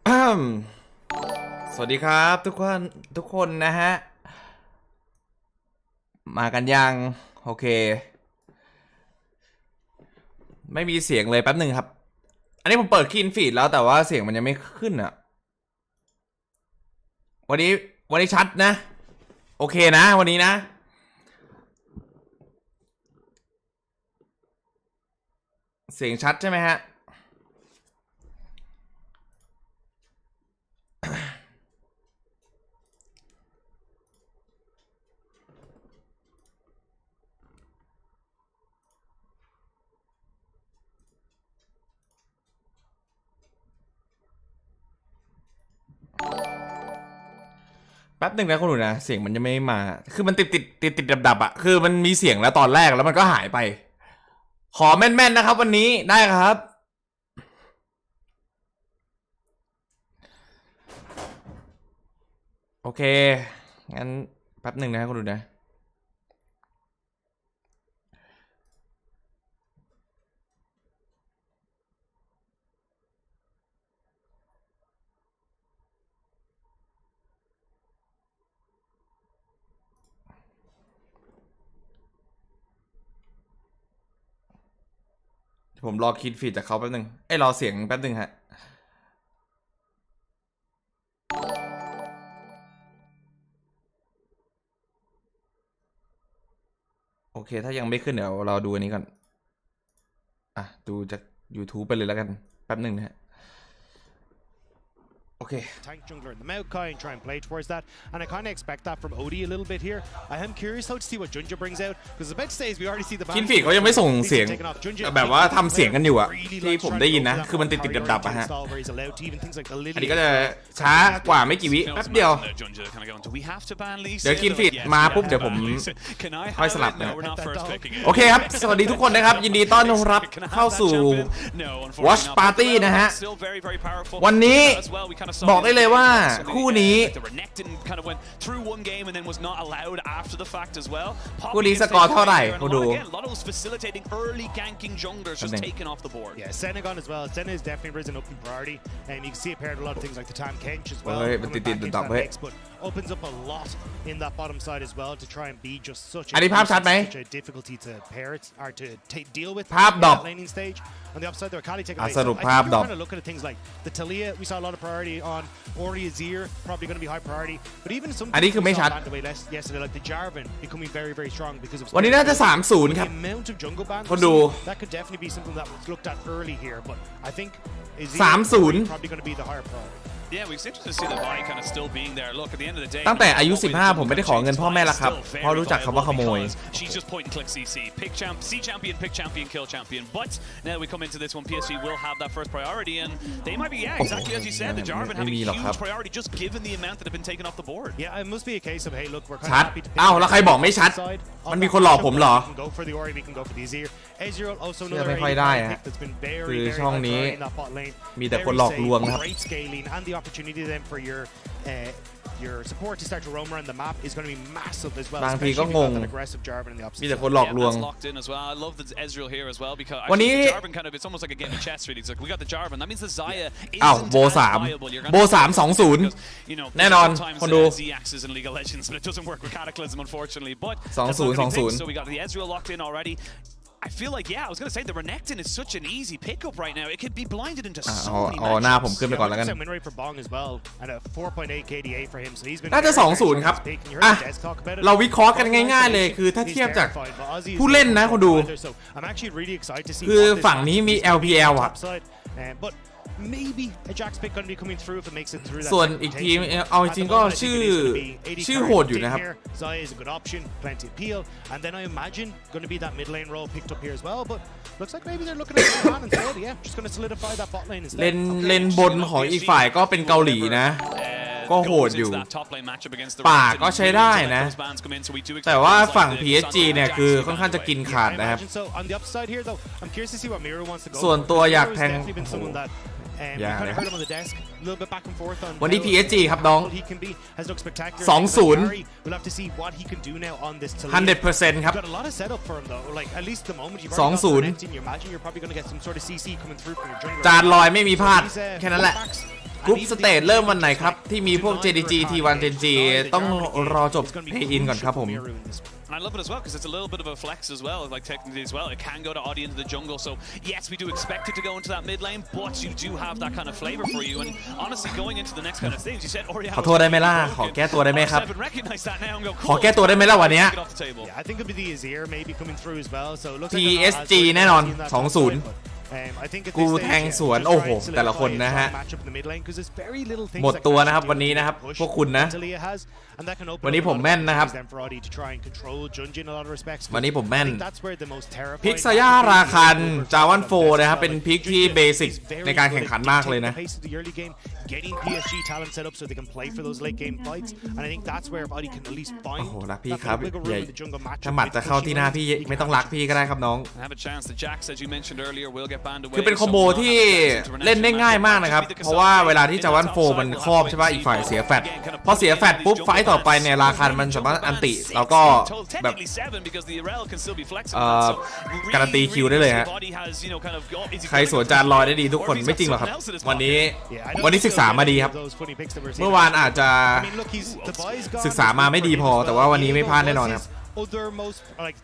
สวัสดีครับทุกคนนะฮะมากันยังโอเคไม่มีเสียงเลยแป๊บหนึ่งครับอันนี้ผมเปิดคลีนฟีดแล้วแต่ว่าเสียงมันยังไม่ขึ้นอ่ะวันนี้ชัดนะโอเคนะวันนี้นะเสียงชัดใช่ไหมฮะแป๊บหนึ่งนะคุณหนูนะเสียงมันยังไม่มาคือมันติดดับอ่ะคือมันมีเสียงแล้วตอนแรกแล้วมันก็หายไปขอแม่นๆนะครับวันนี้ได้ครับโอเคงั้นแป๊บหนึ่งนะคุณหนูนะผมรอคิดฟีดจากเขาแป๊บหนึ่งรอเสียงแป๊บหนึ่งฮะโอเคถ้ายังไม่ขึ้นเดี๋ยวเราดูอันนี้ก่อนดูจาก YouTube ไปเลยแล้วกันแป๊บหนึ่งนะฮะOkay. Tank jungler in the Maokai and try and play towards that, and I kind of expect that from Odie a little bit here. I am curious how to see what Junja brings out because the bet says we already see the. คินฟีเขายังไม่ส่งเสียงแบบว่าทำเสียงกันอยู่อะที่ผมได้ยินนะคือมันติดดับอะฮะอันนี้ก็จะช้ากว่าไม่กี่วิแป๊บเดียวเดี๋ยวคินฟีมาปุ๊บเดี๋ยวผมค่อยสลับนะโอเคครับสวัสดีทุกคนนะครับยินดีต้อนรับเข้าสู่ Watch Party นะฮะวันนี้บอกได้เลยว่าคู่นี้คู่นี้สกอร์เท่าไหร่มาดูมันติดดับเฮ้ยอันนี้ภาพชัดไหมภาพดรอปสรุปภาพดรอปอันนี้คือไม่ชัดวันนี้น่าจะ 3-0 ครับคนดู 3-0ตั้งแต่อายุ15ผมไม่ได้ขอเงินพ่อแม่แล้วครับเพราะรู้จักคำว่าขโมยไม่มีหรอกครับชัดอ้าวแล้วใครบอกไม่ชัดมันมีคนหลอกผมเหรอเชื่อไม่ค่อยได้ฮะคือช่องนี้มีแต่คนหลอกลวงนะครับบางทีก็งงมีแต่คนหลอกลวงวันนี้อ้าวโบ3 2-0แน่นอนคนดู 2-0 I feel like I was gonna say the Renekton is such an easy pickup right now. It could be blinded into so many matches. หน้าผมขึ้นไปก่อนแล้วกันน่าจะ 2-0 ครับเราวิเคราะห์กันง่ายๆเลยคือถ้าเทียบจากผู้เล่นนะคนดูคือฝั่งนี้มี LPL อ่ะส่วนอีกทีมเอาจริงก็ชื่อโหดอยู่นะครับเลนบนของอีกฝ่ายก็เป็นเกาหลีนะก็โหดอยู่ป่าก็ใช้ได้นะแต่ว่าฝั่ง PSG เนี่ยคือค่อนข้างจะกินขาดนะครับส่วนตัวอยากแทงอย่าเลยวันนี้ PSG ครับน้อง 2-0 100% ครับ 2-0 จานลอยไม่มีพลาดแค่นั้นแหละ กรุ๊ปสเตจเริ่มวันไหนครับที่มีพวก JDG T1 JG ต้องรอจบ Play In ก่อนครับผม I love it as well because it's a little bit of a flex as well, like technically as well. It can go to Audi into the jungle, so yes, we do expect it to go into that mid lane, but you do have that kind of flavor for you. And honestly, going into the next kind of things, you said Oriana. ขอโทษได้ไหมล่ะขอแก้ตัวได้ไหมครับขอแก้ตัวได้ไหมล่ะวันนี้ I think it'll be the Azir maybe coming through as well. So it looks PSG แน่นอน 2-0 กูแทงสวนโอ้โหแต่ละคนนะฮะหมดตัวนะครับวันนี้นะครับพวกคุณนะวันนี้ผมแม่นนะครับวันนี้ผมแม่นพิกซาย่าราคันจาวันโฟนะครับเป็นพิกที่เบสิกในการแข่งขันมากเลยนะ Getting PSG talent set up so they can play for those late game fights, and I think that's where Audi can at least find โอ้โหรักพี่ครับถ้าหมัดจะเข้าที่หน้าพี่ไม่ต้องรักพี่ก็ได้ครับน้องคือเป็นคอมโบที่เล่นได้ง่ายมากนะครับเพราะว่าเวลาที่จาวันโฟมันครอบใช่ป่ะอีกฝ่ายเสียแฟตพอเสียแฟตปุ๊บไฟต์ต่อไปเนี่ยราคันมันสามารถอันติแล้วก็แบบการันตีคิวได้เลยฮะใครสวนจานลอยได้ดีทุกคนไม่จริงหรอกครับวันนี้ศึกษามาดีครับเมื่อวานอาจจะศึกษามาไม่ดีพอแต่ว่าวันนี้ไม่พลาดแน่นอนครับ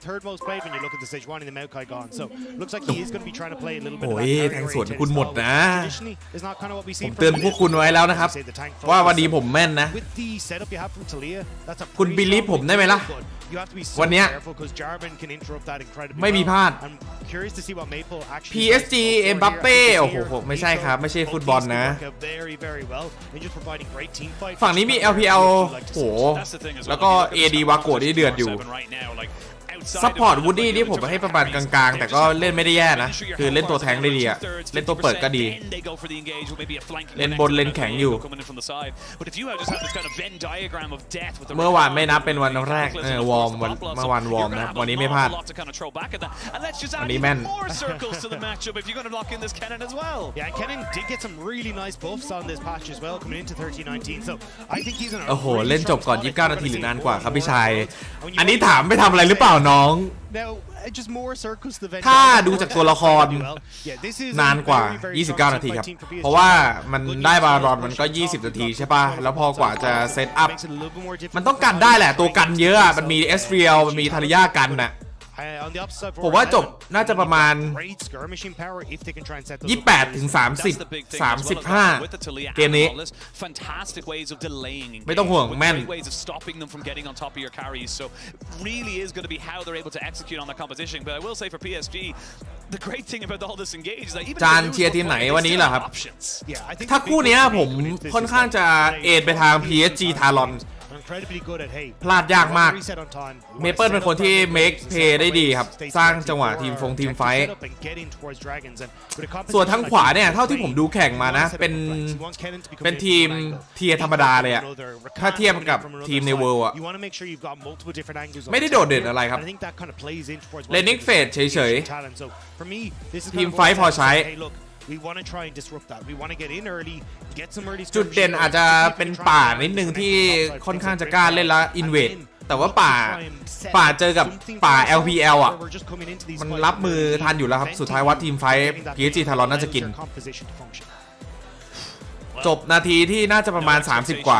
third most played when you look at the stage 1 in the Maokai gone so looks like he is going to be trying to play a little bit โอ้ยแทงสวนคุณหมดนะผมเตือนพวกคุณไว้แล้วนะครับว่าวันนี้ผมแม่นนะคุณบิลีฟผมได้ไหมล่ะวันนี้ไม่มีพลาด PSG เอ็มบัปเป้โอ้โหไม่ใช่ครับไม่ใช่ฟุตบอลนะฝั่งนี้มี LPL โหแล้วก็ AD วาโกะที่เดือดอยู่ซัพพอร์ตวูดดี้ที่ผมให้ประมาณกลางๆแต่ก็เล่นไม่ได้แย่นะคือเล่นตัวแทงได้ดีอะเล่นตัวเปิดก็ดีเล่นบนเล่นแข็งอยู่เมื่อวานไม่นับเป็นวันแรกวอร์มเมื่อวานวอร์มนะวันนี้ไม่พลาดวันนี้แม่นโอ้โหเล่นจบก่อน29 นาทีหรือนานกว่าครับพี่ชายอันนี้ถามไปทำอะไรหรือเปล่าน้องถ้าดูจากตัวละครนานกว่า29 นาทีครับเพราะว่ามันได้บารอนมันก็20 นาทีใช่ป่ะแล้วพอกว่าจะเซตอัพมันต้องกันได้แหละตัวกันเยอะมันมีเอสเรียลมันมีทาริยากันน่ะผมว่าจบน่าจะประมาณ28 ถึง 30 35เกมนี้ไม่ต้องห่วงแม่นจานเชียร์ทีมไหนวันนี้เหรอครับถ้าคู่นี้ผมค่อนข้างจะเอ็นไปทาง PSG ทารอนพลาดยากมากเมเปิลเป็นคนที่เมคเพย์ได้ดีครับสร้างจังหวะทีมไฟท์ส่วนทางขวาเนี่ยเท่าที่ผมดูแข่งมานะเป็นทีมเทียร์ธรรมดาเลยอะถ้าเทียบกับทีมในเวิลด์อะไม่ได้โดดเด่นอะไรครับเลนนิ่งเฟสเฉยๆทีมไฟท์พอใช้จุดเด่นอาจจะเป็นป่านิดนึงที่ค่อนข้างจะกล้าเล่นละอินเวดแต่ว่าป่าเจอกับป่า LPL อ่ะมันรับมือทันอยู่แล้วครับสุดท้ายวัดทีมไฟท์ PSG ทารอนน่าจะกินจบนาทีที่น่าจะประมาณ30กว่า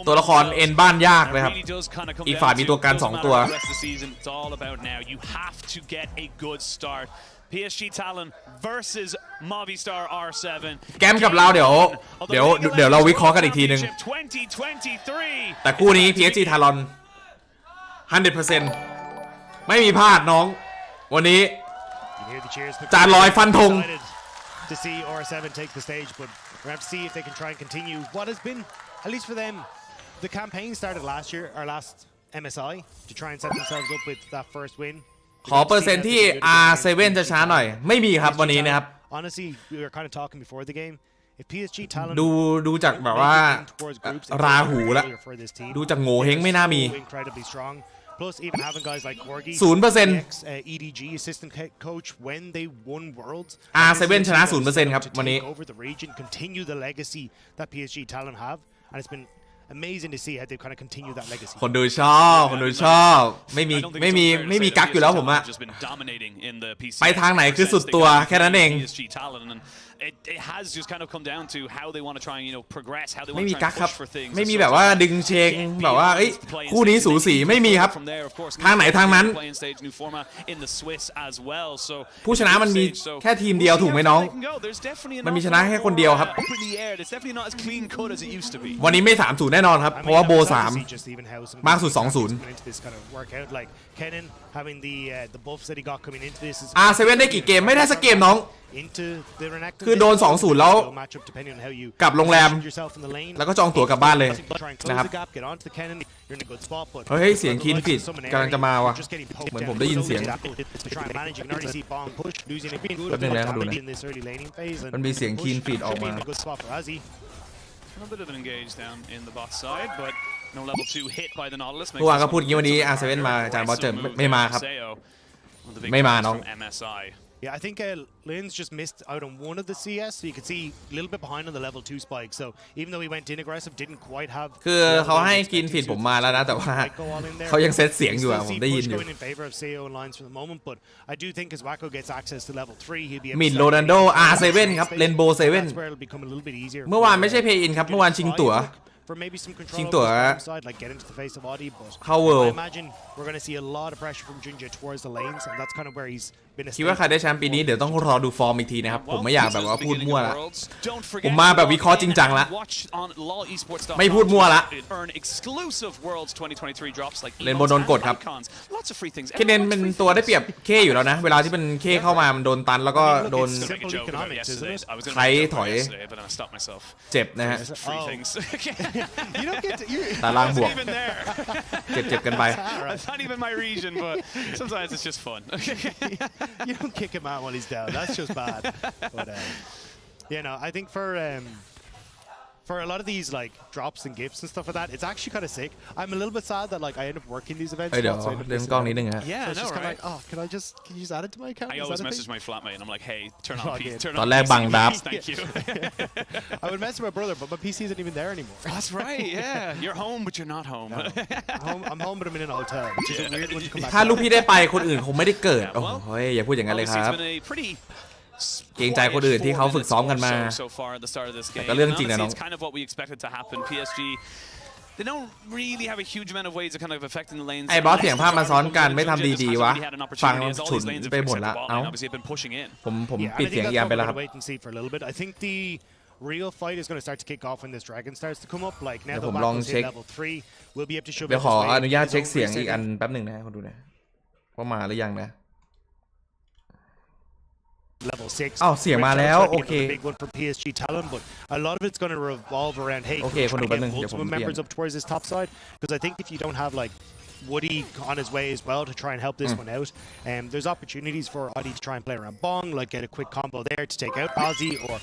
ตัวละครเอ็นบ้านยากเลยครับอีกฝ่ายมีตัวกัน2ตัวPSG Talon versus Movistar R7 แกมกับเราเดี๋ยวเราวิเคราะห์กันอีกทีนึงแต่คู่นี้ PSG ทารอน 100% ไม่มีพลาดน้องวันนี้จานลอยฟันธง to see R7 take the stage but we'll have to see if they can try and continue what has been at least for them the campaign started last year or last MSI to try and set themselves up with that first winขอเปอร์เซ็นต์ที่ R7 จะช้าหน่อยไม่มีครับวันนี้นะครับ honestly we were kind of talking before the game if PSG talent ดูจากแบบว่าราหูละดูจากโง่เฮงไม่น่ามี plus even having guys like Corgi 0% EDG assistant coach when they won worlds R7 ชนะ 0% ครับวันนี้ over the region continue the legacy that PSG talent have and it's been amazing to see how they kind of continue that legacy. คนดูชอบไม่มีกั๊กอยู่แล้วผมอะไปทางไหนคือสุดตัวแค่นั้นเอง It has just kind of come down to how they want to try and progress, how they ไม่ want มี to กั๊ try กครับ and push for things. ไม่มีแบบว่าดึงเชงแบบว่าคู่นี้สูสีไม่มีครับทางไหนทางนั้นผู้ชนะมันมีแค่ทีมเดียวถูกไหมน้องมันมีชนะแค่คนเดียวครับวันนี้ไม่ 3-0 แน่นอนครับเพราะว่าโบ3มากสุด 2-0 R7 ได้กี่เกมไม่ได้สักเกมน้องคือโดน 2-0 แล้วกลับโรงแรมแล้วก็จองตั๋วกลับบ้านเลยนะครับเฮ้ยเสียงคีนฟิตกำลังจะมาว่ะเหมือนผมได้ยินเสียงแป๊บนึงแล้วดูนะมันมีเสียงคีนฟิตออกมาเมื่อวานก็พูดอย่างนี้วันนี้ R7 มาอาจารย์บอสเจอไม่มาครับไม่มาน้องYeah, I think Lynn's just missed out on one of the CS, so you can see a little bit behind on the level 2 spike. So even though he went in aggressive, didn't quite have. คือเขาให้กินฟีดผมมาแล้วนะแต่ว่าเขายังเซตเสียงอยู่อะผมได้ยินอยู่มิดโรนัลโด R7 ครับเรนโบว์7เมื่อวานไม่ใช่เพย์อินครับเมื่อวานชิงตั๋วชิงตั๋วเข้าเวิลด์คิดว่าใครได้แชมป์ปีนี้เดี๋ยวต้องรอดูฟอร์มอีกทีนะครับผมไม่อยากแบบว่าพูดมั่วละผมมาแบบวิเคราะห์จริงจังละไม่พูดมั่วละเรนโบว์โดนกดครับเคเดนเป็นตัวได้เปรียบเคอยู่แล้วนะเวลาที่เป็นเคเข้ามามันโดนตันแล้วก็โดนใครถอยเจ็บนะฮะตารางบวกเจ็บกันไป You don't kick him out while he's down. That's just bad. But I think for a lot of these like drops and gifts and stuff like that, it's actually kind of sick. I'm a little bit sad that like I end up working these events. เดี๋ยวเล่นกล้องนิดนึงฮะ Yeah, so it's just kind of like, oh, can you just add it to my account? I always message my flatmate and I'm like, hey, turn on PC. ตอนแรกบังดับ Thank you. I would message my brother, but my PC isn't even there anymore. That's right. Yeah, you're home, but you're not home. No. I'm home, but I'm in a hotel, which is a weird one to come back. ถ้าลูกพี่ได้ไปคนอื่นคงไม่ได้เกิดโอ้ยอย่าพูดอย่างนั้นเลยครับเกรงใจคนอื่นที่เขาฝึกซ้อมกันมาแต่ก็เรื่องจริงนะน้อง They don't really have a huge amount of ways of kind of affecting the lanes. ไอ้บอสเสียงภาพมาซ้อนกันไม่ทำดีๆวะฟังฉุนไปหมดละเอ้าผมปิดเสียงยามไปแล้วครับI think the real fight is going to start to kick off when this dragon starts to come up. Like now, ผมลองเช็ค we'll be able to show. เดี๋ยวขออนุญาตเช็คเสียงอีกอันแป๊บหนึ่งนะคนดูนะว่ามาหรือยังนะLevel 6. อ้าวเสียงมาแล้วโอเค Big one for PSG talent, but a lot of it's going to revolve around hey, โอเคคนดูแป๊บนึงเดี๋ยวผมเปลี่ยน members up towards this top side because I think if you don't have like Woody on his way as well to try and help this one out, there's opportunities for Audi to try and play around Bong, like get a quick combo there to take out Ozzy, or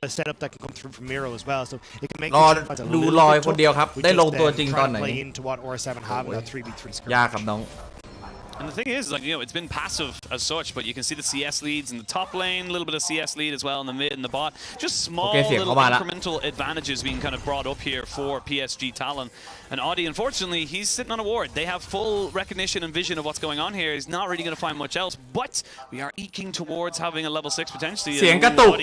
a setup that can come through from Miro as well. So it can make ดูลอยคนเดียวครับได้ลงตัวจริงตอนไหน play into what OR7 have in that 3v3 script. ยากครับน้อง And the thing is, like, it's been passive as such, but you can see the CS leads in the top lane, a little bit of CS lead as well in the mid and the bot. Just small little incremental advantages being kind of brought up here for PSG Talon. And Audi, unfortunately, he's sitting on a ward. They have full recognition and vision of what's going on here. He's not really going to find much else, but we are eking towards having a level 6 potentially. เสียงกระตุก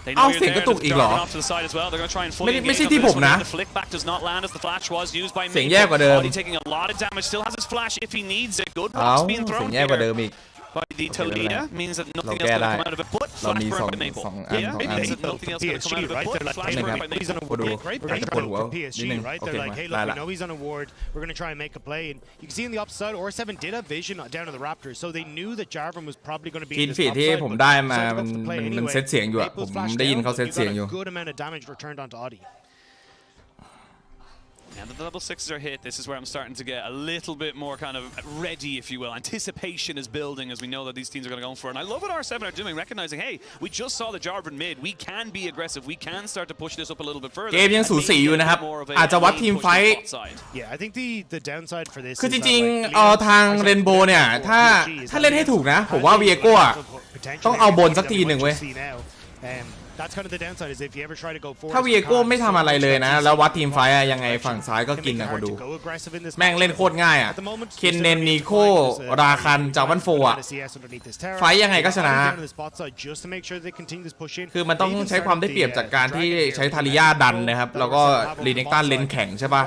They know you're there. They're off to the side as well. They're going to try and fully engage. ไม่ใช่ที่ผมนะ The flick back does not land as the flash was used by เสียงแย่กว่าเดิม Audi taking a lot of damage. Still has his flash if he needs it. Good เอ้า blocks being เสีย thrown งแย่กว่าเดิม here อีก by the Toledo means that nothing else going to come out of it but flash burn by Maple. Yeah, means that nothing else going to come out of it but flash burn by Maple. PSG, right? They're like, hey, look, we know he's on a ward. We're going to try and make a play. And you can see on the upside, OR7 did have vision down to the Raptors, so they knew that Jarvan was probably going to be in this upside. ที่ผมได้มามันเซตเสียงอยู่อะผมได้ยินเขาเซตเสียงอยู่ Good amount of damage returned onto Audi. Now that the level 6s are hit, this is where I'm starting to get a little bit more kind of ready, if you will. Anticipation is building as we know that these teams are going to go for it. And I love what R7 are doing, recognizing, hey, we just saw the Jarvan mid. We can be aggressive. We can start to push this up a little bit further. เกมยังสูสีอยู่นะครับอาจจะวัดทีมไฟท์ Yeah, I think the downside for this คือจริงๆทางเรนโบว์เนี่ยถ้าเล่นให้ถูกนะผมว่าเวียโก้ต้องเอาบนสักทีหนึ่งเว้ย That's kind of the downside is if you ever try to go forward ถ้าเวียโก้ไม่ทำอะไรเลยนะแล้ววัดทีมไฟอะยังไงฝั่งซ้ายก็กินนะคนดูแม่งเล่นโคตรง่ายอะเคนเนนนิโคราคันจาวันโฟอะไฟยังไงก็ชนะคือมันต้องใช้ความได้เปรียบจากการที่ใช้ทาริยาดันนะครับแล้วก็รีเนกตันเลนแข็งใช่ป่ะ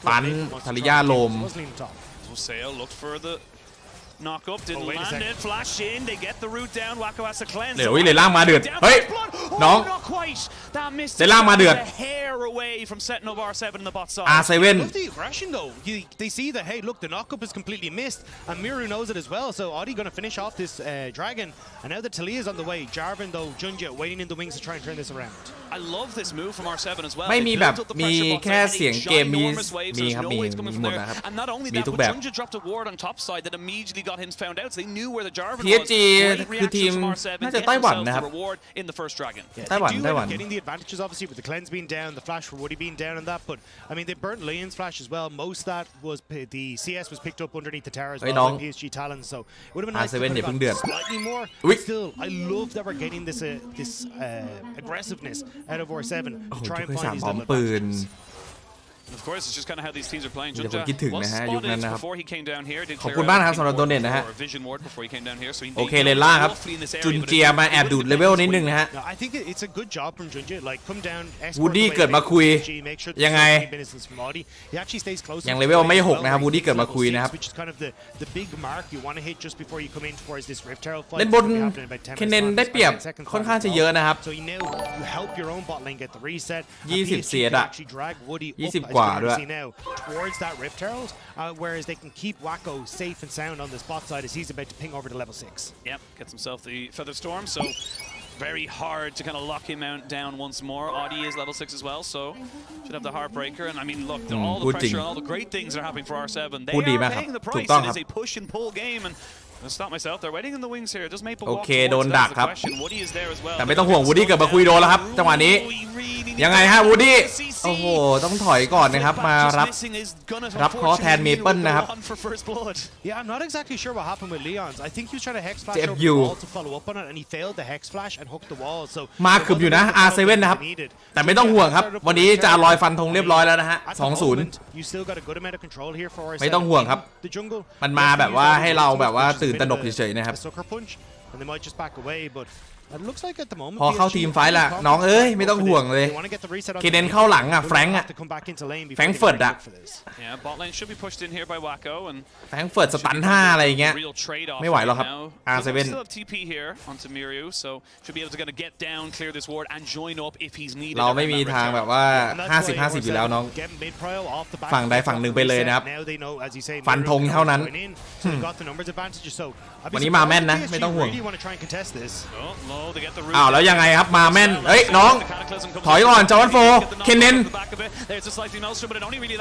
ปันทาริยาโลมknock up didn't land it flash in they get the root down Wacko has to cleanse เดี๋ยวเลยล่างมาเดือดเฮ้ยน้องเลยล่างมาเดือด hair away from setting up R7 in the bot side R7 love the aggression though they see that hey look the knock up is completely missed and Miru knows it as well so Audi gonna finish off this dragon and now that Talia is on the way Jarvan though Junja waiting in the wings to try and turn this around I love this move from R7 as well ไม่มีแบบมีแค่เสียงเกมมีครับมีหมดนะครับมีทุกแบบ Junja dropped a ward on top side that immediately got him found out so they knew where the Jarvan PSG was คือทีมน่าจะไต้หวันนะครับไต้หวันgetting the advantages obviously with the cleanse being down the flash for Woody being down and that but I mean they burnt Leon's flash as well most of that was the CS was picked up underneath the tower as well by PSG Talon so it would have been nice to slightly more but still I love that we're getting this aggressiveness out of R7 to try and find these little advantages Of course, it's just kind of how these teams are playing. เดี๋ยวผมคิดถึงนะฮะยุคนั้นนะครับ before he came down here. ขอบคุณมากนะครับสำหรับโดเนทนะฮะ Vision ward before he came down here. So โอเคเลนล่าครับจุนเจียมาแอบดูดเลเวลนิดนึงนะฮะ I think it's a good job from Junja like come down วูดดี้เกิดมาคุยยังไงยังเลเวลไม่6นะครับวูดดี้เกิดมาคุยนะครับเล่นบนเคนเนนได้เปรียบค่อนข้างจะเยอะนะครับ20เสียดอะ20 กว่าด้วย towards that Rift Herald whereas they can keep Wacko safe and sound on the spot side as he's about to ping over to level 6 yep gets himself the Feather Storm so very hard to kind of lock him out down once more Audi is level 6 as well so should have the Heartbreaker and I mean look all the pressure and all the great things that are happening for R7 they are paying the price it is a push and pull game and I'll stop myself. They're waiting in the wings here. Does Maple โอ walk เคโดน towards? ดัก That's ครับ the question. Woody is there as well. แต่ไม่ต้องห่วงวูดดี้เกิดมาคุยโดนแล้วครับจังหวะนี้ยังไงฮะวูดดี้โอ้โหต้องถอยก่อนนะครับมารับคอแทนเมเปิลนะครับ Yeah, I'm not exactly sure what happened with Leon's. I think he was trying to hex flash over the wall to follow up on it, and he failed the hex flash and hooked the wall. So มาขึบอยู่นะ R7 นะครับแต่ไม่ต้องห่วงครับวันนี้จะลอยฟันธงเรียบร้อยแล้วนะฮะ 2-0 ไม่ต้องห่วงครับมันมาแบบว่าให้เราแบบว่าตื่นตระหนกเฉยๆนะครับพอเข้าทีมไฟท์ละน้องเอ้ยไม่ต้องห่วงเลยเคนเนนเข้าหลังอ่ะแฟรงค์เฟิร์ตอ่ะแฟรงค์เฟิร์ตสตัน5อะไรอย่างเงี้ยไม่ไหวหรอกครับ R7 เราไม่มีทางแบบว่า50-50อยู่แล้วน้องฝั่งใดฝั่งหนึ่งไปเลยนะครับฟันธงเท่านั้นวันนี้มาแม่นนะไม่ต้องห่วงอ้าวแล้วยังไงครับมาแม่นเฮ้ยน้องถอยก่อนจอห์นโฟเคนเนน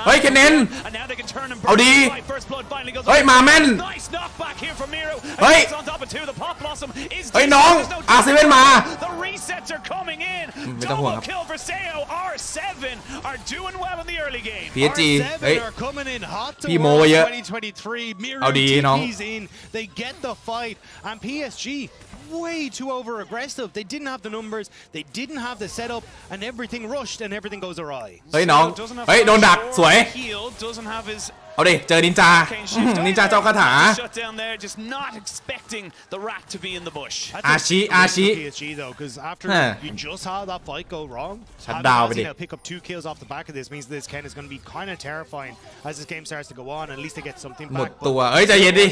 เฮ้ยเคนเนนเอาดีเฮ้ยมาแม่นเฮ้ยเฮ้ยน้องR7มาไม่ต้องห่วงครับ PSG เฮ้ยพี่โมไว้เยอะเอาดีน้อง way too over aggressive they didn't have the numbers they didn't have the setup and everything rushed and everything goes awry เฮ้ยน้องเฮ้ยโดนดักสวยเอาดิเจอนินจานินจาเจ้าคาถาอาชิชัดดาวไปดิ pick up 2 kills off the back of this means this Ken is going to be kind of terrifying as this game starts to go on at least they get something หมด back ตัวเอ้ยใจเย็นดิ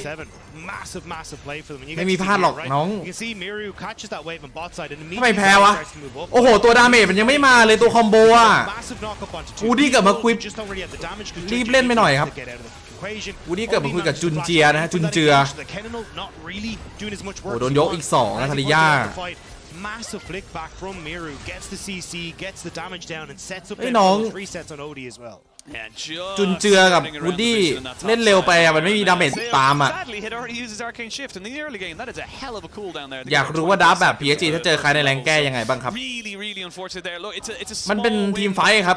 massive play for them ไม่มีพลาดหรอกน้อง you can see Miru catches that wave on bot side and ทำไมแพ้วะโอ้โหตัวดาเมจมันยังไม่มาเลยตัวคอมโบอ่ะวูดดี้เกิดมาคุยรีบเล่นไปหน่อยครับวูดดี้เกิดมาคุยกับจุนเจียนะฮะจุนเจือโอ้โดนยกอีก2นะทาริยาMassive flick back from Miru gets the CC gets the damage down and sets up น้อง resets on Odie as well จุนเจือกับวูดดี้เล่นเร็วไปอะมันไม่มีดาเมจตามอะอยากรู้ว่าดับแบบ PSG ถ้าเจอใครในแรงแก้ยังไงบ้างครับมันเป็นทีมไฟท์ครับ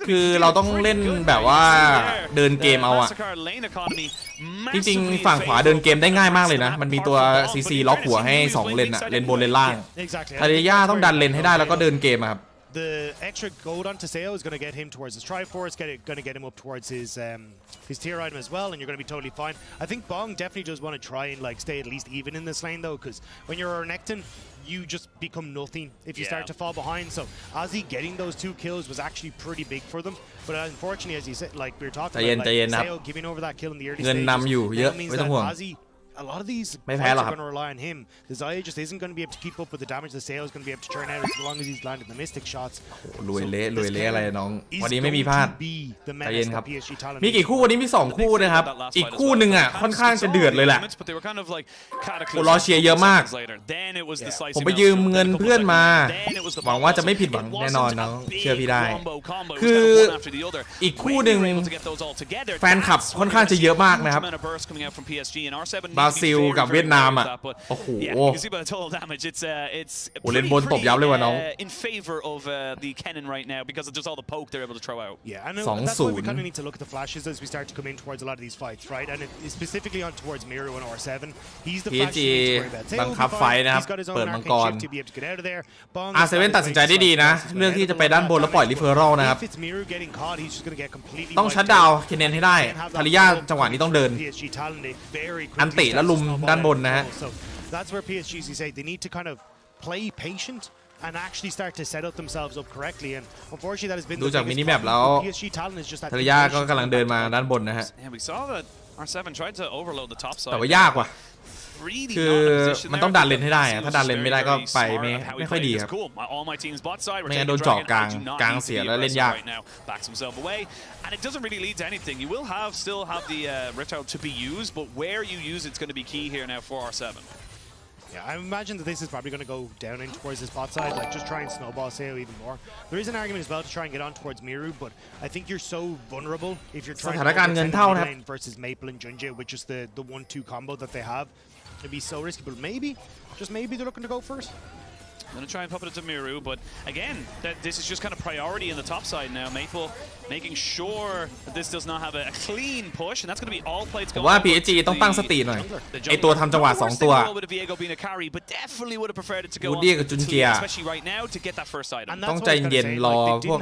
คือเราต้องเล่นแบบว่าเดินเกมเอาอะจริงๆฝั่งขวาเดินเกมได้ง่ายมากเลยนะมันมีตัว CC ล็อกหัวให้2เลนอะเลนบนเลนล่างทาริยาต้องดันเลนให้ได้แล้วก็เดินเกมครับThe extra gold onto sale is going to get him towards his Triforce, going to get him up towards his tier item as well, and you're going to be totally fine. I think Bong definitely does want to try and like stay at least even in this lane though, because when you're Renekton, you just become nothing if you start to fall behind. So Ozzy getting those 2 kills was actually pretty big for them, but unfortunately, as you said, like we were talking about, like Sale giving over that kill in the early stages, means that Ozzy. A lot of these fights are going to rely on him. The Zaya just isn't going to be able to keep up with the damage the Sale is going to be able to churn out as long as he's landed the Mystic shots. รวยเละอะไรน้องวันนี้ไม่มีพลาดใจเย็นครับมีกี่คู่วันนี้มี2คู่นะครับอีกคู่หนึ่งอ่ะค่อนข้างจะเดือดเลยแหละรอเชียร์เยอะมากผมไปยืมเงินเพื่อนมาหวังว่าจะไม่ผิดหวังแน่นอนน้องเชื่อพี่ได้คืออีกคู่หนึ่งแฟนคลับค่อนข้างจะเยอะมากนะครับบราซิลกับเวียดนามอ่ะโอ้โหเล่นบนตบยับเลยว่ะน้อง2-0 kind of need to look at the flashes as we start to come in towards a lot of these fights, right? And it's specifically on towards Miru and R7. He's the PSG บังคับไฟนะครับเปิดมังกร R7 ตัดสินใจได้ดีนะเรื่องที่จะไปด้านบนแล้วปล่อยริเฟอรัลนะครับต้องชัดดาวเคนเนนให้ได้ทาริยาจังหวะนี้ต้องเดินอันติแล้วลุมด้านบนนะฮะ That's where PSG say they need to kind of play patient and actually start to set up themselves up correctly and unfortunately that has been ดูจากมินิแมปแล้วทาริยาก็กำลังเดินมาด้านบนนะฮะแต่ว่ายากว่ะคือมันต้องดันเลนให้ได้อะถ้าดันเลนไม่ได้ก็ไปไม่ค่อยดีครับไม่งั้นโดนเจาะกลางเสียแล้วเล่นยาก And it doesn't really lead to anything. You will still have the reptile to be used, but where you use it's going to be key here now for R7. Yeah, I imagine that this is probably going to go down in towards his bot side, like just try and snowball Sale even more. There is an argument as well to try and get on towards Miru, but I think you're so vulnerable if you're trying to lane versus Maple and Junja, which is the 1-2 combo that they have. It'd be so risky, but maybe, just maybe they're looking to go first. I'm going to try and pop it into Miru, but again, this is just kind of priority in the top side now. Maple making sure that this does not have a clean push, and that's going to be all plates going. ว่า PSG ต้องตั้งสติหน่อยไอตัวทำจังหวะ2ตัววูดดี้กับจุนเจียต้องใจเย็นรอพวก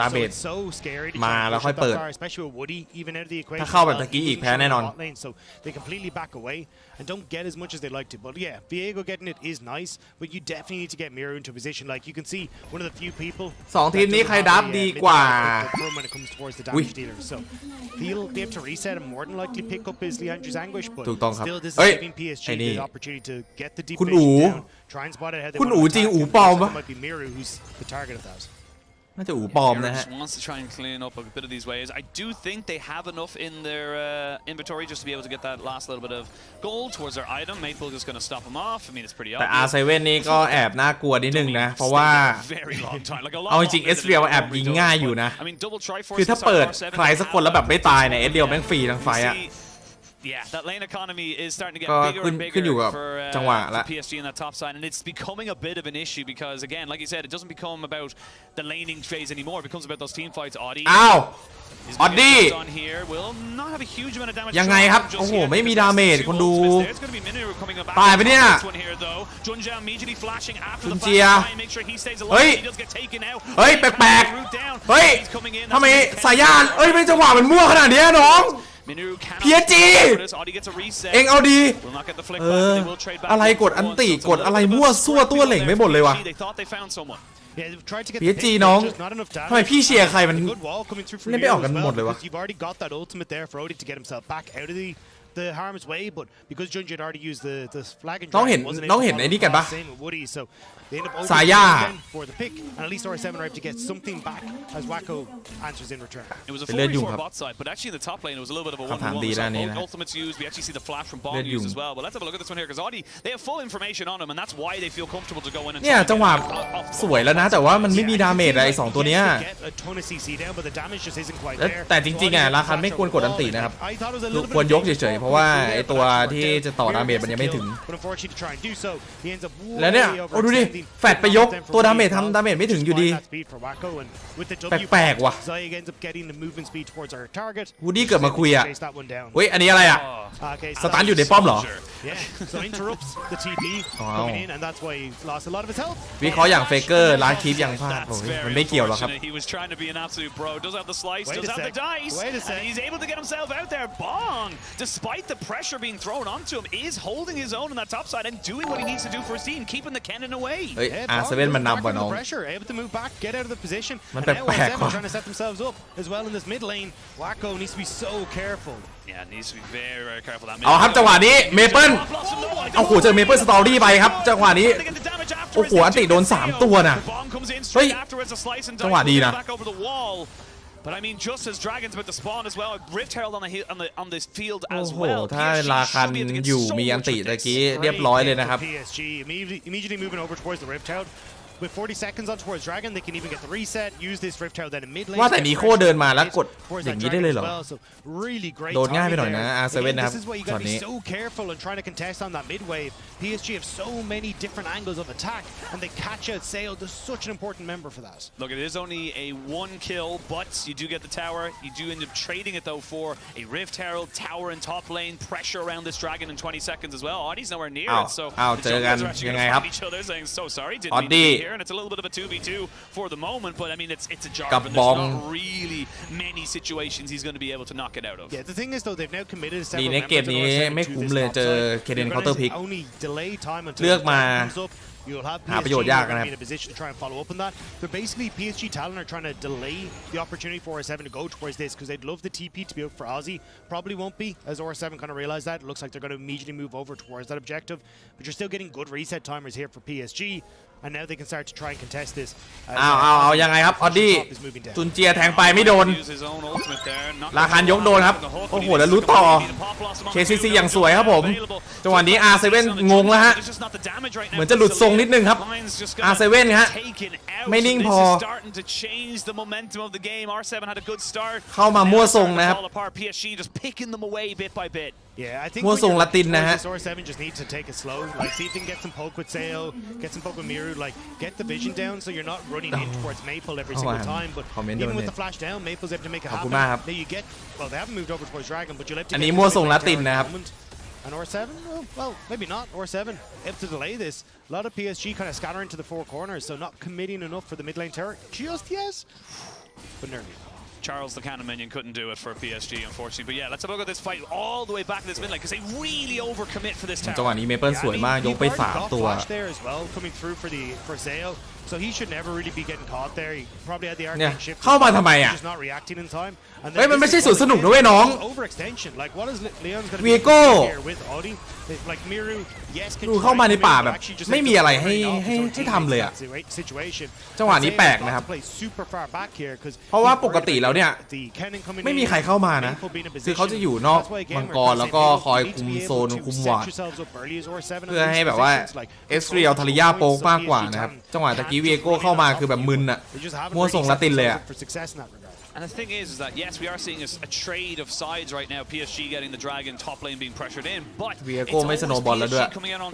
ดาเมจมาแล้วค่อยเปิดถ้าเข้าแบบตะกี้อีกแพ้แน่นอน and don't get as much as they like to. But yeah, Viego getting it is nice, but you definitely need to get Miru into a position. Like you can see, one of the few people. 2 ทีมนี้ใครดับดีกว่า when it comes towards the damage dealer. So he'll be able to reset and more than likely pick up his Leandre's anguish, but still this is giving PSG the opportunity to get the deep down, try and spot it how they want to attack. Might be Miru who's the target of that. น่าจะอูปลอมนะฮะ wants to try and clean up a bit of these waves. I do think they have enough in their inventory just to be able to get that last little bit of gold towards their item. Maple is going to stop them off. I mean, it's pretty obvious. แต่ R7 นี่ก็แอบน่ากลัวนิดนึงนะเพราะว่าเอาจริงๆ SBL แอบยิงง่ายอยู่นะคือถ้าเปิดใครสักคนแล้วแบบไม่ตายเนี่ย SBL แม่งฟรีทั้งไฟอะ Yeah, that lane economy is starting to get bigger and bigger for PSG in that top side, and it's becoming a bit of an issue because, again, like you said, it doesn't become about the laning phase anymore. It becomes about those team fights. Audi. อ้าวออดดี้ will not have a huge amount of damage. ยังไงครับโอ้โหไม่มีดาเมจคนดูตายไปเนี่ยจุนเจียเฮ้ยแปลกๆเฮ้ยทำไมสายยานเอ้ยไม่จังหวะมันมั่วขนาดนี้น้อง PSG เอ็งเอาดีอะไรกดอันติกดอะไรมั่วซั่วตัวเหล่งไม่หมดเลยวะ PSG น้องทำไมพี่เชียร์ใครมันเล่นไม่ออกกันหมดเลยวะ the harm's way, but because Junji had already used the flag and น้องเห็น wasn't น้อง able เห็น to ไอ้นี่กันปะ same with Woody, so they end up สาย่า for the pick, and at least R7 are able to get something back as Wacko answers in return. It was a เป็นเลือดยุง 4v4 ครับ bot side, but actually in the top lane it was a little bit of a คำถามดี 1v1. ด้านนี้นะ Ultimates used. We actually see the flash from Bomb เลือดยุง used as well. But let's have a look at this one here because Audi they have full information on him, and that's why they feel comfortable to go in and. เนี่ยจังหวะสวยแล้วนะแต่ว่ามันไม่มีดาเมจอะไรไอ้2ตัวเนี้ย แต่จริงๆอ่ะราคันไม่ควรกดอันตินะครับควรยกเฉยๆเพราะว่าไอ้ตัวที่จะต่อดาเมจมันยังไม่ถึงแล้วเนี่ยโอ้ดูดิแฟดไปยกตัวดาเมจทำดาเมจไม่ถึงอยู่ดีแปลกๆว่ะวูดดี้เกิดมาคุยอ่ะเฮ้ยอันนี้อะไรอ่ะสตันอยู่ในป้อมเหรอวิเคราะห์อย่างเฟเกอร์ล้างคลิปยังพลาดโอ้ยมันไม่เกี่ยวหรอกครับ He was trying to be an absolute pro. Does have the slice, does have the dice, and he's able to get himself out there. Bong, despite the pressure being thrown onto him, is holding his own on that top side and doing what he needs to do for his team, keeping the cannon away. เฮ้ยR7 มันนำว่ะน้องมันแปลกๆว่ะ trying to set themselves up as well in this mid lane. Wacko needs to be so careful. Yeah, needs to be very, very careful. That เอาครับจังหวะนี้เมเปิลโอ้โหเจอเมเปิลสตอรี่ไปครับจังหวะนี้โอ้โหอันติโดน3ตัวนะเฮ้ยจังหวะดีนะ But I mean, just as Dragon's about to spawn as well, Rift Herald on this field โอ้ as โห well. ถ้าราคันอยู่มีอันติตะกี้เรียบร้อยเลยนะครับ PSG immediately moving over towards the Rift Herald. With 40 seconds on towards Dragon, they can even get the reset, use this Rift Herald then in mid lane. ว่าแต่นีโคเดินมาแล้วกดอย่างนี้ได้เลยเหรอ Really great โดนง่ายไปหน่อยนะ R7 นะครับ This is why you ช็อ got ต to นี้ be so careful and trying to contest on that mid wave. PSG have so many different angles of attack, and they catch out Sale. They're such an important member for that. Look, it is only a 1 kill, but you do get the tower. You do end up trading it though for a Rift Herald, tower in top lane, pressure around this Dragon in 20 seconds as well. Audie's nowhere near it, so the junglers are actually going to find each other saying, so sorry, didn't mean to be here, and it's a little bit of a 2v2 for the moment, but I mean, it's a jar, but there's not really many situations he's going to be able to knock it out of. Yeah, the thing is though, they've now committed ดี several ในเกม members นี้ of R7 ไม่ to คุ้ม this เลย top เจอ side. เคเดน You're เคาน์เตอร์ gonna พิก only delay time until เลือกมา comes up. You'll have หาประโยชน์ยากนะครับ PSG in a position to try and follow up on that. They're basically PSG Talon are trying to delay the opportunity for R7 to go towards this because they'd love the TP to be up for Aussie. Probably won't be as R7 kind of realize that. It looks like they're going to immediately move over towards that objective. But you're still getting good reset timers here for PSG. And now they can start to try and contest this. เอายังไงครับออดดี้จุนเจียแทงไปไม่โดนราคันยกโดนครับโอ้โหแล้วรู้ต่อ KCC อย่างสวยครับผมจังหวะนี้ R7 งงแล้วฮะเหมือนจะหลุดทรงนิดนึงครับ R7 ฮะไม่นิ่งพอเข้ามามั่วทรงนะครับ Yeah, I think มั่วทรงละตินนะฮะ R7 just needs to take it slow. Like, see if they can get some poke with Sale, get some poke with Miru. Like, get the vision down so you're not running in towards Maple every single time. But even with the flash down, Maple's able to make it happen. Now you get, well, they haven't moved over towards Dragon, but you'll have to. อันนี้มั่วทรงละตินนะครับ And R7, well, maybe not. R7 able to delay this. A lot of PSG kind of scattering to the four corners, so not committing enough for the mid lane turret. Just yes, but nearly. Charles, the cannon minion, couldn't do it for PSG, unfortunately. But yeah, let's have a look at this fight all the way back to this mid lane because they really overcommit for this จังหวะ tower. นี้เมเปิลสวยมากยกไป3ตัว there as well, coming through for Zale. So he should never really be getting caught there. He probably had the arcane shift. เข้ามาทำไมอ่ะ Just not reacting in time. เฮ้ยมันไม่ใช่สวนสนุกนะเว้ยน้อง Overextension. Like what is Leon's going to Viego be here with Audi? Like Miru, yes, ดูเข้ามาในป่าแบบไม่มีอะไรให้ทำเลยอ่ะจังหวะนี้แปลกนะครับเพราะว่าปกติแล้วเนี่ยไม่มีใครเข้ามานะคือเขาจะอยู่นอกมังกรแล้วก็คอยคุมโซนคุมวอร์ดเพื่อให้แบบว่าเอสเรียลทาริยาโป๊กมากกว่านะครับจังหวะตะกี้เวียโก้เข้ามาคือแบบมึนอ่ะมั่วทรงละตินเลยอ่ะAnd the thing is that yes, we are seeing a trade of sides right now. PSG getting the Dragon, top lane being pressured in, but it's always PSG coming out on top.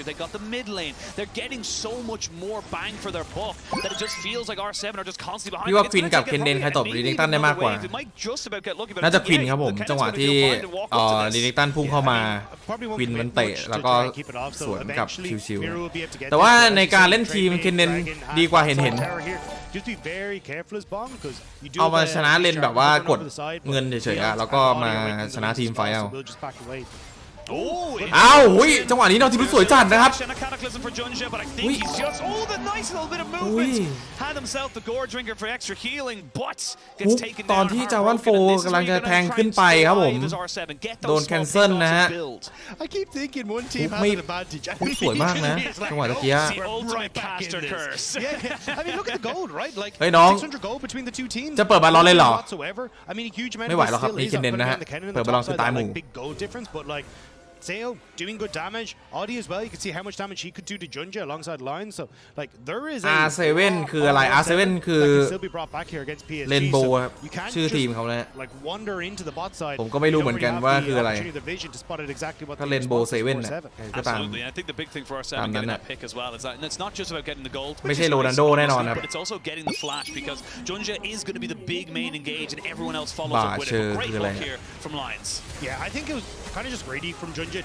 They got the mid lane. They're getting so much more bang for their buck that it just feels like R7 are just constantly behind. พี่ว่าควินกับเคนเดนใครตบลิงตันได้มากกว่าน่าจะควินครับผมจังหวะที่ลิงตันพุ่งเข้ามาควินมันเตะแล้วก็สวนกับชิวๆแต่ว่าในการเล่นทีมเคนเดนดีกว่าเห็นเอามาชนะเล่นแบบว่ากดเงินเฉยๆแล้วก็มาชนะทีมไฟเอา อ้าวอุ้ยจังหวะนี้เราทีมสวยจัดนะครับตอนที่จาวันโฟกำลังจะแทงขึ้นไปครับผมโดนแคนเซิลนะฮะไม่สวยมากนะจังหวะตะกี้เฮ้ยน้องจะเปิดบอลลอนเลยเหรอไม่ไหวหรอกครับนี่เคนเนนนะฮะเปิดบอลลอนคือตายหมู่Seo doing good damage. Audi as well. You can see how much damage he could do to Junja alongside Lion. So like there is R7 คืออะไร R7 คือเรนโบว์ชื่อทีมเขานะผมก็ไม่รู้เหมือนกันว่าคืออะไรก็เรนโบว์เซเว่นนะก็ตามนั้นนะไม่ใช่โรนัลโดแน่นอนครับบ่าเชอร์คืออะไร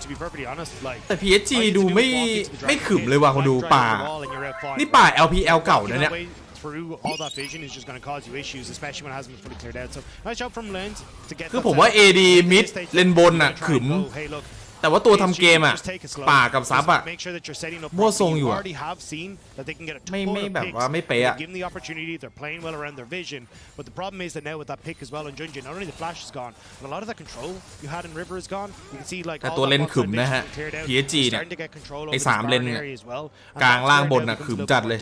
to be perfectly honest, like แต่ PSG ดูไม่ขึมเลยว่ะคนดูป่านี่ป่า LPL เก่านะเนี่ย through all that vision is just going to cause you issues, especially when it hasn't been fully cleared out. So nice job from Lens to get. คือผมว่า AD mid เลนบนน่ะขึมแต่ว่าตัวทำเกมอ่ะป่ากับซับอ่ะมั่วทรงอยู่อ่ะไม่แบบว่าไม่เป๊ะแต่ตัวเลนขึมนะฮะ PSG เนี่ยไอ้3เลนเนี่ยกลางล่างบนน่ะขึมจัดเลย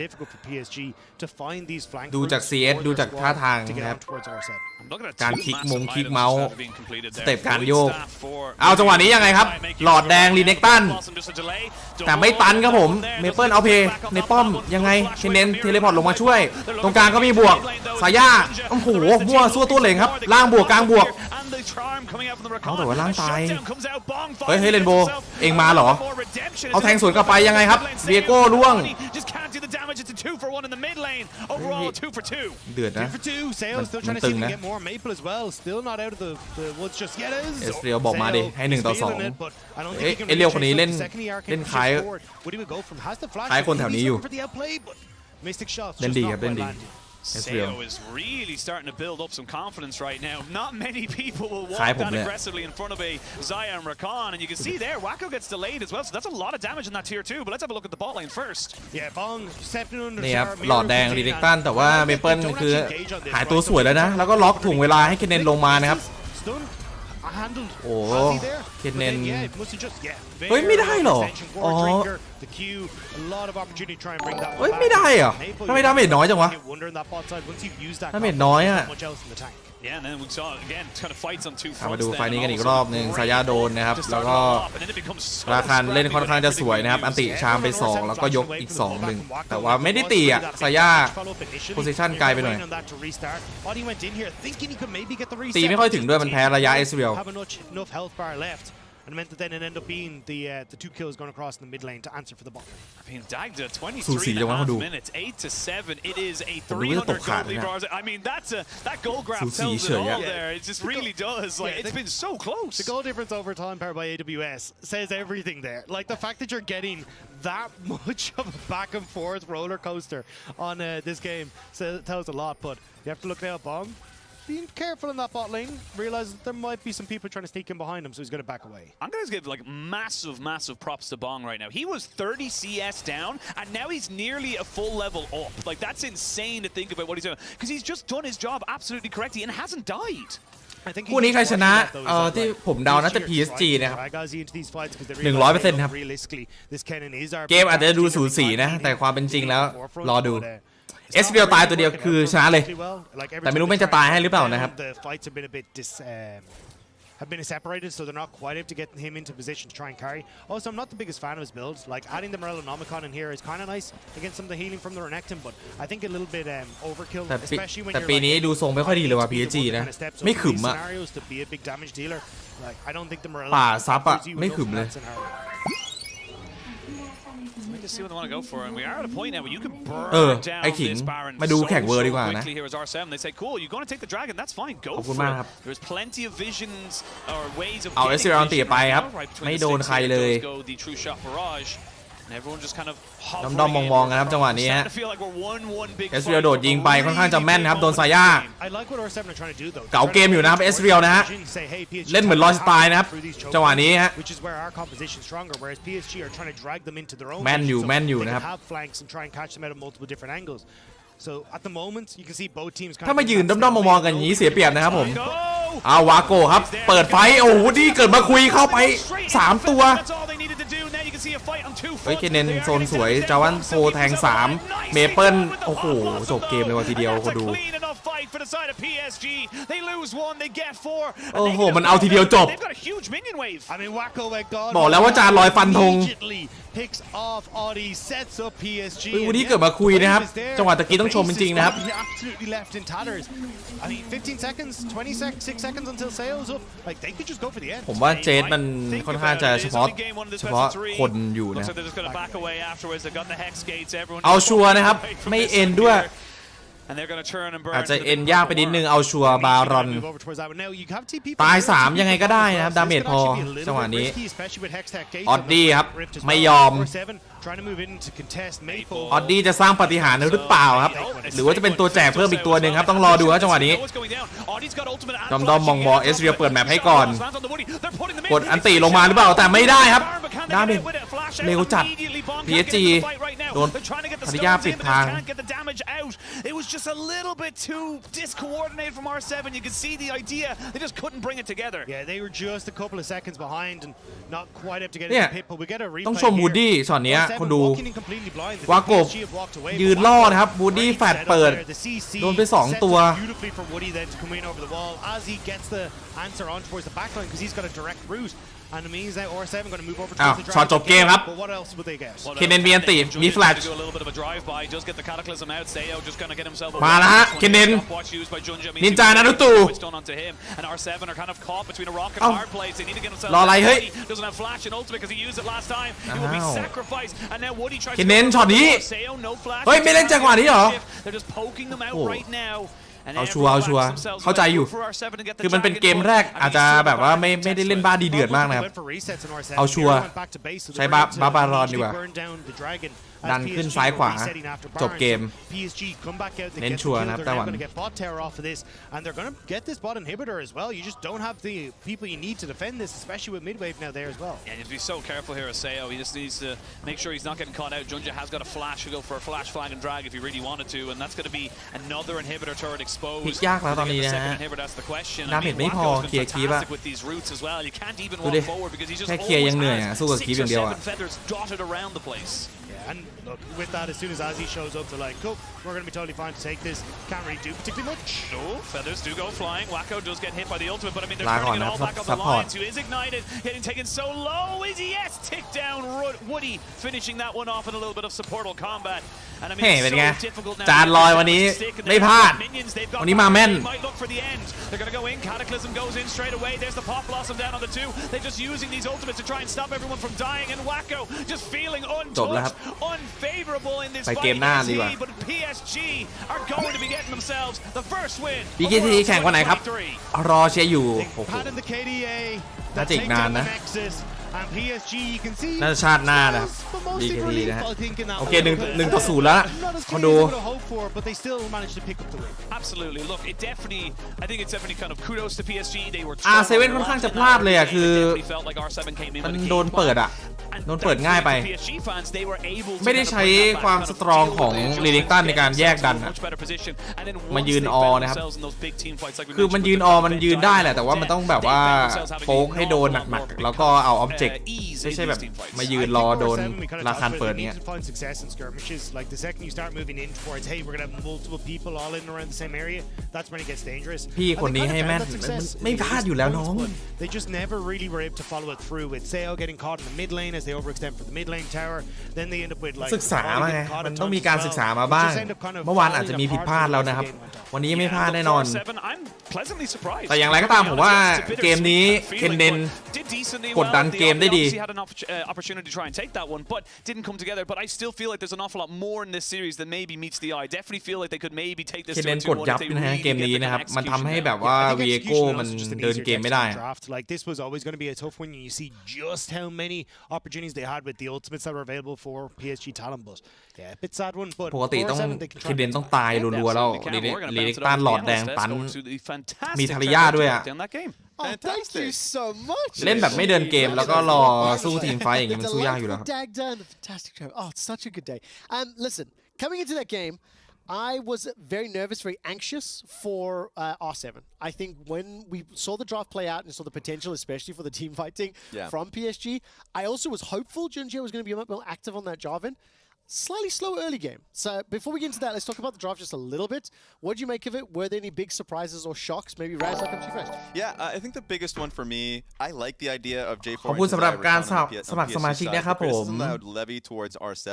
ดูจาก CS ดูจากท่าทางนะครับการคลิกเมาส์สเต็ปการโยกเอาจังหวะนี้ยังไงครับหลอดแดงรีเนกตันแต่ไม่ตันครับผมเมเปิลเอาเพย์ในป้อมยังไงเคนเนนเทเลพอร์ตลงมาช่วยตรงกลางก็มีบวกสายาโอ้โหมั่วซั่วตัวเหลงครับล่างบวกกลางบวกเอาแต่ว่าล่างตายเฮ้ยเรนโบเองมาเหรอเอาแทงสวนกลับไปยังไงครับเดียโก้ล่วงเดือดนะมันตึงนะเอสเรียวบอกมาดิให้1 ต่อ 2เอเรียวคนนี้เล่นคล้ายคนแถวนี้อยู่เล่นดีครับเล่นดีSeo is really starting to build up some confidence right now. Not many people will walk that aggressively in front of a Xayah and Rakan, and you can see there, Wacko gets delayed as well, so that's a lot of damage in that tier 2, but let's have a look at the bot lane first. Yeah, Bong stepping under นี่ครับหลอดแดงรีเนกตันแต่ว่าเมเปิลคือหายตัวสวยแล้วนะแล้วก็ล็อกถ่วงเวลาให้เคนเนนลงมานะครับโอ้เคนเนนเฮ้ยไม่ได้หรออ๋อเฮ้ยไม่ได้เหรอทำไมดาเมจน้อยจังวะดาเมจน้อยอะมาดูไฟนี้กันอีกรอบหนึ่งซายาโดนนะครับแล้วก็ราคาเล่นค่อนข้างจะสวยนะครับอันติชามไป2แล้วก็ยกอีก2แต่ว่าไม่ได้ตีอ่ะซายาโพซิชั่นไกลไปหน่อยตีไม่ค่อยถึงด้วยมันแพ้ระยะเอสเรียลAnd it meant that then it ended up being the 2 kills going across in the mid lane to answer for the bot lane. I mean, Dagda 23.5 minutes, 8-7. It is a 300 gold lead. I mean, that goal grab tells it all there. It just really does. Like it's been so close. The goal difference over time powered by AWS says everything there. Like the fact that you're getting that much of a back and forth roller coaster on this game tells a lot. But you have to look now, Bong. Being careful in that bot lane, realize that there might be some people trying to sneak in behind him, so he's going to back away. I'm going to give like massive props to Bong right now. He was 30 CS down, and now he's nearly a full level up. Like that's insane to think about what he's doing, because he's just done his job absolutely correctly and hasn't died. คู่นี้ใครชนะที่ผมเดาน่าจะ PSG นะครับ 100% ครับเกมอาจจะดูสูสีนะแต่ความเป็นจริงแล้วรอดูเอสเรียลตายตัวเดียวคือชนะเลยแต่ไม่รู้มันจะตายให้หรือเปล่านะครับ have been separated, so they're not quite able to get him into position to try and carry. Also, I'm not the biggest fan of his build. Like, adding the Morellonomicon in here is kind of nice against some of the healing from the Renekton, but I think a little bit overkill, especially when you're แต่ปีนี้ดูทรงไม่ค่อยดีเลยว่ะ PSG นะไม่ขึมอ่ะป่าซับอ่ะไม่ขึมเลยSee what they want to go for, and we are at a point now where you can burn down this Baron มาดูแข่งเวอร์ดีกว่านะ quickly here as R7. They say, cool, you're going to take the dragon, that's fine, go for it. There's plenty of visions or ways of เอาเอสเรียลตีไปครับไม่โดนใครเลย ด้อมๆมองๆนะครับจังหวะนี้ฮะเอสเรียลโดดยิงไปค่อนข้างจะแม่นครับโดนซาย่าเก่าเกมอยู่นะครับเอสเรียลนะฮะเล่นเหมือนลอยสไตล์นะครับจังหวะนี้ฮะแม่นอยู่นะครับถ้ามายืนด้อมๆมองๆกันอย่างนี้เสียเปรียบนะครับผมเอาวาโก้ครับเปิดไฟโอ้โหดีเกิดมาคุยเข้าไป3ตัวเฮ้ยเคเนนโซนสวยจาวันโฟแทง3เมเปิลโอ้โหจบเกมเลยว่ะทีเดียวคนดูโอ้โหมันเอาทีเดียวจบบอกแล้วว่าจานลอยฟันธงวูดี้เกิดมาคุยนะครับจังหวะตะกี้ต้องชมจริงๆนะครับผมว่าเจสมันค่อนข้างจะเฉพาะคนอยู่นะเอาชัวร์นะครับไม่เอ็นด้วยอาจจะเอ็นยากไปนิดนึงเอาชัวร์บารอนตาย3ยังไงก็ได้นะครับดาเมจพอจังหวะนี้ออดดี้ครับไม่ยอมออดดี้จะสร้างปาฏิหาริย์หรือเปล่าครับหรือว่าจะเป็นตัวแจกเพิ่มอีกตัวหนึ่งครับต้องรอดูครับจังหวะนี้ดอมมองเอสเรียเปิดแมปให้ก่อนกดอันติลงมาหรือเปล่าแต่ไม่ได้ครับดาเมจเร็วจัด PSG โดนภริยาปิดทางjust a little bit too discoordinated from R7. You can see the idea. They just couldn't bring it together. Yeah, they were just a couple of seconds behind and not quite up to get it. People. We get a replay. ต้องชมวูดดี้ช็อตนี้คนดูวาโกบยืนล่อนะครับวูดดี้แฟดเปิดโดนไป2ตัว Beautifully for Woody then to come in over the wall as he gets the answer on towards the backline because he's got a direct route. And it means that R7 going to move over to the dragon. ช็อตจบเกมครับ But what else would they get? เคนเนนมีอันติมีแฟลชมาแล้วฮะเคนเนนนินจานารุโตะรออะไรเฮ้ยเคนเนนช็อตนี้เฮ้ยไม่เล่นจังหวะนี้เหรอเอาชัวร์เข้าใจอยู่คือมันเป็นเกมแรกอาจจะแบบว่าไม่ได้เล่นบ้าดีเดือดมากนะครับเอาชัวร์ใช้บารอนดีกว่าดันขึ้นซ้ายขวาจบเกมเน้นชัวร์นะครับไต้หวัน and they're going to get this bot inhibitor as well. You just don't have the people you need to defend this, especially with midwave now there as well. Yeah, you have to be so careful here, Aseo. He just needs to make sure he's not getting caught out. Junja has got a flash to go for a flash flag and drag if he really wanted to, and that's going to be another inhibitor turret exposed. พลิกยากแล้วตอนนี้นะฮะดาเมจไม่พอเคลียร์คีบอะดูดิแค่เคลียร์ยังเหนื่อยอะสู้กับคีบอย่างเดียวอะ And look, with that, as soon as Azzy shows up, they're like, "Cool, we're going to be totally fine to take this. Can't really do particularly much." No, feathers do go flying. Wacko does get hit by the ultimate, but I mean, they're turning it all back on the lines. Who is ignited, getting taken so low. Is yes, tick down. Woody finishing that one off in a little bit of supportal combat. And I mean, it's so difficult now. จานลอยวันนี้ไม่พลาดวันนี้มาแม่น They're going to go in. Cataclysm goes in straight away. There's the pop blossom down on the 2. They're just using these ultimates to try and stop everyone from dying. And Wacko just feeling untouched, unfavorable in this fight. But PSG are going to be getting themselves the first win. PSG แข่งวันไหนครับรอเชียร์อยู่โอ้โหน่าจะอีกนานนะน่าจะชาติหน้านะครับ BKT นะฮะโอเค1-0แล้วคนดู Absolutely. Look, I think it's definitely kind of kudos to PSG. They were R7 ค่อนข้างจะพลาดเลยอะคือมันโดนเปิดอะโดนเปิดง่ายไปไม่ได้ใช้ความสตรองของลิลิงตันในการแยกดันมายืนออนะครับคือมันยืนออมันยืนได้แหละแต่ว่ามันต้องแบบว่าโฟกให้โดนหนักๆแล้วก็เอาออบเจกต์ไม่ใช่แบบมายืนรอโดนราคาเปิดเนี้ยพี่คนนี้ให้แม่นไม่พลาดอยู่แล้วน้อง They just never really were able to follow it through with Seo getting caught in the mid lane as they overextend for the mid lane tower. Then they end up with like ศึกษามาไงมันต้องมีการศึกษามาบ้างเมื่อวานอาจจะมีผิดพลาดแล้วนะครับวันนี้ไม่พลาดแน่นอนแต่อย่างไรก็ตามผมว่าเกมนี้เคนเนนกดดันเกมได้ดี But I still feel like there's an awful lot more in this series that maybe meets the eye. Definitely feel like they could maybe take this. เคนเนนกดยับนะฮะเกมนี้นะครับมันทำให้แบบว่าเวียโก้มันเดินเกมไม่ได้ Like this was always going to be a tough one. You see just how many opportunities opportunities they had with the ultimates that were available for PSG talent, but yeah, a bit sad one. But ปกติต้องเคเดนต้องตายรัวๆแล้วลีเล็กตันหลอดแดงตันมีทาริยาด้วยอ่ะ Oh, thank you so much. เล่นแบบไม่เดินเกมแล้วก็รอสู้ทีมไฟอย่างเงี้ยมันสู้ยากอยู่แล้วครับ Fantastic show. Oh, it's such a good day. Listen, coming into that game, I was very nervous, very anxious for R7. I think when we saw the draft play out and saw the potential, especially for the team fighting from PSG, I also was hopeful Junjie was going to be a bit more active on that Jarvan. Slightly slow early game. So before we get into that, let's talk about the draft just a little bit. What did you make of it? Were there any big surprises or shocks? Maybe Raz, I'll come to you first. Yeah, I think the biggest one for me, I like the idea of J4. ขอบคุณสำหรับการสมัครสมาชิกนะครับผม that I would levy towards R7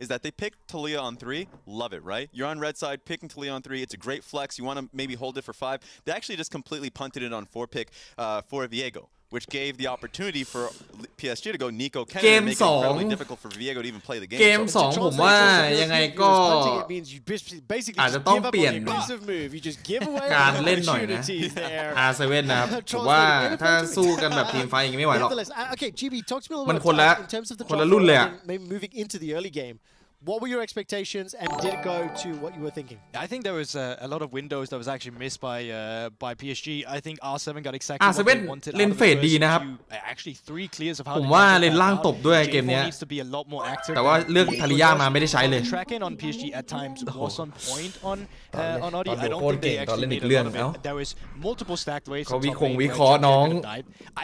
is that they picked Talia on 3. Love it, right? You're on red side, picking Talia on 3. It's a great flex. You want to maybe hold it for 5. They actually just completely punted it on 4 pick for Viego.which gave the opportunity for PSG to go Nico Kennen and make it incredibly difficult for Viego to even play the game. เกม2ผมว่ายังไงก็อาจจะต้องเปลี่ยนการเล่นหน่อยนะ R7 นะครับผมว่าถ้าสู้กันแบบทีมไฟอย่างงี้ไม่ไหวหรอกมันคนละรุ่นเลยอะ What were your expectations, and did it go to what you were thinking? I think there was a lot of windows that was actually missed by PSG. I think R7 got exactly what they wanted. เล่นเฟดดีนะครับ Actually 3 clears of how ผมว่าเล่นล่างตบด้วยเกมเนี้ย needs to be a lot more active. แต่ว่าเลือกทาริยามาไม่ได้ใช้เลย Tracking on PSG at times was on point on Audi. I don't think they actually made a lot of it. There was multiple stacked waves. เขาวิเคราะห์น้อง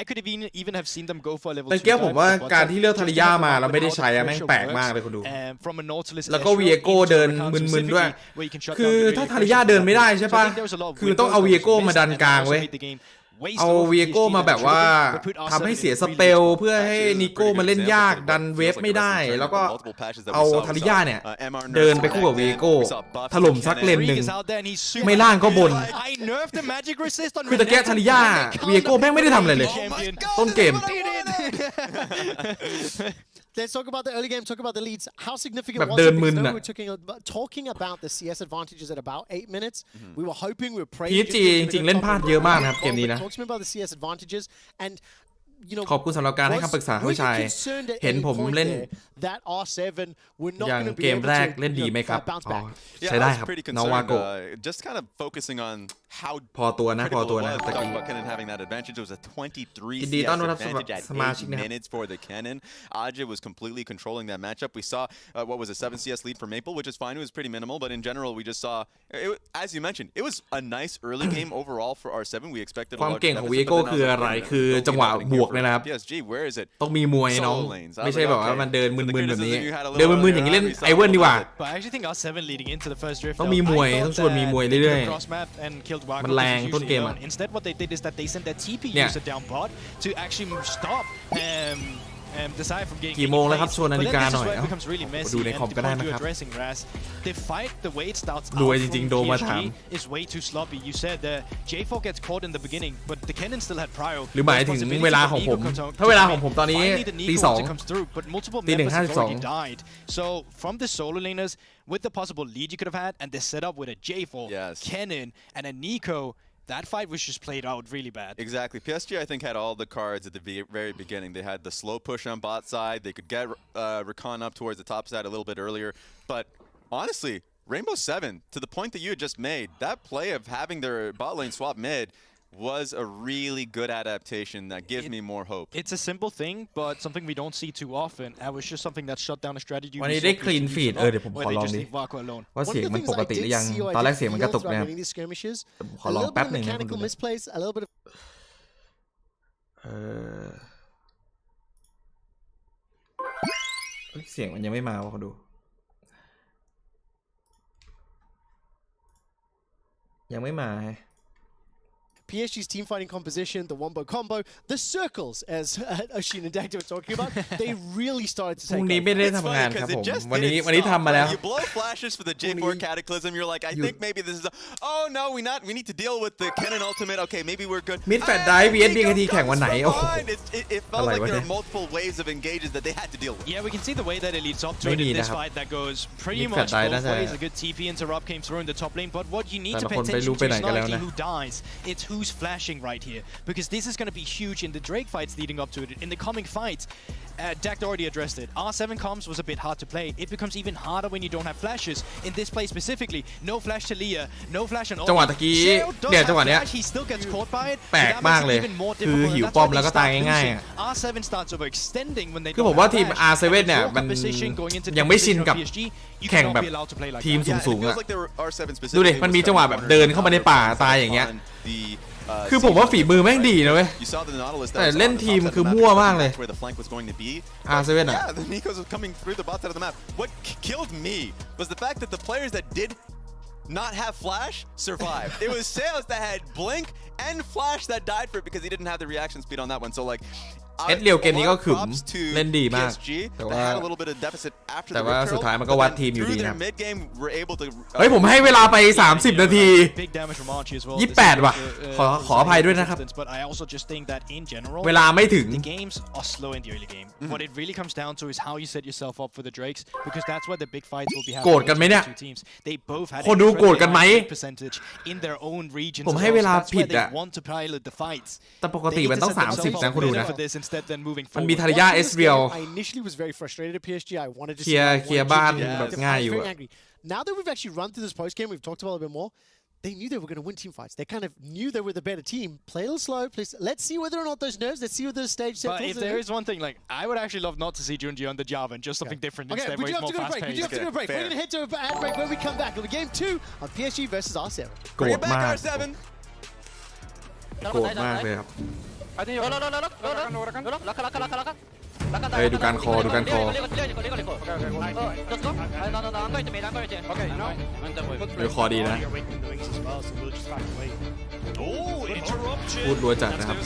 I could even have seen them go for a level 2. แต่เกี้ยผมว่าการที่เลือกทาริยามาแล้วไม่ได้ใช้แม่งแปลกมากเลยคุณดู แล้วก็วีโก้เดินมึนๆด้วยคือถ้าทาริยาเดินไม่ได้ใช่ป่ะคือต้องเอาวีโก้มาดันกลางเว้ยเอาวีโก้มาแบบว่าทำให้เสียสเปลเพื่อให้นิโก้มาเล่นยากดันเวฟไม่ได้แล้วก็เอาทาริยาเนี่ยเดินไปคู่กับวีโก้ถล่มสักเลนหนึ่งไม่ล่างก็บนคือตะแกะทาริยาวีโก้แม่งไม่ได้ทำอะไรเลยต้นเกมLet's talk about the early game, talk about the leads. How significant was it? Because we were talking about the CS advantages at about 8 minutes. We were hoping, we were praying. PSG จริงๆเล่นพลาดเยอะมากนะครับเกมนี้นะ Talk to me about the CS advantages andขอบคุณสำหรับการให้คำปรึกษาผู้ชายเห็นผมเล่นอย่างเกมแรกเล่นดีไหมครับใช้ได้ครับนาวาโก just kind of focusing on how พอตัวนะตะกี้ Kennen having that advantage. It was a 23 ยินดีต้อนรับ advantage at สมาชิก 8 นะครับ minutes for the Kennen. Aja was completely controlling that matchup. We saw what was a 7 CS lead for Maple, which is fine. It was pretty minimal, but in general, we just saw, as you mentioned, it was a nice early game overall for R7. We expected ความเก่งของวีโก้คืออะไรคือจังหวะบวกเลยนะครับ PSG, where is it? ต้องมีมวยน้องไม่ใช่แบบว่ามันเดินมึนๆแบบนี้เดินมึนๆอย่างนี้เล่นไอเวิร์นดีกว่า But I actually think R7 leading into the first drift ต้องมีมวยต้องชวนมีมวยเรื่อยๆมันแรงต้นเกมอ่ะ Instead what they did is that they sent their TP user down bot to actually stop Desire from getting กี่โมงแล้วครับชวนนาฬิกาหน่อย becomes really messy ดูในคอมก็ได้นะครับ The fight the way it starts รวยจริงๆโดมาถาม is way too sloppy you said J4 gets caught in the beginning but the Kennen still had prior หรือหมายถึงเวลาของผมถ้าเวลาของผมตอนนี้ตี 2 ตี 1:52 So from the solo laners with the possible lead you could have had and the setup with a J4 Kennen and a Nico that fight was just played out really bad. Exactly. PSG, I think, had all the cards at the very beginning. They had the slow push on bot side. They could get Recon up towards the top side a little bit earlier. But honestly, Rainbow 7, to the point that you had just made, that play of having their bot lane swap mid was a really good adaptation that gives me more hope. It's a simple thing, but something we don't see too often. And it was just something that shut down a strategy. วันนี้ได้ clean feed เดี๋ยวผมขอลองดิว่าเสียงมันปกติหรือยังตอนแรกเสียงมันกระตุกนะครับขอลองแป๊บหนึ่งนะคุณดูเสียงมันยังไม่มาวะคุณดูยังไม่มา PSG's team fighting composition, the wombo combo, the circles, as Oshin and Dagda were talking about, they really started to take พรุ่งนี้ไม่ได้ทำงานครับผมวันนี้ทำมาแล้ว You blow flashes for the J4 Cataclysm. You're like, I think maybe this is oh no, we need to deal with the Kennen ultimate. Okay, maybe we're good. มิดแฟดได้ vs BKT แข่งวันไหนโอ้โห It felt like there were multiple waves of engages that they had to deal with. Yeah, we can see the way that it leads up to it in this fight that goes pretty much both ways. A good TP interrupt came through in the top lane, but what you need to pay attention to is not only who dies, it's who use flashing right here because this is going to be huge in the Drake fights leading up to it. In the coming fights, Dak already addressed it. R7 comms was a bit hard to play. It becomes even harder when you don't have flashes. In this play specifically, no flash to Leah, no flash on all. จังหวะตะกี้เนี่ยจังหวะเนี้ย He still gets caught by it. แปลกมากเลยคือหิวป้อมแล้วก็ตายง่ายๆ R7 starts overextending when they คือผมว่าทีม R7 เนี่ยมันยังไม่ชินกับแข่งแบบทีมสูงๆอะดูดิมันมีจังหวะแบบเดินเข้ามาในป่าตายอย่างเงี้ยคือผมว่าฝีมือแม่งดีนะเว้ยแต่เล่นทีมคือมั่วมากเลย R7 อ่ะ Yeah, the Nikos was coming through the bot side of the map. What killed me was the fact that the players that did not have flash survived. It was Sales that had blink and flash that died for it because he didn't have the reaction speed on that one. So like เอสเรียวเกมนี้ก็ขึมเล่นดีมากแต่ว่าสุดท้ายมันก็วัดทีมอยู่ดีนะเฮ้ยผมให้เวลาไป30นาที28ว่ะขออภัยด้วยนะครับเวลาไม่ถึง What it really comes down to is how you set yourself up for the Drakes because that's where the big fights will be happening. โกรธกันไหมเนี่ย They both had คนดูโกรธกันไหม percentage in their own regions. ผมให้เวลาผิดอะ want to pilot the fights. แต่ปกติมันต้อง30นะคุณดูนะ Instead than moving มัน forward. มีทารยาเอสเรียล I initially was very frustrated at PSG. I wanted to เคลียร์บ้านแบบง่ายอยู่ very angry. Now that we've actually run through this post game, we've talked about it a bit more. They knew they were going to win team fights. They kind of knew they were the better team. Play a little slow. Let's see whether or not those nerves. Let's see whether the stage. But if there is one thing, like I would actually love not to see Junji on the Java and just something different instead, where he's more fast-paced. We do have to go to break. We're going to head to ad break. When we come back, it'll be game 2 on PSG versus R7. โกรธมากโกรธมากเลยครับเฮ้ยดูการคอดูการคอเฮ้ยคอดีนะพูดรัวจัดนะครับ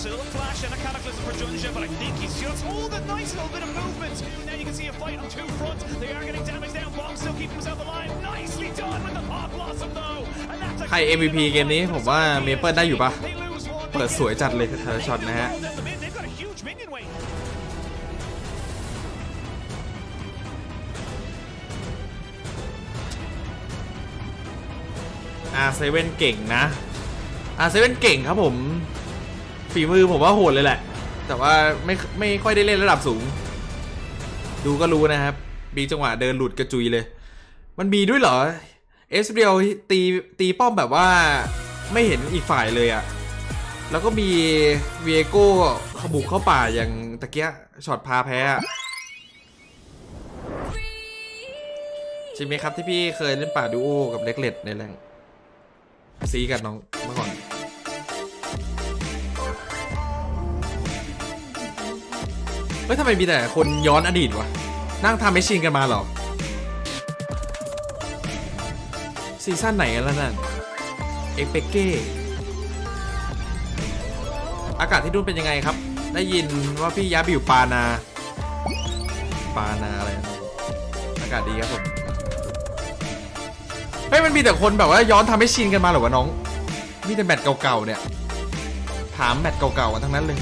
ใคร MVP เกมนี้ผมว่าเมเปิลได้อยู่ปะเปิดสวยจัดเลยแต่ละช็อตนะฮะR7 เก่งนะ R7 เก่งครับผมฝีมือผมว่าโหดเลยแหละแต่ว่าไม่ค่อยได้เล่นระดับสูงดูก็รู้นะครับมีจังหวะเดินหลุดกระจุยเลยมันมีด้วยเหรอเอสเรียลตีป้อมแบบว่าไม่เห็นอีกฝ่ายเลยอะแล้วก็มีเวโก้ขบุกเข้าป่าอย่างตะเกียช็อตพาแพ้ใช่ไหมครับที่พี่เคยเล่นป่าดูโอกับเล็กเล็ดในแรงซีกันน้องเมื่อก่อนเฮ้ยทำไมมีแต่คนย้อนอดีตวะนั่งทำแมชชีนกันมาหรอซีซั่นไหนกันแล้วนั่นเอเปเก้อากาศที่นู่นเป็นยังไงครับได้ยินว่าพี่ยาบิวปานาอะไรอากาศดีครับผมเฮ้ยมันมีแต่คนแบบว่าย้อนทำให้ชินกันมาหรอวะน้องมีแต่แมตช์เก่าๆเนี่ยถามแมตช์เก่าๆกันทั้งนั้นเลย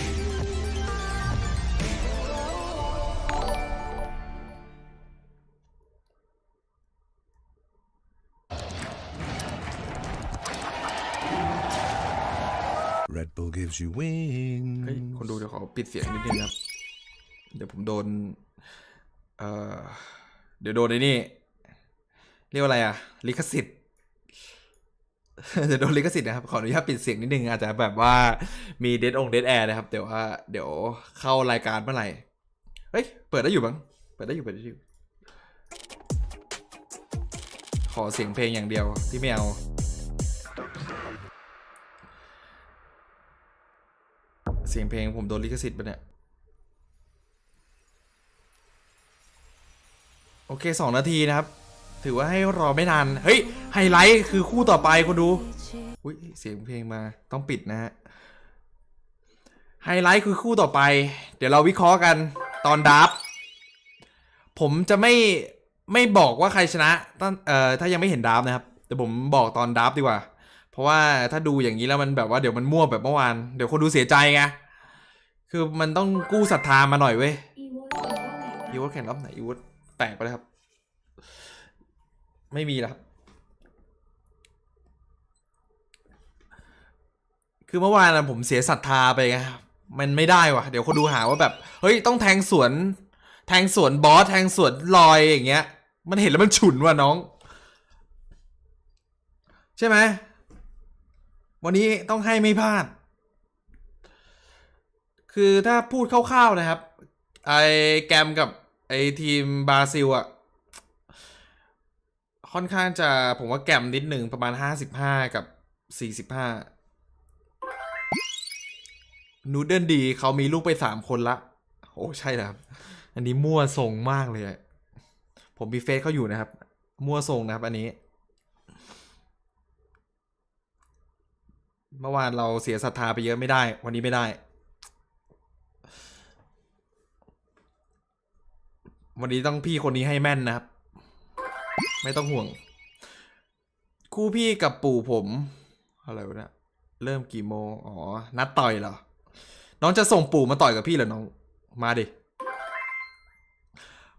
Red Bull gives you wings เฮ้ยคนดูเดี๋ยวขอปิดเสียงนิดนึงครับเดี๋ยวผมโดนเดี๋ยวโดนไอ้นี่เรียกว่าอะไรอะลิขสิทธิ์จะโดนลิขสิทธิ์นะครับขออนุญาตปิดเสียงนิดนึงอาจจะแบบว่ามีเดดแอร์นะครับแต่ว่าเดี๋ยวเข้ารายการเมื่อไหร่เฮ้ยเปิดได้อยู่บ้างเปิดได้อยู่ขอเสียงเพลงอย่างเดียวที่ไม่เอาเสียงเพลงผมโดนลิขสิทธิ์ปะเนี่ยโอเค2 นาทีนะครับถือว่าให้รอไม่นานเฮ้ยไฮไลท์คือคู่ต่อไปคุณดูอุ้ยเสียงเพลงมาต้องปิดนะฮะไฮไลท์คือคู่ต่อไปเดี๋ยวเราวิเคราะห์กันตอนดับผมจะไม่บอกว่าใครชนะถ้ายังไม่เห็นดับนะครับแต่ผมบอกตอนดับดีกว่าเพราะว่าถ้าดูอย่างนี้แล้วมันแบบว่าเดี๋ยวมันมั่วแบบเมื่อวานเดี๋ยวคนดูเสียใจไงคือมันต้องกู้ศรัทธามาหน่อยเว้ยอีวอตแข่งรอบไหนอีวอตแตกไปเลยครับไม่มีแล้วครับค คือเมื่อวานผมเสียศรัทธาไปไงมันไม่ได้ว่ะเดี๋ยวคนดูหาว่าแบบเฮ้ยต้องแทงสวนบอสแทงสวนลอยอย่างเงี้ยมันเห็นแล้วมันฉุนว่ะน้องใช่ไหมวันนี้ต้องให้ไม่พลาดคือถ้าพูดคร่าวๆนะครับไอแกมกับไอทีมบราซิลอ่ะค่อนข้างจะผมว่าแกมนิดหนึ่งประมาณ55กับ45นูเดิลดีเขามีลูกไป3คนละโอ้ใช่แล้วครับอันนี้มั่วทรงมากเลยผมมีเฟซเขาอยู่นะครับมั่วทรงนะครับอันนี้เมื่อวานเราเสียศรัทธาไปเยอะไม่ได้วันนี้ไม่ได้วันนี้ต้องพี่คนนี้ให้แม่นนะครับไม่ต้องห่วงคู่พี่กับปู่ผมอะไรวะเนี่ยเริ่มกี่โมงอ๋อนัดต่อยเหรอน้องจะส่งปู่มาต่อยกับพี่เหรอน้องมาดิ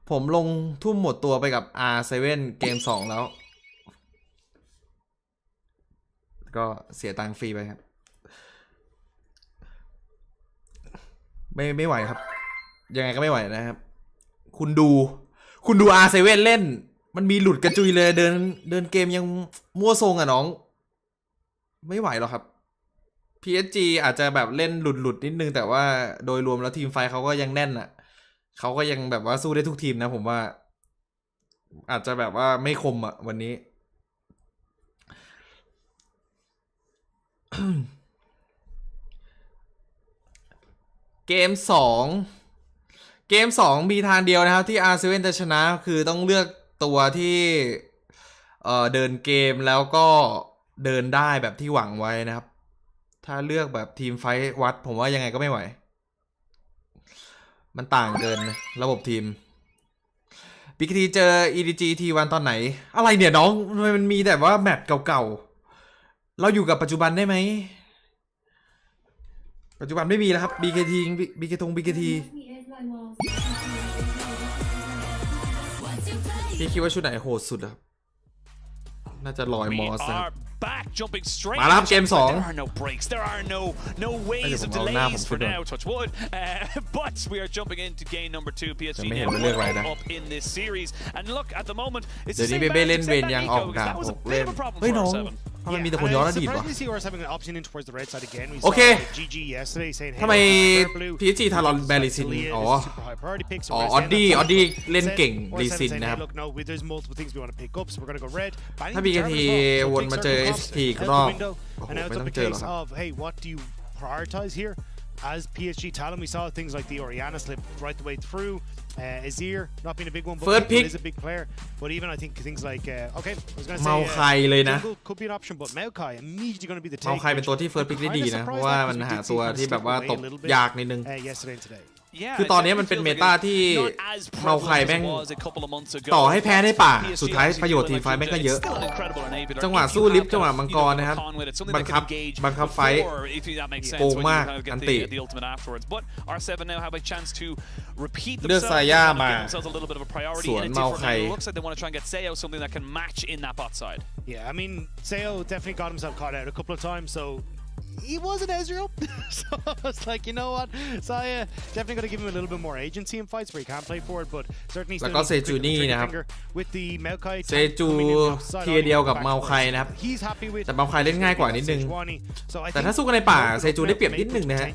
ผมลงทุ่มหมดตัวไปกับ R7 เกม2แล้วก็เสียตังค์ฟรีไปครับไม่ไหวครับยังไงก็ไม่ไหวนะครับคุณดู R7 เล่นมันมีหลุดกระจุยเลยเดินเกมยังมั่วทรงอ่ะน้องไม่ไหวหรอกครับ PSG อาจจะแบบเล่นหลุดนิดนึงแต่ว่าโดยรวมแล้วทีมไฟเขาก็ยังแน่นอ่ะเขาก็ยังแบบว่าสู้ได้ทุกทีมนะผมว่าอาจจะแบบว่าไม่คมอ่ะวันนี้ เกม2มีทางเดียวนะครับที่ R7 จะชนะคือต้องเลือกตัวที่เดินเกมแล้วก็เดินได้แบบที่หวังไว้นะครับถ้าเลือกแบบทีมไฟท์วัดผมว่ายังไงก็ไม่ไหวมันต่างเกินระบบทีมบิ๊กทีเจอ EDG T1 ตอนไหนอะไรเนี่ยน้องมันมีแต่ว่าแมปเก่าๆเราอยู่กับปัจจุบันได้ไหมปัจจุบันไม่มีแล้วครับ BKT พี่คิดว่าชุดไหนโหดสุดครับน่าจะลอยมอสนะมาแล้วครับเกม2 There are no breaks. There are no ways of delays for now. Touch wood. But we are jumping into game number 2. PSG now up in this series. And look, at the moment, it's the same balance. That was a bit of a problem for R7. มันมีแต่คนย้อนอดีตวะ โอเค ทำไม PSG ทารอนแบริซินอ๋อออดดี้เล่นเก่งรีซินนะครับถ้า BKT วนมาเจอ ST ก็รอบไม่ต้องเจอหรอกครับ As PSG talent, we saw things like the Oriana slip right the way through. Azir not being a big one, but is a big player. But even I think things like okay, I was going to say Jungle could be an option, but Maokai immediately going to be the take. เมาไคเป็นตัวที่ first pick ได้ดีนะเพราะว่ามันหาตัวที่แบบว่าตบยากนิดนึงคือตอนนี้มันเป็นเมตาที่เมาไคแม่งต่อให้แพ้ในป่าสุดท้ายประโยชน์ทีมไฟแม่งก็เยอะจังหวะสู้ลิฟต์จังหวะมังกรนะครับบังคับไฟโกงมากอันติเลือกซาย่ามาสวนเมาไค Yeah, I mean, Seo definitely got himself caught out a couple of times, so he wasn't Ezreal. So I was like, you know what, Saya definitely got to give him a little bit more agency in fights where he can play forward, but certainly แล้วก็เซจูนี่นะครับ with the Maokai เซจูเทียเดียวกับเมาไคนะครับแต่เมาไคเล่นง่ายกว่านิดนึงแต่ถ้าสู้กันในป่าเซจูได้เปรียบนิดนึงนะฮะ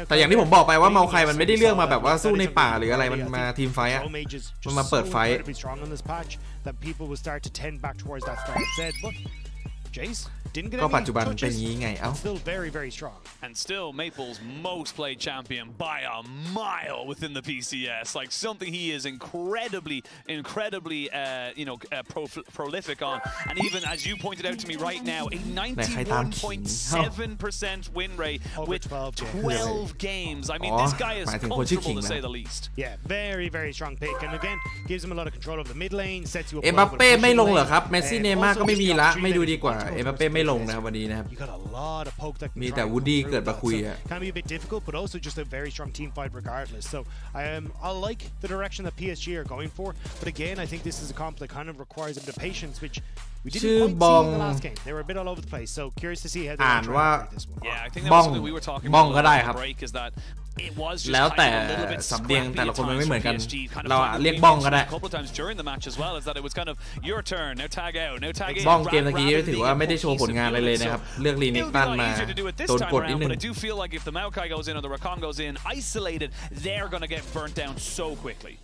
แต่อย่างที่ผมบอกไปว่าเมาไคมันไม่ได้เลือกมาแบบว่าสู้ในป่าหรืออะไรมันมาทีมไฟท์อะมันมาเปิดไฟท์ก็ปัจจุบันเป็นงี้ไงเอ้า And still Maple's most played champion by a mile within the PCS. Like something he is incredibly prolific on. And even as you pointed out to me right now, a 91.7% win rate with 12 games. I mean, this guy is comfortable to say the least. Yeah, very strong pick. And again, gives him a lot of control of the mid lane, sets you up. เอ็มบัปเป้ไม่ลงเหรอครับเมสซี่เนย์ม่าก็ไม่มีละไม่ดูดีกว่า เอ็มบัปเป้ไม่ลงนะครับวันนี้นะครับ You got a lot of poke that can มี try แต่ and วูดดี้ come through เกิด with มา that. คุย So อะ can be a bit difficult, but also just a very strong team fight regardless. So I like the direction that PSG are going for, but again, I think this is a comp that kind of requires a bit of patience, which we didn't quite see in the last game. They were a bit all over the place, so curious to see how they try and break this one. Yeah, I think that was something we were talking about on the break is that it was just แล้วแต่ kind of a little bit สำเนียง scrappy แต่ละ at คนมัน times ไม่เหมื for อนกัน PSG. Kind of เรา finding เรียก ways บ้องก็ได้ a couple of times during the match as well is that it was kind of your turn, now tag out, now tag in. บ้องเกมตะกี้ถือว่าไม่ได้โชว์ผลงานอะไรเลยนะครับเลือกลีนิกตันมาโดนกดนิดนึง But I do feel like if the Maokai goes in or the Rakan goes in isolated, they're going to get burnt down so quickly.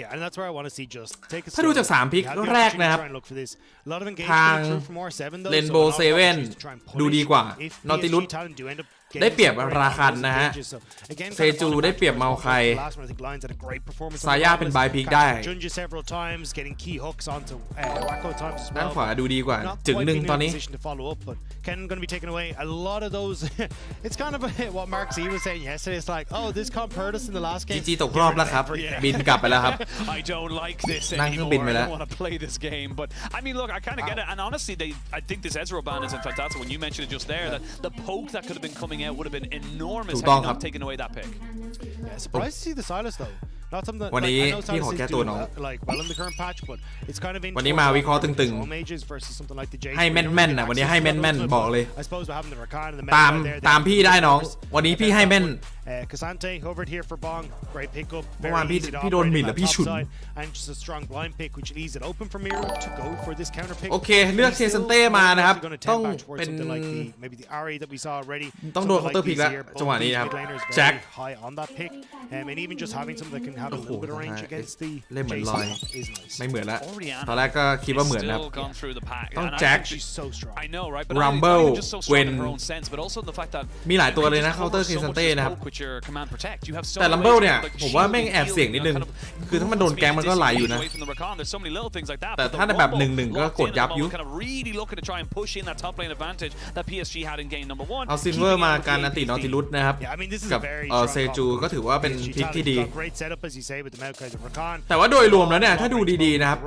Yeah, and that's where I want to see just take a ถ้าดูจาก3พิกแรกนะครับทางเรนโบว์เซเว่นดูดีกว่านอติลุสได้เปรียบราคันนะฮะเซจูได้เปรียบเมาไคซาย่าเป็นบายพิกได้ด้านขวาดูดีกว่าจึงหนึ่งตอนนี้ Ken going to be taking away a lot of those. It's kind of what Mark Z was saying yesterday. It's like, oh, this comp hurt us in the last game. จีตกรอบแล้วครับบินกลับไปแล้วครับ I don't like this นั่งเครื่องบิน anymore. ไป I แล้ว don't want to play this game. But I mean, look, I kind of get it. And honestly, I think this Ezreal ban is fantastic. When you mentioned it just there, that the poke that could have been coming out would have been enormous had you not taken away that pick. Yeah, surprised to see the Silas though. Not something that วันนี้ I know พี่ขอ Silas แก้ is ตัว doing น้อง like well in the current patch, but it's kind of วันนี้มาวิเคราะห์ตึงๆให้แม่นๆนะวันนี้ให้แม่นๆบอกเลย I suppose we're having the Rakan and the ตามพี่ได้น้องวันนี้พี่ให้แม่น Casante over it here for Bong. Great pickup. เมื่อวานพี่โดนหมิ่นแล้วพี่ฉุน And just a strong blind pick which leaves it open for Miro to go for this counter pick. โอเคเลือกเคซันเต้มานะครับต้องเป็น maybe the Ari that we saw already. ต้องโดนเคาน์เตอร์พิกแล้วจังหวะนี้ครับแจ็ค high on that pick. And even just having something that can have a little bit of range against the เล่นเหมือนลอย is nice. ไม่เหมือนละตอนแรกก็คิดว่าเหมือนนะครับ ต้อง And แจ็ค I think she's so strong. I know, right? But Rumble not even just so strong in Gwen her own sense, but also the fact that มีหลายตัวเลยนะเคาน์เตอร์เคซันเต้นะครับแต่ลัมเบิลเนี่ยผมว่าแม่งแอบเสี่ยงนิดนึงคือถ้ามันโดนแกงมันก็ไหลอยู่นะแต่ถ้าในแบบ1-1ก็กดยับอยู่เอาซินเวอร์มาการอันตินอติลุสนะครับกับเซจูก็ถือว่าเป็นพิกที่ดีแต่ว่าโดยรวมแล้วเนี่ยถ้าดูดีๆนะครับ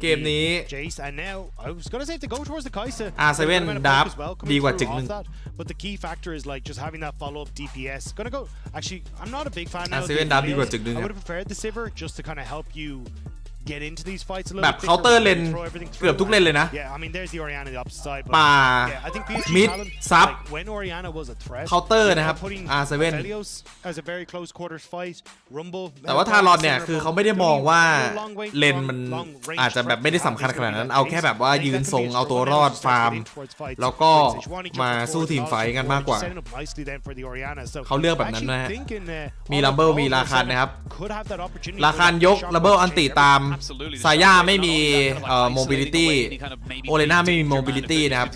เกมนี้ R7 ดับดีกว่าจึงหนึ่ง But the key factor is like just having that follow-up DPS. Gonna go. Actually, I'm not a big fan of R7 ดับดีกว่าจึงหนึ่ง I would have preferred the Sivir just to kind of help you get into these fights a little แบบ bit เคาน์เตอร์เลนเกือบทุกเลนเลยนะ Yeah, I mean there's the Orianna on the opposite side. ป่า Yeah, I think PSG มิด talent, ซับ like, when Orianna was a threat. เคาน์เตอร์นะครับ putting R7 Helios as a very close quarters fight. Rumble. แต่ว่าทารอนเนี่ยคือเขาไม่ได้มองว่าเลนมันอาจจะแบบไม่ได้สำคัญขนาดนั้นเอาแค่แบบว่ายืนทรงเอาตัวรอดฟาร์มแล้วก็มาสู้ทีมไฟท์กันมากกว่าเขาเลือกแบบนั้นนะฮะมีลัมเบิลมีราคันนะครับราคันยกลัมเบิลอันติตามซาย่าไม่มีโมบิลิตี้โอเลน่าไม่มีโมบิลิตี้นะครับ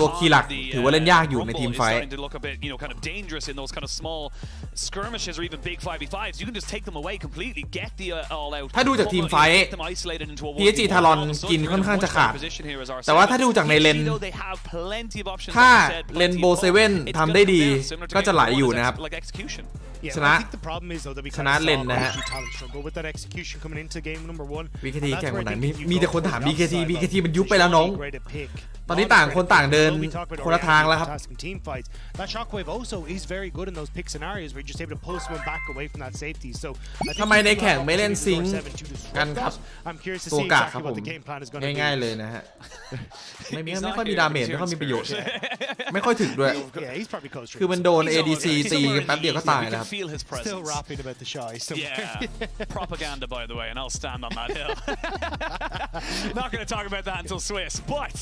ตัวคีย์หลักถือว่าเล่นยากอยู่ในทีมไฟท์ถ้าดูจากทีมไฟท์ PSG ทารอนกินค่อนข้างจะขาดแต่ว่าถ้าดูจากในเลนถ้าเลนโบเซเว่นทำได้ดีก็จะไหลอยู่นะครับชนะเลนนะฮะBKT แข่งวันไหนมีแต่คนถาม BKT มันยุบไปแล้วน้องตอนนี้ต่างคนต่างเดินคนละทางแล้วครับทำไมในแข่งไม่เล่นซิงค์กันครับตัวกากครับผมง่ายๆเลยนะฮะไม่ค่อยมีดาเมจไม่ค่อยมีประโยชน์ไม่ค่อยถึกด้วยคือมันโดน ADC ตีแป๊บเดียวก็ตายนะครับ Still rapping about the shy. Yeah, propaganda, by the way, and I'll stand on that hill. Not going to talk about that until Swiss, but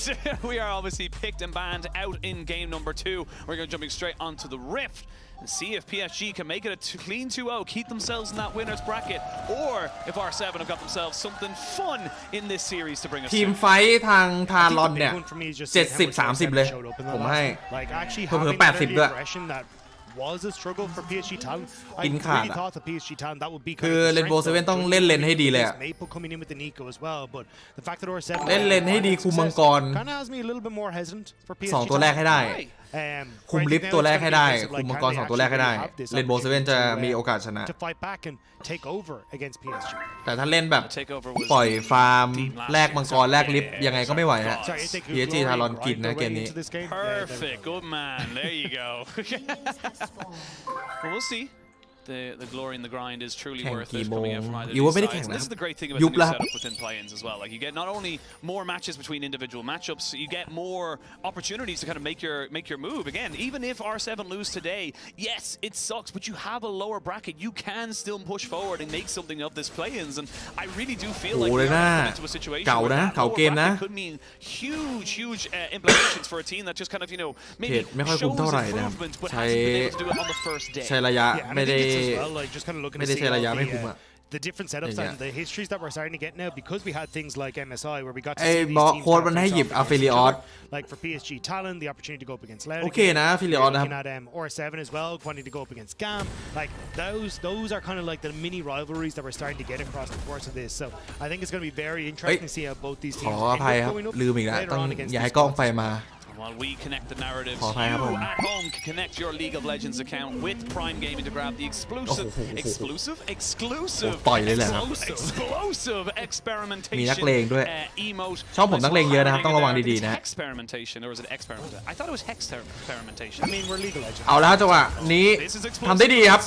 we are obviously picked and banned out in game number 2. We're going to jumping straight onto the Rift and see if PSG can make it a clean 2-0, keep themselves in that winner's bracket, or if R7 have got themselves something fun in this series to bring us ทีมไฟท์ทางทารอนเนี่ย70-30เลยผมให้เพิ่ม80ด้วยwas a struggle for PSG talent. I กินขาด really thought the PSG talent that would be คือเลนโบเซเว่นต้องเล่นเลนให้ดีเลยอะ Maple coming in with the Nico as well, but the fact that R7 เล่นเลนให้ดีคุมมังกร kind of has me a little bit more hesitant for PSG 2ตัวแรกให้ได้ คุมลิฟต์ตัวแรกให้ได้คุมมังกร2ตัวแรกให้ได้เล่นโบเซเว่นจะมีโอกาสชนะแต่ถ้าเล่นแบบปล่อยฟาร์มแลกมังกรแลกลิฟต์ยังไงก็ไม่ไหวฮะ PSG ทารอนกินนะเกมนี้ Perfect, good man. There you go. Well, we'll see. The glory and the grind is truly worth it coming out from either of these sides. And this is the great thing about the new setup within play-ins as well. Like you get not only more matches between individual matchups, you get more opportunities to kind of make your move. Again, even if R7 lose today, yes, it sucks, but you have a lower bracket. You can still push forward and make something of this play-ins. And I really do feel like we're into a situation where that lower bracket could mean huge implications for a team that just kind of, you know, maybe shows improvement, but hasn't been able to do it on the first day. ใช้ระยะไม่ได้ well, like just kind of looking to see the different setups and the histories that we're starting to get now because we had things like MSI where we got to see these teams โค้ดมันให้หยิบ affiliate like for PSG Talon the opportunity to go up against Loud โอเคนะ affiliate นะครับ looking at or7 as well wanting to go up against GAM like those are kind of like the mini rivalries that we're starting to get across the course of this so I think it's going to be very interesting to see how both these ข teams ออภัยครับลืมอีกแล้วต้องย้ายกล้องไปมา While we connect the narratives, you at home can connect your League of Legends account with Prime Gaming to grab the exclusive experimentation มีนักเลงด้วย emote. ชอบผมนักเลงเยอะนะครับต้องระวังดีๆนะ Experimentation or was it experiment? I thought it was experimentation. I mean we're League of Legends เอาแล้วจังหวะนี้ทำได้ดีครับ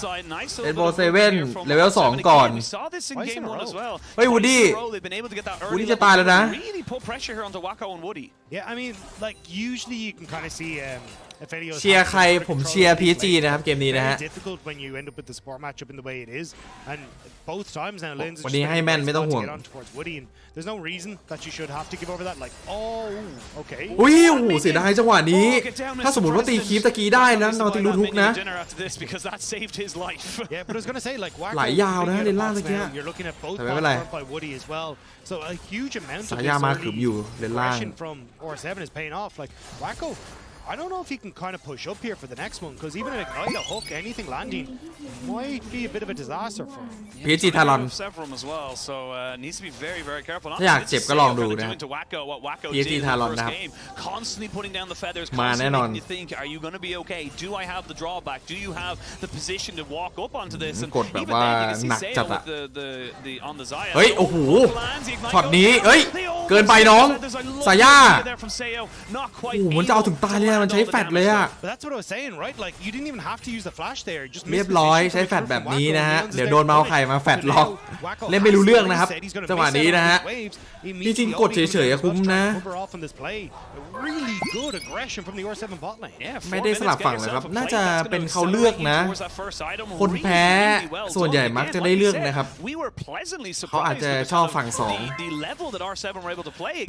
เอ็นโบเซเว่นเลเวล2ก่อนเฮ้ยวูดดี้จะตายแล้วนะ Yeah, I mean, like usually you can kind of see เชียร์ใครผมเชียร์ PSG นะครับเกมนี้นะฮะ difficult when you end up with the sport matchup in the way it is and both times now Lens วันนี้ให้แม่นไม่ต้องห่วง there's no reason that you should have to give over that like oh okay อุ้ยโอ้โหเสียดายจังหวะนี้ถ้าสมมติว่าตีคีฟตะกี้ได้นะนอติลูทุกนะ yeah but I was going to say like ไหลยาวนะเลนล่างตะกี้ you're looking at both by Woody as well so a huge amount of สายามาขึมอยู่เลนล่าง from R7 is paying off like Wacko I don't know if he can kind of push up here for the next one because even an ignite, a hook, anything landing might be a bit of a disaster for him. PSG ทารอน as well, so needs to be very careful. ถ้าอยากเจ็บก็ลองดูนะ PSG ทารอนนะครับ Constantly putting down the feathers, มาแน่นอน you think, are you going to be okay? Do I have the drawback? Do you have the position to walk up onto this? And กดแบบว่าหนักจัดอะ on the Zaya. เฮ้ยโอ้โหช็อตนี้เอ้ยเกินไปน้องสายาโอ้โหมันจะเอาถึงตายเลยมันใช้แฟลชเลยอะ That's what I was saying, right? Like you didn't even have to use the flash there. Just เรียบร้อยใช้แฟลชแบบนี้นะฮะเดี๋ยวโดนเมาส์ไข่มาแฟลชล็อกเล่นไม่รู้เรื่องนะครับจังหวะนี้นะฮะจริงๆกดเฉยๆคุ้มนะไม่ได้สลับฝั่งเลยครับน่าจะเป็นเขาเลือกนะคนแพ้ส่วนใหญ่มักจะได้เลือกนะครับเขาอาจจะชอบฝั่ง2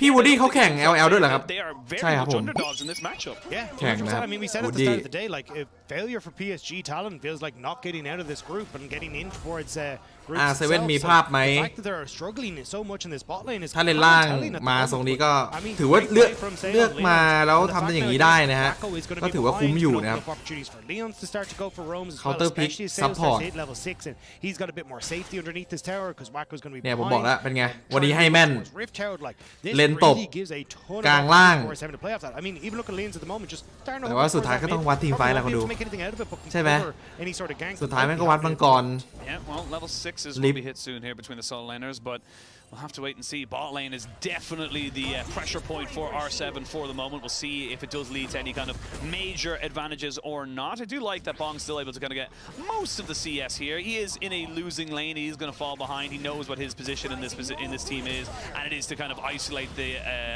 พี่วูดดี้เขาแข่ง LL ด้วยเหรอครับใช่ครับผมแข่งนะครับ I mean, we said at the start of the day, like if failure for PSG Talon feels like not getting out of this group and getting in towards groups itself. มีภาพไหม The fact that they're struggling so much in this bot lane is ถ้าเล่นล่างมาทรงนี้ก็ถือว่าเลือกมาแล้วทำได้อย่างนี้ได้นะฮะก็ถือว่าคุ้มอยู่นะครับ Counter pick support เนี่ยผมบอกแล้วเป็นไงวันนี้ให้แม่นเลนตบกลางล่างแต่ว่าสุดท้ายก็ต้องวัดทีมไฟท์แล้วคนดูใช่ไหมสุดท้ายแม่งก็วัดมังกร Yeah, well, level 6s will be hit soon here between the solo laners, but we'll have to wait and see. Bot lane is definitely the pressure point for R7 for the moment. We'll see if it does lead to any kind of major advantages or not. I do like that Bong's still able to kind of get most of the CS here. He is in a losing lane. He's going to fall behind. He knows what his position in this team is, and it is to kind of isolate the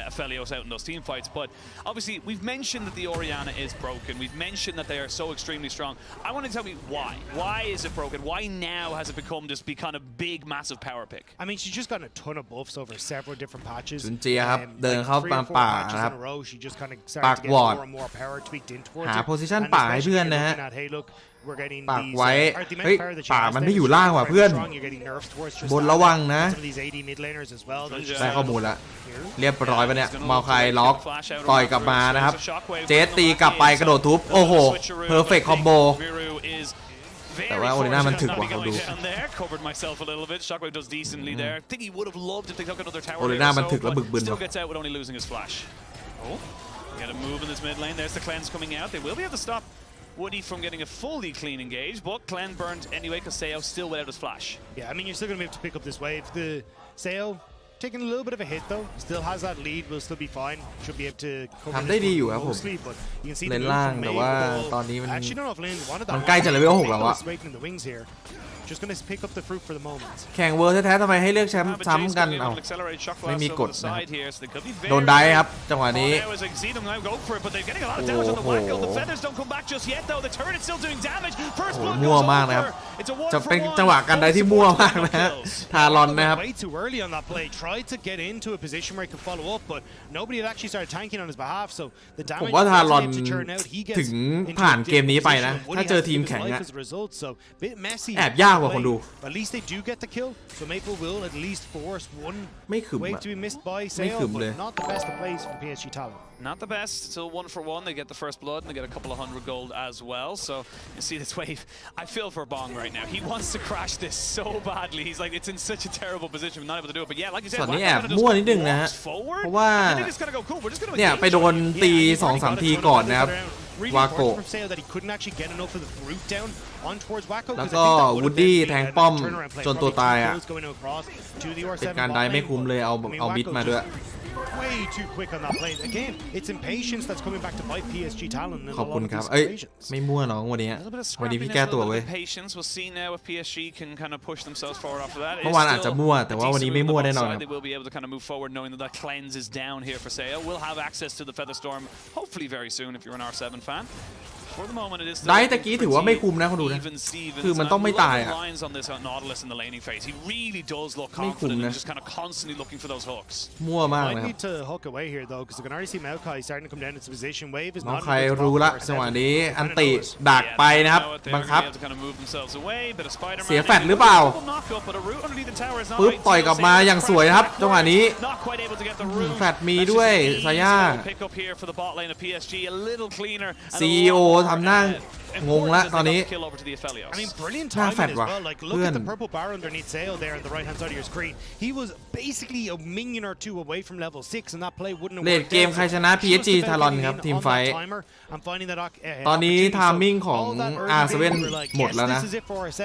Aphelios out in those team fights. But obviously, we've mentioned that the Orianna is broken. We've mentioned that they are so extremely strong. I want to tell me why. Why is it broken? Why now has it become this kind of big, massive power pick? I mean, she's just gotten a ton of buffs over several different patches. จุนเจียครับเดินเข้ามาป่านะครับปากวอร์ดหาโพซิชั่นป่าให้เพื่อนนะฮะปากไว้เฮ้ยป่ามันไม่อยู่ล่างว่ะเพื่อนบนระวังนะได้ข้อมูลละเรียบร้อยปะเนี่ยมอลไคล็อกต่อยกลับมานะครับเจสตีกลับไปกระโดดทุบโอ้โหเพอร์เฟคคอมโบแต่ว่าโอลิน่ามันถึกกว่าเขาดูโอลิน่ามันถึกแล้วบึกบึนว่ะ Get a move in this mid lane. There's the cleanse coming out. They will be able to stop Woody from getting a fully clean engage, but cleanse burned anyway because Seo still without his flash. Yeah, I mean, you're still going to be able to pick up this wave. The Seo taking a little bit of a hit though, still has that lead, will still be fine. Should be able to cover ทำได้ดีอยู่ครับผม mostly, but you can see เล the น move ล่าง from แต่ Mei ว่า will ตอนนี้มัน actually don't know if Lane wanted that. มันใกล้จะเลเวล 6 แล้วอะ Raking in the wings here. Just going to pick up the fruit for the moment. แข่งเวอร์แท้ๆทำไมให้เลือกแชมป์ซ้ำกันเอาไม่มีกฎนะโดนได้ครับจังหวะนี้โอ้โหมั่วมากนะครับจะเป็นจังหวะกันได้ที่มั่วมากนะทารอนนะครับ Way too early on that play. Tried to get into a position where he could follow up, but nobody had actually started tanking on his behalf. So the ผม damage ว่าทารอน to churn out. He ถึ gets ง into ผ่าน a เกมนี้ไปนะ different position. ถ้า Woody เจอ has ทีม to แข็ง life อะ as a result. So bit messy. แอบยากกว่าคนดู At least they do get the kill. So Maple will at least force one ไม่ขึม wave อะ to be missed by ไม่ขึ Sale, มเลย but not the best of plays from PSG talent. Not the best. Still 1 for 1. They get the first blood and they get a couple of 100 gold as well. So you see this wave. I feel for Bong right now. He wants to crash this so badly. He's like, it's in such a terrible position. We're not able to do it. But yeah, like you said, ส่วนนี้แอบมั่วนิดนึงนะฮะเพราะว่าเนี่ยไปโดนตี 2-3 ทีก่อนนะครับวาโกะแล้วก็วูดดี้แทงป้อมจนตัวตายอ่ะเป็นการได้ไม่คุ้มเลยเอามิดมาด้วย Way too quick on that play. Again, it's impatience that's coming back to bite PSG talent. ขอบคุณครับเอ้ยไม่มั่วน้องวันนี้วันนี้พี่แก้ตัวเว้ย We'll see now if PSG can kind of push themselves forward after that. เมื่อวานอาจจะมั่วแต่ว่าวันนี้ไม่มั่วแน่นอนครับ They will be able to kind of move forward knowing that that cleanse is down here for Seo. We'll have access to the Feather Storm hopefully very soon if you're an R7 fan. For the moment, it is ได้ตะกี้ถือว่าไม่คุ้มนะคนดูนะคือมันต้องไม่ตายอ่ะ He really does look confident and just kind of constantly looking for those hooks. มั่วมาก Might นะครับ need to hook away here though, because you can already see Maokai starting to come down into position. Wave is น้อง not. ใครรู้ละจังหวะนี้อันติดักไปนะครับบังคับเสียแฟดหรือเปล่าปึ๊บปล่อยกลับมาอย่างสวยครับจังหวะนี้แฟดมีด้วยซาย่า CEO ทำหน้างงละตอนนี้ I mean, brilliant หน้า timing แฟด as ว่ะ well. Like, look เพื่อน at the purple bar underneath Sale there on the right hand side of your screen. He was basically a minion or two away from level 6, and that play wouldn't have เลด worked เกม out. ใครชนะ PSG ทารอนครับทีมไฟท์ I'm finding that ตอนนี้ timing ของ all that early R7 bidding, we're like, หมดแล้วนะ yes, this is it for R7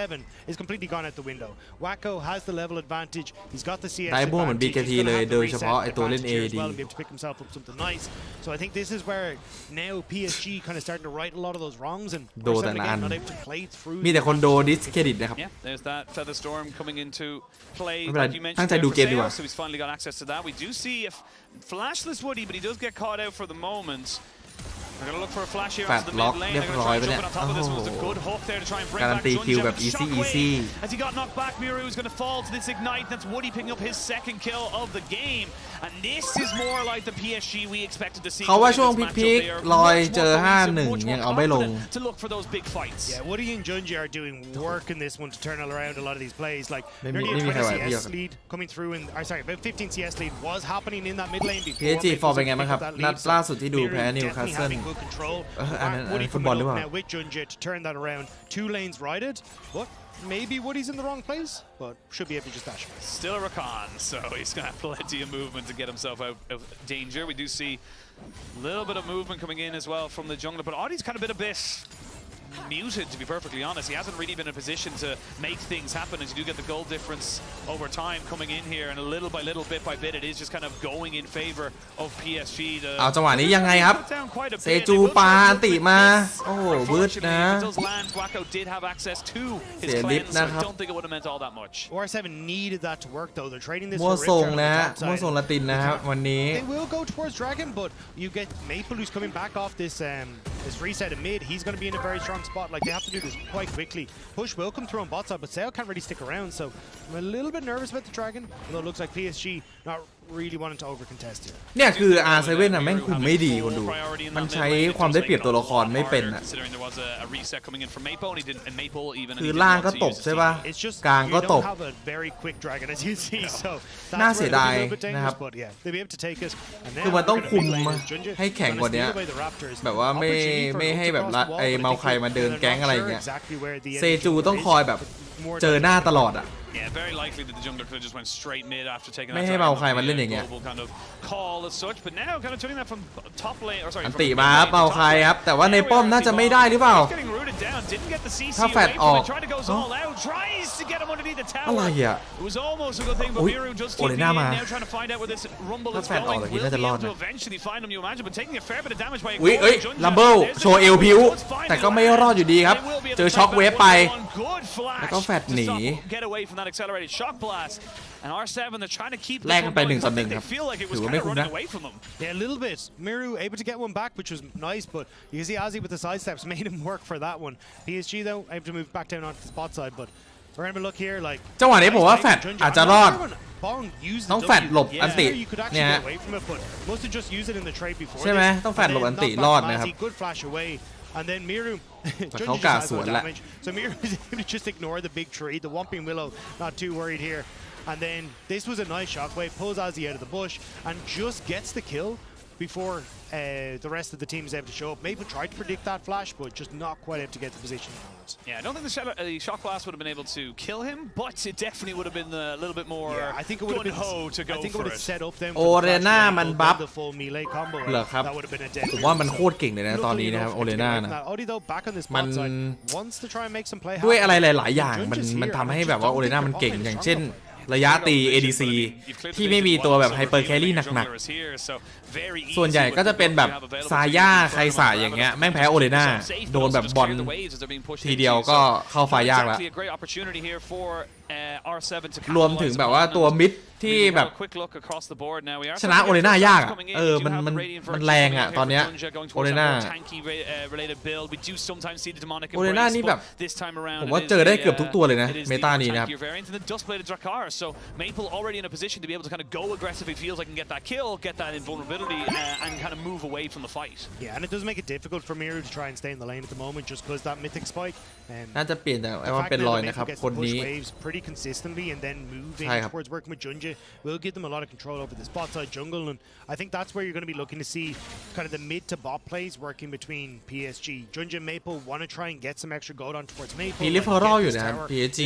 is completely gone out the window. Wacko has the level advantage. He's got the CS ได้มั่วเหมือน advantage. BKT He's gonna เลย have the โดยเฉพาะ reset ไอตัวเล่น advantage here as AD well and be able to pick himself up something nice. So I think this is where now PSG kind of starting to right a lot of those wrongs, and Do R7 แต่ละอัน again not able to play through. มีแต่คนโดดิสเครดิตนะครับ Yeah, there's that Feather Storm coming into play. ไม่เป็นไร Like you mentioned ตั้งใจ there ดู for เกมดีกว่า Sale, so he's finally got access to that. We do see if flashless Woody, but he does get caught out for the moment. They're gonna look for a flash here onto the mid lane. They're gonna try and jump on top of this. Was a good hook there to try and bring back Junja, but Shockwave as he got knocked back. Miru is gonna fall to this ignite. That's Woody picking up his second kill of the game, and this is more like the PSG we expected to see. เขาว่าช่วงพีคๆลอยเจอ 5-1 ยังเอาไม่ลง To look for those big fights. Yeah, Woody and Junji are doing work in this one to turn around a lot of these plays. Like Maybe- nearly a maybe 20 how I CS feel. lead coming through, and sorry, about 15 CS lead was happening in that mid lane before. PSG Maple ฟอร์มเป็นไง picked บ้างครับ up that นั lead, ด so ล่าสุดที่ดู Miru แพ้นิว definitely คาสเซิล having good control. อันนั้น Woody ฟุตบอล coming หรือเป up ล่า now with Junji to turn that around. 2 lanes righted, but maybe Woody's in the wrong place, but should be able to just dash. Still a Rakan, so he's going to have plenty of movement to get himself out of danger. We do see a little bit of movement coming in as well from the jungler, but Audie's kind of been a bit muted, to be perfectly honest. He hasn't really been in a position to make things happen, as you do get the goal difference over time coming in here, and little by little, bit by bit, it is just kind of going in favor of PSG. เอาจังหวะนี้ยังไงครับเซจูปาอันติมาโอ้โหบืดนะ เสียลิฟต์นะครับ OR7 needed that to work though. They're trading this มั่ว for ทรง Rift นะ on ฮะ the top มั่ว side. ทรงละตินนะครับวันนี้ They will go towards Dragon, but you get Maple who's coming back off this reset in mid. He's going to be in a very strong spot. Like, they have to do this quite quickly. Push will come through on bot side, but Sale can't really stick around. So I'm a little bit nervous about the Dragon, although it looks like PSG not really wanting to over contest here. เนี่ยคือ R7 น่ะแม่งคุมไม่ดีคนดูมันใช้ความได้เปรียบตัวละครไม่เป็นอ่ะคือล่างก็ตบใช่ป่ะ It's just กลางก็ you ตบ don't have a very quick Dragon as you see. So น่า that's เสี where ย it'll ดาย be a little bit นะครับ dangerous, but yeah, they'll be able to take us. And คือ now มันต้อง we're คุม gonna be playing as Junja ให้แข็งกว่านี้ gonna steal away the Raptors. แบบว่าไม่ Opportunity for ไม่ Hook ให้ to แบบ cross the wall, ไอ้ but they เมา keep ใครมาเดิน they're แก๊ง not อะไร sure อย่างเงี้ย exactly where the เซ enemy จูต้อง is, คอยแบบ more เจอหน้าตลอดอ่ะ Yeah, very likely that the jungler could have just went straight mid after taking ไม่ that ให้เบาใครมันเล่นอย่างเงี้ย global kind of call as such, but now kind of turning that from top lane or sorry อัน from ติ mid มา lane ครับ to เบา top ใคร lane. ครับแต่ว่าใน There we ป้อม are, น่าจะ Anti ไม่ได้หรือเปล่า He's getting rooted down, didn't get the CC ถ้าแฟ away ด from ออก it, tried to go all out, tries to get him underneath the อะไร tower. อ่ะ It was almost a good thing, but อุ๊ย Miru just โอเล keeping น่า in มา now, trying to find out where this rumble ถ้า is แฟดออก going. ตะกี้ Will น่า be จะรอด able to นะ eventually find him, you imagine, but taking a fair bit of damage by อุ๊ย ignoring เอ้ย Junja. ลัมเบิล There's the โชว์เอว tower. พิว Let's find แต่ก็ the ไม่ land. รอดอยู่ดีครับ They will be able เจอ to ช็อค take เว back ฟไป one good flash แล้วก็แฟด to หนี stop- get away from that accelerated shock blast. And R7, they're trying to keep แลกกันไป this one going. 1-1 They ครับ feel like it was ถือว่า kind ไม่ of คุ้ม running นะ away from them. Yeah, a little bit. Miru able to get one back, which was nice, but you can see Ozzy with the side steps made him work for that one. PSG though able to move back down onto the spot side, but remember, look here, like จังหวะนี้ผมว่าแฟดอาจจะรอด ต้องแฟดหลบอันติ You could เนี่ actually ย get away from it, but most have just used it in the trade before. ใช่ไหม this, ต้องแฟด and หลบ then อันติ knock back รอดนะครับ Ozzy, good flash away, and then Miru. แต่เขา Junja กล้า just has สวน no ละ damage. So Miru is able to just ignore the big tree, the Whomping Willow, not too worried here. And then this was a nice shockwave, pulls Ozzy out of the bush, and just gets the kill before the rest of the team is able to show up. Maple tried to predict that flash, but just not quite able to get the position. Yeah, I don't think the shock blast would have been able to kill him, but it definitely would have been a little bit more Yeah, I think it would have been gung-ho to go I think it for would have it. set up them โอ for เร the น่า flash มัน angle, บัฟ the full melee combo. เหรอครับ That would have been a dead ผมว่ามันโคตรเก่งเลยนะตอนนี้นะครับโอเรน่านะ Odi though back on this มั spot น side wants to try and make some play ด้วยอะไร happen. หลาย ๆ อย่างมันทำให้แบบว่าโอเรน่ามันเก่งอย่างเช่น ระยะตี ADC ที่ไม่มีตัวแบบไฮเปอร์แครี่หนัก ๆ ส่วนใหญ่ก็จะเป็นแบบซาย่าไคสาอย่างเงี้ยแม่งแพ้โอเรน่าโดนแบบบอลทีเดียวก็เข้าไฟยากแล้ว รวมถึงแบบว่าตัวมิดที่แบบชนะโอเรน่ายากอ่ะมันแรงอ่ะตอนเนี้ยโอเรน่าโอเรน่านี่แบบผมว่าเจอได้เกือบทุกตัวเลยนะเมตานี้นะครับ So Maple already in a position to be able to kind of go aggressive. He feels like he can get that kill, get that invulnerability, and kind of move away from the fight. Yeah, and it does make it difficult for Miru to try and stay in the lane at the moment just because that mythic spike. น่าจะเปลี่ยนจากไอ้ว่าเป็นรอยนะครับคนนี้ pretty consistently and then moving towards working with Junja will give them a lot of control over the spot side jungle, and I think that's where you're going to be looking to see kind of the mid to bot plays working between PSG. Junja and Maple want to try and get some extra gold on towards Maple. มีลิฟเฟอรัลอยู่นะครับ PSG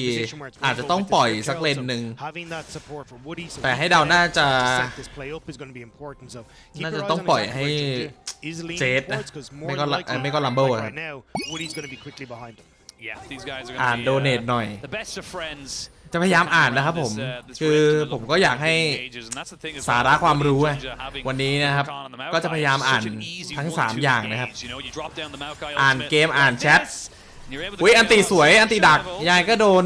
อาจจะต้องปล่อยสักเลนหนึ่งแต่ให้เดาน่าจะต้องปล่อยให้เจดนะไม่ก็ลัมเบิลครับอ่านโดเนทหน่อยจะพยายามอ่านนะครับผมคือผมก็อยากให้สาระความรู้วันนี้นะครับก็จะพยายามอ่านทั้ง3อย่างนะครับอ่านเกมอ่านแชทอุ้ยอันตีสวยอันตีดักยายก็โดน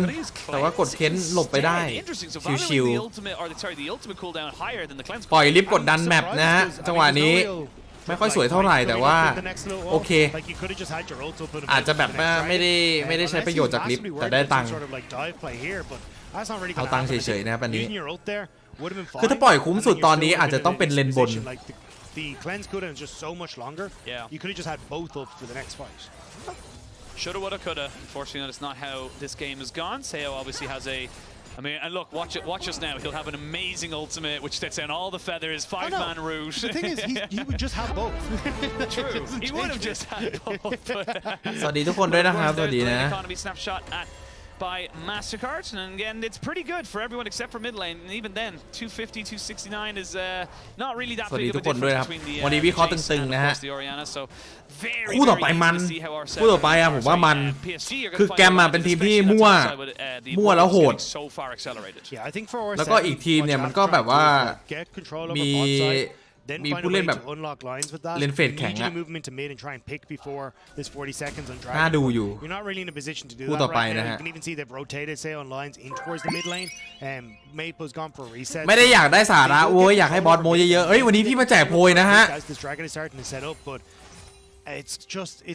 แต่ว่ากดเค้นหลบไปได้ชิวๆปล่อยลิฟต์กดดันแมปนะฮะจังหวะนี้ไม่ค่อยสวยเท่าไหร่แต่ว่าโอเคอาจจะแบบไม่ได้ใช้ประโยชน์จากลิฟต์แต่ได้ตังค์เอาตังค์เฉยๆนะครับอันนี้คือถ้าปล่อยคุ้มสุดตอนนี้อาจจะต้องเป็นเลนบน The cleanse cooldown is just so much longer. Yeah. You could have just had both up for the next fight. Shoulda, woulda, coulda. Unfortunately, that's not how this game has gone. Seo obviously has a. I mean, and look, watch us now. He'll have an amazing ultimate, which sets down all the feathers, 5-man route. The thing is, he would just have both. True. He would have just had both. สวัสดีทุกคนด้วยนะครับสวัสดีนะ Economy snapshot by MasterCard, and again, it's pretty good for everyone except for mid lane, and even then, 250, 269 is not really that big of a difference between the วันนี้วิเคราะห์ตึงๆนะฮะ the Oriana, so very คู่ต่อไปมันคู่ต่อไปอะผมว่ามันคือแกมเป็นทีมที่มั่วแล้วโหด แล้วก็อีกทีมเนี่ยมันก็แบบว่ามีผู้เล่นแบบเล่นเฟดแข็งอะน่าดูอยู่คู่ต่อไปนะฮะไม่ได้อยากได้สาระโว้ยอยากให้บอสโมเยอะๆเอ้ยวันนี้พี่มาแจกโพยนะฮะ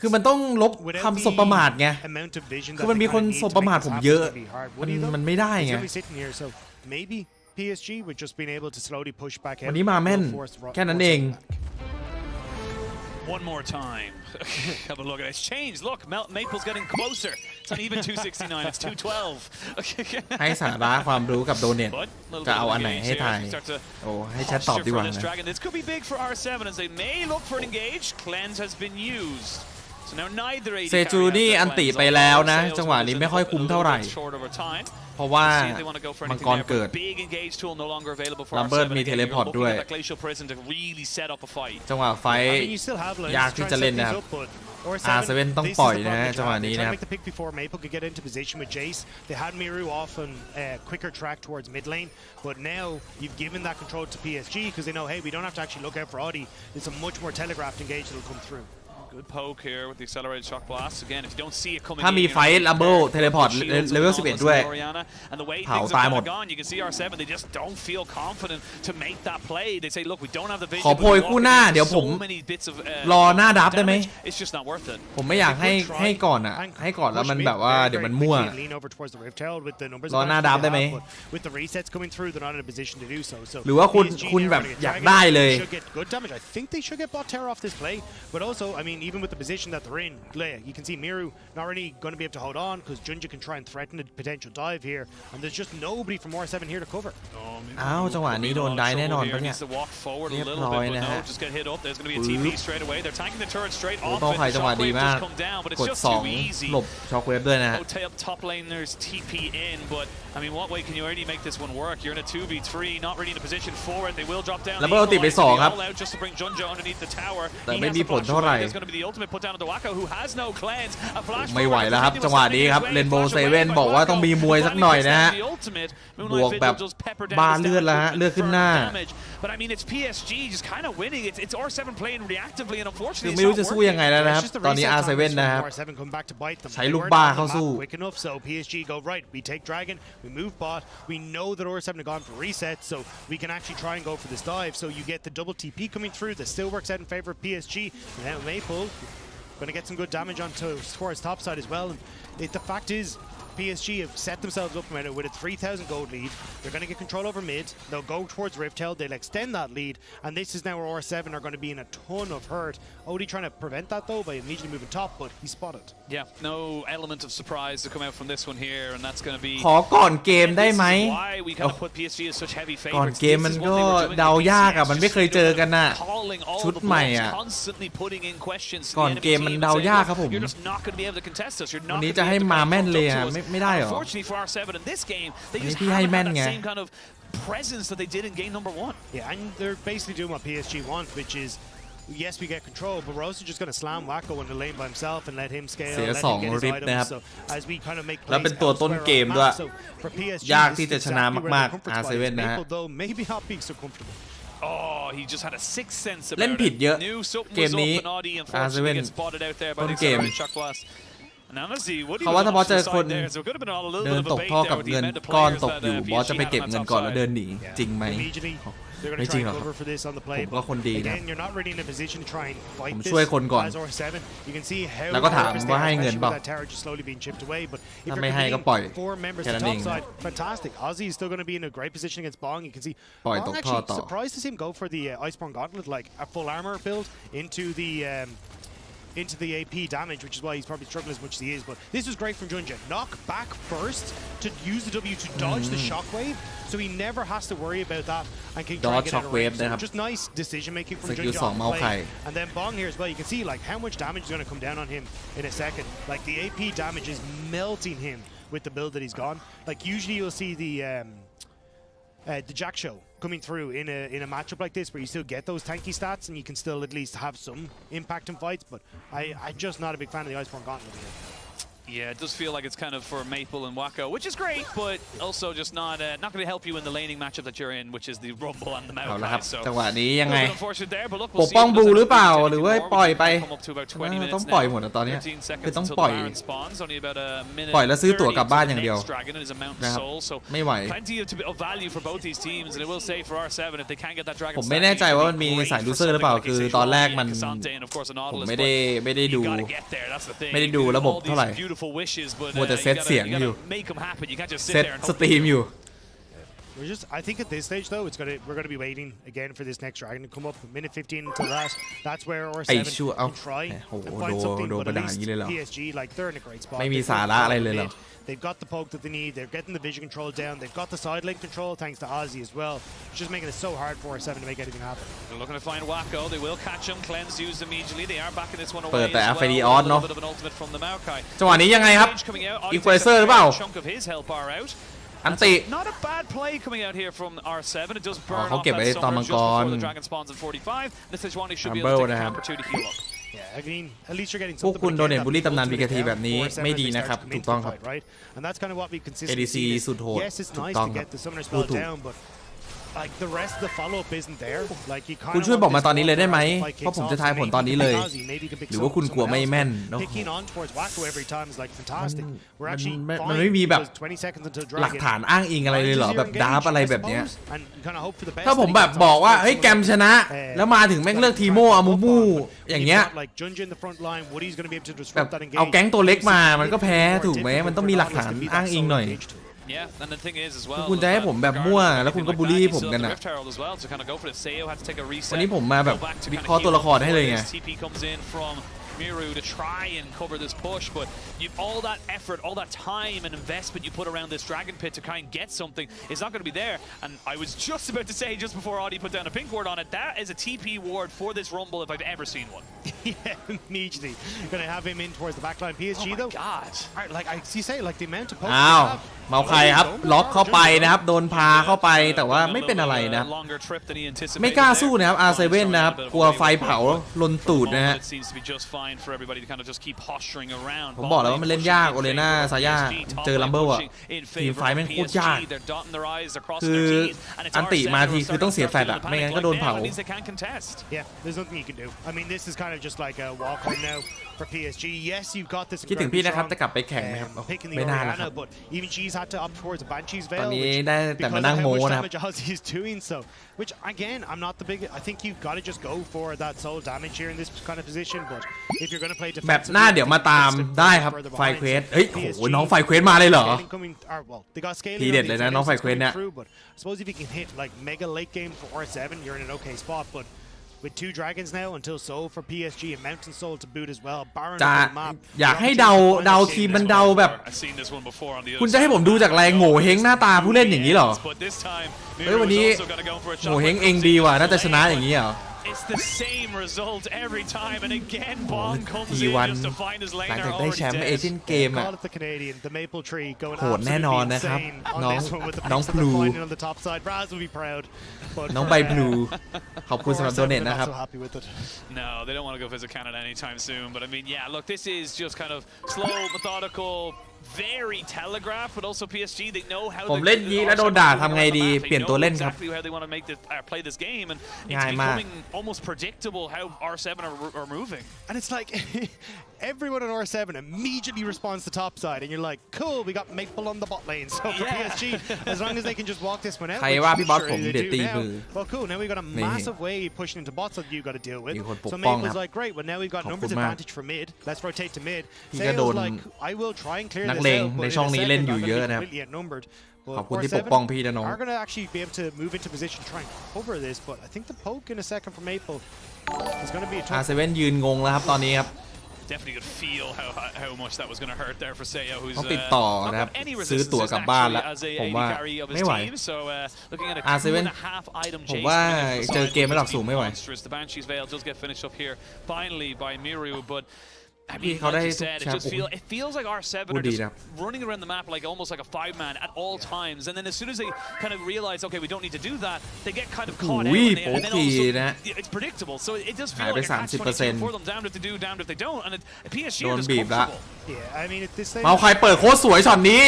คือมันต้องลบคำสบประมาทไงคือมันมีคนสบประมาทผมเยอะมันไม่ได้ไงPSG with just being able to slowly push back วันนี้มาแม่นแค่นั้นเอง One more time. Have a look at it. It's changed. Look, Maple's getting closer. It's not even 269. It's 212. ให้สาระความรู้กับโดเนทจะเอาอันไหนให้ทายโอ้ให้แชทตอบดีกว่านะ This could be big for R7 as they may look for an engage. Cleanse has been used. So now neither เซจูนี่อันติไปแล้วนะจังหวะนี้ไม่ค่อยคุ้มเท่าไหร่ เพราะว่า See if they want to go for มัง anything กร there, เกิด but big engage tool no longer available for ลัมเบิร์ต R7. มี Again, เทเล you're พอร์ต looking ด้วย at that glacial prison to really set up a fight. จังหวะไฟ I mean, you still have lanes ยาก to ที่ try จะ and เล่น set นะครับ things up, but R7 ต้อง this is ปล่อย the นะ problem จังหวะ they นี้ tried นะครับ to make the pick before Maple could get into position with Jace. They had Miru off on quicker track towards mid lane, but now you've given that control to PSG because they know, hey, we don't have to actually look out for Audi. It's a much more telegraphed engage that'll come through. Good poke here with the accelerated shock blast. Again, if you don't see it coming ถ้ามี in, ไฟลัมเบิลเทเลพอร์ตเลเวล11 ด้วย and the way เผา things ตาย have หมด kind of gone, you can see R7, they just don't feel confident to make that play. They say, look, we don't have the vision. ขอโพยคู่หน้าเดี๋ยวผม So many bits of รอหน้าดับได้ไหม It's just not worth it. ผมไม่อยากให้ก่อนอ่ะให้ก่อนแล้วมันแบบว่าเดี๋ยวมันมั่ว รอหน้าดับได้ไหม With the resets coming through, they're not in a position to do so. หรือว่าคุณแบบอยากได้เลย should get good damage. I think they should get bot terror off this play, but also, I mean, even with the position that they're in, you can see Miru not really going to be able to hold on because Junja can try and threaten a potential dive here, and there's just nobody from R7 here to cover. อ้าวจังหวะนี้โดนได้แน่นอนปะเนี่ย Needs to walk forward a เรียบ little ร้อย bit, นะ but ฮะ no, just get hit up. There's going to be a TP straight away. They're tanking the turret straight โอ้ off ต้อง it. ไฟจังหวะ The ดี shockwave มาก just come down, but ก it's ด just 2 too easy. หลบช็อคเวฟด้วยนะฮะ Hotel top laners TP in, but I mean, what way can you already make this one work? You're in a 2v3, not really in a position for it. They will drop down. แล้วเบิลติดไป2ครับ all out just to bring Junja underneath the tower. แต่ He ไม่ has มี the ผล flash เท่าไหร่ away. There's going to be the ultimate put down on the Wacko, who has no cleanse. A flash ไม่ไหว forward, แล้วครับ continuous จังหวะนี้ครับ wave, เรนโบว์ flash เซ away เว่น by บอกว่า Wacko. ต้องมีมวยสักหน่อยนะฮะ The ultimate. บวก Moonlight แบบ Vigil just pepper down บา his เลือดแล้วฮะ damage, เลือดขึ้นหน้า damage. But I mean, it's PSG just kind of winning. It's R7 playing reactively, and คือ unfortunately, ไม่รู้จะสู้ยังไงแล้วนะครับ ตอนนี้ R7 นะครับ R7 come back to bite them. ใช้ลูกบ้าเข้าสู้ Quick enough, so PSG go right. We take Dragon, we move bot. We know that R7 have gone for reset, so we can actually try and go for this dive. So you get the double TP coming through. That still works out in favor of PSG. And now Maple going to get some good damage onto towards top side as well. And the fact is, PSG have set themselves up with a 3,000 gold lead. They're going to get control over mid. They'll go towards Riftel. They'll extend that lead. And this is now where R7 are going to be in a ton of hurt. Odie trying to prevent that, though, by immediately moving top, but he's spotted. Yeah, no element of surprise to come out from this one here, and that's going to be... ขอก่อนเกมได้ไหม why we kind of put PSG as such heavy ก่อน favorites. เกมมันก็เดายากอ่ะมันไม่เคยเจอกันน่ะ Calling all ชุด the ใหม่ bluffs, อ่ะ constantly putting in questions to ก่อน the enemy เกมมัน team เดา and saying, ยากครับผม You're just not going to be able to contest us. You're วั not นนี้ going จะ to be ให้ able to มาแม่น catch เลย up อ่ะ to us. ไม่ได้หรอ Unfortunately for R7 in this game, they just ที่ให้ haven't แม่น had ไง that same kind of presence that they did in game number 1. Yeah, and they're basically doing what PSG want, which is, yes, we get control, but we're also just going to slam Wacko in the lane by himself and let him scale, เสีย let สอง him get his ริบ items. นะครับ So as we kind of make แล้วเป็น plays ตัวต้น elsewhere เก on ม the ด้วย map. So for PSG, ยาก this ที่ is จะชนะ exactly where มาก their ๆ comfort spot R7 is. นะฮะ Maple, though, maybe not being so comfortable. Oh, he just had a sixth sense about เล่นผิดเยอะ it. Knew something เกม was นี้ up and Audi unfortunately R7 gets spotted out there by ต้น the เกม accelerated shock blast. And honestly, what เขาว่าถ้าบอสเจอคน there, so it could have been a little เดิน bit of ต a ก bait ท่อ there กับ with the เงิน amount of ก้อน players ตก that อยู่ บอสจะ PSG ไป had เก็บ on เงิน that ก่อนแล้ว side. เดินหนีจริงไหม Immediately, they're ไม่ going to จริ try งหร and อกครับ cover for this on the play. ผมก็คนดีนะ Again, you're not really in a position to try and ผ fight ม this ช่วยคนก่อน as R7. You can see how แล้วก็ถาม nervous they ว่า are, ให้เงิน especially เปล่า with that tower just slowly being chipped away. But if ถ้า you're ไม่ให้ก็ committing ปล่อย 4 members แค่ to นั้นเอ top ง side, fantastic. Ozzy is still going to be in a great position against Bong. You can see ปล่อย Bong ตกท่อ actually ต่อ surprised to see him go for the Iceborne Gauntlet, like a full armor build into the AP damage, which is why he's probably struggling as much as he is. But this was great from Junja. Knock back first to use the W to dodge the shockwave, so he never has to worry about that and can try and Dodge get out of shockwave range. So นะครับ just nice decision making from สกิล Junja 2 on เมาส์ the ไข่ play. And then Bong here as well. You can see like how much damage is going to come down on him in a second. Like the AP damage is melting him with the build that he's gone. Like usually you'll see the Jack show coming through in a matchup like this where you still get those tanky stats and you can still at least have some impact in fights, but I'm just not a big fan of the Iceborne Gauntlet here. Yeah, it does feel like it's kind of for Maple and Wacko, which is great, but also just not going to help you in the laning matchup that you're in, which is the Rumble and the เอาละครับ Maokai. So จังหวะนี้ยัง a ไง little bit unfortunate there, but look, ป we'll ก see ป้อง if บู there's หรือเปล่า anything หรือว่า more. ปล่อยไป Come up to about 20 minutes ต้องปล่อยหมด now. อะตอนเนี้ย 13 seconds คือต้อง until ปล่อย the Baron spawns, only about a minute ปล่อยแล้วซื้อตั๋ว 30 กลับบ้าน until อย่าง the เดียว next Dragon is a Mountain นะครับ Soul, so ไม่ไหว plenty of value for both these teams, and I will say for R7, if they can get that Dragon ผมไม่แน่ใจว่ามันมีสายลูเซอร์หรือเปล่า คือตอนแรกมัน Casante and of course a ผม Nautilus, ไม่ but ได้ดู you gotta get there, that's the thing. ไม่ได้ดู You can ระบบ all เท่าไหร่ these beautiful wishes, but มัวแต่ you เซต gotta- เสียง you gotta อยู่ make them happen. You can't just เซ sit ต there and ส hope ตรีมอยู่ I think at this stage though, we're going to be waiting again for this next dragon to come up. Minute 15 until that. That's where R7 sure. can try Oh, and find something. But at โดนด่าอย่างนี้เลยเหรอ least PSG, like they're in a great spot. ไม่มี They've สา got ระ the อะไรเลยเหรอ mid, They've got the poke that they need. They're getting the vision control down. They've got the side lane control thanks to Ozzy as well. It's just making it so hard for R7 to make anything happen. They're looking to find Wacko. They will catch him. Cleanse used immediately. They are backing this one away เปิดแต่ as well. FID A on little เนอะ bit of an ultimate from the Maokai. จังหวะนี้ยังไงครับ Coming out. อี Audi ควอ takes เซอร์ a หรือเปล่า chunk of his health bar out. อันติ Not a bad play coming out here from R7. It does burn เขา off เก็บไว้ that ตอน summer มัง just กร before the dragon spawns at 45. The Sejuani should be able to take a camp or two to heal up. Yeah, I mean, at least you're getting พวก something. คุณโดนเห็นบูลลี่ตำนาน BKT แบบนี้ไม่ดีนะครับถูกต้องครับ And that's kind of what we consistently ADC see. สุดโหด Yes, it's ถูก nice ต้อง to ครับ get the summoner พูด spell ถูก down, but like the rest of the follow up isn't there. Like you คุณ kind ช่วย of บอก want มา this ตอนนี้เลยได้ไหม ball to เพราะผม kick จะ off, ทายผล maybe ตอนนี้เลย Kazi, maybe you can pick หรือว่าคุณกลัว someone ไม่ else, แม่น but picking on towards Wacko every time is like fantastic. We're actually มัน fine ไม่มีแบบ because 20 seconds until หลัก dragon. ฐานอ้างอิงอะไรเลยเหรอแบบดาร์ฟอะไรแบบเนี้ย And you kind of hope for the best ถ้าผม that he แบบ gets บอก off ว่า with เฮ้ย someone แกม else. ชนะ แล้วมาถึงแม่งเลือกทีโมอามูมูอย่างเงี้ย like Junja in the front line, Woody's going to be able to แบบ disrupt that เอา engage. แก๊งตัวเล็กมามันก็แพ้ถูกไหมมันต้องมีหลักฐานอ้างอิงหน่อย Yeah, and the thing is as well. คุณจะให้ผมแบบมั่วแล้วคุณก็บูลลี่ผมกันอะ วันนี้ผมมาแบบวิเคราะห์ตัวละครให้เลยไง Miru to try and cover this push, but all that effort, all that time and investment you put around this dragon pit to try and get something is not going to be there. And I was just about to say, just before Audi put down a pink ward on it, that is a TP ward for this rumble if I've ever seen one. Yeah, immediately going to have him in towards the backline. PSG oh my though. God. Like I see, say like the amount of. อ้าวเมาใครครับล็อกเข้าไปนะครับโดนพาเข้าไปแต่ว่าไม่เป็นอะไรนะไม่กล้าสู้นะครับ R7 นะครับกลัวไฟเผาลนตูดนะฮะผมบอกแล้วว่ามันเล่นยากโอเลน่าซาย่าเจอลัมเบิลอะทีมไฟแม่งโคตรยากคืออันติมาทีคือต้องเสียแฟลชอะไม่งั้นก็โดนเผา Yeah, there's nothing you can do. I mean, this is kind of just like a walk home now for PSG. Yes, you've got this. คิดถึงพี่นะครับจะกลับไปแข่งไหมครับไม่น่าแล้วครับ but even she's had to up towards the Banshee's ตอน Veil นี้ได้แต่มานั่งโม้นะครับ he's doing so, which again, I'm not the big. I think you've got to just go for that soul damage here in this kind of position. But if you're going to play แบบหน้าเดี๋ยวมาตามได้ครับไฟเควสเฮ้ยโหน้องไฟเควสมาเลยเหรอ ทีเด็ดเลยนะน้องไฟเควสเนี่ย Suppose if you can hit like mega late game for R7, you're in an okay spot. But with 2 dragons now until Soul for PSG and Mountain Soul to boot as well. Baron จะอยากให้เดาทีมมันเดาแบบคุณจะให้ผมดูจากอะไรโง่เฮงหน้าตาผู้เล่นอย่างนี้เหรอเฮ้ยวันนี้โง่เฮงเองดีว่ะน่าจะชนะอย่างนี้เหรอIt's the same result every time, and again, Bong comes in just to find his laner หลังจากได้แชมป์เอเชียนเกมอะโหดแน่นอนนะครับน้องพลูน้องใบพลูขอบคุณสำหรับโดเนทนะครับ No, they don't want to go visit Canada anytime soon. But I mean, yeah, look, this is just kind of slow, methodical, very telegraphed, but also PSG, they know how ผมเล่นยี้แล้วโดนด่าทำไงดีเปลี่ยนตัวเล่นครับ exactly how they want to make this play this game, and it's becoming almost predictable how R7 are moving. And it's like everyone on R7 immediately responds to top side, and you're like, cool, we got Maple on the bot lane. So for PSG, as long as they can just walk this one out, ใครว่าพี่บอสผมเด็ดตีมือ well, cool. Now we got a massive wave pushing into bots that you got to deal with. มีคนปก So ป้อง Maple's ครับ like, great. Well, now we've got ขอบคุ numbers ณมาก advantage for mid. Let's rotate to mid. พี่ก็โดน Sale's like, I will try and clear นัก this เลง out, but ใน in ช่อง a นี้ second, เล่นอยู่ I'm เยอะ gonna be นะครับ completely outnumbered. ขอบคุณที่ปกป้องพี่นะน้อง are going to actually be able to move into position to try and cover this, but I think the poke in a second for Maple is going to be a tough. R7 ยืนงงแล้วครับตอนนี้ครับ Definitely could feel how much that was going to hurt there for Seo, who's ต้องติดต่อนะครับ ซื้อตั๋วกลับบ้านแล้วผมว่าไม่ไหว R7 ผมว่าเจอเกมระดับสูงไม่ไหว The Banshee's Veil does get finished up here finally by Miru, but I mean, like you said, it feels like R7 are just running around the map like almost like a 5-man at all times, and then as soon as they kind of realize, okay, we don't need to do that, they get kind of caught out, and then also it's predictable. So it does feel like a catch-22 for them, damned if they do, damned if they don't, and PSG are just comfortable. Yeah, I mean, at this stage. เมาใครเปิดโคตรสวยช็อตนี้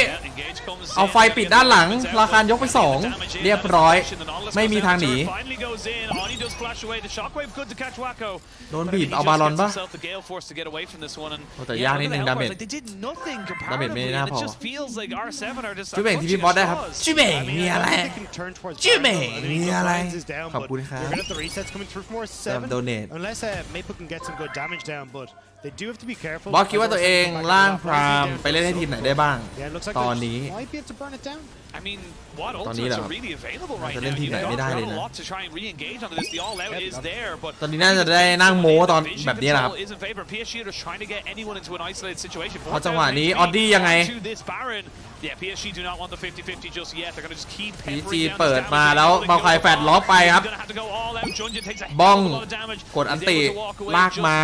เอาไฟปิดด้านหลังราคายกไป2เรียบร้อยไม่มีทางหนีโดนบีบเอาบาลอนปะแต่ยากนิดนึงดาเมจไม่น่าพอชื่อเบ่งที่พี่บอสได้ครับชื่อเบ่งมีอะไรชื่อเบ่งมีอะไรขอบคุณครับโดเนท Unless Maple can get some good damage down, but they do have to be careful. บอสคิดว่าตัวเองล่างพรามไปเล่นให้ทีมไหนได้บ้างตอนนี้ might be able to burn it down. I mean, what ultimates are really available right now? You've got a lot to try and re-engage onto this. The all-out is there, but ตอนนี้น่าจะได้นั่งโม้ตอนแบบนี้แหละครับ is in favor. PSG are trying to get anyone into an isolated situation. พอจังหวะนี้ออดดี้ยังไง Yeah, PSG do not want the 50-50 just yet. They're going to just keep PSG เปิดมาแล้วเบาไคแฟดล็อกไปครับบ้องกดอันติลากมา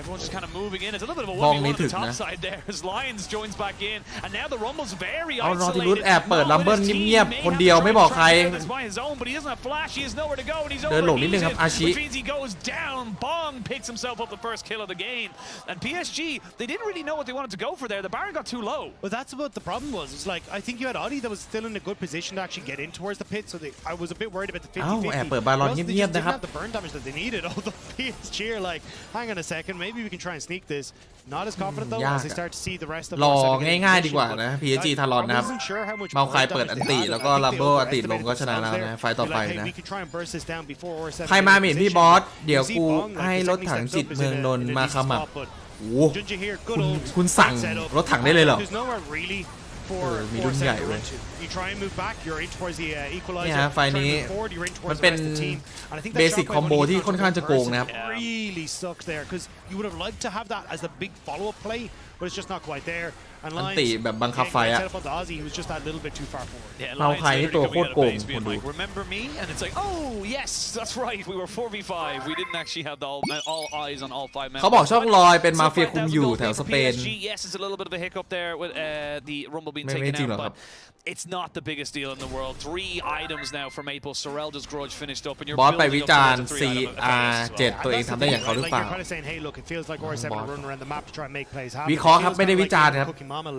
Everyone's just kind of moving in. It's a little bit of a มอง 1v1 ไม่ on ถึ the ง top นะ side there as Lions joins back in, and now the Rumble's very เอานอติ isolated. ลุสแอบเปิดลัมเบิล His team เงียบ may ๆคน have เดียว to ไม่บอกใคร try and clear this by his own, but he doesn't have flash. He has nowhere to go, and he's เดินหลงนิดนึงครับ อาชิ which means he goes down. Bong picks himself up the first kill of the game, and PSG they didn't really know what they wanted to go for there. The Baron got too low. But that's what the problem was. It's like I think you had Audi that was still in a good position to actually get in towards the pit, so I was a bit worried about the 50-50. เอ้าแอบเปิดบาลอน But also they เงียบ just ๆนะครับ didn't have the burn damage that they needed. Although PSG are like, hang on a second, maybe we can try and sneak this. Not as confident though ยาก as they start to see the rest of รอ the ง่ายๆดีกว่านะ PSG ทารอนนะครับ เมาคายเปิดอันติแล้วก็ลัมเบิลอันติลงก็ชนะแล้วนะไฟต่อไปนะใครมาหมิ่นพี่บอสเดี๋ยวกูให้รถถังจิตเมืองนนท์มาขมับโอ้คุณสั่งรถถังได้เลยเหรอ มีรุ่นใหญ่เลยเนี่ยฮะไฟนี้มันเป็นเบสิกคอมโบที่ค่อนข้างจะโกงนะครับ really stuck there because you would have liked to have that as a big follow-up play, but it's just not quite there. And อันติแบบบังคับไฟอะ he was just that little bit too far forward. Yeah, เมาคายนี่ตัวโคตรโกง Lions คน being ดู like, remember me? And it's like, oh yes, that's right. We were 4v5. We didn't actually have all eyes on all 5 members. เขาบอกช่องลอยเป็นมาเฟียคุมอยู่แถวสเปน PSG, yes, it's a little bit of a hiccup there with the Rumble being ไม่ taken จริงหร out, อกครับ but it's not the biggest deal in the world. 3 items now for Maple. Sorelda's grudge finished up, and you're บอสไป building วิ up จารณ์ towards a 3 item CR7 ตัวเองทำได้อย่างเขาหรือเปล่า You're kind of saying, hey, look, it feels like R7 are running around the map to try and make plays happen. วิเคราะห์ครับไม่ได้วิจารณ์ครับ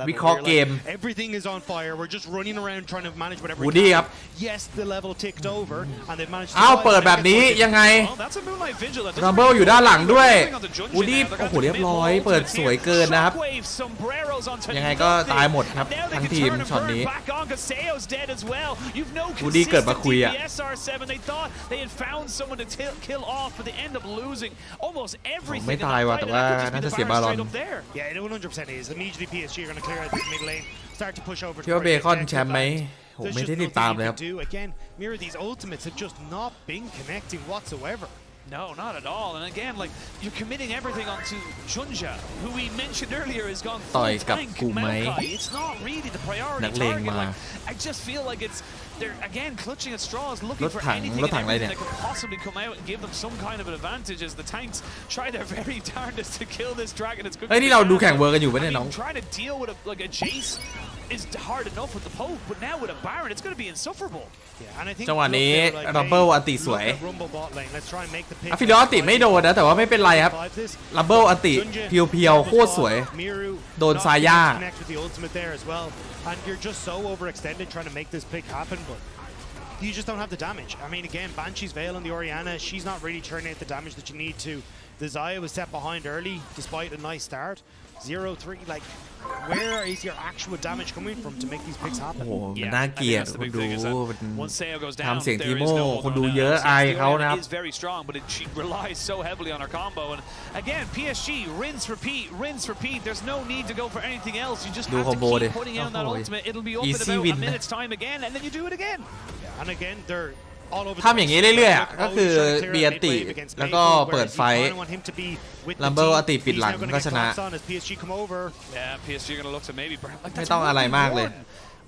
วิเคราะห์เกม Everything is on fire. We're just running around trying to manage whatever. วูดดี้ครับ Yes, the level ticked over, and they've managed. อ้าวเปิดแบบนี้ยังไง Well, that's a Moonlight Vigil. That รั doesn't มเบิล really อยู่ด้านหลังด้วย on the Junji วูดดี้ now. They're โอ้ gonna โหเรียบร้อย mid wall เปิด to สวย here. เกินนะครับ Shockwave sombreros onto ยังไงก็ nothing. ตายหมดครับ And now they ทั้ง can ทีม turn and ช็อต burn นี้ back on. Kaseo's dead as well. You've no วูดดี้เกิดมา consistent คุยอะ DPS R7. They thought they had found someone to kill off, but they end up losing almost everything. ไม่ in ตาย that ว่ะ fight, แต่ and ว่า that could just be น่า the จะเสีย Baron บาลอน straight up there. Yeah, it 100% is. Immediately PSG are going to clear out this mid lane, start to push over. คิดว่าเบคอนแชมป์ไหมผมไม่ได้ติดตามเลยครับ Again, Mirror, these ultimates have just not been connecting whatsoever. No, not at all. And again, like, you're committing everything onto Junja, who we mentioned earlier has gone ต่ full อยกับ tank กูไหม Maokai. It's not really the priority นักเลง target. มา Like, I just feel like they're again clutching at straws, looking รถ for ถัง anything ร and ถถังอะไร everything เนี่ย that could possibly come out and give them some kind of an advantage as the tanks try their very darndest to kill this dragon as quickly เฮ้ย as นี่ they เราดู can. แข่งเวอร์กันอยู่ปะ I เนี่ยน้อง mean, trying to deal with a Jace is hard enough with the poke, but now with a Baron, it's going to be insufferable. Yeah, and I think จังหวะนี้ look, they're like, รัมเบิล hey, อันติสวย look at Rumble bot lane. Let's try and make the pick. อะฟิลิออติไม่โดนนะแต่ว่าไม่เป็นไรครับ รัมเบิลอันติเพียวๆโคตรสวย โดนซาย่า Connect with the ultimate there as well, and you're just so overextended trying to make this pick happen, but you just don't have the damage. I mean, again, Banshee's Veil on the Orianna, she's not really turning out the damage that you need to. The Xayah was set behind early, despite a nice start. 0-3, like, where is your actual damage coming from to make these picks โอ้ happen? โหมันน่าเกลียด I think that's the คน big ดู thing is that มัน once Seo goes down, ทำเสียง there ที is โม่ no คนดู holding on เยอะ now. อายเขา Orianna นะครับ is very strong, but she relies so heavily on her combo. And again, PSG, rinse, repeat. There's no need to go for anything else. You just ดู have คอม to โบดิ keep putting in that โอ้โห ultimate. It'll be up in Easy about win a นะ minute's time again, and then you do it again. And again, they're all over ทำอย่างนี้เรื่อยๆก็คือเบียร์ติแล้วก็เปิดไฟลัมเบิลอติปิดหลังก็ชนะ Yeah, PSG are going to look to maybe like ไม่ that's ต้องอะไรมากเลย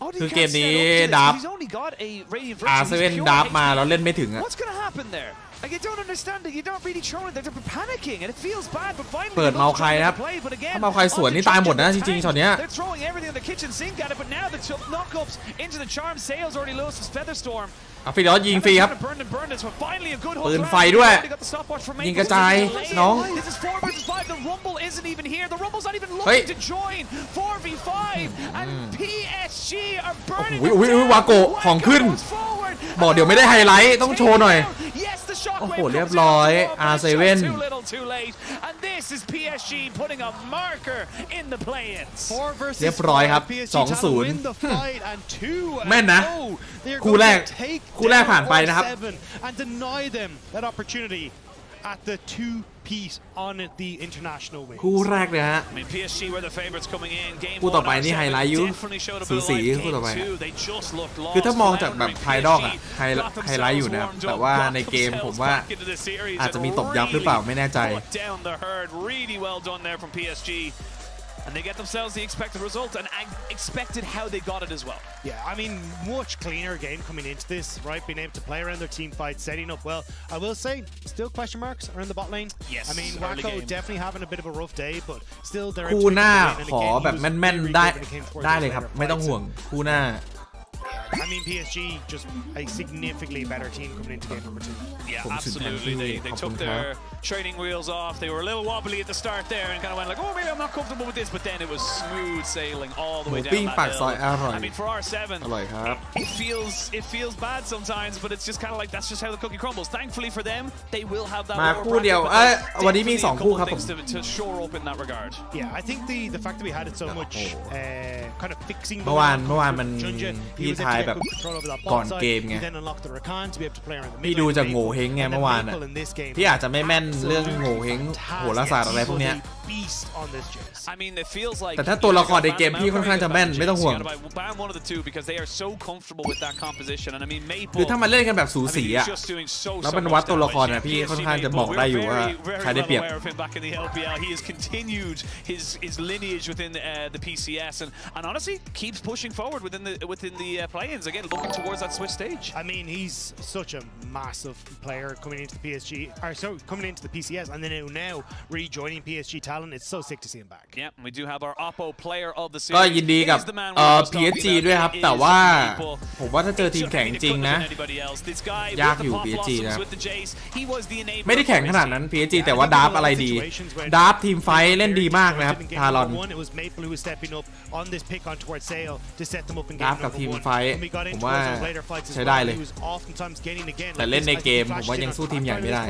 All you คือ can เกม set นี้ up to this, ดับ he's only got a radiant virtue. อาร์เซ He's เว่น pure ดับมา HP. แล้วเล่นไม่ถึงอะ What's going to happen there? Like, you don't understand it. You don't really show it. They're panicking, and it feels bad. But finally, เปิด they เมา look ใคร to นะครับ play. But again, ถ้าเมาใครสวนนี่ตายหมดนะจริงๆช็อตเนี้ย they're throwing everything in the kitchen sink at it. But now the knockups into the charm. Sales already lost his Featherstorm. อะฟิลิออสยิงฟรีครับ ปืนไฟด้วยยิงกระจายน้อง This is 4 versus 5. The Rumble isn't even here. The Rumble's not even เฮ้ย looking to join. 4v5 and PSG are burning. อุ้ยวาโกะของขึ้น บอกเดี๋ยวไม่ได้ไฮไลท์ต้องโชว์หน่อย โอ้โหเรียบร้อย R7 And this is PSG putting a marker in the play-ins. เรียบร้อยครับ 2-0 แม่นนะ คู่แรกผ่านไปนะครับ and deny them that opportunity at the 2-piece on the international win. คู่แรกเลยฮะ I mean, PSG were the favorites coming in. Game คู่ต่อไปนี่ไฮไลท์อยู่สูสีคู่ต่อไปคือถ้ามองจากแบบภายนอกอะไฮไลท์อยู่นะครับแต่ว่าในเกมผมว่าอาจจะมีตบยับหรือเปล่าไม่แน่ใจ and they get themselves the expected result and expected how they got it as well. Yeah, I mean, much cleaner game coming into this, right? Being able to play around their team fight, setting up well. I will say, still question marks around the bot lane. Yes, I mean, early Wacko game. definitely having a bit of a rough day, but still they're คู่หน้า able to ขอ win. And แบบ again, he was แม่น very ๆได้ good when it came towards ได้ those เลยครับ later ไม่ต้อง fights. ห่วงคู่หน้า I mean, PSG just a significantly better team coming into game number 2. Yeah, absolutely. They took their training wheels off. They were a little wobbly at the start there and kind of went like, oh, maybe I'm not comfortable with this. But then it was smooth sailing all the way down that hill. I mean, for R7, it feels bad sometimes, but it's just kind of like that's just how the cookie crumbles. Thankfully for them, they will have that มา lower คู่เดียว bracket, but วันนี้มี definitely a 2 คู่ couple ครับผม things to shore up in that regard. Yeah, I think the fact that we had it so much kind of fixing เมื่อวานมันพี่ทายแบบก่อนเกมไงพี่ดูจากโง่เฮงไงเมื่อวานอ่ะพี่อาจจะไม่แม่นเรื่องโง่เฮงโหราศาสตร์อะไรพวกเนี้ย I mean, it feels like แต่ถ้าตัวละครในเกมพี่ค่อนข้างจะแม่นไม่ต้องห่วง ban one of the two because they are so comfortable with that composition. And I mean, Maple คือถ้ามันเล่นกันแบบสูสีอ่ะ แล้วมันวัดตัวละครอ่ะพี่ค่อนข้างจะบอกได้อยู่ว่าใครได้เปรียบ He has continued his lineage within the PCS and honestly keeps pushing forward within the play-ins again, looking towards that Swiss stage. I mean, he's such a massive player coming into the PSG, or sorry, coming into the PCS, and then now rejoining PSG talent. It's so sick to see him back. Yeah, we do have our Oppo player of the ก็ series. ยินดีกับPSG ด้วยครับแต่ว่าผมว่าถ้าเจอทีมแข่งจริงนะยากอยู่ PSG นะไม่ได้แข่งขนาดนั้น PSG แต่ว่าดาร์ฟอะไรดีดาร์ฟทีมไฟเล่นดีมากนะครับทารอนดาร์ฟกับทีมไฟผมว่าใช้ได้เลยแต่เล่นในเกมผมว่ายังสู้ทีมใหญ่ไม่ได้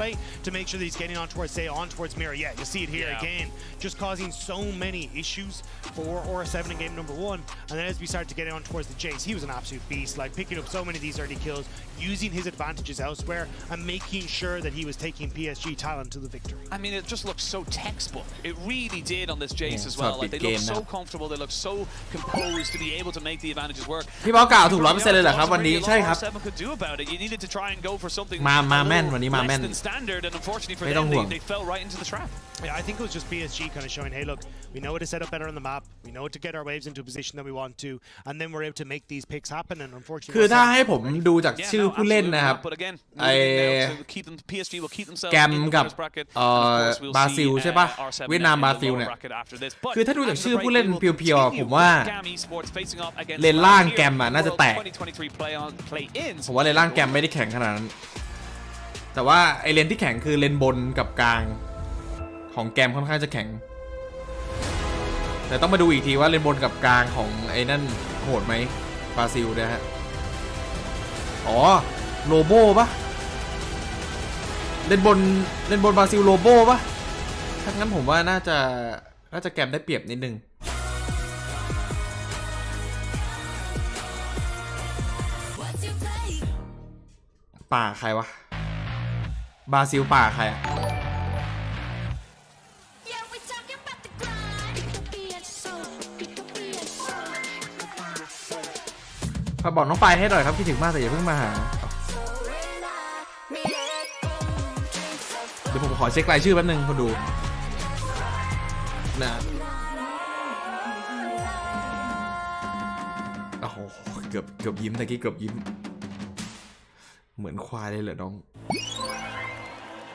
to make sure that he's getting on towards Say, on towards Mirror. Yeah, you see it here again, just causing so many issues for Aura7 in game number 1. And then as we start to get on towards the Jace, he was an absolute beast, like picking up so many of these early kills, using his advantages elsewhere, and making sure that he was taking PSG talent to the victory. I mean, it just looks so textbook. It really did on this Jace as well. Like, they look so comfortable, they look so composed to be able to make the advantages work. พี่บอกกล่าวถูก 100% เลยเหรอครับวันนี้ใช่ครับ could do about it. You needed to try and go for something มาแม่นวันนี้มาแม่น less than standard, and unfortunately for ไม่ต้อง them, ห่วง they fell right into the trap. Yeah, I think it was just PSG kind of showing, hey, look, we know how to set up better on the map, we know how to get our waves into a position that we want to, and then we're able to make these picks happen. And unfortunately, คือถ้าให้ผมดูจากชื่อผู้เล่นนะครับ But again, ไอ้ PSG will keep themselves แกม in the กับ first bracket. บราซิลใช่ปะเวียดนามบราซิลเนี่ยคือถ้าดูจากชื่อผู้เล่นเพียวๆผมว่าเลนล่างแกมอ่ะน่าจะแตกผมว่าเลนล่างแกมไม่ได้แข็งขนาดนั้นแต่ว่าไอเลนที่แข็งคือเลนบนกับกลางของแกมค่อนข้างจะแข็งแต่ต้องมาดูอีกทีว่าเลนบนกับกลางของไอ้นั่นโหดไหมบราซิลนะฮะอ๋อโลโบปะเลนบนบราซิลโลโบปะถ้างั้นผมว่าน่าจะแกมได้เปรียบนิดนึงป่าใครวะบราซิลป่าใครอะฝากบอกน้องปายให้หน่อยครับคิดถึงมากแต่อย่าเพิ่งมาหาเดี๋ยวผมขอเช็ครายชื่อแป๊บนึงคนดูนะโอ้โหเกือบยิ้มตะกี้เกือบยิ้มเหมือนควายเลยเหรอน้อง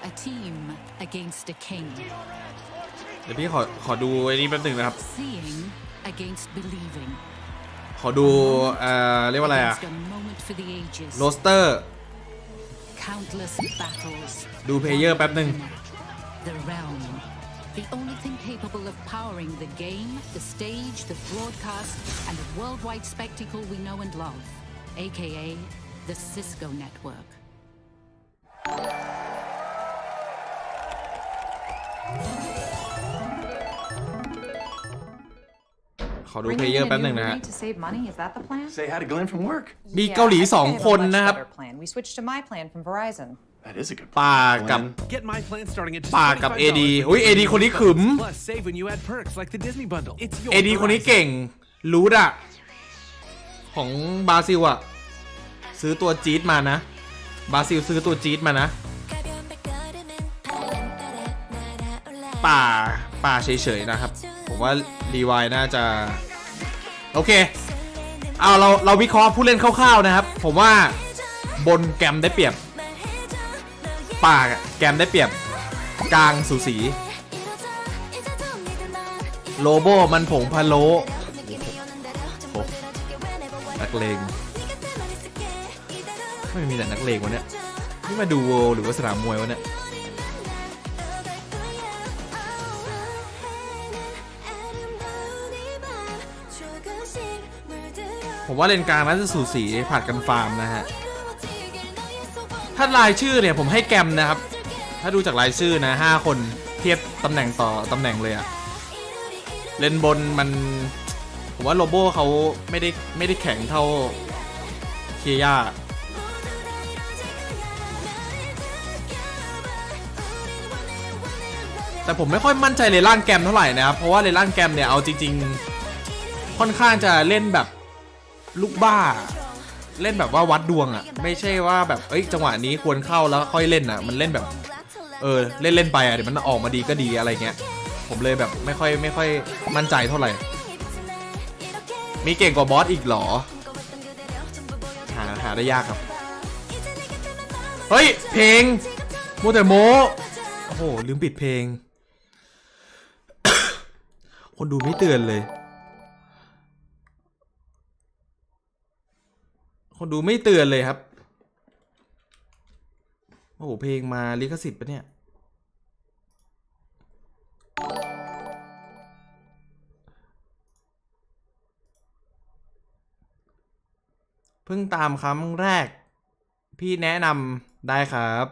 A team against a king. เดี๋ยวพี่ขอดูไอ้นี่แป๊บนึงนะครับ Seeing against believing. ขอดูเรียกว่าอะไรอะ โรสเตอร์ Countless battles. ดูเพลเยอร์แป๊บนึง The realm. The only thing capable of powering the game, the stage, the broadcast, and the worldwide spectacle we know and love, aka the Cisco Network. ขอดูเพลเยอร์แป๊บนึงนะฮะ Say hi to Glenn from work. มีเกาหลี2คนนะครับ We switched to my plan from Verizon. That is a good ป่ากับ Get my plan starting at just ป่ากับ $25. AD อุ้ย AD คนนี้ขึม Plus, save when you add perks like the Disney bundle. It's your AD คนนี้เก่งรูดอะของบราซิลอะซื้อตัวจี๊ดมานะบราซิลซื้อตัวจี๊ดมานะป่าเฉยๆนะครับผม ว่ารีไวน่าจะโอเคเอาเราวิเคราะห์ผู้เล่นคร่าวๆนะครับผมว่าบนแกมได้เปรียบป่าแกมได้เปรียบกลางสูสีโลโบมันผงพะโล้นักเลงไม่มีแต่นักเลงวะเนี่ยนี่มาดูโวหรือว่าสนามมวยวะเนี่ยผมว่าเลนกลางน่าจะสูสีผัดกันฟาร์มนะฮะถ้ารายชื่อเนี่ยผมให้แกมนะครับถ้าดูจากรายชื่อนะ5คนเทียบตำแหน่งต่อตำแหน่งเลยอะเลนบนมันผมว่าโลโบเขาไม่ได้แข็งเท่าเคียร่าแต่ผมไม่ค่อยมั่นใจเลยล่างแกมเท่าไหร่นะครับเพราะว่าเลยล่างแกมเนี่ยเอาจริงๆค่อนข้างจะเล่นแบบลูกบ้าเล่นแบบว่าวัดดวงอ่ะไม่ใช่ว่าแบบจังหวะนี้ควรเข้าแล้วค่อยเล่นอ่ะมันเล่นแบบเล่นไปอ่ะเดี๋ยวมันออกมาดีก็ดีอะไรเงี้ยผมเลยแบบไม่ค่อยมั่นใจเท่าไหร่มีเก่งกว่าบอสอีกหรอหาได้ยากครับเฮ้ยเพลงโมแต่โมโอ้โหลืมปิดเพลง คนดูไม่เตือนเลยคนดูไม่เตือนเลยครับโอ้โหเพลงมาลิขสิทธิ์ปะเนี่ยเพิ่งตามครั้งแรกพี่แนะนำได้ครับ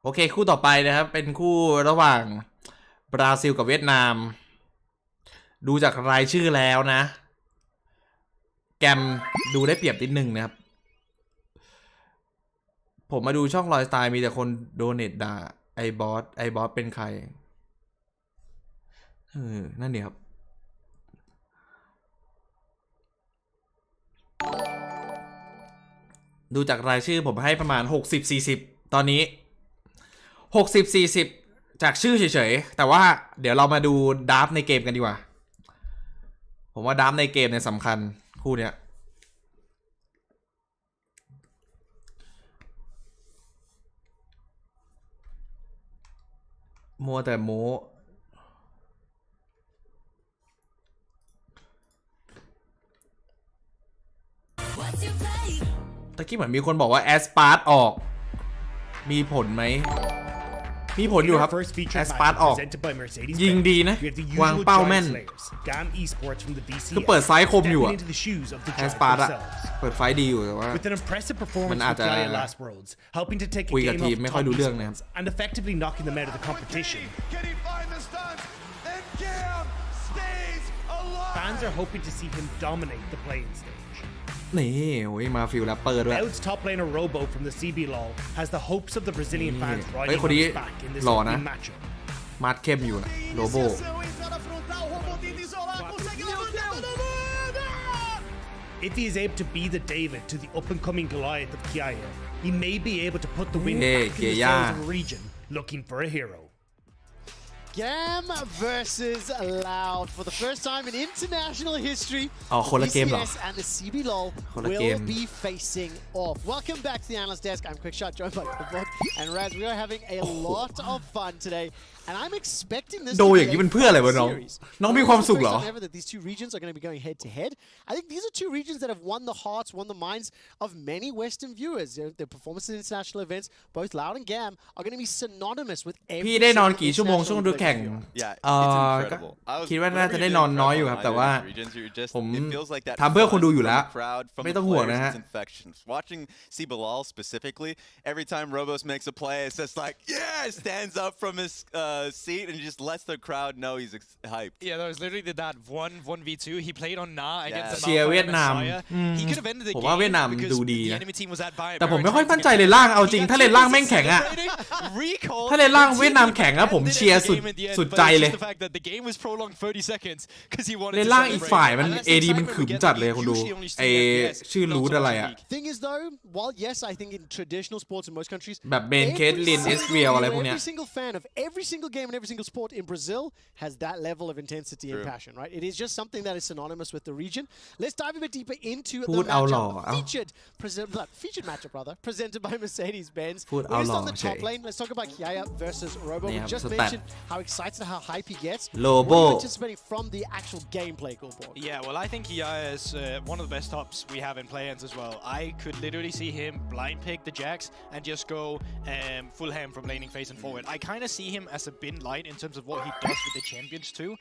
โอเคคู่ต่อไปนะครับเป็นคู่ระหว่างบราซิลกับเวียดนามดูจากรายชื่อแล้วนะแกมดูได้เปรียบนิดนึงนะครับผมมาดูช่องลอยสไตล์มีแต่คนโดเนทด่าไอบอสเป็นใครนั่นเนี่ยครับดูจากรายชื่อผมให้ประมาณ60-40ตอนนี้60-40จากชื่อเฉยๆแต่ว่าเดี๋ยวเรามาดูดราฟในเกมกันดีกว่าผมว่าดราฟในเกมเนี่ยสำคัญคู่เนี้ยมัวแต่โม้ตะกี้เหมือนมีคนบอกว่าแอสปาร์ตออกมีผลไหมมีผลอยู่ครับแอสปาร์ตออกยิงดีนะวางเป้าแม่นคือเปิดไซส์คมอยู่อะแอสปาร์ตอะเปิดไฟดีอยู่แต่ว่ามันอาจจะคุยกับทีมไม่ค่อยดูเรื่องนะครับFans are hoping to see him dominate the playing stage. นี่โอ้ยมาฟิลแรปเปอร์ด้วย Cloud's top laner Robo from the CBLOL has the hopes of the Brazilian fans riding on his back in this opening matchup. มาดเข้มอยู่นะโลโบ If he is able to be the David to the up-and-coming Goliath of Kiaya, he may be able to put the wind back in the sails of a region looking for a hero. GAM versus Loud for the first time in international history. BCS and the CBLOL will be facing off. Welcome back to the analyst desk. I'm Quickshot, joined by Kobot and Raz. We are having a lot of fun today, and I'm expecting this to be a series. น้องมีความสุขเหรอ That these two regions are going to be going head to head. I think these are two regions that have won the hearts, won the minds of many Western viewers. Their performances in international events, both Loud and GAM, are going to be synonymous with every พี่ได้นอนกี่ชั่วโมงช่วงดูแข่งคิดว่าน่าจะได้นอนน้อยอยู่ครับแต่ว่าผมทำเพื่อคนดูอยู่แล้วไม่ต้องห่วงนะฮะ Watching CBLOL specifically, every time Robos makes a play, it's just like stands up from his seat and just lets the crowd know he's hyped. Yeah, that was literally that 1v2. He played on Na against the เชียร์เวียดนาม He could have ended the ผม game ว่าเวียดนาม because ดูดี the นะ enemy team was at Bayern. แต่ผมไม่ค่อยมั่นใจเลยล่างเอาจริงถ้าเลนล่างแม่งแข็งอะถ้าเลนล่างเวียดนามแข็งอะผมเชียร์สุด at the end, สุด but ใจ it's เลย just the fact that the game was prolonged 30 seconds because he wanted ใน to ล่างอีก celebrate. ฝ่ายมัน And that's the AD มัน excitement ขึ we ม get จัด that เลย we คุณดู usually only see ไอ at PS, ชื่อ not รู so ท much อะไร in อะ League. Thing is though, while yes, I think in traditional sports in most countries, แบบเบนเคส every ลิน single เอสเรียลอะไรพวก viewer, เนี้ย every single fan of every single game and every single sport in Brazil has that level of intensity and passion, right? It is just something that is synonymous with the region. Let's dive a bit deeper into the พูดเอาหล่อ matchup. เอา Featured matchup, rather, presented by Mercedes-Benz. พูด We're เอา just หล่อ on the เฉ top ย lane. Let's talk about Kiaya versus Robo. นี่ We ครับ just สแตท mentioned how excited and how hype he gets. Lobo. What are you anticipating from the actual gameplay, Gulborg? Yeah, well, I think Kiaya is one of the best tops we have in play-ins as well. I could literally see him blind pick the Jax and just go full ham from laning phase and forward. I kind of see him as a bin light in terms of what he does with the champions too.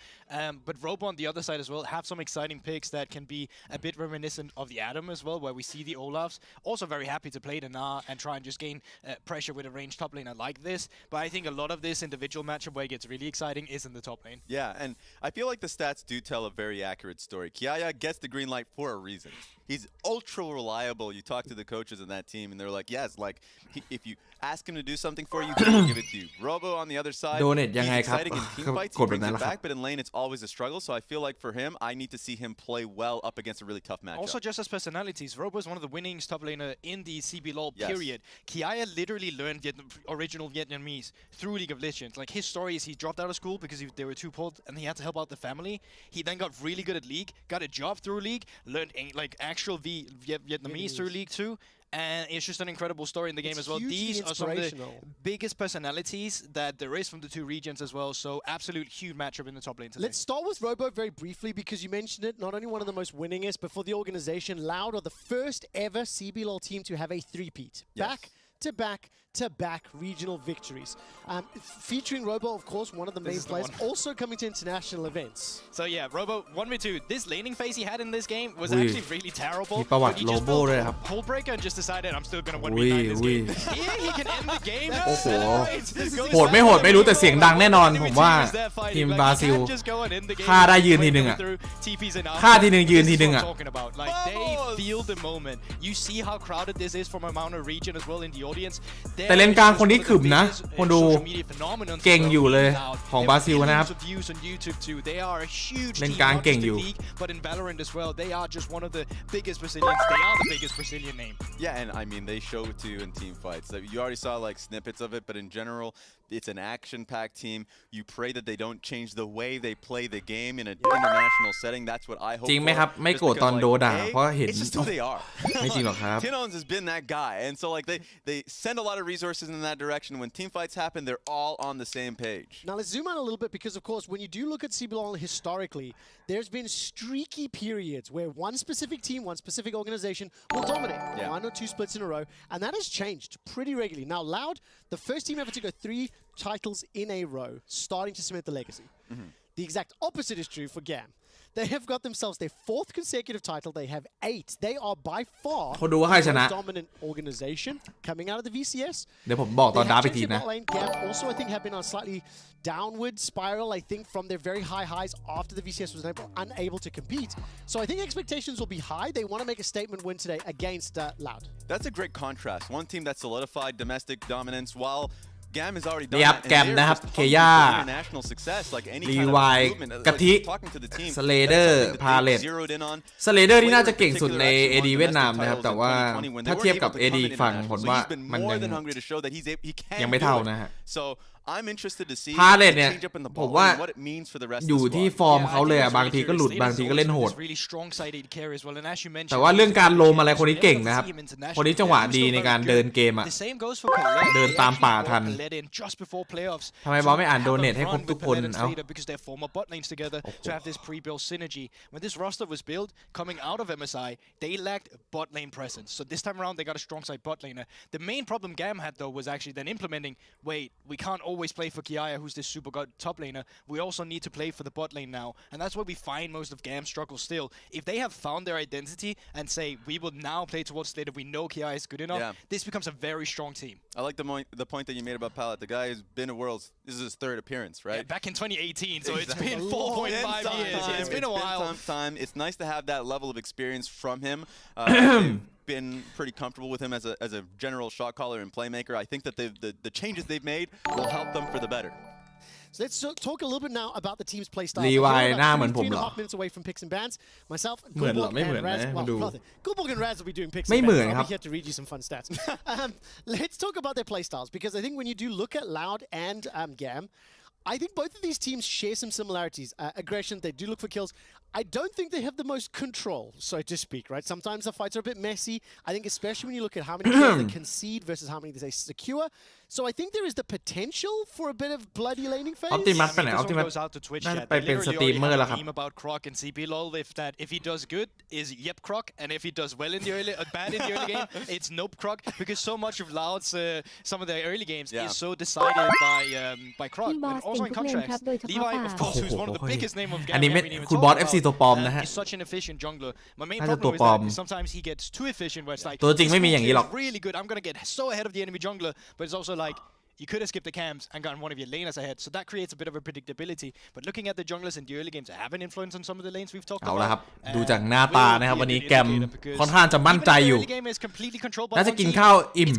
But Robo on the other side as well have some exciting picks that can be a bit reminiscent of the Adam as well, where we see the Olafs. Also very happy to play the Na and try and just gain pressure with a ranged top laner like this. But I think a lot of this individual matchup where it gets really exciting is in the top lane. Yeah, and I feel like the stats do tell a very accurate story. Kiaya gets the green light for a reason. He's ultra reliable. You talk to the coaches in that team, and they're like, yes, like if you ask him to do something for you, he will give it to you. Robo on the other side, โดเนทยังไง he's ครับ exciting in team fights. ก He ดแบบ brings นั้น it แหละครับ back, but in lane, it's always a struggle. So I feel like for him, I need to see him play well up against a really tough matchup. Also, just as personalities, Robo is one of the winningest top laner in the CBLOL Yes. period. Kiaya literally learned original Vietnamese through League of Legends. Like his story is he dropped out of school because they were too poor and he had to help out the family. He then got really good at League, got a job through League, learned like actual Vietnamese through League too. And it's just an incredible story in the game It's as well. hugely These are some of the inspirational. biggest personalities that there is from the two regions as well. So absolute huge matchup in the top lane today. Let's start with Robo very briefly because you mentioned it. Not only one of the most winningest, but for the organization, Loud are the first ever CBLOL team to have a three-peat. Yes. Back-to-back regional victories. Featuring Robo, of course, one of the main players, also coming to international events. So yeah, Robo 1v2. This laning phase he had in this game was อุ้ย actually really terrible. มีประวัติ But he โล just โบ built ด้วยครับ Hold breaker and just decided I'm still gonna อุ้ย 1v9 this อุ้ย game. Here he can end the game. โอ้โห Goes โหดไม่โหดไม่รู้แต่เสียงดังแน่นอนผมว่า Enemy team is there fighting. ทีม Like, บรา he ซิล can't just go and end the game. ฆ่าได้ยืนทีนึงอะ Through TPs and out. ฆ่าทีนึงยืน This ที is นึง what อะ I'm talking about. Like they feel the moment. You see how crowded this is from a Mount region as well in the audience. แต่เลนกลางคนนี้ขึมนะคนดู social media phenomenon เก่งอยู่เลยของบราซิลนะครับ of views on YouTube too. They are a huge เล่น team, กลาง not เก่ง just อยู่ in League, but in Valorant as well. They are just one of the biggest Brazilians. They are the biggest Brazilian name. Yeah, and I mean, they show it to you in team fights. Like, you already saw like snippets of it, but in general, it's an action-packed team. You pray that they don't change the way they play the game in an international setting. That's what I hope จริงไหม for. ครับไม่ Just โกรธ because, ตอน like, โดด่า A, เพราะเห็น it's just who they are. ไม่จริงหรอกครับ Tinons has been that guy, and so like they send a lot of resources in that direction. When team fights happen, they're all on the same page. Now let's zoom out a little bit because, of course, when you do look at CBLOL historically, there's been streaky periods where one specific team, one specific organization will dominate one or two splits in a row, and that has changed pretty regularly. Now, Loud, the first team ever to go 3 titles in a row, starting to cement the legacy. The exact opposite is true for GAM. They have got themselves their 4th consecutive title. They have 8. They are by far คนดูว่าใครช the นะ most dominant organization coming out of the VCS. เดี๋ยวผมบอกตอน They ดับ have อีกที changed นะ their bot lane. GAM also, I think, have been on a slightly downward spiral, I think, from their very high highs after the VCS was unable to compete. So I think expectations will be high. They want to make a statement win today against Loud. That's a great contrast. One team that solidified domestic dominance while GAM has already done นี่ครับ that, แกม and they're นะครับ just เค hungry ย่า for international success, like any kind of Levi movement. กะทิ Like, talking to the team, สเลเดอร์ that's something that พาเล they ต zeroed in on. สเลเดอร์นี่น่าจะเก่งสุดใน Actually AD won เวียดนาม domestic นะครับ titles แต่ in ว่า 2020 when they ถ้า weren't เทียบกับ able to come AD in ฝั่ง international. ผม So ว่า he's been มัน more than hungry to show that he can ยังไม่ do เท่า it. นะฮะ So I'm interested to see พาเลตเนี่ย the change up in the ผม ball ว่า and what it means for the rest อ of ยู่ the ที่ squad. ฟอร์มเขาเลยอะบางทีก็หลุดบางทีก็เล่นโหด Really strong side AD carry as well. And as you mentioned, แต่ว่าเรื่องการโลมอะไรคนนี้เก่งนะครับ คนนี้จังหวะดีในการเดินเกมอะ The same goes for Colette. เดินตามป่าทัน Colette in just before playoffs. ทำไมบอสไม่อ่านโดเนทให้ครบทุกคน เอ้า Because they're former bot lanes together to have this pre-built synergy. When this roster was built, coming out of MSI, they lacked bot lane presence. So this time around, they got a strong side bot laner. The main problem GAM had though was actually then implementing, wait, we can't always play for Kiaya, who's this super god top laner. We also need to play for the bot lane now. And that's where we find most of GAM's struggle still. If they have found their identity and say, we will now play towards later, we know Kiaya is good enough, this becomes a very strong team. I like the point that you made about Pallet. The guy has been at Worlds. This is his 3rd appearance, right? Yeah, back in 2018, so it's Exactly. been 4.5 years. Yeah, it's been a while. Some time. It's nice to have that level of experience from him. They've been pretty comfortable with him as a general shot caller and playmaker. I think that the changes they've made will help them for the better. So let's talk a little bit now about the team's play style. รีวายหน้าเหมือนผมเหรอ 3.5 minutes away from picks and bans. Myself, เหมือนเหรอ Gulborg ไม่เหมือน and Raz. นะ Well, มาดู nothing. Gulborg and Raz will be doing picks ไม่ and เหมือน bans. ครั I'll บ be here to read you some fun stats. Let's talk about their play styles because I think when you do look at Loud and GAM, I think both of these teams share some similarities. Aggression, they do look for kills. I don't think they have the most control, so to speak, right? Sometimes the fights are a bit messy. I think especially when you look at how many kills they concede versus how many they secure. So I think there is the potential for a bit of bloody laning phase. Optimus ไปไหน This one Optimus goes out to Twitch น่า chat. จะไป They เป็น literally สตรีม already เมอร์ have แล้ว a ครับ meme about Croc and CP lol if he does good is Yep Croc and if he does well in the early bad in the early game it's Nope Croc because so much of Loud's some of their early games is so decided by Croc. And also in contrast, Levi of course who's one of the biggest name of GAM อันนี้ไม่ we didn't even คุณ talk บอส about, FC ตัวปลอมนะฮะ is such an efficient jungler. My main น่าจะ problem ตัว is ปลอม that sometimes he gets too efficient where it's like ตัวจริง this ไม่มี full อย่างนี้ kill หรอก is really good. I'm gonna get so ahead of the enemy jungler, but it's also like you could have skipped the camps and gotten one of your laners ahead, so that creates a bit of a predictability. But looking at the junglers in the early games, have an influence on some of the lanes we've talked เอาละครับ about. ดูจากหน้าตานะครับวันนี้แกมค่อนข้างจะมั่นใจอยู่ น่าจะกินข้าวอิ่ม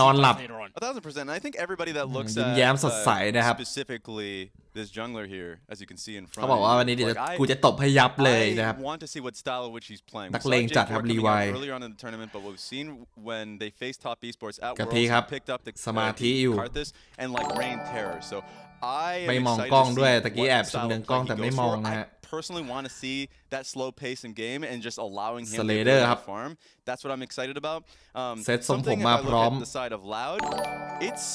นอนหลับ 1,000%. I think everybody that looks ยิ้มแย้มสดใสนะครับ specifically this jungler here, as you can see in เขา front บอกว่าวันนี้เดี๋ยวกูจะตบให้ยับเลยนะครับ I want to see what style of which he's playing. นักเลงจัดครับ Levi earlier on in the tournament, but what we've seen when they faced top esports at กะทิ Worlds, ครับ picked up the สมาธิอยู่ Karthus and like rain terror. So I am ไม่มอง excited กล้อง to ด้วย see ตะกี้ what แอบ style ชำเลือง of กล้อง play แต่ he ไม่ goes มอง for. นะ I ฮะ personally want to see that slow pace in game and just allowing him to Slater go ครับ farm. That's what I'm excited about. เซตทรงผม Something มา if I พร้อ look ม at the side of Loud, it's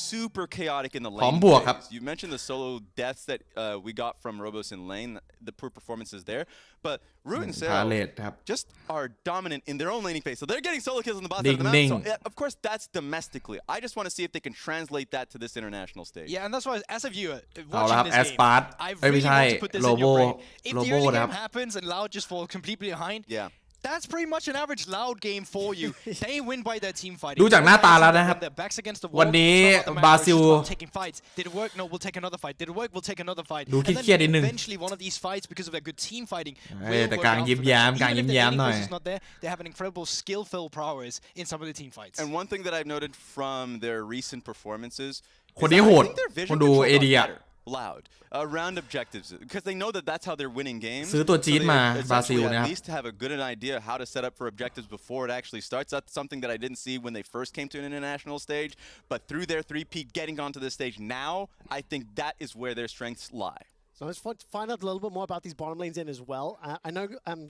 super chaotic in the พร้อม lane บวกครับ phase. You mentioned the solo deaths that we got from Robos in lane, the poor performances there, but Root and พา Sero เลทครับ just are dominant in their own laning phase. So they're getting solo kills on the bot side of the map. Ding, So ding. of course that's domestically. I just want to see if they can translate that to this international stage. Yeah, and that's why as a viewer เอาละ watching ครับ this แอส game, ปาร์ต I ไม่ really ใช่ want to put this โล in โบ your brain. If โล the โบ early นะครับ game happens and Loud just falls completely behind, Yeah. that's pretty much an average Loud game for you. They win by their team fighting. ดูจากหน้าตาแล้วนะครับ Their backs against the wall. วันนี้ It's not about the บรา map, ซิล it's just about taking fights. Did it work? No, we'll take another fight. Did it work? We'll take another fight. ดู And เครียดๆนิด then นึง eventually one of these fights, because of their good team fighting, เอ้ย will แต่ work กลาง out ยิ้ม for แย้ม them. กลาง Even ยิ้ if ม their แย้ม laning หน่อย phase is not there, they have an incredible skill-filled prowess in some of the team fights. And one thing that I've noted from their recent performances, คนนี้โหด I think their vision คนดู control got AD อะ better. Loud around objectives because they know that that's how they're winning games. ซื้อตัวจี๊ด So they มา essentially บราซิล at นะครับ least have a good idea how to set up for objectives before it actually starts. That's something that I didn't see when they first came to an international stage, but through their 3P getting onto this stage now, I think that is where their strengths lie. So let's find out a little bit more about these bottom lanes in as well. I know,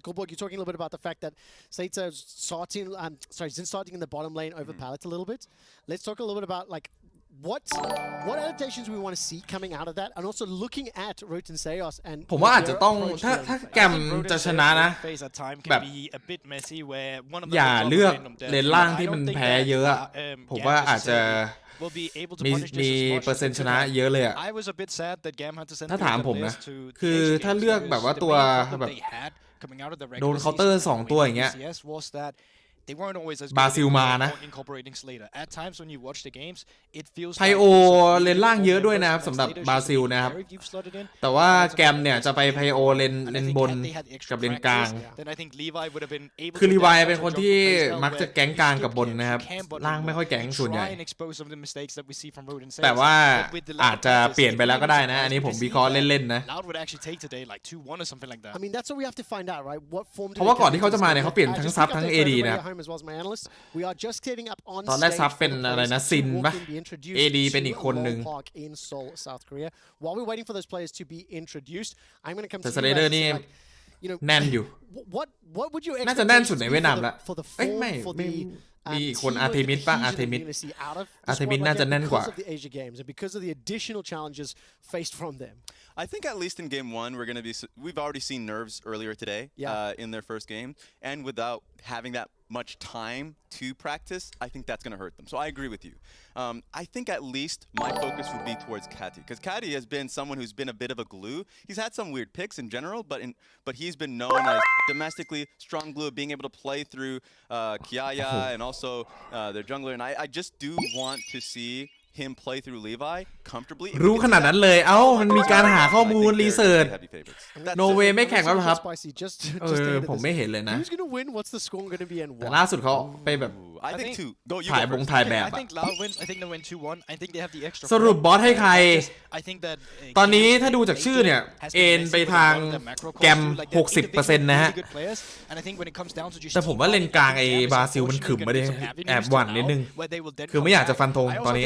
Gulborg, you're talking a little bit about the fact that Saito's starting, Zin's starting in the bottom lane over Pallet a little bit. Let's talk a little bit about like what adaptations we want to see coming out of that, and also looking at Root and Seos and ผมว่าอาจจะต้องถ้าแกมจะชนะนะ แบบอย่าเลือกเลนล่างที่มันแพ้เยอะอะผมว่าอาจจะมีเปอร์เซ็นต์ชนะเยอะเลยอะถ้าถามผมนะคือถ้าเลือกแบบว่าตัวแบบโดนเคาน์เตอร์2ตัวอย่างเงี้ย บราซิลมานะไพโอเลนล่างเยอะด้วยนะครับสำหรับบราซิลนะครับแต่ว่าแกมเนี่ยจะไปไพโอเลนบนกับเลนกลางคือรีไวเป็นคนที่มักจะแก๊งกลางกับบนนะครับล่างไม่ค่อยแก๊งส่วนใหญ่แต่ว่าอาจจะเปลี่ยนไปแล้วก็ได้นะอันนี้ผมวิเคราะห์เล่นๆนะเพราะว่าก่อนที่เขาจะมาเนี่ยเขาเปลี่ยนทั้งซับทั้ง AD นะครับตอนแรกซับเป็นอะไรนะซินปะ AD เป็นอีกคนหนึ่งแต่สไลเดอร์นี่แน่นอยู่น่าจะแน่นสุดในเวียดนามละเอ้ยไม่มีอีกคนอาร์เทมิสป่ะอาร์เทมิสน่าจะแน่นกว่า I think at least in game one, we've already seen nerves earlier today in their first game, and without having that much time to practice, I think that's going to hurt them. So I agree with you. I think at least my focus would be towards Kati, because Kati has been someone who's been a bit of a glue. He's had some weird picks in general, but he's been known as domestically strong glue, being able to play through Kiaya and also their jungler. And I just do want to see him play through Levi comfortably. รู้ขนาดนั้นเลยมันมีการหาข้อมูลรีเสิร์ชโนเวย์ไม่แข่งแล้วครับผมไม่เห็นเลยนะ Who's gonna win? What's the score gonna be and แต่ what? ล่าสุดเขาไปแบบ I think two. Go. You ถ่าย go บง first. ถ่ายแบบ I think Loud wins. I think they win 2-1. I think they have the extra. สรุปบอสให้ใคร I think that ตอนนี้ถ้าดูจากชื่อเนี่ยเอ็นไปทางแกม 60% นะฮะแต่ผมว่าเลนกลางไอ้บราซิลมันขึมมาดิแอบหวั่นนิดนึงคือไม่อยากจะฟันธงตอนนี้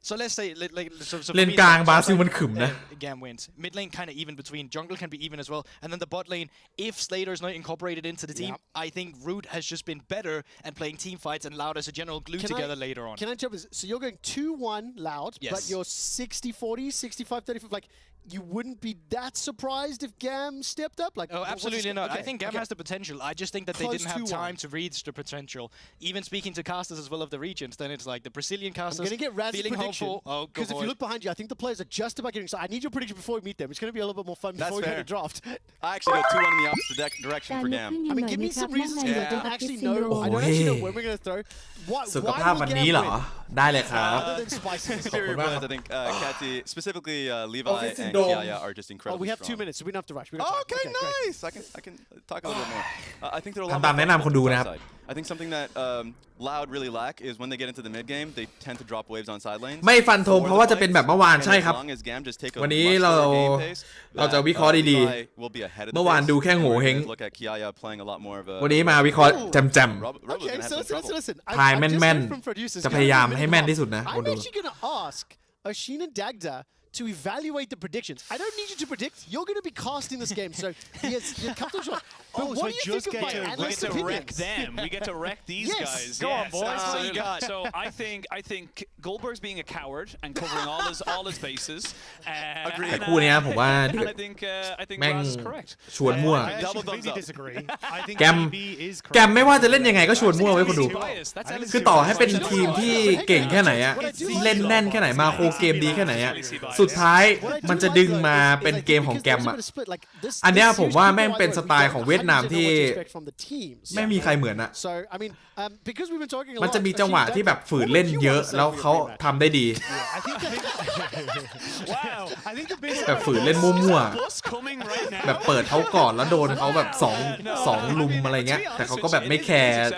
So let's say, so เลนกลางบราซิลมันขึมนะ GAM wins. Mid lane kind of even between. Jungle can be even as well. And then the bot lane, if Slater is not incorporated into the team, I think Root has just been better and playing team fights and Loud as a general glue together later on. Can I jump? So you're going 2-1 Loud, but you're 60-40, 65-35. Like, you wouldn't be that surprised if GAM stepped up? Like, oh, absolutely not. I think GAM has the potential. I just think that they didn't have time to reach the potential. Even speaking to casters as well of the regions, then it's like the Brazilian casters. I'm going to get Raz's feeling prediction. Hopeful. Because if you look behind you, I think the players are just about getting. So I need your prediction before we meet them. It's going to be a little bit more fun before we go to draft. I actually go 2-1 in the opposite direction for GAM. I mean, give me some reasons because I don't actually know. I don't actually know when we're going to throw. สุขภาพวันนี้เหรอได้เลยครับ Other than spices. I think Katy, specifically Levi and Kiaya are just incredibly we have 2 minutes, so we don't have to rush. We don't have okay, time. Nice. I can talk a little bit more. I think they're a lot ตามแนะนำคนดูนะครับ I think something that Loud really lack is when they get into the mid game, they tend to drop waves on side lanes. ไม่ฟันธงเพราะว่าจะเป็นแบบเมื่อวานใช่ครับ วันนี้เราจะวิเคราะห์ดีๆเมื่อวานดูแค่โง่เฮงวันนี้มาวิเคราะห์แจ่ม Okay, so listen. ๆทายแม่นๆจะพยายามให้แม่นที่สุดนะคน I'm ดู actually going to ask Ashin and Dagda to evaluate the predictions. I don't need you to predict. You're going to be casting this game, so yes, you cut them short. But what do you think of my analyst opinions? Wreck them. We get to wreck these guys. Go on, boys. That's what you got. So I think Goldberg's being a coward and covering all his bases. แต่คู่นี้ผมว่า And I think แม่ง Raz is correct. ชวนมั่ว I completely disagree. I think แกม BB is แก correct. มไม่ว่าจะเล่นยังไงก็ชวนมั่วไว้คนดู คือต่อให้เป็นทีมที่เก่งแค่ไหนอะเล่นแน่นแค่ไหนมาโคเกมดีแค่ไหนอะสุดท้ายมันจะดึงมาเป็นเกมของแกมอะอันเนี้ยผมว่าแม่งเป็นสไตล์ของเวียดนามที่ไม่มีใครเหมือนอะมันจะมีจังหวะที่แบบฝืนเล่นเยอะแล้วเขาทำได้ดีแบบฝืนเล่นมั่วๆแบบเปิดเขาก่อนแล้วโดนเขาแบบ2ลุมอะไรเงี้ยแต่เขาก็แบบไม่แคร์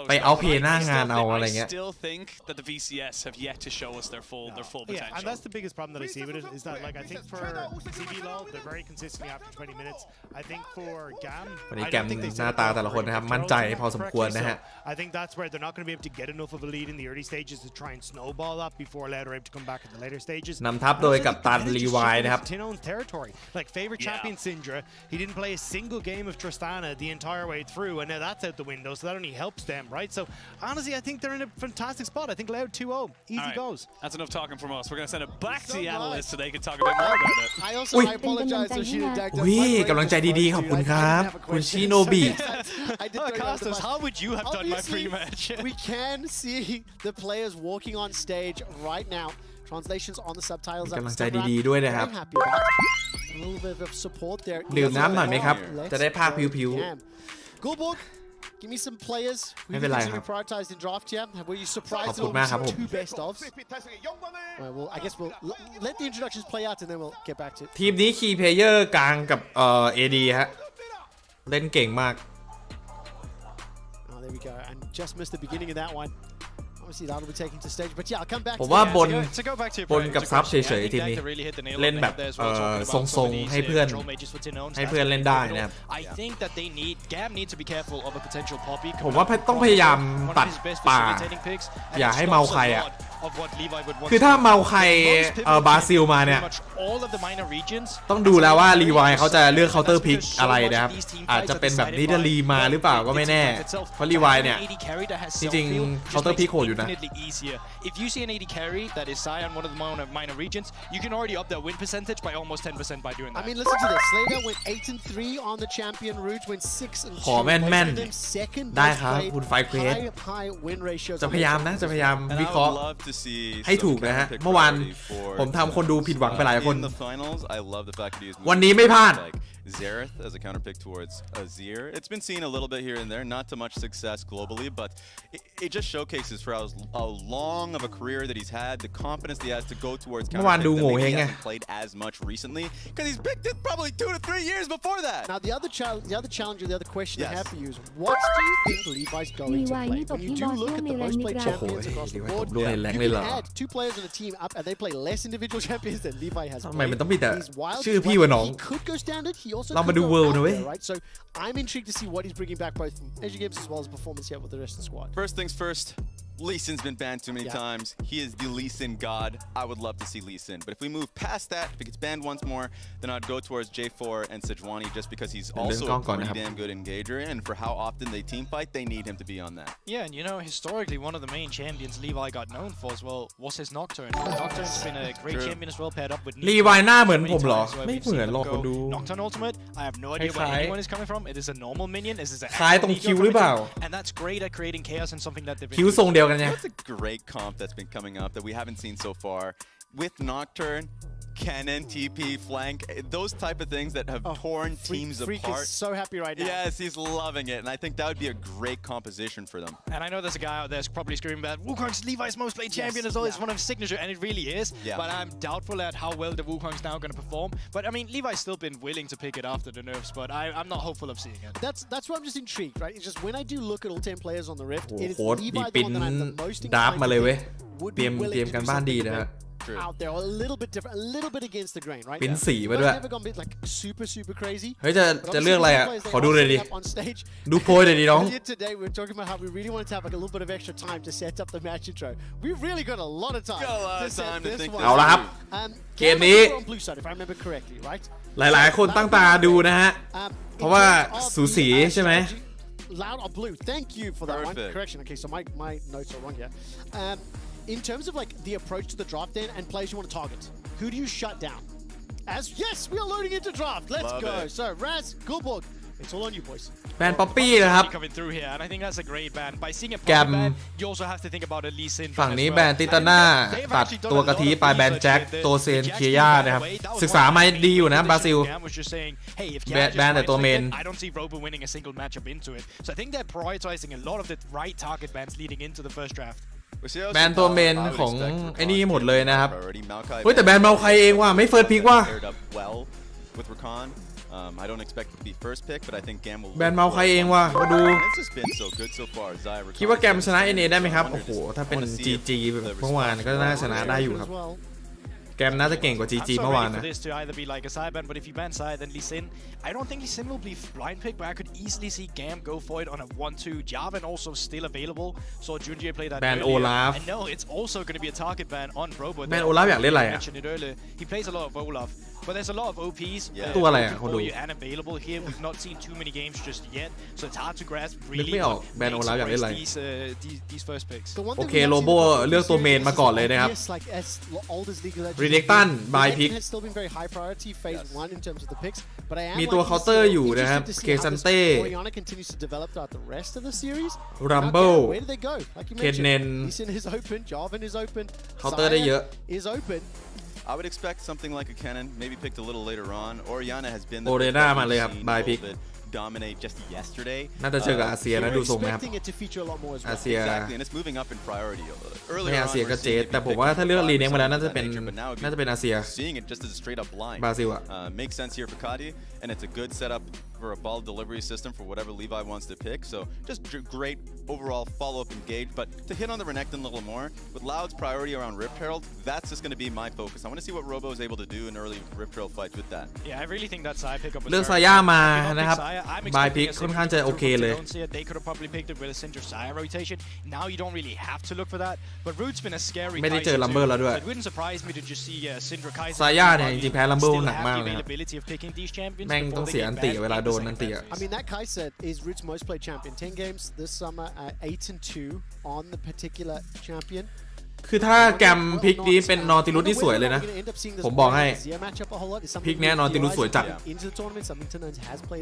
ไปเอาเพย์หน้างานเอาอะไรเงี้ย Yeah, and that's the biggest problem that I see with it is that, like, I think for CBLOL, they're very consistently after 20 minutes. I think for GAM, วันนี้แกมหน้าตาแต่ละคนนะครับมั่นใจพอสมควรนะฮะ I think that's where they're not going to be able to get enough of a lead in the early stages to try and snowball that before Loud are able to come back in the later stages. นำทัพโดยกัปตันรีไวน์นะครับ Tino's territory, like favorite champion Syndra, he didn't play a single game of Tristana the entire way through, and now that's out the window, so that only helps them, right? So honestly, I think they're in a fantastic spot. I think Loud 2-0, easy goes. That's enough talking from us. We're going to send it back to the analysts so they can talk a bit more about it. I apologize to Ashin and Dagda. อุ้ยกำลังใจดีๆขอบคุณครับคุณชิโนบิ Casters, how would you have done my pre-match? We can see the players walking on stage right now. Translations on the subtitles. กำลังใจดีๆด้วยนะครับ I'm happy about a little bit of support there. ดื่มน้ำหน่อยไหมครับจะได้ภาพผิว Gulborg, give me some players who you consider prioritized in draft here. Were you surprised at all with two best ofs? Well, I guess we'll let the introductions play out and then we'll get back to it. ทีมนี้คีย์เพลเยอร์กลางกับAD ฮะเล่นเก่งมาก Oh, there we go. And just missed the beginning of that one. Obviously, that'll be taken to stage. But yeah, I'll come back. ผมว่าบนกับซับเฉยๆทีมนี้เล่นแบบทรงๆให้เพื่อนเล่นได้นะครับ I think that GAM need to be careful of a potential poppy. ผมว่าต้องพยายามตัดป่าอย่าให้เมาใครอ่ะคือถ้าเมาใครบราซิลมาเนี่ยต้องดูแล้วว่ารีไวเขาจะเลือกเคาน์เตอร์พิกอะไรนะครับอาจจะเป็นแบบนิดาลีมาหรือเปล่าก็ไม่แน่เพราะรีไวเนี่ยจริงๆเคาน์เตอร์พิกโหดอยู่นะ If you see an AD carry that is Sion one of the minor regions, you can already up their win percentage by almost 10% by doing that. I mean, listen to this. Slater went 8-3 on the champion route, went 6-2. ขอแม่น second ๆได้ครับคุณไฟเควส high win ratios. จะพยายามวิเคราะห์ให้ถูกนะฮะเมื่อวานผมทำคนดูผิดหวังไปหลายคนวันนี้ไม่พลาด Xerath as a counterpick towards Azir. It's been seen a little bit here and there, not too much success globally, but it just showcases for how long of a career that he's had, the confidence he has to go towards counterpick that maybe he hasn't played as much recently, because he's picked it probably 2 to 3 years before that. Now the other challenge, the other question I have for you is, what do you think Levi's going to play? When you do look at the most played champions across the board, you can add 2 players on a team up and they play less individual champions than Levi has played. มันต้องมีแต่ He's wild, ชื่อพี่วะน้อง he could go standard, he also เรา could มาดู go World out นะเว้ย there, right? So I'm intrigued to see what he's bringing back both from Asia Games as well as performance here with the rest of the squad. First things first, Lee Sin's been banned too many times. He is the Lee Sin god. I would love to see Lee Sin. But if we move past that, if he gets banned once more, then I'd go towards J4 and Sejuani just because he's also a pretty damn good engager. And for how often they team fight, they need him to be on that. Yeah, and you know, historically, one of the main champions Levi got known for as well was his Nocturne. Nocturne's been a great champion as well, paired up with Levi หน้าเหมือนผมเหรอไม่เหมือนหรอกคนดู Nocturne ultimate, I have no idea where anyone is coming from. It is a normal minion. It is an คล้ายตรงคิวหรือเปล่า and that's great at creating chaos and something that they've been คิวทรงเดียวกันไง That's a great comp that's been coming up that we haven't seen so far. With Nocturne, Cannon, TP, Flank, those type of things that have torn teams Freak apart. is so happy right now. Yes, he's loving it, and I think that would be a great composition for them. And I know there's a guy out there that's probably screaming about Wukong's Levi's most played champion as well. It's one of his signature, and it really is. Yeah. But I'm doubtful at how well the Wukong's now going to perform. But I mean, Levi's still been willing to pick it after the nerfs, but I'm not hopeful of seeing it. That's why I'm just intrigued, right? It's just when I do look at all 10 players on the Rift, it is โค้ด Levi มี the ปิ้น one that I'm the most ดาร์ฟ inclined มาเลย to เว้ย think would เตรีย be ม willing การ to do บ้านดี something นะฮะ out there, a little bit different, a little bit against the grain, right? ปิ้นสีมาด้วย Never gone bit like super crazy. เฮ้ยจะเลือกอะไรอ่ะ ขอดูเลยดิ On stage. ดูโพยเลยดิน้อง Earlier today, we were talking about how we really wanted to have like a little bit of extra time to set up the match intro. We've really got a lot of time to set this one. เอาละครับ เกมนี้ on blue side, if I remember correctly, right? หลายๆคนตั้งตาดูนะฮะ เพราะว่าสูสีใช่ไหม Loud or blue. Thank you for that one. Perfect. Correction. Okay, so my notes are wrong here. In terms of like the approach to the draft then and players you want to target, who do you shut down? Yes, we are loading into draft. Let's Love go. it. So Raz, Gulborg, it's all on you boys. แบนป๊อปปี้นะครับ Coming through here, and I think that's a great ban. By seeing a GAM ban, you also have to think about a Lee Sin ฝั่ง ban นี้ as แบ well. นติตาน่า They've ตัด actually done ตัว a กะ lot ทิ of ไปแบน research แจ็ค with the โตเซน Jax เคียย่า moving นะครับ away. That was ศึกษา one มา thing ดีอยู่นะ that บราซิล GAM was just saying, hey, if แบ GAM น just แต่ finds ตัวเมน it, I don't see Robo winning a single matchup into it. So I think they're prioritizing a lot of the right target bans leading into the first draft. แบนตัวเมนของไอ้นี่หมดเลยนะครับเฮ้ยแต่แบนเมาใครเองว่ะไม่เฟิร์สพิกว่ะ With Rakan, I don't expect it to be first pick, but I think GAM will. แบนเมาใครเองว่ะมาดู It's just been so good so far. คิดว่าแกมชนะ NA ได้ไหมครับโอ้โหถ้าเป็น GG แบบเมื่อวานก็น่าชนะได้อยู่ครับ แกมน่าจะเก่งกว่า GG เมื่อวานนะ for this to either be like a side ban, but if you ban side, then Lee Sin, I don't think Lee Sin will be blind pick, but I could easily see GAM go for it on a 1-2. Jarvan also still available, so Junjie played that Ban earlier. Olaf. And no, it's also going to be a target ban on Robo. Ban Olaf อยากเล่นอะไร I อ่ะ mentioned it earlier. He plays a lot of Olaf. But there's a lot of OPs ตัวอะไรอ่ะคนดู and available here. We've not seen too many games just yet, so it's hard to grasp นึก really ไม่ออก what แบนโอลาฟอยากเล่นอะไร these first picks. โอเคโลโบเลือกตัวเมนมาก่อนเลยนะครับ Redectan by pick มีตัวเคาน์เตอร์อยู่นะครับเคซันเต้ Rumble เคนเนนเคาน์เตอร์ได้เยอะ I would expect something like a Cannon, maybe picked a little later on. Orianna has been the Orena มาเลยครับ by pick dominate just yesterday. น่าจะเจอกับอาเซียนะดูทรงไหมครับอาเซีย Exactly, and it's moving up in priority. ไม่ Earlier อา on, เซีย we're ก็เจ seeing ส if แต่ you ผม pick ว่าถ้าเลือก a รีเน็กมาแล้ว nature, น่าจะเป็น but now น่าจะเป็นอาเซีย seeing it just as a straight up blind. บราซิลอะ Makes sense here for Kadi, and it's a good setup for a ball delivery system for whatever Levi wants to pick. So just great overall follow-up engage. But to hit on the Renekton a little more, with Loud's priority around Rift Herald, that's just going to be my focus. I want to see what Robo is able to do in early Rift Herald fights with that. Yeah, I really think that side pickup was เลือก very ซาย่า good. มา I did not นะครับ pick Saya. I'm บาย expecting พิก a ค่อน Syndra ข้างจะโอเค to เลย don't see it. They could have probably picked it with a Syndra Saya rotation. Now you don't really have to look for that. But Root's been a scary ไม่ได้เจอ Kai'Sa ลัมเบอร์ too. แล้วด้วย So it wouldn't surprise me to just see Syndra Kai'Sa ซาย่าเนี่ยจริงๆแพ้ลัมเบอร์ still หนัก have มาก the เลยครับ availability of picking these champions แม่ง before ต้อง they เสีย get อันติ banned เวลา in โด the นอัน second ติอะ phase. I mean, that Kai'Sa is Root's most played champion. 10 games this summer, 8-2 on the particular champion. คือถ้าแกมพิกนี้เป็นนอติลุสที่สวยเลยนะ ผมบอกให้พิกเนี้ยนอติลุสสวยจัด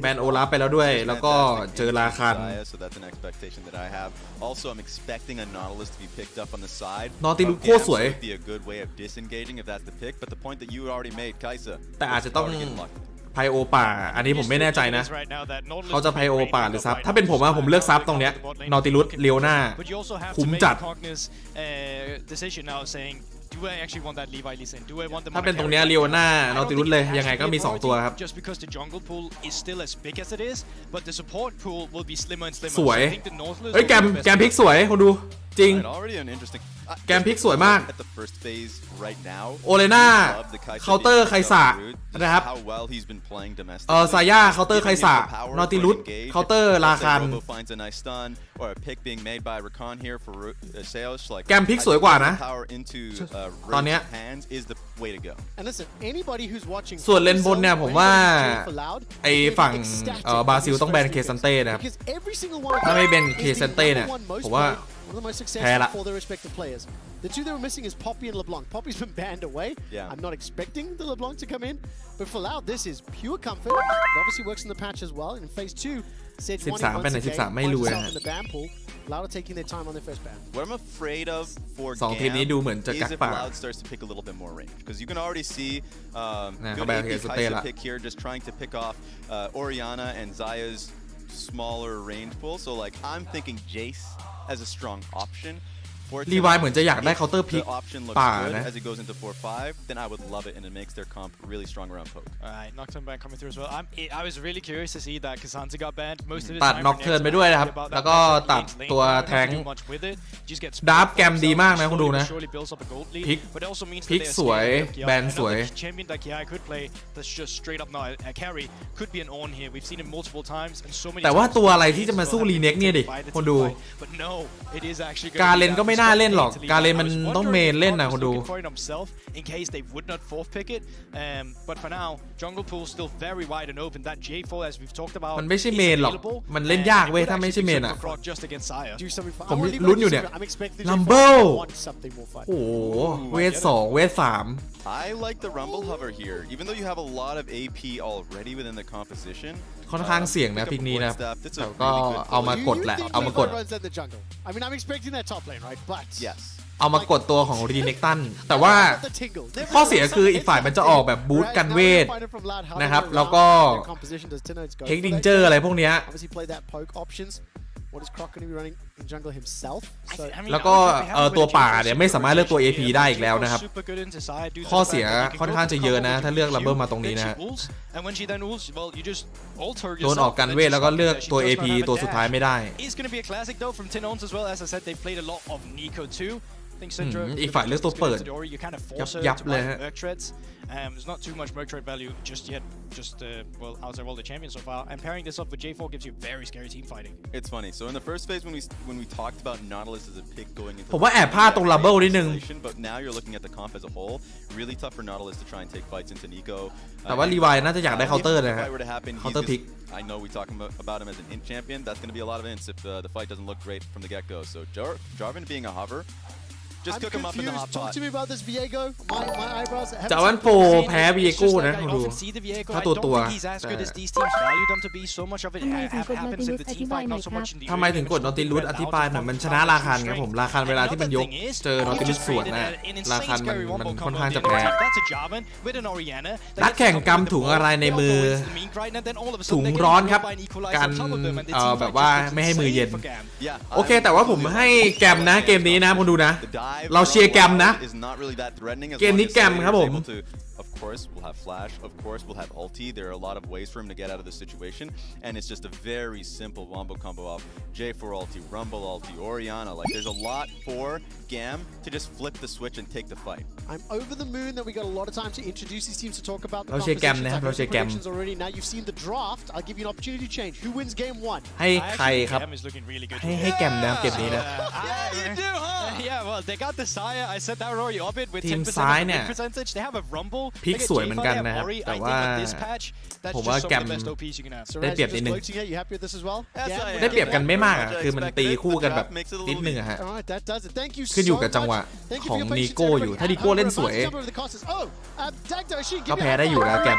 แบนโอลาฟไปแล้วด้วยแล้วก็เจอราคัน So that's an expectation that I have. Also, I'm expecting a Nautilus to be picked up on the side. นอติลุสโคตรสวย would be a good way of disengaging if that's the pick. But the point that you already made, Kai'Sa, แต่อาจจะต้อง ไพโอป่าอันนี้ผมไม่แน่ใจนะเขาจะไพโอป่าหรือซับถ้าเป็นผมอะผมเลือกซับตรงเนี้ยนอติลุสเลียวน่าคุ้มจัดถ้าเป็นตรงเนี้ยเลียวน่านอติลุสเลยยังไงก็มี2ตัวครับสวยเฮ้ยแกมพลิกสวยคนดูจริงแกมพลิกสวยมากโอเลน่าเคาน์เตอร์ไคสะนะครับซาย่าเคาน์เตอร์ไคสะนอติลุสเคาน์เตอร์ราคันแกมพลิกสวยกว่านะตอนเนี้ยส่วนเลนบนเนี่ยผมว่าไอฝั่งบราซิลต้องแบนเคซันเต้นะครับถ้าไม่เป็นเคซันเต้เนี่ยผมว่าone of the most successful for their respective players. The two they were missing is Poppy and LeBlanc. Poppy's been banned away. Yeah. I'm not expecting the LeBlanc to come in, but for Loud, this is pure comfort. It obviously works in the patch as well. In phase 2, Sedge won it once again, finds himself in the ban pool. Loud are taking their time on their first ban. What I'm afraid of for GAM is if Loud starts to pick a little bit more range, because you can already see good AP Kai'Sa pick here, just trying to pick off Orianna and Xayah's smaller range pool. So like I'm thinking Jace as a strong option. รีวายเหมือนจะอยากได้เคาน์เตอร์พลิกป่านะ As it goes into 4-5, then I would love it, and it makes their comp really strong around poke. Alright, Nocturne ban coming through as well. I was really curious to see that Kazanta got banned. Most of the ตัด time, Nocturne ไปด้วยนะครับแล้วก็ตัดตัวแทงดาร์ฟแกมดีมากนะคุณดูนะพลิกสวยแบนสวยแต่ว่าตัวอะไรที่จะมาสู้รีเน็กเนี่ยดิคนดูการเล่นก็ไม่น่าเล่นหรอกการเล่นมันต้องเมนเล่นนะคนดูมันไม่ใช่เมนหรอกมันเล่นยากเว้ยถ้าไม่ใช่เมนอ่ะผมลุ้นอยู่เนี่ยลัมเบิลโอ้โหเวท2เวท3 I like the Rumble Hover here, even though you have a lot of AP already within the composition. ค่อนข้างเสี่ยงนะพิกนี้นะแต่ก็เอามากดแหละเอามากดเอามากดตัวของรีเน็กตันแต่ว่าข้อเสียคืออีกฝ่ายมันจะออกแบบบูทกันเวทนะครับแล้วก็เทคนิคเจอร์อะไรพวกเนี้ยแล้วก็ตัวป่าเนี่ยไม่สามารถเลือกตัว AP ได้อีกแล้วนะครับข้อเสียค่อนข้างจะเยอะนะถ้าเลือกลัมเบิลมาตรงนี้นะโดนออกกันเวทแล้วก็เลือกตัว AP ตัวสุดท้ายไม่ได้อีกฝ่ายเลือกตัวเปิดยับเลยฮะThere's not too much merc trade value just yet. Well, outside all the champions so far. And pairing this up with J4 gives you very scary team fighting. It's funny. So in the first phase, when we talked about Nautilus as a pick going into, ผมว่าแอบพลาดตรงลัมเบิลนิดนึง but now you're looking at the comp as a whole. Really tough for Nautilus to try and take fights into Nico. แต่ว่ารีวายน่าจะอยากได้เคาน์เตอร์นะฮะเคาน์เตอร์พิก I know we talk about him as an int champion. That's going to be a lot of ints if the fight doesn't look great from the get-go. So Jarvan being a hover.Just cook him up in the hot pot. Talk to me about this Viego. My eyebrows. จาวันโปแพ้วีโก้นะดูถ้าตัวทำไมถึงกดนอติลุสอธิบายหน่อยมันชนะราคันครับผมราคันเวลาที่มันยกเจอนอติลุสสวนนะราคันมันค่อนข้างจะแพ้นักแข่งกำถุงอะไรในมือถุงร้อนครับการแบบว่าไม่ให้มือเย็นโอเคแต่ว่าผมให้แกมนะเกมนี้นะคุณดูนะเราเชียร์แกมนะเกมนี้แกมครับผม Of course, we'll have flash. Of course, we'll have ulti. There are a lot of ways for him to get out of the situation, and it's just a very simple wombo combo of J4 ulti, Rumble ulti, Orianna. Like, there's a lot for GAM to just flip the switch and take the fight. I'm over the moon that we got a lot of time to introduce these teams to talk about the predictions already. Now you've seen the draft. I'll give you an opportunity to change. Who wins game 1? ให้ใครครับให้แกมนะเกมนี้นะ Yeah, well, they got the Saya. I said that already. Orbit with ทีมซ้ายเนี่ย percentage. They have a Rumble. พลิกสวยเหมือนกันนะครับแต่ว่าผมว่าแกมได้เปรียบนิดนึงได้เปรียบกันไม่มากอ่ะคือมันตีคู่กันแบบนิดนึงอะฮะขึ้นอยู่กับจังหวะของนีโก้อยู่ถ้านีโก้เล่นสวยก็แพ้ได้อยู่แล้วแกม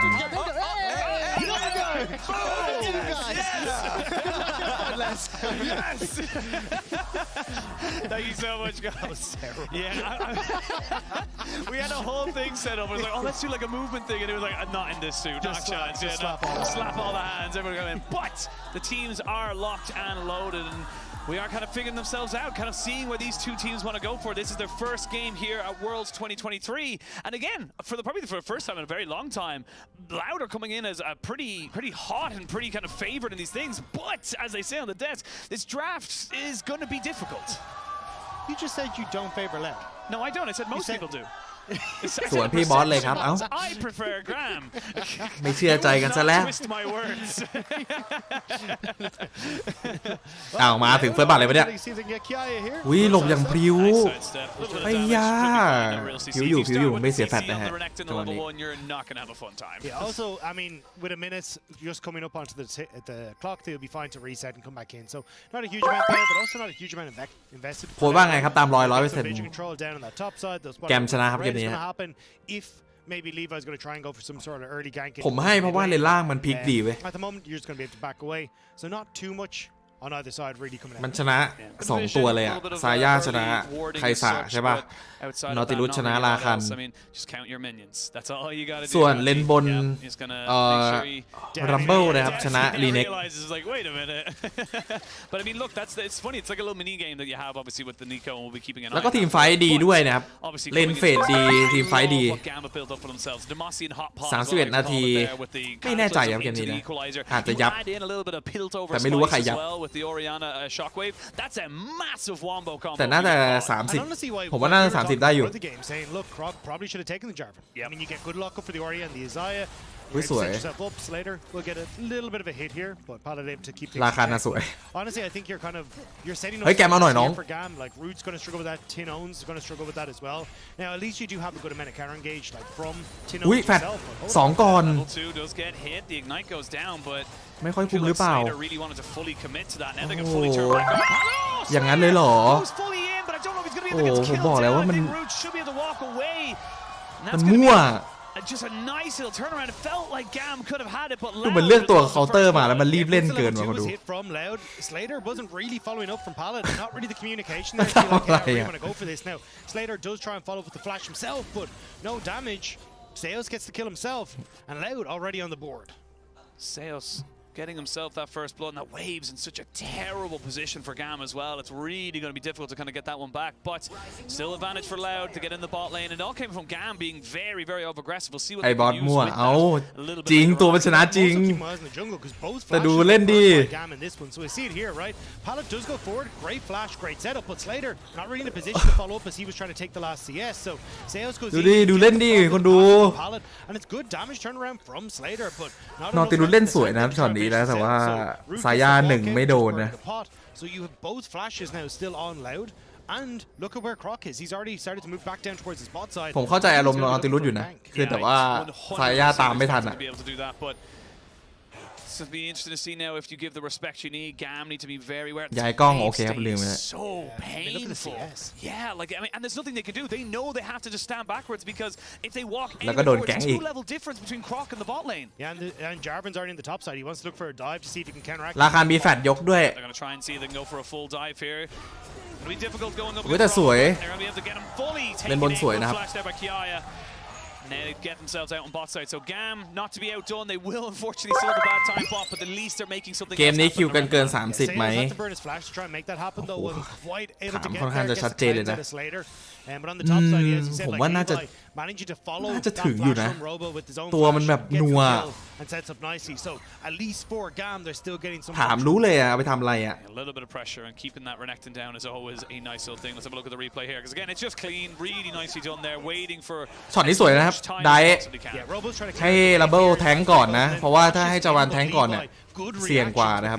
Yes. Yes! Thank you so much, guys. Yeah, we had a whole thing set up. It was like, oh, let's do like a movement thing, and it was like, not in this suit, not a chance. Slap all the hands, everyone come in. But the teams are locked and loaded, and we are kind of figuring themselves out, kind of seeing where these two teams want to go for. This is their first game here at Worlds 2023, and again, probably for the first time in a very long time, Loud are coming in as a pretty hot and pretty kind of favored in these things. But as they say on the desk, this draft is going to be difficult. You just said you don't favor Loud. No, I don't. I said most people do. ส่วนพี่บอสเลยครับเอ้า I prefer GAM. ไม่เชื่อใจกันซะแล้ว Twist my words. อ้าวมาถึงเฟิร์สบัตรเลยปะเนี่ยวิหลบอย่างพริ้วไอ้ยาผิวอยู่ไม่เสียแฟตนะฮะจังหวะนี้ Yeah, also, I mean, with a minute just coming up onto the clock, they'll be fine to reset and come back in. So not a huge amount there, but also not a huge amount invested. โค้ดว่าไงครับตาม100% Vision control down on that top side. แกมชนะครับเกมนี้ happen if maybe Levi's going to try and go for some sort of early gank. ผมให้เพราะว่าเลนล่างมันพลิกดีเว้ย At the moment, you're just going to be able to back away. So not too much on either side really coming out. มันชนะ2ตัวเลยอ่ะซาย่าชนะไคซาใช่ป่ะนอติลุสชนะราคันส่วนเลนบนรัมเบิลนะครับชนะลีเน็ก But I mean, look, it's funny. It's like a little mini game that you have, obviously, with the Nico, and we'll be keeping an eye. แล้วก็ทีมไฟดีด้วยนะครับเล่นเฟดดีทีมไฟดี31 นาทีไม่แน่ใจครับเกมนี้นะอาจจะยับแต่ไม่รู้ว่าใครยับแต่น่าจะ30ผมว่าน่าจะ30ได้อยู่ Look, Krog probably should have taken the Jarvan. I mean, you get good luck up for the Ori and the Isaiah. สวย yourself up. Slater will get a little bit of a hit here, but Paladin able to keep. ราคาน่าสวย Honestly, I think you're setting up เฮ้ยแกมเอาหน่อยน้อง for GAM. Like Root's going to struggle with that. Tin Owns is going to struggle with that as well. Now, at least you do have a good amount of counter engage, like from Tin Owns อุ้ยแฟด himself. 2 ก่อน The Ignite goes down, but ไม่ค่อยคุ้มหรือเปล่า really wanted to fully commit to that. Now โอ้ they can โห fully turn back on. อย่างนั้นเลยเหรอ Goes fully in, but I don't know if he's going to be able to get ผม the บอก kill แล้ว down. ว่า I มัน think Root should be able to walk away. มันมั่ว Just a nice little turnaround. It felt like GAM could have had it, but คือมันเลือกตัวเคาน์เตอร์มาแล้วมันรีบเล่นเกินมาดู from Loud. Slater wasn't really following up from Paladin. Not really the communication there. Like, I really want to go for this now. Slater does try and follow with the flash himself, but no damage. Seos gets the kill himself, and Loud already on the board. Seos getting himself that first blood, and that Wave's in such a terrible position for GAM as well. It's really going to be difficult to kind of get that one back, but still advantage for Loud to get in the bot lane. It all came from GAM being very, very over-aggressive. We'll see what ไอ้ they บอส can use มั่ว with เอา that. จริงตัวมันชนะจริง แต่ดูเล่นดี GAM in this one, so we see it here, right? Pallet does go forward, great flash, great setup, but Slater not really in a position to follow up as he was trying to take the last CS. So Seos goes ดูดิดูเล่นดีคนดู and it's good damage turnaround from Slater, but นอติลุสเล่นสวยนะช็อตนี้นะแต่ว่าซาย่า1ไม่โดนนะ So you have both flashes now still on Loud. And look at where Croc is. He's already started to move back down towards his bot side. ผมเข้าใจอารมณ์นอติลุสอยู่นะคือแต่ว่าซาย่าตามไม่ทันอ่ะ So it'll be interesting to see now if you give the respect you need. GAM need to be very aware. ย้ายกล้องโอเคครับลืมไปแล้ว So painful. Yeah, like I mean, and there's nothing they can do. They know they have to just stand backwards because if they walk anywhere forward, it's a 2-level difference between Croc and the bot lane. Yeah, and Jarvan's already in the top side. He wants to look for a dive to see if he can counteract. ราคามีแฟดยกด้วย They're going to try and see if they can go for a full dive here. It'll be difficult going up. แต่สวย They're going to be able to get him fully. เล่นบนสวยนะครับ Flash there by Kiaya. Now they get themselves out on bot side. So GAM not to be outdone. They will unfortunately still have a bad time bot, but at least they're making something. เกมนี้คิวกันเกิน30ไหม ถามค่อนข้างจะชัดเจนเลยนะ ผมว่าน่าจะถึงอยู่นะตัวมันแบบนัวถามรู้เลยอะไปทำอะไรอะ A little bit of pressure and keeping that Renekton down is always a nice little thing. Let's have a look at the replay here because again it's just clean, really nicely done there, waiting for. ช็อตนี้สวยนะครับได้ให้ลับเบิลแทงก่อนนะเพราะว่าถ้าให้จาวานแทงก่อนเนี่ยเสี่ยงกว่านะครับ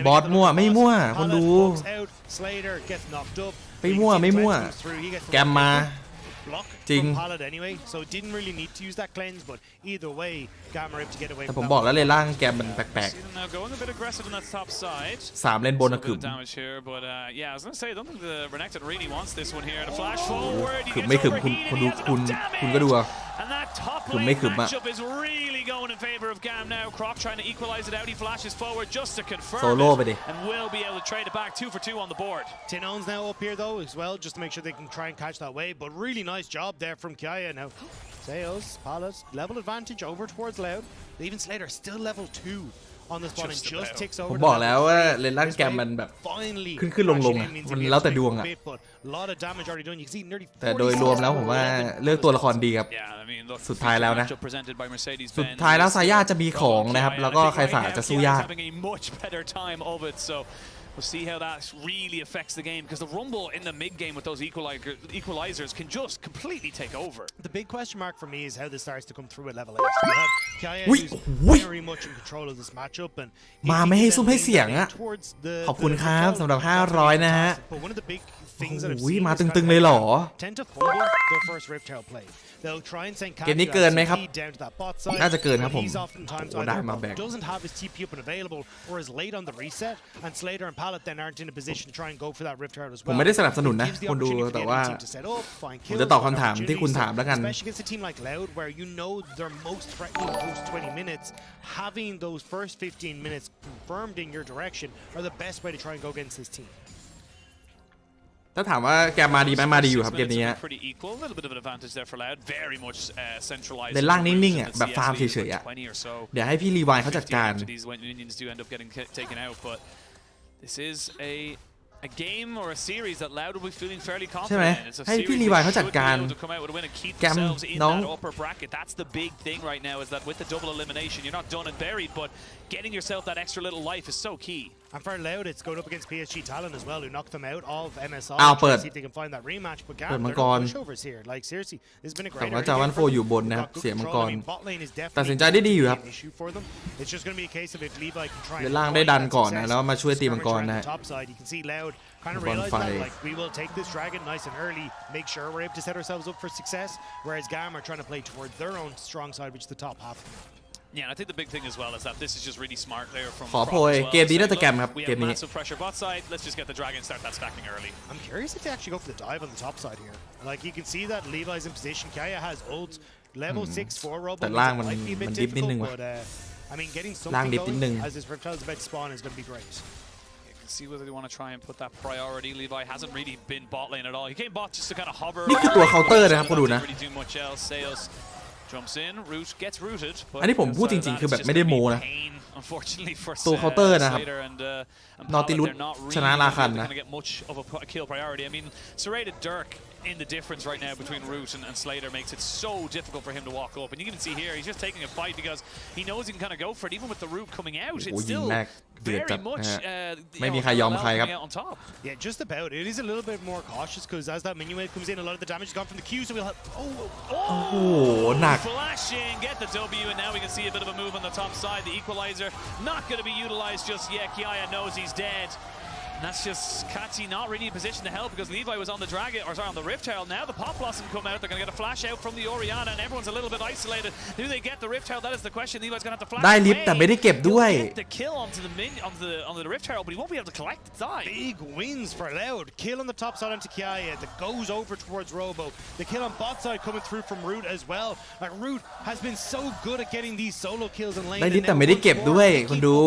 บอสมั่วไม่มั่วคนดูไม่มั่วแกมมาจริงแต่ผมบอกแล้วเลยล่างแกมมันแปลกๆ3เลนบนนะคือคือไม่คือคุณดูคุณก็ดู And that top คือ lane ไม่คือ matchup is really going in favor of GAM now. Croc trying to equalize it out. He flashes forward just to confirm Soloไป it, ดิ and will be able to trade it back 2 for 2 on the board. Tinone's now up here though as well, just to make sure they can try and catch that wave. But really nice job there from Kaya. Now, Zeus, Palace, level advantage over towards Loud. Even Slater still level 2 on the spot and just ticks ผม over. บอกแล้วว่าเลนล่างแกมมันแบบขึ้นลงอะมันแล้วแต่ดวงอะแต่โดยรวมแล้วผมว่าเลือกตัวละครดีครับ Yeah, I mean, look, สุดท้ายแล้วนะ presented by Mercedes สุดท้ายแล้วซาย่าจะมีของนะครับแล้วก็ใครสาจะสู้ยาก having a much better time of it, so we'll see how that really affects the game, because the rumble in the mid game with those equalizers can just completely take over. The big question mark for me is how this starts to come through at level 8. You have Kaya who's very much in control of this matchup, and มาไม่ให้ซุ่มให้เสียงอะขอบคุณครับสำหรับ500นะฮะ But one of the big things that I've อุ้ย seen มา is ตึงๆเลยเหรอ tend to fumble their first Rift Tail play. They'll try and send เกมนี้เกินไหมครับ down to that bot side. น่าจะเกินครับผม He's oftentimes โอ้ได้มาแบก doesn't have his TP up and available, or is late on the reset, and Slater and Pallet then aren't in a position to try and go for that Rift Tail as ผม well. ไม่ได้สนับสนุนนะ Gives the คนดู opportunity for แต่ the ว่า enemy team to set up, find ผม kills, จะตอบคำถาม find ที่คุณถามแล้วกัน especially against a team like Loud, where you know they're most threatening post 20 minutes. Having those first 15 minutes confirmed in your direction are the best way to try and go against this team. ถ้าถามว่าแกมาดีไหมมาดีอยู่ครับเกมนี้ Pretty equal, a little bit of an advantage there for Loud. Very much centralized. ในล่างนิ่งๆอ่ะแบบฟาร์มเฉยๆอ่ะเดี๋ยวให้พี่รีวายเขาจัดการ These minions do end up getting taken out, but this is a game or a series that Loud will be feeling fairly confident in. It's a series they should be able to come out with a win and keep themselves in that upper bracket. That's the big thing right now, is that with the double elimination, you're not done and buried, but getting yourself that extra little life is so key. And for Loud, it's going up against PSG Talon as well, who knocked them out of MSI. เอาเปิด See if they can find that rematch. But GAM, เปิดมัง they're กร no pushovers here. Like seriously, this has been a แต่ great. ว่าจาวันโฟอยู่บนนะครับเสียมังกร Bot lane is ตัดสินใจ definitely ได้ดีอยู่ครับ an issue for them. It's just going to be a case of if Levi can try เล and นล่างได้ดันก่อนนะ success, แล้วมาช่วยตีมังกร skirmish นะ around the top side. You can see Loud kind of มังกร realize ไฟ that, like, we will take this dragon nice and early, make sure we're able to set ourselves up for success. Whereas GAM are trying to play towards their own strong side, which is the top half. Yeah, and I think the big thing as well is that this is just really smart there from ขอ Croc โพย as well. เกมนี้น่าจะ Saying, แกมครับ "Look, we เก have มนี้ massive pressure bot side. Let's just get the dragon, start that stacking early." I'm curious if they actually go for the dive on the top side here. Like, you can see that Levi's in position. Kaya has ults. Level 6-4 Robo แต่ล่าง might be a มัน bit ดิฟนิดนึง difficult, ว่ะ but I mean, getting ล่าง something ดิฟนิดนึง going as this Reptile is about to spawn is going to be great. See whether they want to try and put that priority. Levi hasn't really been bot lane at all. He came bot just to kind of hover. นี่คือตัวเคาน์เตอร์นะครับคุณดูนะ Didn't really do much else. Sales jumps in, root gets rooted. อันนี้ผมพูดจริงๆคือแบบไม่ได้โม้นะ Unfortunately for ตัวเคาน์เตอร์นะครับ Slater and นอติลุส they're not really ชนะราคันนะ gonna get much of a kill priority. I mean, Serrated Dirk in the difference right now between Root and Slater makes it so difficult for him to walk up. And you can see here, he's just taking a fight because he knows he can kind of go for it. Even with the Root coming out, it's still very much coming out on top. Yeah, just about. It is a little bit more cautious because as that minion wave comes in, a lot of the damage has gone from the Q, so we'll have... Flashing, get the W, and now we can see a bit of a move on the top side. The equalizer not going to be utilized just yet. Kiaya knows he's dead. And that's just Katsi not really in position to help because Levi was on the dragon, or sorry, on the Rift Tail. Now the Pop Blossom come out. They're going to get a flash out from the Orianna, and everyone's a little bit isolated. Do they get the Rift Tail? That is the question. Levi's going to have to flash ได้ลิฟต์แต่ไม่ได้เก็บด้วย He'll get the kill onto the Rift Tail, but he won't be able to collect the die. Big wins for Loud. Kill on the top side onto Kiaya that goes over towards Robo. The kill on bot side coming through from Root as well. Like, Root has been so good at getting these solo kills in lane. ได้ลิฟต์แต่ไม่ได้เก็บด้วยคุณดู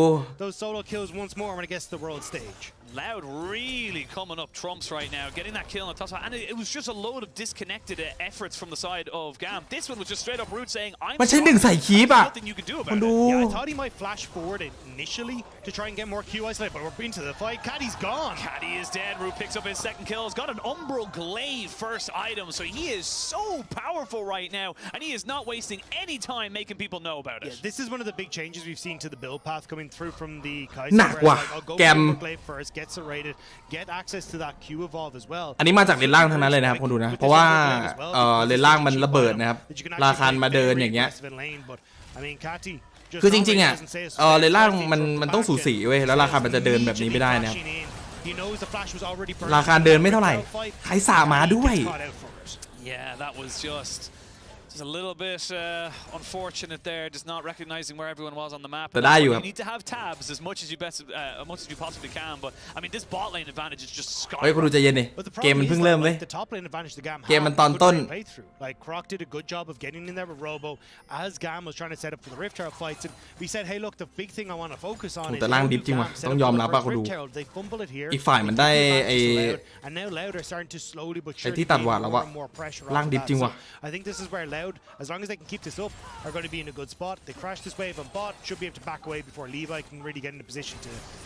Those solo kills once more when it gets to the world stage. Loud really coming up trumps right now, getting that kill on the top side, and it was just a load of disconnected efforts from the side of GAM. This one was just straight up Root saying, "I'm มันใช่หนึ่งใส่คีบอ่ะ nothing you can do คุณ about ดู it." Yeah, I thought he might flash forward initially to try and get more Q isolated, but we're into the fight. Caddy's gone. Caddy is dead. Root picks up his second kill. He's got an Umbral Glaive first item, so he is so powerful right now, and he is not wasting any time making people know about it. Yeah, this is one of the big changes we've seen to the build path coming through from the หนัก Kaiser. ว่ะ I'll go แกม for Glaive first, get serrated, get access to that Q evolve as well. อันนี้มาจากเลนล่างทั้งนั้นเลยนะครับคุณดูนะเพราะว่าเลนล่างมันระเบิดนะครับราคามาเดินอย่างเงี้ยคือจริงๆอ่ะเลนล่างมันต้องสูสีเว้ยแล้วราคามันจะเดินแบบนี้ไม่ได้นะครับราคาเดินไม่เท่าไหร่ใครสามาด้วย Yeah, that was just Just a little bit unfortunate there, just not recognizing where everyone was on the map. แต่ได้อยู่ครับ You need to have tabs as much as you possibly can. But I mean, this bot lane advantage is just เฮ้ยคุณดูใจเย็นดิ But the เกม problem มัน is เพิ่ง that, เริ่มเว้ย like, the top lane advantage the GAM เกมมัน had ตอน could ต้น really play through. Like Croc did a good job of getting in there with Robo as GAM was trying to set up for the Rift Herald fights, and we said, hey, look, the big thing I want to focus on แต่ is ล่าง how ดิฟ do จริงว่ะ GAM set ต้อง up ยอม for the รับ first ว่าคุณดู Rift Herald. They fumble it here. อีกฝ่ายมันได้ They ไอ้ give advantage to Loud, and now Loud are starting to slowly but ไอ้ surely ที่ตัด gain หวาดแล้ว more อะ and more pressure ล่าง off ดิฟ that. จริง So ว่ะ I think this is where Loud, as long as they can keep this up, are going to be in a good spot. They crash this wave on bot, should be able to back away before Levi can really get in a position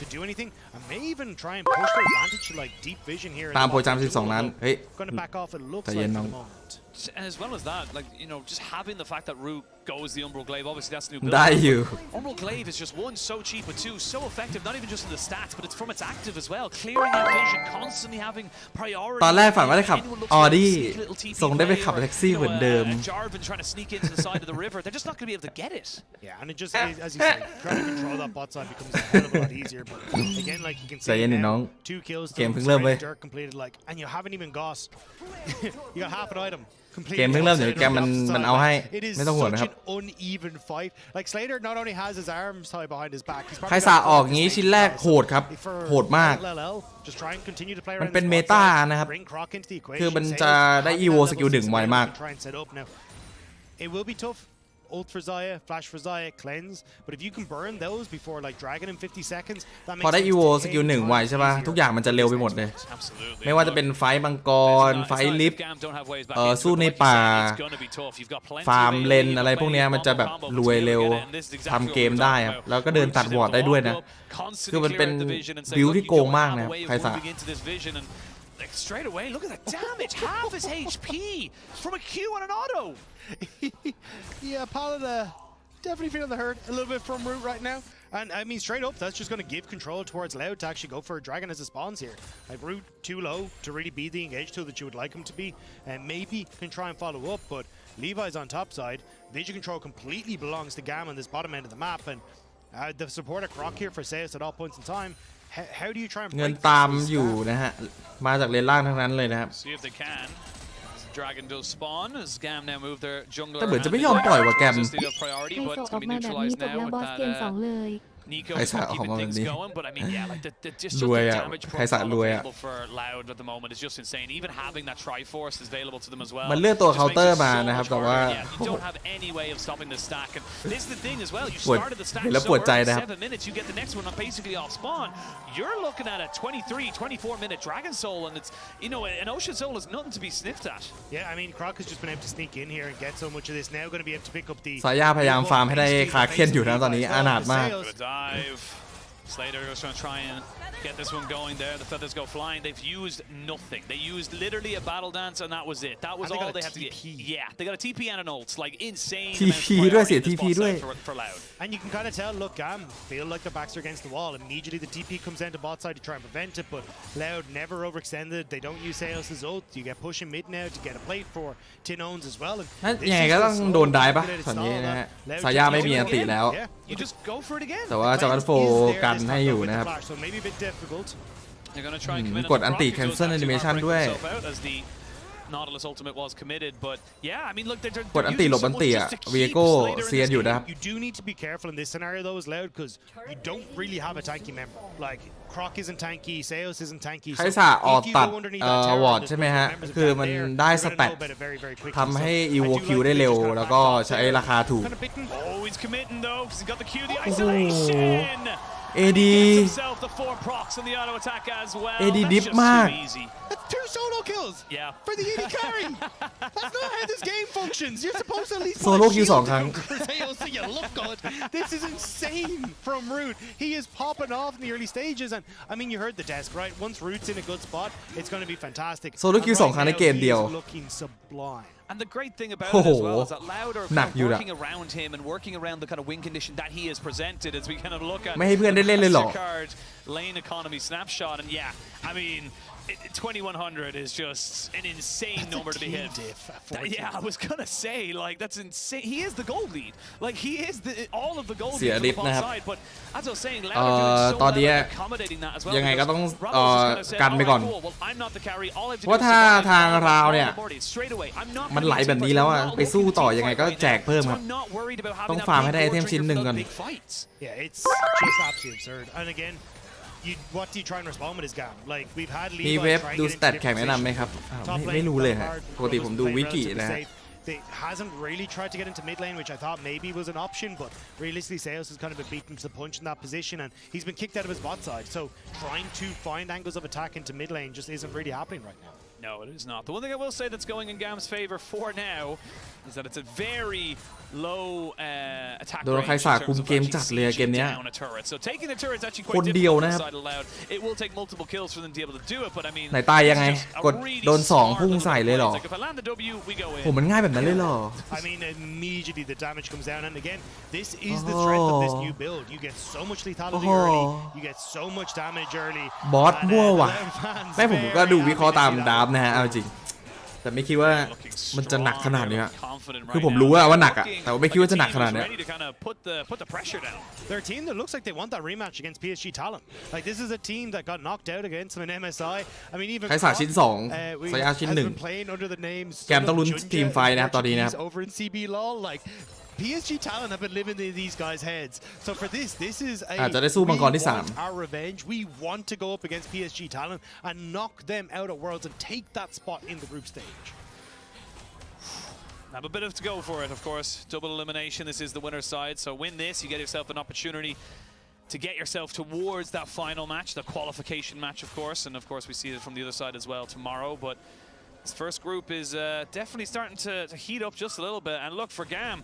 to do anything, and may even try and push their advantage to like deep vision here. ตามโปรจาม12 ล้าน เฮ้ย Going to back off, it looks ใจ like เย็น for น้อง the moment. And as well as that, like, you know, just having the fact that Root goes the Umbral Glaive, obviously that's new ได้ build. อยู่ Umbral Glaive is just one, so cheap, but two, so effective, not even just in the stats, but it's from its active as well. Clearing out vision, constantly having priority. ตอนแรกฝันว่าได้ขับ Anyone looks ออ for a ดี้ sneaky little TP ส่งได้ไป play ขับ or, แท็กซี่ you know, เหมือนเดิม Jarvan trying to sneak into the side of the river, they're just not going to be able to get it. Yeah, and it just, as you said, trying to control that bot side becomes a hell of a lot easier. But again, like you can ใจเย็น see ดิน้อง now, 2 kills, เกมเพิ่งเริ่มเว้ย dirt completed, like, and you haven't even got, you got half an item. เกมเพิ่งเริ่มเดี๋ยวแกมันเอาให้ It is ไม่ต้องห่วง such นะครับ an uneven fight. Like Slater not only has his arms tied behind his back, he's ใคร probably สา got ออกงี้ชิ้นแรกโหดครับ for โหดมาก LLL, just try and continue to play มัน around เป็น this เม bot ตา side, นะครับ bring Croc into the equation, คือมันจะ Sales ได้ having EVO that สกิล level 1 ไว 6 มาก try and set up now. It will be tough. Ult for Xayah, flash for Xayah, cleanse. But if you can burn those before like Dragon in 50 seconds, that พอ makes ได้ things อีโว 10 สกิล 1 ไวใช่ป่ะ ทุกอย่างมันจะเร็วไปหมดเลย Absolutely. ไม่ว่าจะเป็นไฟต์มังกร ไฟต์ลิฟต์ GAM don't have ways back สู้ into it, ใน but like you ป่า said, it's gonna be tough. You've got plenty ฟาร์ม of เลน AoE อะไรพวกเนี้ยมันจะแบบ combo รวยเร็ว to get it, and this is exactly ทำ what เกม we're ได้ talking ครับ about. แล้วก็เดินตัดวอร์ดได้ด้วยนะ Constantly คือมันเป็น clear out the vision and say, บิว look, ที่ you โกง don't มาก have นะ a way of ไพศาล moving into this vision and like straight away, look at the damage, half his HP from a Q on an auto. Yeah, Paladin definitely feeling the hurt a little bit from Root right now. And I mean, straight up, that's just going to give control towards Loud to actually go for a Dragon as it spawns here. Like Root too low to really be the engage tool that you would like him to be, and maybe can try and follow up. But Levi's on top side. Vision control completely belongs to GAM on this bottom end of the map, and the support of Croc here for Zeus at all points in time. How do you try and เงิน break ตาม this อยู่ stack? นะฮะ มาจากเลนล่างทั้งนั้นเลยนะครับ See if they can. Dragon does spawn as GAM now move their jungler. แต่เหมือนจะไม่ยอมปล่อยว่ะแกม Just the priority, ให้ but โซ it's ออก gonna be มาแบบนี้ neutralized จบ now แล้ว with บอสเกม 2 that เลย Nico ใคร is สา not ออก keeping มาแบบ things นี้ going, but I mean, yeah, like just รวย the อะ damage ใครสาร profile วยอะ available for Loud at the moment is just insane. Even having that Triforce is available to them as well. มันเลือกตัว just makes it counter มา so นะครับ much แต่ว่า harder. Yeah, you don't have any way of stopping the stack. And this is the thing as well. You ปวด started the stack เห็นแล้ว so ปวดใจ early, นะครับ 7 minutes. You get the next one basically off spawn. You're looking at a 23, 24-minute Dragon Soul, and it's, you know, an Ocean Soul is nothing to be sniffed at. Yeah, I mean, Croc has just been able to sneak in here and get so much of this. Now going to be able to pick up the. สายาพยายามฟาร์มให้ได้คาเคนอยู่นะตอนนี้อนาถมาก Good dive. Slater was trying to try and get this one going there. The feathers go flying. They've used nothing. They used literally a battle dance, and that was it. That was And they all got a they had to get. TP. Yeah, they got a TP and an ult. Like insane. TP amount of ด้วย priority เสีย in this TP ด้วย bot side for Loud. And you can kind of tell, look, GAM feel like their backs are against the wall. Immediately the TP comes down to bot side to try and prevent it, but Loud never overextended. They don't use Saeos' ult. You get pushing mid now to get a plate for Tin Owns as well. And นั่น this ยังไง is ก็ the ต้อง slow โดนได้ปะ calculated ตอนนี้ stall นะฮะ that Loud สายา just ไม่ do มี it อันติ again. แล้ว Yeah, You just go for it again. แต่ว่าจอร์นโฟ is there กัน this ให้ time อยู่ with the นะครับ flash, so maybe a bit difficult. They're going to try and commit กด on the อันติ Croc, who cancel goes back to animation break ด้วย himself out as the Nautilus ultimate was committed, but yeah, I mean, look, they're กดอันติ using หลบอัน someone ติ just อะ to keep เวียโก้ Slater in เซียน this อยู่ game. นะครับ You do need to be careful in this scenario though as Loud because you don't really have a tanky member. Like Croc isn't tanky, Saeos isn't tanky. ใครสาออก if you ตัด go underneath that tower วอร์ด and ใช่ไหม there's ฮะ members of คือ GAM มัน there, ได้ you're ส gonna แต็ know about it very, very quickly. ทำให้ So I EVO do Q like ได้ that they เร็ว just kinda แล้วก็ back off ใช้ there. ราคาถูก Kind of bitten. Oh, he's committing though, because he's got the Q, the โอ้โห isolation. AD Gets himself the 4 procs on the auto attack as well. AD That's dip just มาก too easy. That's 2 solo kills Yeah. for the AD carry. That's not how this game functions. You're supposed to at least Solo put a kill shield 2 ครั้ง down for Zeus so you look good. This is insane from Root. He is popping off in the early stages, and I mean, you heard the desk, right? Once Root's in a good spot, it's going to be fantastic. Solo And kill 2 ครั้งใน now เกม he เดียว is looking sublime. And the great thing about โอ้ it โห as well is that Loud are หนั kind ก of อยู่นะ working around him and working around the kind of win condition that he has presented as we kind of look at ไม่ให้เพื่อนได้เล่นเลยเหรอ Mastercard lane economy snapshot. And yeah, I mean, 2100 100 is just an insane number to be hit. Yeah, I was gonna say, like, that's insane. He is the gold lead. Like, he is all of the gold lead from the bot side. But as I was saying, Louder doing so well at accommodating that as well. ยังไงก็ต้อง Bravo's just gonna say, กันไปก่อน alright, cool. Well, I'm not the carry. All I have to do ว่า is ถ้า survive ทาง all ราว the เนี่ย bodies straight away. I'm not มัน gonna ไหล be แบบนี้แล้วอะ super ไปสู้ต่อ focused ยังไง right ก็ now. แจกเพิ่ม So ครับ I'm not worried about ต้อ having ง that ฟาร์มให้ big ได้ไอเทม board ชิ้น trigger หนึ่ง for ก่อน the big fights. Yeah, it's just absolutely absurd. And again, what do you try and respond with his GAM? Like, we've had มี Levi เว็บ try and ดู get ส into แตท different แข่งแนะนำไหมครับ positions. ไม่รู้เลยฮะปกติผมดูวิกินะฮะ They hasn't really tried to get into mid lane, which I thought maybe was an option, but realistically, Sales has kind of been beaten to the punch in that position, and he's been kicked out of his bot side. So trying to find angles of attack into mid lane just isn't really happening right now. No, it is not. The one thing I will say that's going in GAM's favor for now is that it's a very low attack โดน range ใคร in สา terms คุม of เกมจัดเลยเกม actually เนี้ย sieging down a turret. So taking the turret is actually ค quite นเดียว difficult นะครับ for side allowed. It will take multiple kills for them to be able to do it, but I mean, ไหนตายยังไง it's just a กด really โดน2 smart พุ่ง little ใส่เลยเหรอ play. Like, if I land the W, we go ผม in. มันง่ายแบบนั้นเลยเหรอ I mean, immediately the damage comes down, and again, this is the strength of this new build. You get so much lethality early, you get so much damage early. บอส and, มั่วว่ะ LLL fans แม่ผมก็ very ดูวิเคราะห์ happy ตาม to see ดา that. ฟนะฮะเอาจริงแต่ไม่คิดว่า Looking มันจะหนัก strong ขนาดนี้ there, อะ confident คือ right ผม now. รู้ว่าหนักอะ Looking แต่ว่าไม่คิดว่าจะหนัก like ข the นาด team เนี้ is ย ready to kind of put the pressure down. They're a team that looks like they want that rematch against PSG Talent. Like, this is a team that got knocked out against them in MSI. I mean, even ใครสาชิ้น 2 สยาชิ้น has 1 been playing under the name แกมต้องลุ้นทีมไฟท์นะครับตอนนี้นะครับ over in CB LOL. Like, PSG Talent have been living in these guys' heads. So for this is a อาจจะได้สู้มังกรที่ we want 3 our revenge. We want to go up against PSG Talent and knock them out at Worlds and take that spot in the group stage. Have a bit of to go for it, of course. Double elimination. This is the winner's side. So win this, you get yourself an opportunity to get yourself towards that final match, the qualification match, of course. And of course, we see it from the other side as well tomorrow. But this first group is definitely starting to heat up just a little bit. And look, for GAM,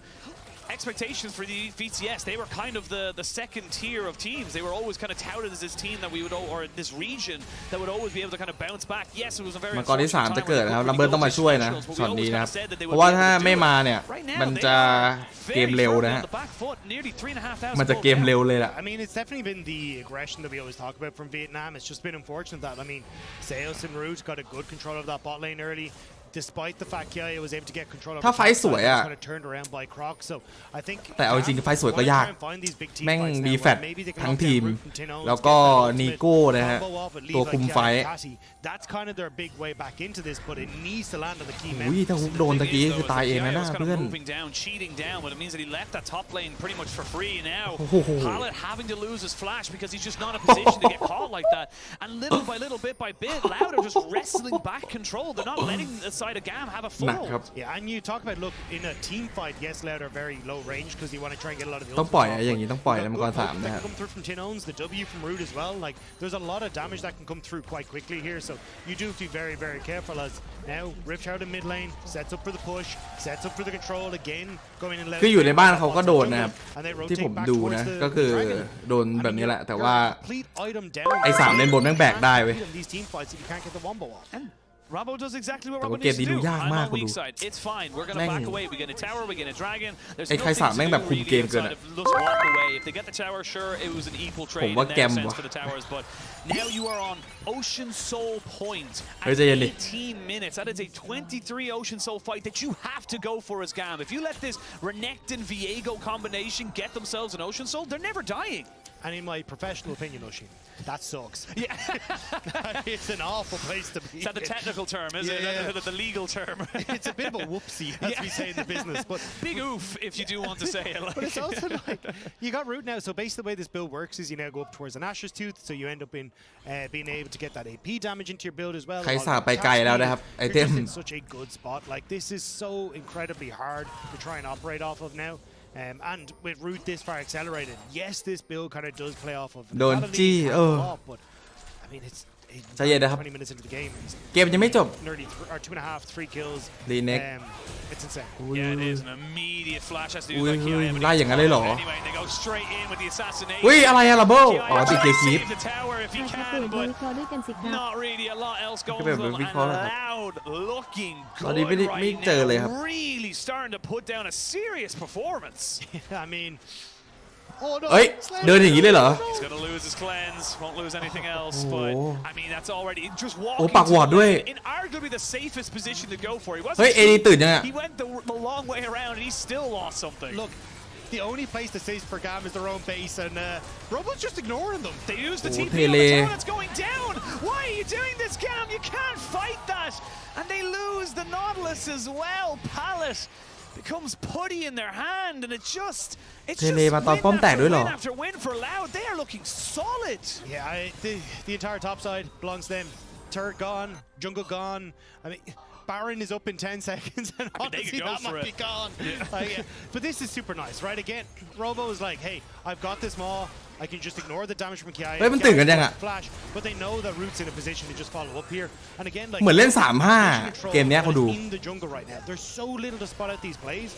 expectations for the VTS, they were kind of the second tier of teams. They were always kind of touted as this team that we would, or this region that would always be able to kind of bounce back. Yes, it was a very มังกรที่ 3 จะเกิดนะครับลัมเบิร์ต้องมาช่วยนะช็อตนี้นะครับเพราะว่าถ้าไม่มาเนี่ยมันจะเกมเร็วนะฮะมันจะเกมเร็วเลยล่ะ I mean, it's definitely been the aggression that we always talk about from Vietnam. It's just been unfortunate that, I mean, Sales and Root got a good control of that bot lane early. Despite the fact Kiaya was able to get control of ถ้าไฟท์สวยอะ kind of turned around by Croc. So I think แต่เอาจริงไฟท์สวยก็ยากแม่งมีแฟตทั้งทีมแล้วก็นีโก้นะฮะตัวคุมไฟท์ That's kind of their big way back into this, but it needs to land on the key อุ้ย members. ถ้าฮุกโดนตะกี้คือตายเองนะเพื่อน moving down, cheating down, but it means that he left that top lane pretty much for free now. Khaled having to lose his flash because he's just not in a position to get caught like that. And little by little, bit by bit, Louder just wrestling back control. They're not letting the side of GAM have a หนัก full. ครับ Yeah, and you talk about, look, in a team fight, yes, Louder are very low range because you want to try and get a lot of the ต้องปล่อย ultimates อย่างนี้ต้องปล่อยนะมังกร 3 that นะ can ครับ come through from Tin Owns, the W from Root as well. Like, there's a lot of damage that can come through quite quickly here, so you do have to be very, very careful as now Rift out in mid lane, sets up for the push, sets up for the control again, going in left. คืออยู่ในบ้านเขาก็โดนนะครับ and they ที่ rotate ผม back ดู towards นะ the ก็คือ dragon. โดนแบบนี้แหละ แต่ว่า Complete item down. ไอ้3เล่นบนแม่งแบกได้เว้ย These team fights if you can't get the wombo off. Rabo does exactly whatแต่ Rabo ว่าเกม needs นี้ to ดู do. ยาก I'm มาก on คุณ weak ดู side. It's fine. We're gonna แม่ง back away. We get a tower. We get a dragon. There's ไอ้ no ใคร things สามแม่ง to แบบ do คุม really เกมเกิน outside อะ of just walk away. If they get the tower, sure, it was an equal ผม trade ว่า in แก that ม sense ว่ะ for the towers. But now you are on Ocean Soul Point เฮ้ย at ใจเย็นดิ 18 minutes. That is a 23 Ocean Soul fight that you have to go for as GAM. If you let this Renekton Viego combination get themselves an Ocean Soul, they're never dying. And in my professional opinion, Oshin, that sucks. Yeah. It's an awful place to be. Is that the technical term, is it? Yeah. The legal term. It's a bit of a whoopsie, as we say in the business. But big oof, if you do want to say it. Like. But it's also like, you got Root now, so basically the way this build works is you now go up towards an Asher's Tooth, so you end up in being able to get that AP damage into your build as well. ใครสาบไปไกลแล้วนะครับไอเท You're ม just in such a good spot. Like, this is so incredibly hard to try and operate off of now. And with Root this far accelerated, yes, this build kind of does play off of. โดนจี้ But I mean, it's ใจเย็นนะครับ 20 minutes into the game. เกมยังไม่จบ Nearly 2.5, 3 kills. รีเน็ก It's insane. Yeah, it is an immediate flash. Has to do อุ้ย like Kiaya, but ไล่อย่างนั้นเลยเหรอ anyway, they go straight in with the assassination. อุ้ยอะไรอะลัมเบิล Kiaya อ๋อติด tries เก to คีฟ save the tower if he can, but not really a lot else going for them. And Loud looking ตอนนี้ good ไม่ right เจอเลยครับ now. Really starting to put down a serious performance. I mean, Oh no. เอ้ยเดินอย่างนี้เลยเหรอ He's gonna lose his cleanse, won't lose anything else, but I mean that's already just walking. โอ้ปักวอร์ดด้วย in arguably the safest position to go for. He เฮ้ย wasn't. เอดีตื่นยังอ่ะ He went the long way around and he still lost something. Look, the only place that's safe for GAM is their own base, and Robo's just ignoring them. They use the TP on Tele. the tower that's going down. Why are you doing this, GAM? You can't fight that. And they lose the Nautilus as well. Pallet becomes putty in their hand, and it's just Tele มาตอนป้อมแตกด้วยเหรอ win after win for Loud. They are looking solid. Yeah, the entire top side belongs to them. Turret gone, jungle gone. I mean, Baron is up in 10 seconds, and honestly, that might be gone. But this is super nice, right? Again, Robo is like, hey, I've got this maul. I can just ignore the damage from Kiai. เฮ้ยมันตื่นกันยังอ่ะ Flash, but they know that Root's in a position to just follow up here. And again, like เหมือนเล่น 3-5 เกมเนี้ยเขาดู in the jungle right now. There's so little to spot out these plays.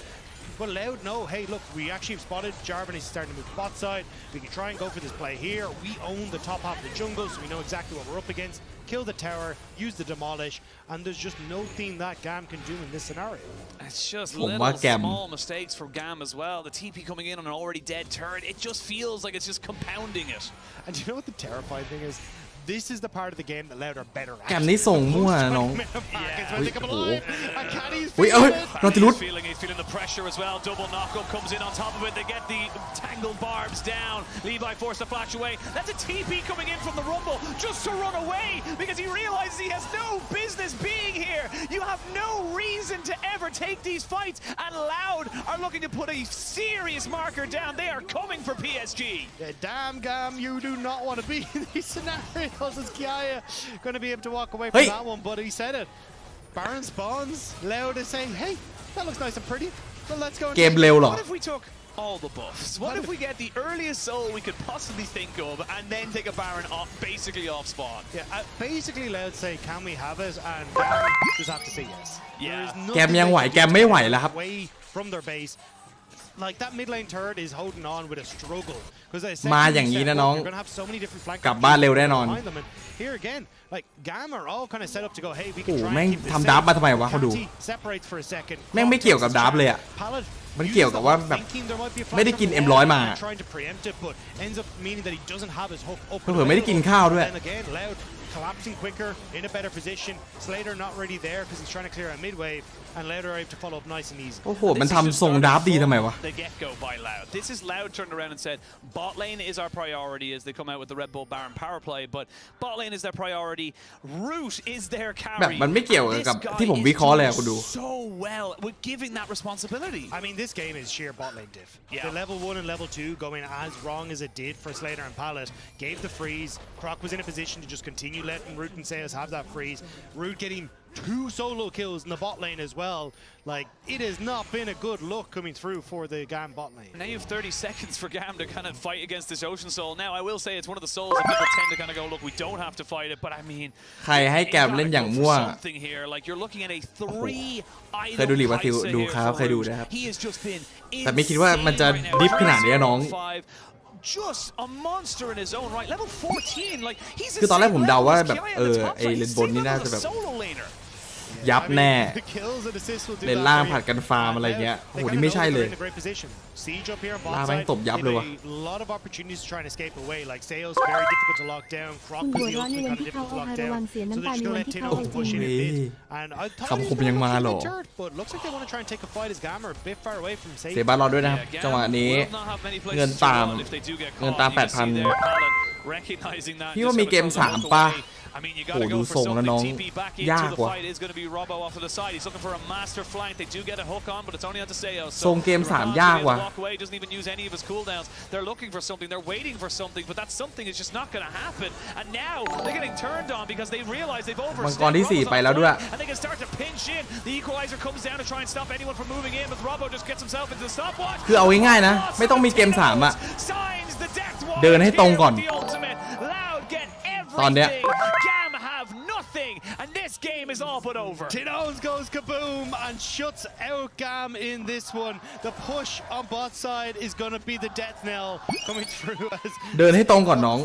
But Loud know, hey, look, we actually have spotted Jarvan is starting to move to bot side. We can try and go for this play here. We own the top half of the jungle, so we know exactly what we're up against. Kill the tower, use the demolish, and there's just no thing that GAM can do in this scenario. It's just ผม little ว่าแกม small mistakes from GAM as well. The TP coming in on an already dead turret. It just feels like it's just compounding it. And you know what the terrifying thing is? This is the part of the game that Loud are better at. แกมนี้ส่งมั่วนะน้อง When they come alive, and Caddy's อุ้ยเอ้ย feeling it. นอติลุส He's feeling the pressure as well. Double knockup comes in on top of it. They get the tangled barbs down. Levi forced to flash away. That's a TP coming in from the Rumble just to run away because he realizes he has no business being here. You have no reason to ever take these fights. And Loud are looking to put a serious marker down. They are coming for PSG. Yeah, damn GAM, you do not want to be in these scenarios. Is Kiaya going to be able to walk away from that one? But he said it. Baron spawns. Loud is saying, hey, that looks nice and pretty. Well, let's go. เกมเร็วเหรอ What if we took all the buffs? What if we get the earliest soul we could possibly think of and then take a Baron off, basically off spawn? Yeah, basically Loud say, can we have it? And GAM just have to say yes. Yeah. แกมยังไหวแกมไม่ไหวแล้วครับ Away from their base. Like that mid lane turret is holding on with a struggle because มาอย่างนี้นะน้อง you're gonna have so many different flank กลับบ้านเร็วแน่นอน behind them. And here again, like GAM are all kind of set up to go, hey, we โอ้ can try แม่ง and keep this ทำดับมาทำไมวะเขาดู County separates for a second. แม่งไม่เกี่ยวกับดับเลยอ่ะ Pallet มันเกี่ยวกับว่าแบบ thinking there might be a flash ไม่ได้กิน from M100 มา and trying to preempt it, but ends up meaning that he doesn't have his hook up. เผื่อไม่ได้กินข้าวด้วย And then again, Loud collapsing quicker in a better position. Slater not really there because he's trying to clear a mid wave, and Loud are able to follow up nice and easy. โอ้โหมันทำทรงดับดีทำไมวะ The get-go by Loud. This is Loud turned around and said, bot lane is our priority as they come out with the Red Bull Baron power play, but bot lane is their priority. Root is their แบบ carry. มันไม่เกี่ยวกับที่ผมวิเคราะห์เลยอะคุณดู So well with giving that responsibility. I mean, this game is sheer bot lane diff. Yeah. The level 1 and level 2 going as wrong as it did for Slater and Pallet gave the freeze. Croc was in a position to just continue letting Root and Sayos have that freeze. Root getting 2 solo kills in the bot lane as well. Like, it has not been a good look coming through for the GAM bot lane. Now you have 30 seconds for GAM to kind of fight against this Ocean Soul. Now, I will say it's one of the souls that people tend to kind of go, look, we don't have to fight it, but I mean... ใครให้แกมเล่นอย่างมั่ว something here. Like, you're looking at a 3 เคยดูลีกวาซิลดูครับเคยดูนะครับ He has just been แต่ไม่คิดว่ามันจะดิฟขนาดนี้น้อง just a monster in his own right. Level 14, like, he's คือตอนแรกผมเดาว่าแบบไอ้เลนบนนี่น่าจะแบบยับแน่เลนล่างผัดกันฟาร์มอะไรเงี้ยโอ้โหนี่ไม่ใช่เลยล่างแม่งตบยับเลยว่ะ คำคมยังมาหรอเสียบ้านเราด้วยนะครับจังหวะนี้เงินตาม 8,000 พี่ว่ามีเกม3ป่ะโอ้ดูทรงแล้วน้องยากว่ะทรงเกม3ยากว่ะมังกรที่4ไปแล้วด้วยคือเอาง่ายๆนะไม่ต้องมีเกม3อะเดินให้ตรงก่อนตอนเนี้ย GAM have nothing, and this game is all but over. Tinones goes kaboom and shuts out GAM in this one. The push on bot side is going to be the death knell coming through as เดินให้ตรงก่อนน้อง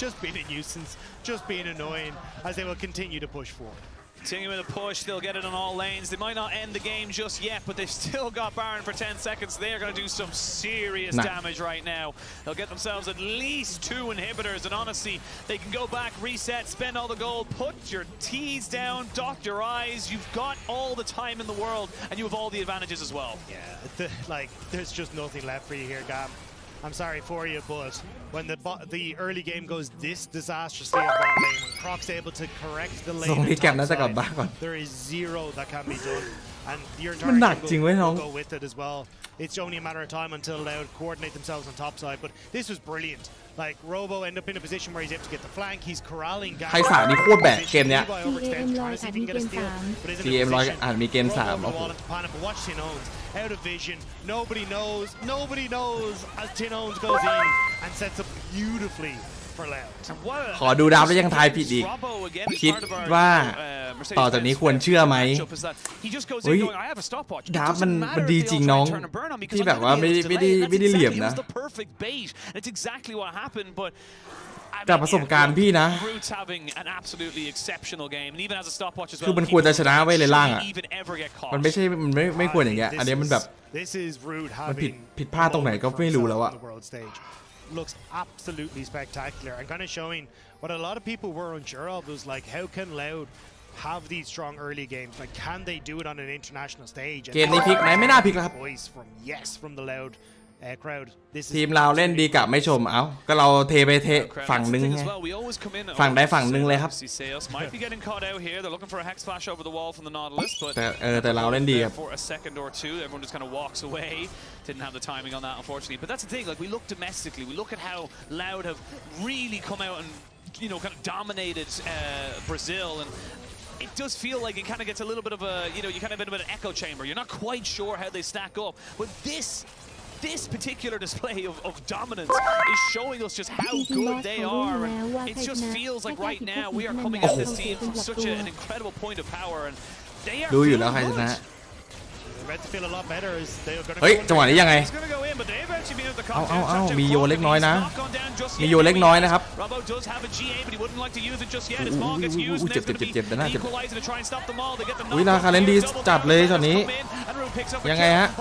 just being a nuisance, just being annoying as they will continue to push forward. Continuing with a push, they'll get it on all lanes. They might not end the game just yet, but they've still got Baron for 10 seconds. They're going to do some serious damage right now. They'll get themselves at least 2 inhibitors, and honestly, they can go back, reset, spend all the gold, put your T's down, dot your I's. You've got all the time in the world, and you have all the advantages as well. Yeah, there's just nothing left for you here, GAM. I'm sorry for you, but when the early game goes this disastrously on bot lane, when Croc's able to correct the lane, there is zero that can be done, and your entire team will go with it as well. It's only a matter of time until Loud coordinate themselves on top side, but this was brilliant. Like, Robo ended up in a position where he's able to get the flank, he's corralling GAM. ไทย3นี่โคตรแบกเกมเนี้ย GM ร้อยอาจมีเกม3 But watch Tinones out of vision. Nobody knows as Tinones goes in and sets up beautifully for Loud. ขอดูดาวแล้วยังทายผิดอีกคิดว่าต่อจากนี้ควรเชื่อไหมเฮ้ยดาวมันดีจริงน้องที่แบบว่าไม่ได้เหลี่ยมนะจากประสบการณ์พี่นะคือมันควรจะชนะไว้เลยล่างอ่ะมันไม่ใช่มันไม่ควรอย่างเงี้ยอันนี้มันแบบมันผิดพลาดตรงไหนก็ไม่รู้แล้วอะlooks absolutely spectacular and kind of showing what a lot of people were unsure of was like, how can Loud have these strong early games? Like, can they do it on an international stage? เกมนี้พลิกไหมไม่น่าพลิกครับ voice from the Loud crowd. ทีมเราเล่นดีกับไม่ชมเอ้าก็เราเทไปฝั่งนึงไงฝั่งได้ฝั่งนึงเลยครับแต่เราเล่นดีครับ Didn't have the timing on that, unfortunately. But that's the thing. Like, we look domestically. We look at how Loud have really come out and, you know, kind of dominated Brazil, and it does feel like it kind of gets a little bit of a, you know, you kind of in a bit of an echo chamber. You're not quite sure how they stack up. But this particular display of dominance is showing us just how good they are, and it just feels like right now we are coming at this team from such an incredible point of power, and they are. รู้อยู่แล้วใครชนะ เฮ้ยจังหวะนี้ยังไงเอามีโยเล็กน้อยนะมีโยเล็กน้อยนะครับเจ็บนะเจ็บวินาคาเลนดีจับเลยช็อตนี้ยังไงฮะโ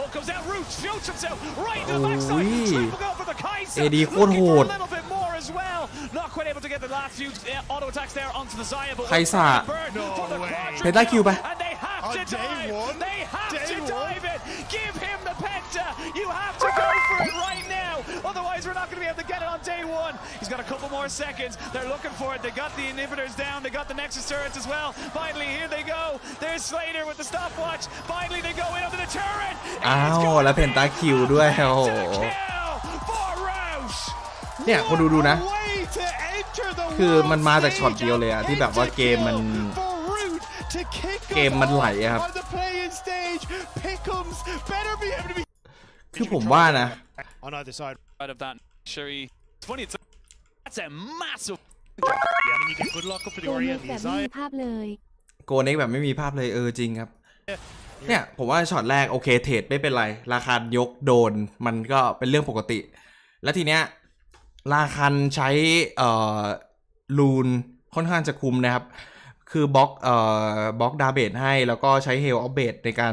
อ้ยเอดีโคตรโหดใครสาเพนด้าคิวไปGive him the penta. You have to go for it right now. Otherwise, we're not going to be able to get it on day one. He's got a couple more seconds. They're looking for it. They got the inhibitors down. They got the Nexus turrets as well. Finally, here they go. There's Slater with the stopwatch. Finally, they go in under the turret. อ้าวแล้วเพนตาคิวด้วยโอ้โหเนี่ยคนดูนะคือมันมาจากช็อตเดียวเลยอะที่แบบว่าเกมมันไหลครับคือผมว่านะโกเน็กแบบไม่มีภาพเลยจริงครับเนี่ยผมว่าช็อตแรกโอเคเทรดไม่เป็นไรราคายกโดนมันก็เป็นเรื่องปกติแล้วทีเนี้ยราคันใช้ลูนค่อนข้างจะคุมนะครับคือบล็อกดาเบจให้แล้วก็ใช้เฮลออฟเบจในการ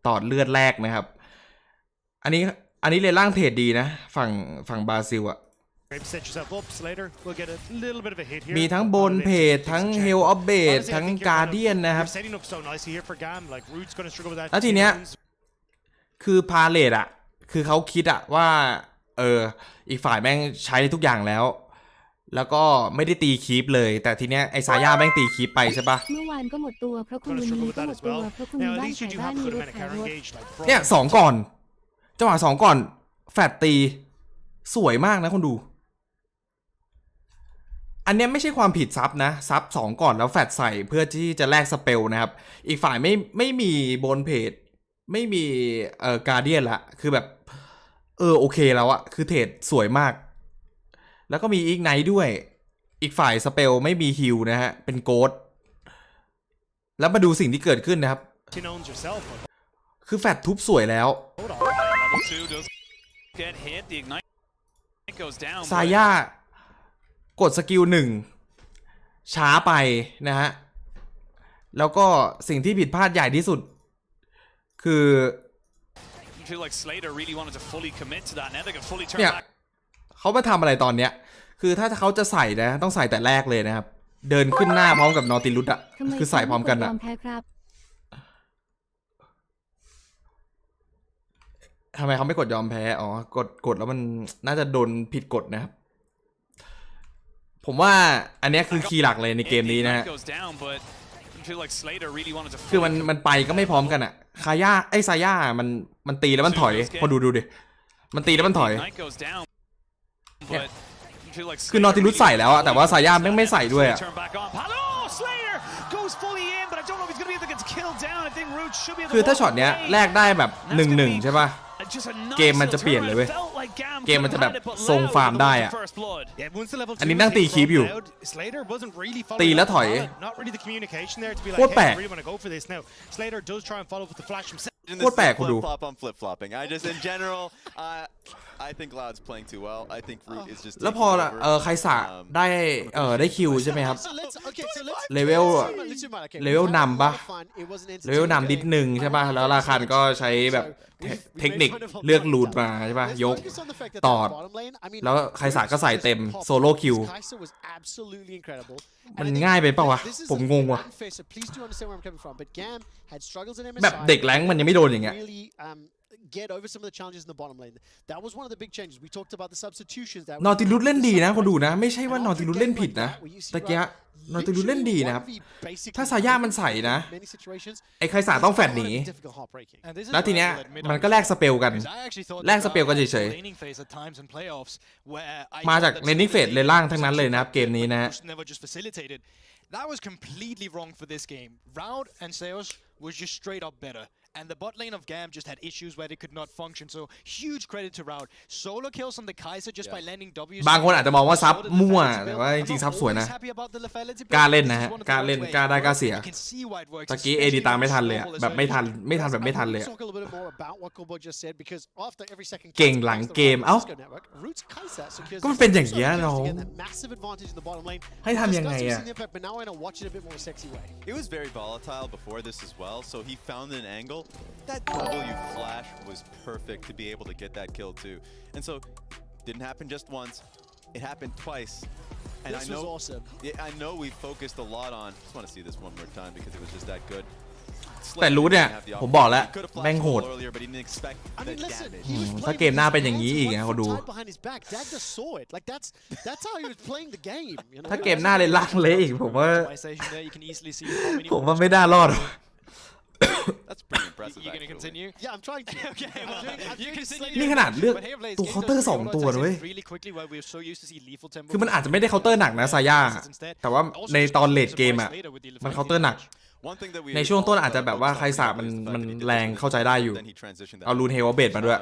ตอดเลือดแรกนะครับอันนี้เลยล่างเทรดดีนะฝั่งบราซิลอะมีทั้งบนเพจทั้งเฮลออฟเบจทั้งการเดียนนะครับแล้วทีเนี้ยคือพาเลตอะคือเขาคิดอะว่าอีกฝ่ายแม่งใช้ทุกอย่างแล้วก็ไม่ได้ตีคีปเลยแต่ทีเนี้ยไอ้ซาย่าแม่งตีคีปไปใช่ปะเมื่อวานก็หมดตัวเพราะคุณวันนี้ก็หมดตัวเพราะคุณมีบ้านขายบ้านมีรถขายรถเนี่ย2ก่อนจังหวะ2ก่อนแฟตตีสวยมากนะคุณดูอันเนี้ยไม่ใช่ความผิดซับนะซับ2ก่อนแล้วแฟตใส่เพื่อที่จะแลกสเปลนะครับอีกฝ่ายไม่มีบนเพจไม่มีการเดียนละคือแบบโอเคแล้วอะคือเทรดสวยมากแล้วก็มีอีกไนท์ด้วยอีกฝ่ายสเปลไม่มีฮิลนะฮะเป็นโกดแล้วมาดูสิ่งที่เกิดขึ้นนะครับคือแฟตทุบสวยแล้วซาย่ากดสกิล1ช้าไปนะฮะ แล้วก็สิ่งที่ผิดพลาดใหญ่ที่สุดคือเนี่ยเขามาทำอะไรตอนเนี้ยคือถ้าเขาจะใส่นะต้องใส่แต่แรกเลยนะครับเดินขึ้นหน้าพร้อมกับนอติลุสอะคือใส่พร้อมกันอะทำไมเขาไม่กดยอมแพ้อ๋อกดแล้วมันน่าจะโดนผิดกฎนะครับผมว่าอันนี้คือคีย์หลักเลยในเกมนี้นะฮะคือมันไปก็ไม่พร้อมกันอะซาย่ามันตีแล้วมันถอยพอดูดิมันตีแล้วมันถอยคือนอติลุสใส่แล้วอะแต่ว่าซาย่าไม่ใส่ด้วยอะคือถ้าช็อตเนี้ยแลกได้แบบ1-1ใช่ป่ะเกมมันจะเปลี่ยนเลยเว้ยเกมมันจะแบบทรงฟาร์มได้อะอันนี้นั่งตีคีปอยู่ตีแล้วถอยโคตรแปลกโคตรแปลกคุณดู I think Loud's playing too well. I think Root is just แล้วพอใครสะได้คิวใช่ไหมครับเลเวลนำปะเลเวลนำนิดนึงใช่ปะแล้วราคาก็ใช้แบบเทคนิคเลือกรูทมาใช่ปะยกตอดแล้วใครสะก็ใส่เต็มโซโล่คิวมันง่ายไปเปล่าวะผมงงว่ะแบบเด็กแรงมันยังไม่โดนอย่างเงี้ยget over some of the challenges in the bottom lane. That was one of the big changes. We talked about the substitutions that นอติลุสเล่นดีนะคนดูนะไม่ใช่ว่านอติลุสเล่นผิดนะตะเกียนอติลุสเล่นดีนะครับถ้าซาย่ามันใส่นะไอ้ใครสาต้องแฟดหนีแล้วทีเนี้ยมันก็แลกสเปลกันเฉยๆมาจากเลนนิ่งเฟสเลนล่างทั้งนั้นเลยนะครับเกมนี้นะ That was completely wrong for this game. Round and Seos was just straight up better. And the bot lane of GAM just had issues where they could not function. So huge credit to Round. Solo kills on the Kaiser just by landing W. บางคนอาจจะมองว่าซับมั่วแต่ว่าจริงๆซับสวยนะกล้าเล่นนะฮะกล้าเล่นกล้าได้กล้าเสียตะกี้เอดีตามไม่ทันเลยแบบไม่ทันแบบไม่ทันเลยเก่งหลังเกมเอ้าก็มันเป็นอย่างเงี้ยน้องให้ทำยังไงอะ It was very volatile before this as well, so he found an angle. That W flash was perfect to be able to get that kill too. And so, didn't happen just once, it happened twice. And this was awesome. I know we focused a lot on, just want to see this one more time because it was just that good. แต่รู้เนี่ยผมบอกแล้วแม่งโหดถ้าเกมหน้าเป็นอย่างนี้อีกนะเขาดูถ้าเกมหน้าเลยล่างเละอีกผมว่าไม่ได้รอดนี่ขนาดเลือกตัวเคาน์เตอร์2ตัวเลยคือมันอาจจะไม่ได้เคาน์เตอร์หนักนะซาย่าแต่ว่าในตอนเลดเกมอ่ะมันเคาน์เตอร์หนักในช่วงต้นอาจจะแบบว่าใครสาบมันแรงเข้าใจได้อยู่เอาลูนเฮลเบดมาด้วย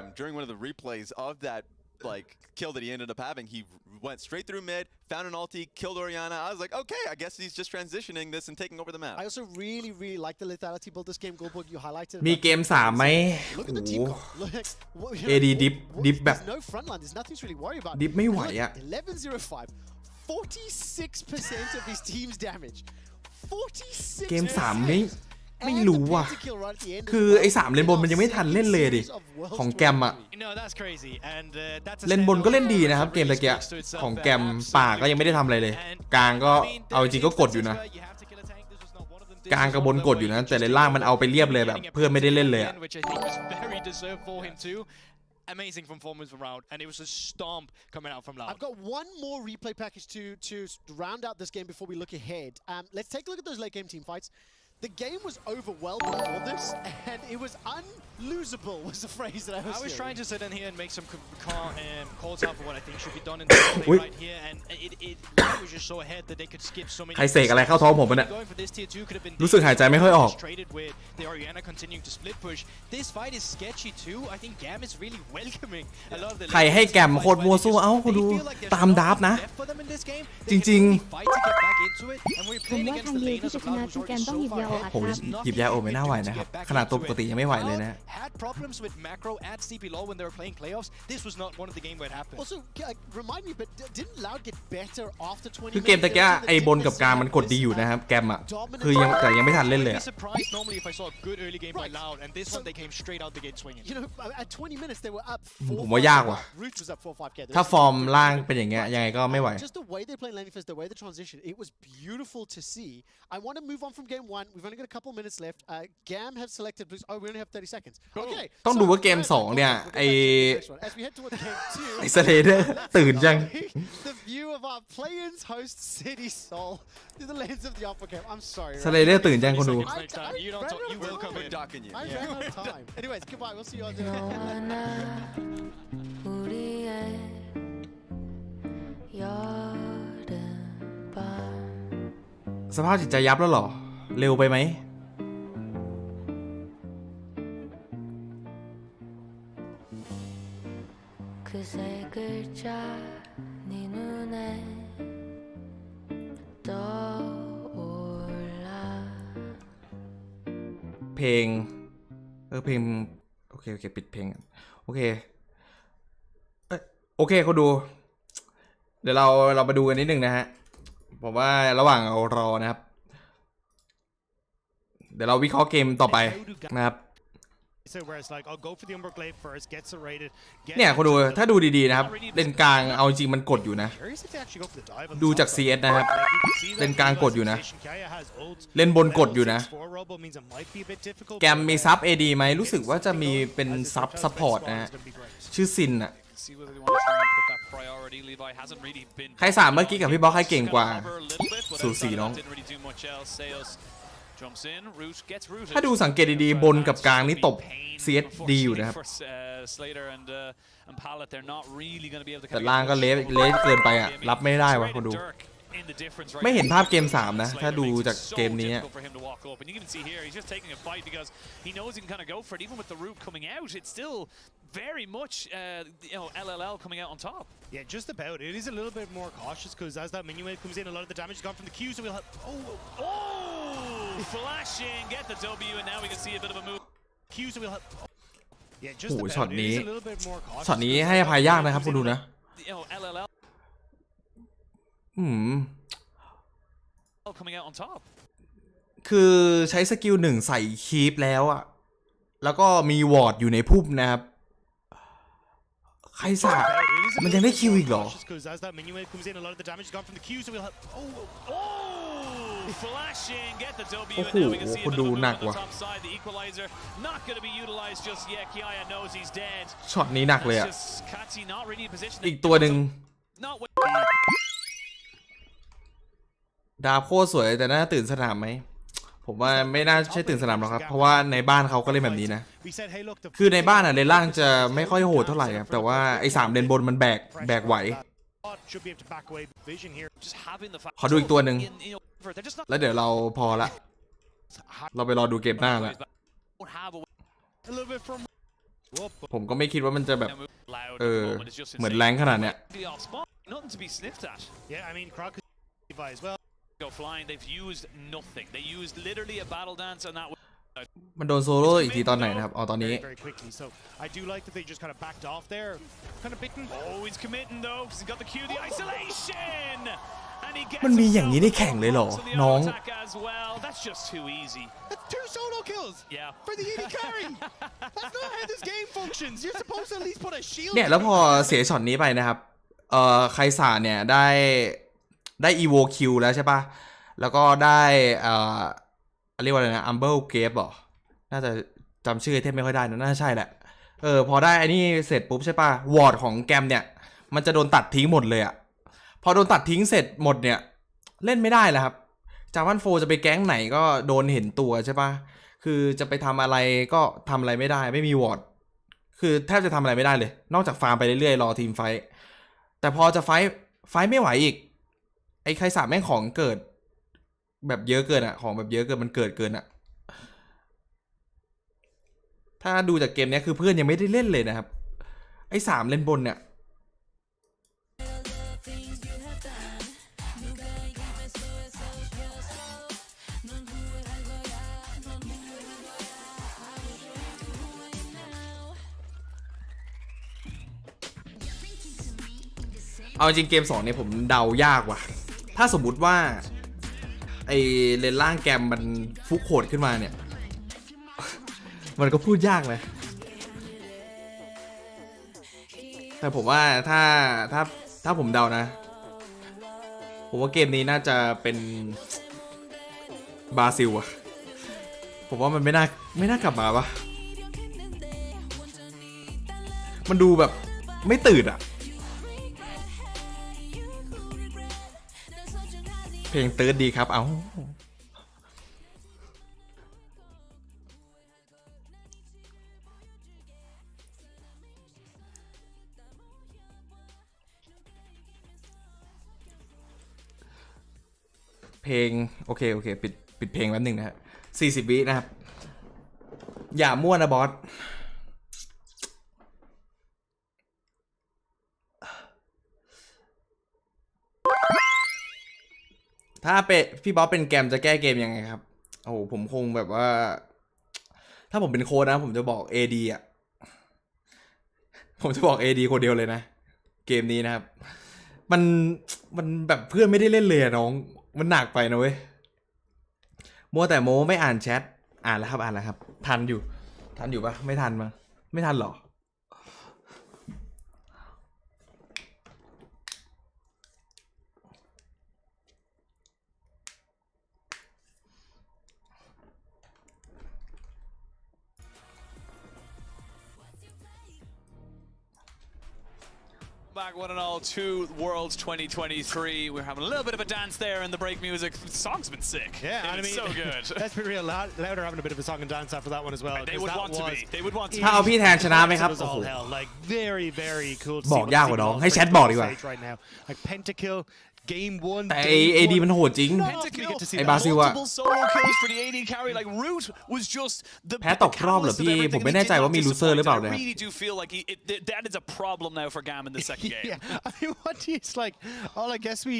like kill that he ended up having, he went straight through mid, found an ulti, killed Orianna. I was like, okay, I guess he's just transitioning this and taking over the map. I also really like the lethality build this game. Goldberg, you highlighted. มีเกม3ไหมโอ้โหเอดีดิฟแบบดิฟไม่ไหวอะ 1105 46% of his team's damage 46 เกม3ไม่รู้ว่ะคือไอ้3เลนบนมันยังไม่ทันเล่นเลยดิของแกมอะเล่นบนก็เล่นดีนะครับเกมตะเกียของแกมป่าก็ยังไม่ได้ทำอะไรเลยกลางก็เอาจริงก็กดอยู่นะกลางกับบนกดอยู่นะแต่เลนล่างมันเอาไปเรียบเลยแบบเพื่อนไม่ได้เล่นเลยอะAmazing performance from Round, and it was a stomp coming out from Loud. I've got one more replay package to round out this game before we look ahead. Let's take a look at those late game team fights. The game was overwhelmed before this, and it was unlosable was the phrase that I was trying to sit in here and make some calls out for what I think should be done in the play right here, and it was just so ahead that they could skip so many. ใครเสกอะไรเข้าท้องผมเนี่ยรู้สึกหายใจไม่ค่อยออก The Orianna continuing to split push. This fight is sketchy too. I think GAM is really welcoming a lot of the. ใครให้แกมโคตรมัวสู้เอ้าคุณดูตามดับนะจริงๆ ผมว่าทางเดียวที่จะชนะคือแกมต้องหยิบยาออก โหหยิบยาโอไม่น่าไหวนะครับขนาดตัวปกติยังไม่ไหวเลยนะ Had problems with macro at CP low when they were playing playoffs. This was not one of the game where it happened. Also, remind me, but didn't Loud get better after 20 คือเกมตะกี้ไอ้บนกับกลางมันกดดีอยู่นะครับแกมอ่ะคือยังไม่ทันเล่นเลย I'd be surprised normally if I saw a good early game by Loud, and this one they came straight out the gate swinging. You know, at 20 minutes they were up ผมว่ายากว่ะ Root was up 4-5k. ถ้าฟอร์มล่างเป็นอย่างเงี้ยยังไงก็ไม่ไหว Just the way they play laning phase, the way the transition, it was beautiful to see. I want to move on from game 1. We've only got a couple minutes left. GAM have selected blues. Oh, we only have 30 seconds. Okay. ต้องดูว่าเกม2เนี่ยไอ้ As we head towards game 2. ไอ้สเลเดอร์ตื่นจัง The view of our play-ins host City Soul through the lens of the upper cam. I'm sorry. สเลเดอร์ตื่นจังคนดู Next time, you don't talk, you will come in. Docking you. I ran out of time. Anyways, goodbye. We'll see you on the 우리의 여름 밤 สภาพจิตใจยับแล้วเหรอเร็วไปไหม그 세 글자 네 눈에 떠올라 เพลงเพลงโอเคปิดเพลงโอเคโอเคเขาดูเดี๋ยวเรามาดูกันนิดนึงนะฮะผมว่าระหว่างเรารอนะครับเดี๋ยวเราวิเคราะห์เกมต่อไปนะครับเนี่ยคุณดูถ้าดูดีๆนะครับเลนกลางเอาจริงมันกดอยู่นะดูจาก CS นะครับเลนกลางกดอยู่นะเลนบนกดอยู่นะแกมมีซับ AD ไหมรู้สึกว่าจะมีเป็นซับพอร์ตนะฮะชื่อซินอะใคร3เมื่อกี้กับพี่บ๊อกใครเก่งกว่าสูสีน้องถ้าดูสังเกตดีๆบนกับกลางนี่ตบ CS ดีอยู่นะครับแต่ล่างก็เละเกินไปอ่ะรับไม่ได้วะคนดูไม่เห็นภาพเกม3นะถ้าดูจากเกมนี้very much, LLL coming out on top. Yeah, just about. It is a little bit more cautious because as that minion wave comes in, a lot of the damage has gone from the Q, so we'll have... flashing, get the W, and now we can see a bit of a move. Q, so we'll have... Yeah, just about. It is a little bit more cautious. ช็อตนี้ให้อภัยยากนะครับคุณดูนะLLL coming out on top. คือใช้สกิล1ใส่คีปแล้วอะแล้วก็มีวอร์ดอยู่ในพุ่มนะครับใครสามันยังได้คิวอีกเหรอโอ้โหคุณดูหนักว่ะช็อตนี้หนักเลยอะอีกตัวหนึ่งดาบโคตรสวยแต่น่าตื่นสนามไหมผมว่าไม่น่าใช่ตื่นสนามหรอกครับเพราะว่าในบ้านเขาก็เล่นแบบนี้นะคือในบ้านเลนล่างจะไม่ค่อยโหดเท่าไหร่ครับแต่ว่าไอ้3เลนบนมันแบกไหวขอดูอีกตัวหนึ่งแล้วเดี๋ยวเราพอละเราไปรอดูเกมหน้าละผมก็ไม่คิดว่ามันจะแบบเหมือนแรงขนาดเนี้ยgo flying. They've used nothing. They used literally a battle dance, and that. มันโดนโซโล่อีกทีตอนไหนนะครับตอนนี้ So I do like that they just kind of backed off there, kind of bitten. Oh, he's committing though, because he's got the Q, the isolation. มันมีอย่างนี้ในแข่งเลยเหรอน้อง That's just too easy. That's 2 solo kills. Yeah. For the AD carry. That's not how this game functions. You're supposed to at least put a shield. เนี่ยแล้วพอเสียช็อตนี้ไปนะครับไคซาเนี่ยได้ evo q แล้วใช่ปะแล้วก็ได้เรียกว่าอะไรนะ umble grave หรอน่าจะจำชื่อไอเทมไม่ค่อยได้นะน่าใช่แหละพอได้ไอ้นี่เสร็จปุ๊บใช่ปะวอร์ดของแกมเนี่ยมันจะโดนตัดทิ้งหมดเลยอะพอโดนตัดทิ้งเสร็จหมดเนี่ยเล่นไม่ได้แล้วครับจาวันโฟจะไปแก๊งไหนก็โดนเห็นตัวใช่ปะคือจะไปทำอะไรก็ทำอะไรไม่ได้ไม่มีวอร์ดคือแทบจะทำอะไรไม่ได้เลยนอกจากฟาร์มไปเรื่อยๆรอทีมไฟแต่พอจะไฟไม่ไหวอีกไอ้ใครสามแม่งของเกิดแบบเยอะเกินอะของแบบเยอะเกินมันเกิดเกินอะถ้าดูจากเกมนี้คือเพื่อนยังไม่ได้เล่นเลยนะครับไอ้3เล่นบนเนี่ย เอาจริงเกม2เนี่ยผมเดายากว่ะถ้าสมมุติว่าไอเลนล่างแกมมันฟุกโหดขึ้นมาเนี่ยมันก็พูดยากเลยแต่ผมว่าถ้าผมเดานะผมว่าเกมนี้น่าจะเป็นบราซิลอะผมว่ามันไม่น่ากลับมาปะมันดูแบบไม่ตื่นอะเพลงตื่นดีครับเอ้าเพลงโอเคปิดเพลงแป๊บนึงนะฮะ40 วินะครับอย่ามั่วนะบอสถ้าพี่บอสเป็นแกมจะแก้เกมยังไงครับโอ้โหผมคงแบบว่าถ้าผมเป็นโค้ชนะผมจะบอก AD อ่ะผมจะบอก AD คนเดียวเลยนะเกมนี้นะครับมันแบบเพื่อนไม่ได้เล่นเลยน้องมันหนักไปนะเว้ยมัวแต่โมไม่อ่านแชทอ่านแล้วครับทันอยู่ปะไม่ทันมั้งไม่ทันหรอBack one and all to Worlds 2023. We're having a little bit of a dance there in the break music. The song's been sick. Yeah, I mean, so good. Let's be real. Louder having a bit of a song and dance after that one as well. They would want to be. They would want to be. ถ้าเอาพี่แทนชนะไหมครับ It was all hell. Like very cool. บอกยากกว่าน้องให้แชทบอกดีกว่า Right now, like pentakill. Game 1. แต่AD มันโหดจริงไอ้บราซิลอะแพ้ตกรอบเหรอพี่ผมไม่แน่ใจว่ามีลูเซอร์หรือเปล่าเนี่ย That is a problem now for GAM in the second game. Yeah, I mean, what do you, it's like, oh, I guess we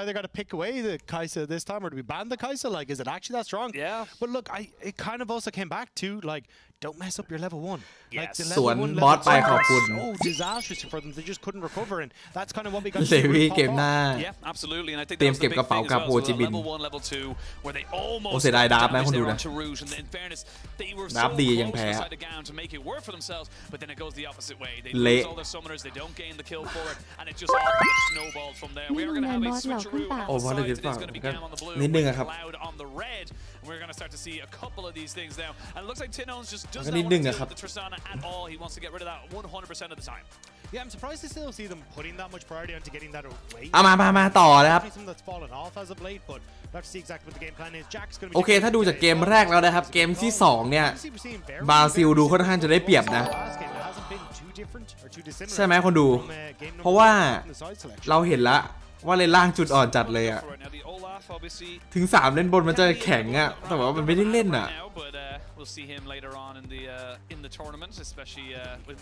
either got to pick away the Kai'Sa this time or do we ban the Kai'Sa? Like, is it actually that strong? Yeah. But look, it kind of also came back to, like, don't mess up your level 1. Yes. Like, the สวน level 1 บอสไปขอบคุณ so disastrous for them. They just couldn't recover, and that's kind of what we got to เล see วี่ pop เกมหน้า off. Yeah, absolutely, and I think เตรียม that's เก็บ the กระ big เป๋า thing กลับ as โฮ well. จิ So มิน level 1, level 2, where they almost โอ้เสียดายดับนะคุณดูนะ to Rouge, and in fairness, they were ดั so บดียัง close แพ้ inside the GAM to make it work for themselves, but then it goes the opposite way. They เละ lose all their summoners, they don't gain the kill for it, and it just all kind of snowballed from there. We are going to have a switcheroo on โอ้ the บอสเลย sides. หรือ It เปล่า is going to be GAM on the blue, นิดนึงอะครับ Loud on the red. We're going to start to see a couple of these things now, and it looks like Tinones just does ก็ not นิด want นึง to อะ deal ครับ with the Tristana at all. He wants to get rid of that 100% of the time. Yeah, I'm surprised to still see them putting that much priority onto getting that away. เอามาต่อนะครับ Something that's fallen off as of late, but we'll have to see exactly what the game plan is. Jack's going to be โอเคถ้าดูจากเกมแรกแล้วนะครับเกมที่2เนี่ยบราซิลดูค่อนข้างจะได้เปรียบนะใช่ไหมคนดูเพราะว่าเราเห็นแล้วว่าเลนล่างจุดอ่อนจัดเลยอะถึง3เล่นบนมันจะแข็งอะแต่ว่ามันไม่ได้เล่นอะ We'll see him later on in the tournament, especially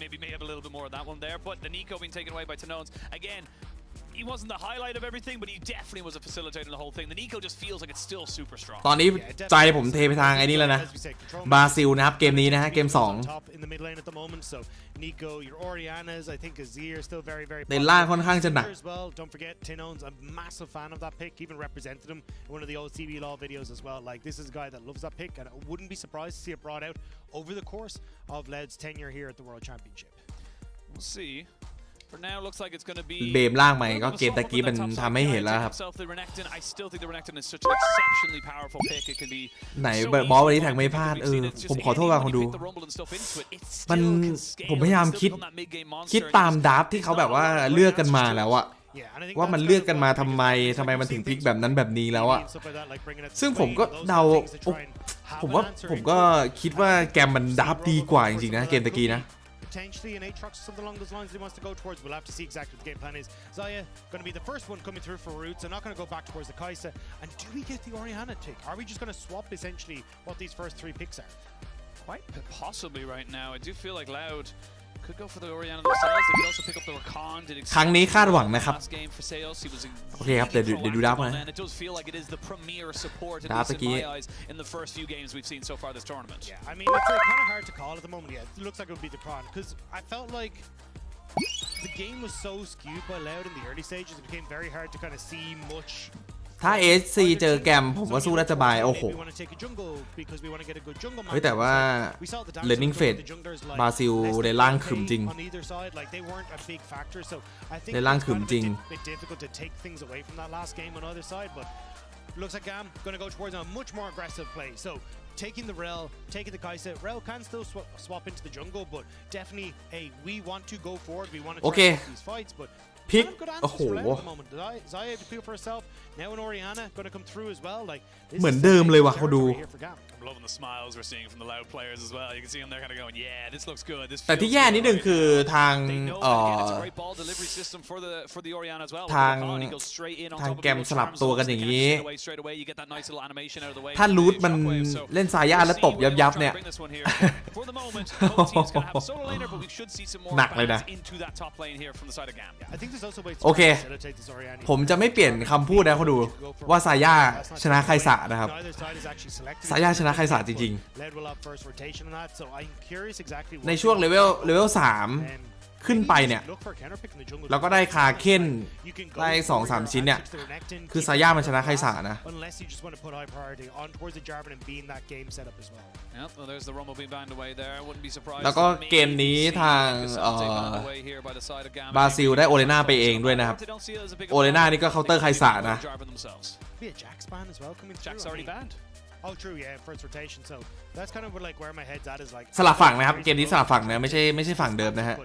maybe may have a little bit more of that one there. But the Nico being taken away by Tinones again. He wasn't the highlight of everything, but he definitely was a facilitator in the whole thing. The Nico just feels like it's still super strong. ตอนนี้ใจผมเทไปทางไอ้นี่แล้วนะบราซิลนะครับเกมนี้นะฮะเกมNico, your Orianas, I think Azir still very ในล่างค่อนข้างจะหนัก as well. Don't forget Tinones, a massive fan of that pick, even represented him in one of the old CB Law videos as well. Like this is a guy that loves that pick, and I wouldn't be surprised to see it brought out over the course of Led's tenure here at the World Championship. We'll see. For now, looks like it's going to be เบมล่างใหม่ก็เกมตะกี้มันทำให้เห็นแล้วครับ I still think the Renekton is such an exceptionally powerful pick. It can be ไหนบอสวันนี้แทงไม่พลาดผมขอโทษกับคนดูมันผมพยายามคิดตามดับที่เขาแบบว่าเลือกกันมาแล้วอะว่ามันเลือกกันมาทำไมมันถึงพลิกแบบนั้นแบบนี้แล้วอะซึ่งผมก็เดาผมก็คิดว่าแกมมันดับดีกว่าจริงๆนะเกมตะกี้นะPotentially an Aatrox or something along those lines he wants to go towards. We'll have to see exactly what the game plan is. Zaya going to be the first one coming through for Roots. They're not going to go back towards the Kai'Sa. And do we get the Orianna take? Are we just going to swap essentially what these first 3 picks are? Quite possibly right now. I do feel like Loud could go for the Orianna themselves. They could also pick up the Rakan. ครั้งนี้คาดหวังนะครับ last game for Seos. He was โอเคครับเดี๋ยวดูดับนะ It does feel like it is the premier support in my eyes in the first few games we've seen so far this tournament. Yeah, I mean it's kind of hard to call at the moment. Yeah, it looks like it would be the Kron because I felt like The game was so skewed by Loud in the early stages. It became very hard to kind of see much. ถ้า SC เจอแกมผมว่าสู้ได้สบายโอ้โหเฮ้ยแต่ว่า Learning Phase บราซิลในร่างขึมจริงในร่างขึมจริง Looks like GAM going to go towards a much more aggressive play. So taking the Rel, taking the Kaisa. Rel can still swap into the jungle, but definitely, hey, we want to go forward. We want to try these fights, but พิกโอ้โห Zaya to feel for herself. Now an Oriana going to come through as well. Like เหมือนเดิมเลยว่ะเขาดู I'm loving the smiles we're seeing from the Loud players as well. You can see them there kind of going, yeah, this looks good. This แต่ที่แย่นิดนึงคือทางทางแกมสลับตัวกันอย่างนี้ถ้ารูทมันเล่นซาย่าแล้วตบยับๆเนี่ยหนักเลยนะโอเคผมจะไม่เปลี่ยนคำพูดนะเขาดูว่าซาย่าชนะไคสะนะครับซาย่าชนะไคสะจริงๆในช่วงเลเวล3ขึ้นไปเนี่ยเราก็ได้คาเค้นได้ 2-3 ชิ้นเนี่ยคือซาย่ามันชนะไคสะนะแล้วก็เกมนี้ทางบราซิลได้โอเลน่าไปเองด้วยนะครับโอเลน่านี่ก็เคาน์เตอร์ไคสะนะ Oh, true, yeah, first rotation. So that's kind of like where my head's at is like. สลับฝั่งนะครับเกมนี้สลับฝั่งนะไม่ใช่ฝั่งเดิมนะฮะ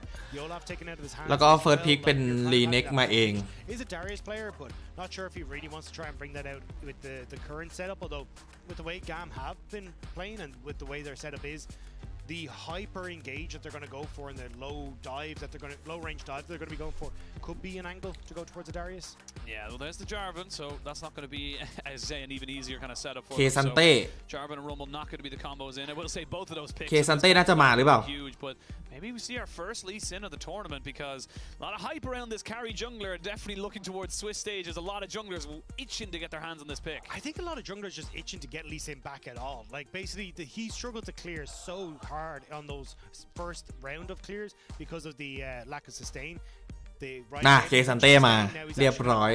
แล้วก็เฟิร์สพิกเป็นรีเน็กมาเอง He's a Darius player, but not sure if he really wants to try and bring that out with the current setup. Although with the way GAM have been playing and with the way their setup is, the hyper engage that they're going to go for and the low dives that they're going to low range dives they're going to be going for could be an angle to go towards the Darius. Yeah, well, there's the Jarvan, so that's not going to be as an even easier kind of setup for K-Sante. Jarvan and Rumble not going to be the combos in. I will say both of those picks. K-Sante น่าจะมาหรือเปล่า Huge, but maybe we see our first Lee Sin of the tournament because a lot of hype around this carry jungler. Definitely looking towards Swiss stage. There's a lot of junglers itching to get their hands on this pick. I think a lot of junglers just itching to get Lee Sin back at all. Like basically, he struggled to clear so hard on those first round of clears because of the lack of sustain. น่าเคซันเต้มาเรียบร้อย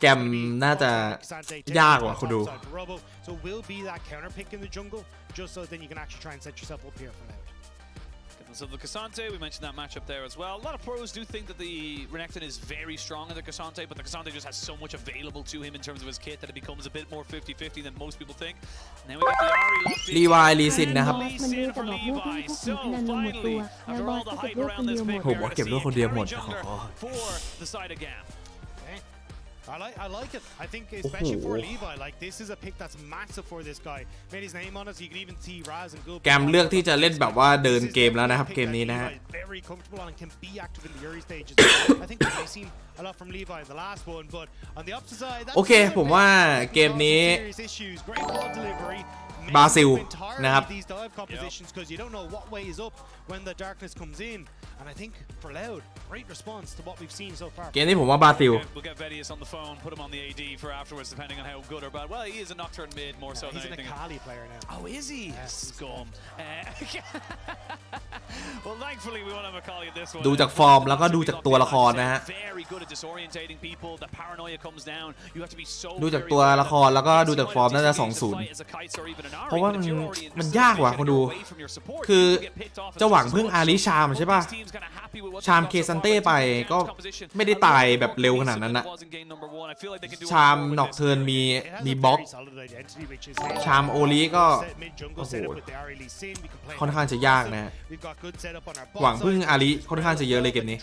แกมน่าจะยากกว่าคุณดู So the Cassante, we mentioned that matchup there as well. A lot of pros do think that the Renekton is very strong in the Cassante, but the Cassante just has so much available to him in terms of his kit that it becomes a bit more 50-50 than most people think. And then we got the Ari locked in. Levi Lee Sin นะครับ Lee Sin for Levi. So finally, after all the hype around this pick, we're going to see a carry jungler for the side of GAM. I like it. I think especially for Levi, like this is a pick that's massive for this guy. Made his name on it. So you can even see Raz and Gul. แกมเลือกที่จะเล่นแบบว่าเดินเกมแล้วนะครับเกมนี้นะฮะ Very comfortable and can be active in the early stages. I think we've seen a lot from Levi in the last one, but on the opposite side, โอเคผมว่าเกมนี้ บราซิลนะครับ because you don't know what way is up when the darkness comes in, and I think for Loud, great response to what we've seen so far. เกมนี้ผมว่าบราซิล We'll get Vedius on the phone, put him on the AD for afterwards, depending on how good or bad. Well, he is a Nocturne mid more so than anything. He's an Akali player now. Oh, is he? Scum. Well, thankfully we won't have Akali at this one. ดูจากฟอร์มแล้วก็ดูจากตัวละครนะฮะ Very good at disorientating people. The paranoia comes down. You have to be so. ดูจากตัวละครแล้วก็ดูจากฟอร์มน่าจะ 2-0 เพราะว่ามันยากว่ะคนดูคือจะหวังพึ่งอาริชามใช่ป่ะชามเคซันเต้ไปก็ไม่ได้ตายแบบเร็วขนาดนั้นนะชามนอกเทิร์นมีบล็อกชามโอลีก็โอ้โหค่อนข้างจะยากนะหวังพึ่งอาริค่อนข้างจะเยอะเลยเกมนี้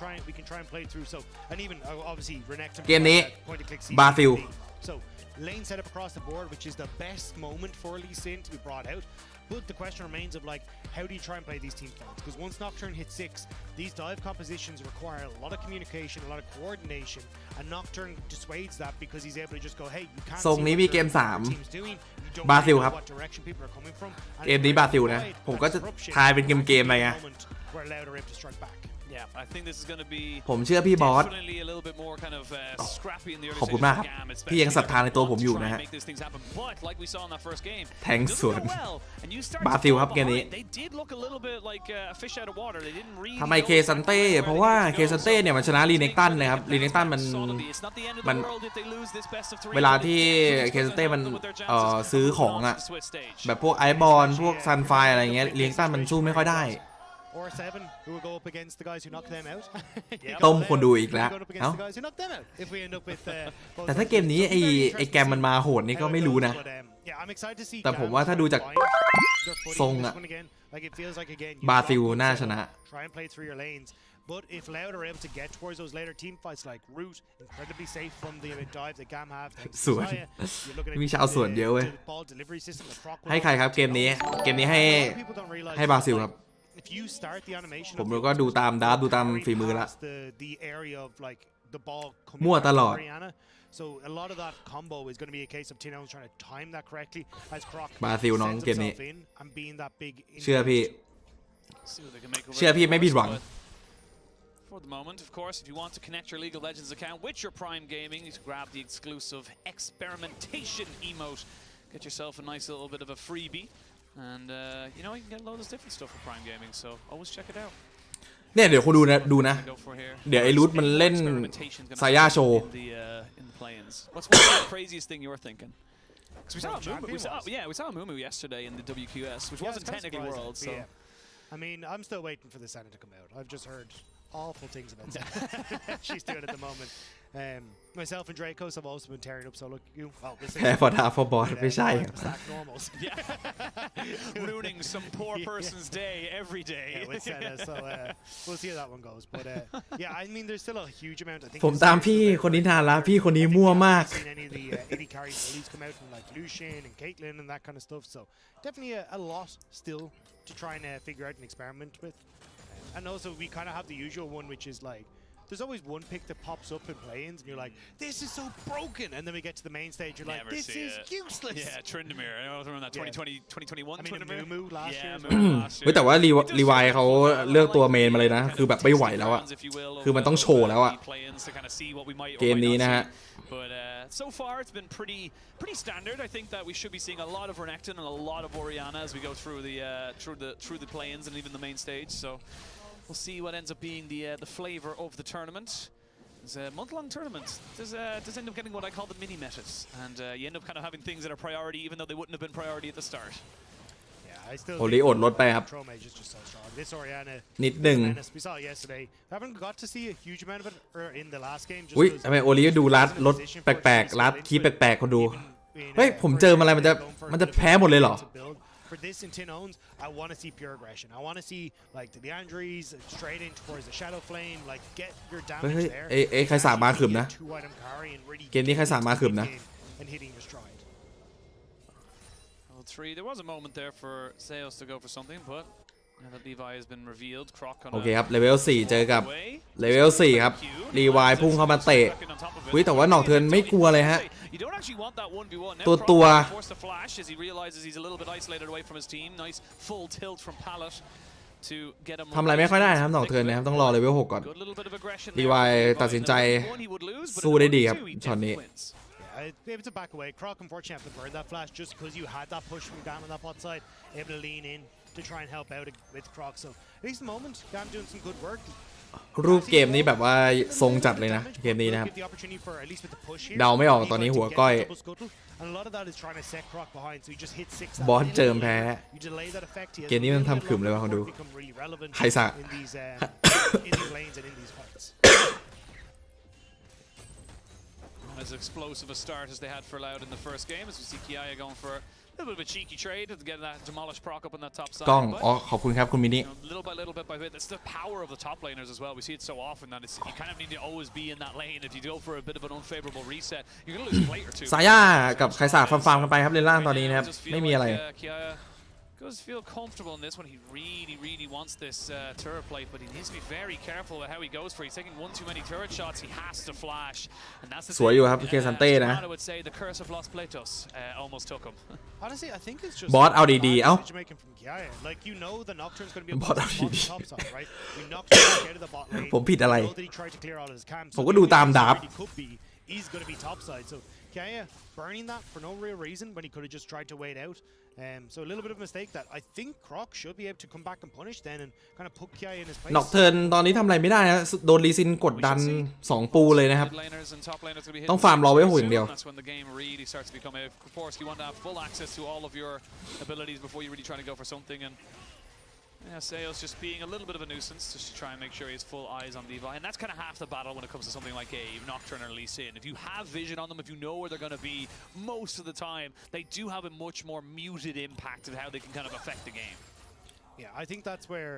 เกมนี้บราซิลLane setup across the board, which is the best moment for Lee Sin to be brought out. But the question remains of like, how do you try and play these team fights? Because once Nocturne hits 6, these dive compositions require a lot of communication, a lot of coordination, and Nocturne dissuades that because he's able to just go, hey, you can't ทรงนี้มีเกม3บราซิลครับเกมนี้บราซิลนะผมก็จะทายเป็นเกมไปไง Yeah, I think this is going to be ผมเชื่อพี่บอส definitely a little bit more kind of scrappy in the early ขอบคุณ stages มาก of ครับ GAM, especially พี่ยังศรัทธาในตัวผมอยู่ to try นะ and ฮะ make these things happen. But like we saw in that first game, แทงสวน doesn't go well, and you start บรา to ซิล fall ครับเกมนี้ behind. They did look a little bit like a fish out of water. They didn't really ทำไม know เคซันเต้ exactly เพราะ where ว่า they เค needed to ซัน go. เต้เนี่ยมันชนะรีเน็กตันนะครับรีเน็กตันมัน It's not the end of มัน the world if they lose this best of 3. เวลาที่เคซันเต้มันซื้อของอะแบบพวกไอบอลพวกซันไฟอะไรเงี้ยรีเน็กตันมันสู้ไม่ค่อยได้ Or 7 who will go up against the guys who knock them out. ต้มคนดูอีกแล้ว Going up เอ้า against the guys who knock them out. If we end up with แต่ถ้าเกมนี้ไอแกมมันมาโหดนี่ก็ไม่รู้นะ Yeah, I'm excited to see แต่ผมว่าถ้าดูจาก ทรงอะ like it feels like again บราซิลน่าชนะ try and play through your lanes. But if Loud are able to get towards those later team fights like Root, incredibly safe from the dive that GAM have. สวนมีชาวสวนเยอะเว้ย ball delivery system. ให้ใครครับเกมนี้ให้บราซิลครับ If you start the animation ผมก็ดูตามดับดูตามฝีมือละ the area of like the ball มั่วตลอด So a lot of that combo is going to be a case of Tino trying to time that correctly as Croc บราซิลน้อง sends เกมนี้ himself in and being that big เชื่อพี่ See what they can make of it. เชื่อพี่ไม่ผิดหวัง For the moment, of course, if you want to connect your League of Legends account with your Prime Gaming, you grab the exclusive experimentation emote. Get yourself a nice little bit of a freebie. And, you know, you can get loads of different stuff for Prime Gaming, so always check it out. เนี่ยเดี๋ยวคุณดูนะ Go for here. เดี๋ยวไอ้รูทมันเล่น Experimentation gonna ซาย่าโชว์ happen in the play-ins. What's the craziest thing you're thinking? 'Cause we saw Mumu yesterday in the WQS, which wasn't technically World, so. I mean, I'm still waiting for the Senate to come out. I've just heard awful things about Senate. She's doing at the moment. Myself and Dracos have also been tearing up solo queue. Well, แพ้ฟอร์ดาฟอร์บอลไม่ใช่ stack normals. Ruining some poor person's day every day. Yeah, with Senna, so we'll see how that one goes. But yeah, I mean, there's still a huge amount. I think ผมตามพี่คนนี้นานแล้วพี่คนนี้มั่วมาก seen any of the 80 carries elites come out from like Lucian and Caitlyn and that kind of stuff. So definitely a lot still to try and figure out and experiment with. And also we kind of have the usual one, which is like there's always one pick that pops up in play-ins and you're like, this is so broken, and then we get to the main stage, you're like, this is useless. Yeah, Tryndamere. I don't remember that 2020, 2021 I mean, Tryndamere. Mumu last year.เฮ้ยแต่ว่ารีวายเขาเลือกตัวเมนมาเลยนะคือแบบไม่ไหวแล้วอะคือมันต้องโชว์แล้วอะเกมนี้นะฮะ But so far it's been pretty standard. I think that we should be seeing a lot of Renekton and a lot of Orianna as we go through the play-ins and even the main stage. So we'll see what ends up being the flavor of the tournament. It's a month-long tournament. Does end up getting what I call the mini metas, and you end up kind of having things that are priority even though they wouldn't have been priority at the start. โอลิอดลดไปครับ This Orianna นิดหนึ่ง we saw it yesterday. We haven't got to see a huge amount of it in the last game. อุ้ยทำไมโอลิดูรัดรถแปลกๆรัดคีย์แปลกๆคนดูเฮ้ยผมเจออะไรมันจะแพ้หมดเลยเหรอ For this in Tin Owns, I want to see pure aggression. I want to see like the Leandries straight in towards the Shadow Flame, like get your damage there. เอ้ใครสามาขึมนะเกมนี้ใครสามาขึมนะ And hitting your stride. Level 3, there was a moment there for Zeus to go for something, but now that Levi has been revealed, Croc on โอเคครับเลเวล4เจอกับเลเวล4ครับรีวายพุ่งเข้ามาเตะอุ้ยแต่ว่าหนอกเทิร์นไม่กลัวเลยฮะ You don't actually want that 1v1. Now ตัว forced to flash as he realizes he's a little bit isolated away from his team. Nice full tilt from Pallet to get him. ทำอะไรไม่ค่อยได้นะครับหนอกเทิร์นนะครับต้องรอเลเวล6ก่อนรีวายตัดสินใจสู้ได้ดีครับช็อตนี้ Able to back away. Croc unfortunately have to burn that flash just because you had that push from GAM on that bot side. Able to lean in to try and help out with Croc. So at least the moment, GAM doing some good work. รูปเกมนี้แบบว่าทรงจัดเลยนะเกมนี้นะครับเดาไม่ออกตอนนี้หัวก้อยบอสเจิมแพ้เกมนี้มันทำขึมเลยว่ะคนดูใครสะ As explosive a start as they had for Loud in the first game, as we see Kiaya going for a little bit of a cheeky trade to get that demolish proc up on that top side. กล้องอ๋อขอบคุณครับคุณมินิ Little by little, bit by bit. That's the power of the top laners as well. We see it so often that you kind of need to always be in that lane. If you go for a bit of an unfavorable reset, you're going to lose a plate or two. ซาย่ากับใครสาฟาร์มกันไปครับเลนล่างตอนนี้นะครับไม่มีอะไร Does feel comfortable in this one. He really wants this turret plate, but he needs to be very careful with how he goes for. He's taking one too many turret shots. He has to flash, and that's the สวยอยู่ครับเคซันเต้นะ I would say the curse of Los Platos almost took him. Honestly, I think it's just บอสเอาดีๆเอ้า decision-making from Kiaya. Like, you know the Nocturne's going to be บอสเอา on ดี the top side, right? We knocked him out of the bot lane. ๆผมผิดอะไร You know that he tried to clear all of his camps. ผมก็ดูตามดาบ He could be. He's going to be top side. So Kiaya burning that for no real reason when he could have just tried to wait out. So a little bit of a mistake that I think Croc should be able to come back and punish then and kind of put Kiaya in his place. นอกเทิร์นตอนนี้ทำอะไรไม่ได้นะโดนลีซินกดดัน2ปูเลยนะครับ ต้องฟาร์มรอไว้6อย่างเดียว That's when the game really starts to become. Of course, you want to have full access to all of your abilities before you really try to go for something. And yeah, Seo's just being a little bit of a nuisance just to try and make sure he has full eyes on Levi. And that's kind of half the battle when it comes to something like a Nocturne or Lee Sin. If you have vision on them, if you know where they're going to be most of the time, they do have a much more muted impact of how they can kind of affect the game. Yeah, I think that's where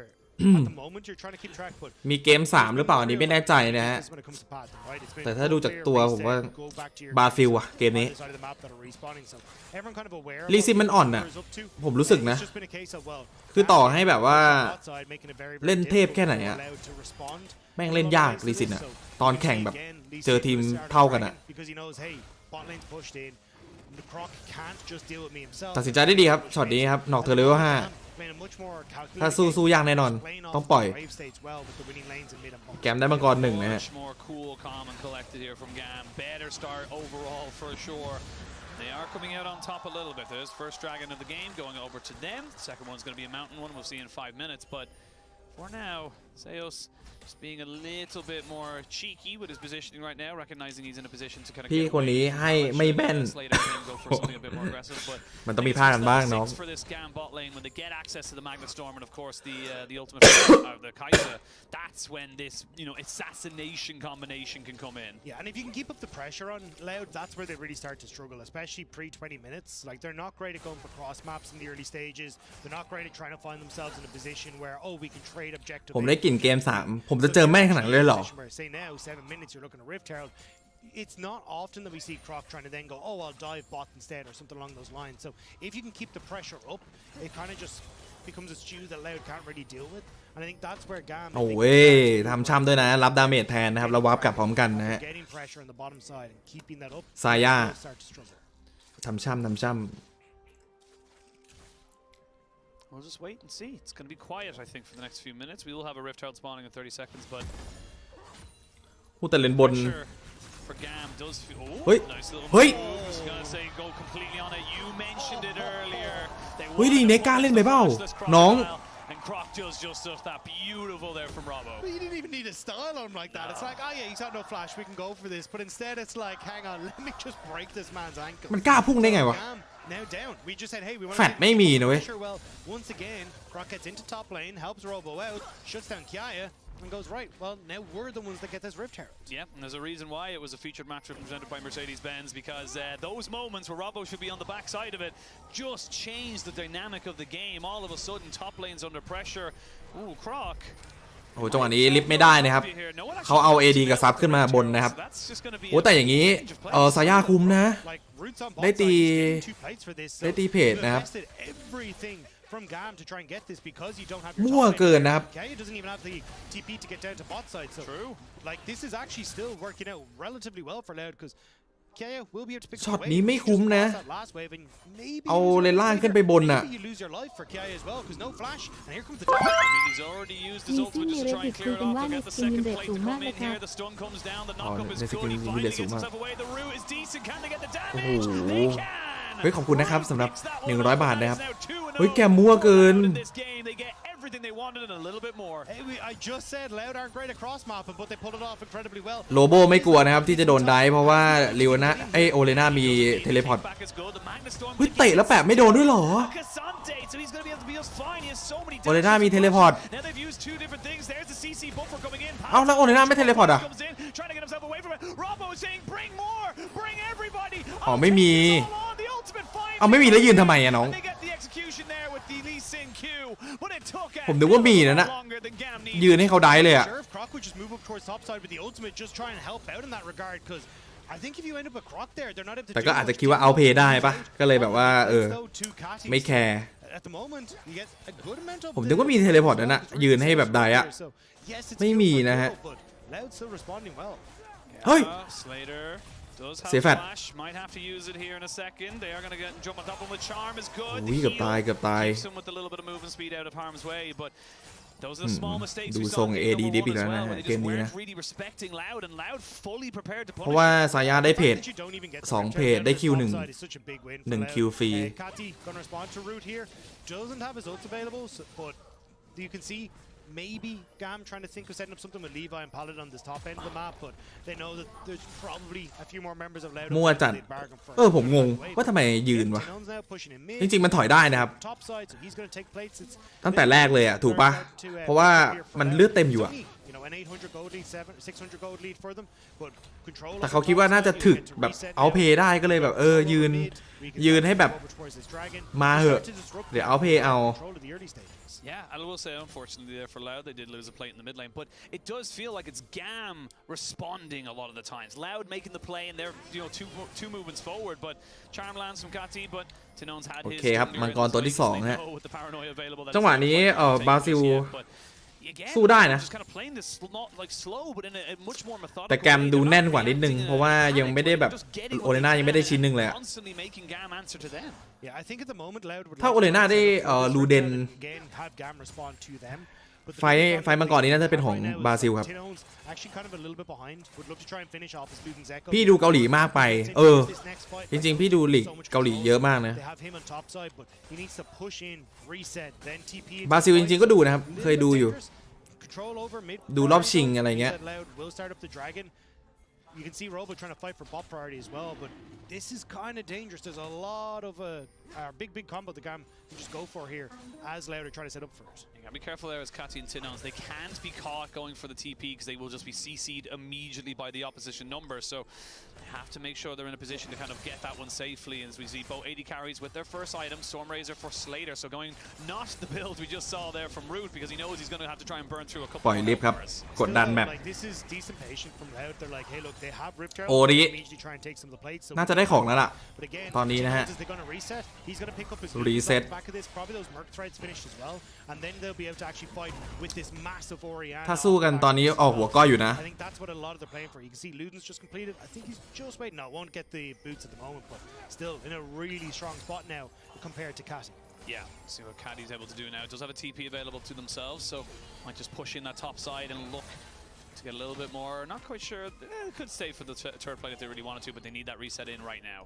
at the moment you're trying to keep track, but มีเกม3หรือเปล่าอันนี้ไม่แน่ใจนะฮะ when it comes to path, right? It's been แต่ถ้าดูจากตัวผมว่า go back to your บาฟิลอะเกมนี้ side of the map that are respawning, so everyone kind of aware ลีซินมันอ่อนอะผมรู้สึกนะ It's just been a case of, well, คือต่อให้แบบว่า outside making it very, very เล่นเทพแค่ไหนอะ difficult to respond. แม่งเล่นยากลีซินอะตอนแข่งแบบเจอทีมเท่ากันอะ because he knows, hey, bot lane's pushed in. The Croc can't just deal with me himself. ตัดสินใจได้ดีครับช็อตนี้ครับนอกเทอร์เลเวล5ถ้าสู้ยากแน่นอนต้องปล่อยแกมได้มังกร1นะฮะ More cool, calm, and collected here from GAM. Better start overall for sure. They are coming out on top a little bit. There's first dragon of the game going over to them. Second one's going to be a mountain one. We'll see in 5 minutes. But for now, Seos just being a little bit more cheeky with his positioning right now, recognizing he's in a position to kind of พี่คนนี้ให้ไม่แม่น มันต้องมีพลาดกันบ้างน้อง for this GAM bot lane when they get access to the Magnet Storm and of course the ultimate the Kaiser. That's when this assassination combination can come in. Yeah, and if you can keep up the pressure on Loud, that's where they really start to struggle, especially pre 20 minutes. Like they're not great at going for cross maps in the early stages. They're not great at trying to find themselves in a position where we can trade objectively. ผมได้กลิ่นเกม3ผมจะเจอแม่งขนาดเลยเหรอ Say now 7 minutes you're looking at Rift Herald. It's not often that we see Croc trying to then go, oh, I'll dive bot instead or something along those lines. So if you can keep the pressure up, it kind of just becomes a stew that Loud can't really deal with. And I think that's where GAM โอ้เว้ยทำช่ำด้วยนะรับดาเมจแทนนะครับแล้ววาร์ปกลับพร้อมกันนะฮะ getting pressure on the bottom side and keeping that up. ซาย่า start to struggle. ทำช่ำ We'll just wait and see. It's going to be quiet, I think, for the next few minutes. We will have a Rift Herald spawning in 30 seconds, but ผู้แต่เล่นบน for GAM does feel. Oh, เฮ้ย nice little เฮ้ย move. Just going to say go completely on it. You mentioned it earlier. เฮ้ยดีเนกล้าเล่นไปเปล่าน้อง And Croc does just that beautiful there from Robbo. But you didn't even need a style on him like that. It's like, oh yeah, he's got no flash, we can go for this. But instead it's like, hang on, let me just break this man's ankle. มันกล้าพุ่งได้ไงวะ Now down. We just said, hey, we want แฟ to ดไม่มีนะเว้ย Well, once again, Croc gets into top lane, helps Robo out, shuts down Kiaya, and goes right. Well, now we're the ones that get this Rift Herald. Yeah, and there's a reason why it was a featured matchup presented by Mercedes-Benz, because those moments where Robbo should be on the backside of it just changed the dynamic of the game. All of a sudden, top lane's under pressure. Ooh, Croc. โอ้จังหวะนี้ลิฟต์ไม่ได้นะครับเขาเอา AD กับซับขึ้นมาบนนะครับโอ้แต่อย่างนี้ซาย่าคุ้มนะได้ตีเพจนะครับ From GAM to try and get this because you don't have มั่วเกินนะครับ Kaya doesn't even have the TP to get down to bot side. So like this is actually still working out relatively well for Loud because Kaya will be able to pick ช็อตนี้ไม่คุ้มนะเอาเลนล่างขึ้นไปบนน่ะ you lose your life for Kaya as well because no flash and here comes the I mean he's already used his ultimate just to try and clear it off. They'll get the second plate to come in here. The stun comes down. The knockup is good. He finally gets himself away. The root is decent. Can they get the damage? They can. เฮ้ยขอบคุณนะครับสำหรับ100 บาทนะครับเฮ้ยแกมั่วเกิน Everything they wanted and a little bit more. Hey, I just said Loud aren't great at cross mapping, but they pulled it off incredibly well. โลโบไม่กลัวนะครับที่จะโดนได้เพราะว่าลิโอนาโอเลน่ามีเทเลพอร์ตเฮ้ยเตะแล้วแปะไม่โดนด้วยเหรอโอเลน่ามีเทเลพอร์ตเอ้าแล้วโอเลน่าไม่เทเลพอร์ตอ่ะอ๋อไม่มีเอาไม่มีแล้วยืนทำไมอะน้องผมนึกว่ามีนะยืนให้เขาได้เลยอะแต่ก็อาจจะคิดว่าเอาเพย์ได้ปะก็เลยแบบว่าไม่แคร์ at the moment, you get a good amount of ผมนึกว่ามีเทเลพอร์ตนั่นนะยืนให้แบบใดอะไม่มีนะฮะเฮ้ยเสียแฟตอุ้ยเกือบตายดูทรง AD ดิฟอีกแล้วนะเกมนี้นะเพราะว่าซายาได้เพจ2เพจได้คิว1คิวฟรี Maybe GAM trying to think of setting up something with Levi and Paladin on this top end of the map, but they know that there's probably a few more members of Loud. มั่วจัดผมงงว่าทำไมยืนวะจริงๆมันถอยได้นะครับตั้งแต่แรกเลยอ่ะถูกปะเพราะว่ามันเลือดเต็มอยู่อ่ะแต่เขาคิดว่าน่าจะถึกแบบเอาเพย์ได้ก็เลยแบบยืนให้แบบมาเหอะเดี๋ยวเอาเพย์เอา Yeah, I will say, unfortunately, there for Loud, they did lose a plate in the mid lane, but it does feel like it's GAM responding a lot of the times. Loud making the play, and they're two movements forward, but Charm lands from Kati, but Tinon's had his. โอเคครับมังกรตัวที่2ฮะจังหวะนี้บราซิลสู้ได้นะแต่แกมดูแน่นกว่านิดนึงเพราะว่ายังไม่ได้แบบโอเลน่ายังไม่ได้ชิ้นหนึ่งเลยอะถ้าโอเลน่าได้ลูเดนไฟมังกรนี้น่าจะเป็นของบราซิลครับพี่ดูเกาหลีมากไปจริงๆพี่ดูลีกเกาหลีเยอะมากนะบราซิลจริงๆก็ดูนะครับเคยดูอยู่ดูรอบชิงอะไรเงี้ย You can see Robo trying to fight for bot priority as well, but this is kind of dangerous. There's a lot of big combo the GAM can just go for here as Loud are trying to set up for it. You gotta be careful there as Kati and Tinons. They can't be caught going for the TP because they will just be CC'd immediately by the opposition number. So they have to make sure they're in a position to kind of get that one safely. As we see both 80 carries with their first item, Stormrazor for Slater. So going not the build we just saw there from Root because he knows he's going to have to try and burn through a couple. ปล่อยลิฟครับกดดันแมป This is decent patience from Loud. They're like, hey, look, they have Rip Trail. โอ้ดิน่าจะได้ของแล้วล่ะตอนนี้นะฮะรีเซ็ตถ้าสู้กันตอนนี้ออกหัวก้อยอยู่นะYeah, see what Caddy's able to do now. It does have a TP available to themselves, so might just push in that top side and look to get a little bit more. Not quite sure. They could stay for the third plate if they really wanted to, but they need that reset in right now.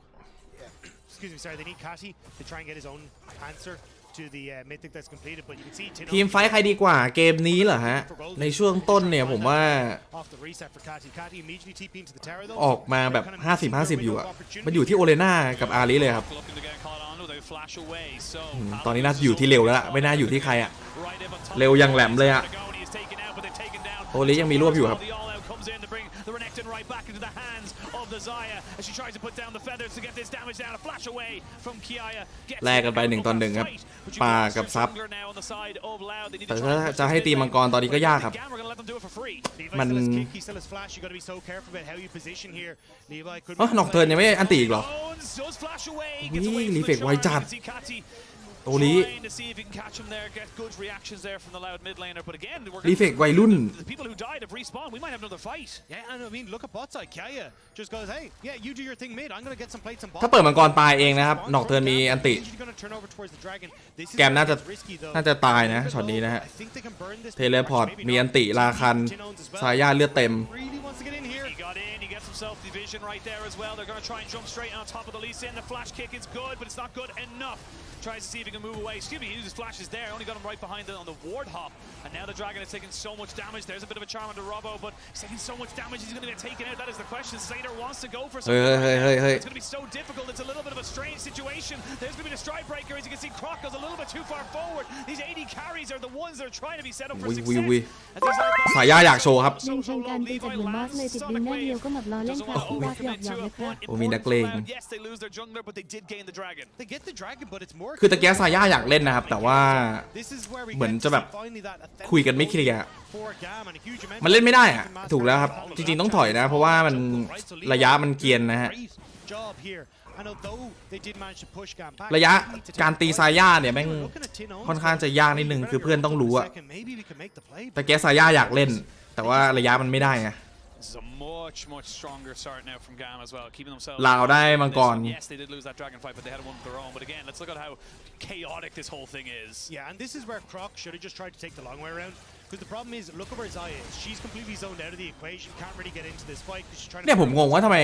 Yeah. Excuse me, sorry. They need Kati to try and get his own answer to the mythic that's completed, but you can see ทีมไฟท์ใครดีกว่าเกมนี้เหรอฮะในช่วงต้นเนี่ยผมว่าออกมาแบบ50-50อยู่อะมันอยู่ที่โอเลน่ากับอาริเลยครับตอนนี้น่าจะอยู่ที่เร็วแล้วไม่น่าอยู่ที่ใครอะเร็วยังแหลมเลยอะโอลิยังมีรวบอยู่ครับright back into the hands of the Zaya as she tries to put down the feathers to get this damage down. A flash away from Kiaya. แลกกันไป1 ต่อ 1ครับปากับซับแต่ถ้าจะให้ตีมังกรตอนนี้ก็ยากครับมันนอกเทิร์นยังไม่อันตีอีกเหรอนี่รีเฟกไวจัดโอลิรีเฟกวัยรุ่นถ้าเปิดมังกรตายเองนะครับนอกเทิร์นมีอันติแกมน่าจะตายนะช็อตนี้นะฮะเทเลพอร์ตมีอันติราคันซายาเลือดเต็มSelf division right there as well. They're going to try and jump straight on top of the Lee Sin. The flash kick is good, but it's not good enough. Tries to see if he can move away. Excuse me, he uses flashes there. Only got him right behind on the ward hop. And now the Dragon is taking so much damage. There's a bit of a charm on the Robo, but he's taking so much damage. He's going to get taken out. That is the question. Slater wants to go for something. It's going to be so difficult. It's a little bit of a strange situation. There's going to be the strike breaker. As you can see, Croc goes a little bit too far forward. These 80 carries are the ones that are trying to be set up for success. สายาอยากโชว์ครับโอ้มีนักเลงคือตะแกสายาอยากเล่นนะครับแต่ว่าเหมือนจะแบบคุยกันไม่เคลียร์มันเล่นไม่ได้อะถูกแล้วครับจริงๆต้องถอยนะเพราะว่ามันระยะมันเกียนนะฮะ job here. And although they did manage to push GAM back, ระยะการตีซาย่าเนี่ยแม่งค่อนข้างจะยากนิดนึงคือเพื่อนต้องรู้อะแต่แกซาย่าอยากเล่นแต่ว่าระยะมันไม่ได้ไง This is a much stronger start now from GAM as well, keeping themselves. ลาวได้มังกร Yes, they did lose that dragon fight, but they had one of their own. But again, let's look at how chaotic this whole thing is. Yeah, and this is where Croc should have just tried to take the long way around. Because the problem is, look at where Zaya is. She's completely zoned out of the equation. Can't really get into this fight because she's trying to. เนี่ยผมงงว่าทำไม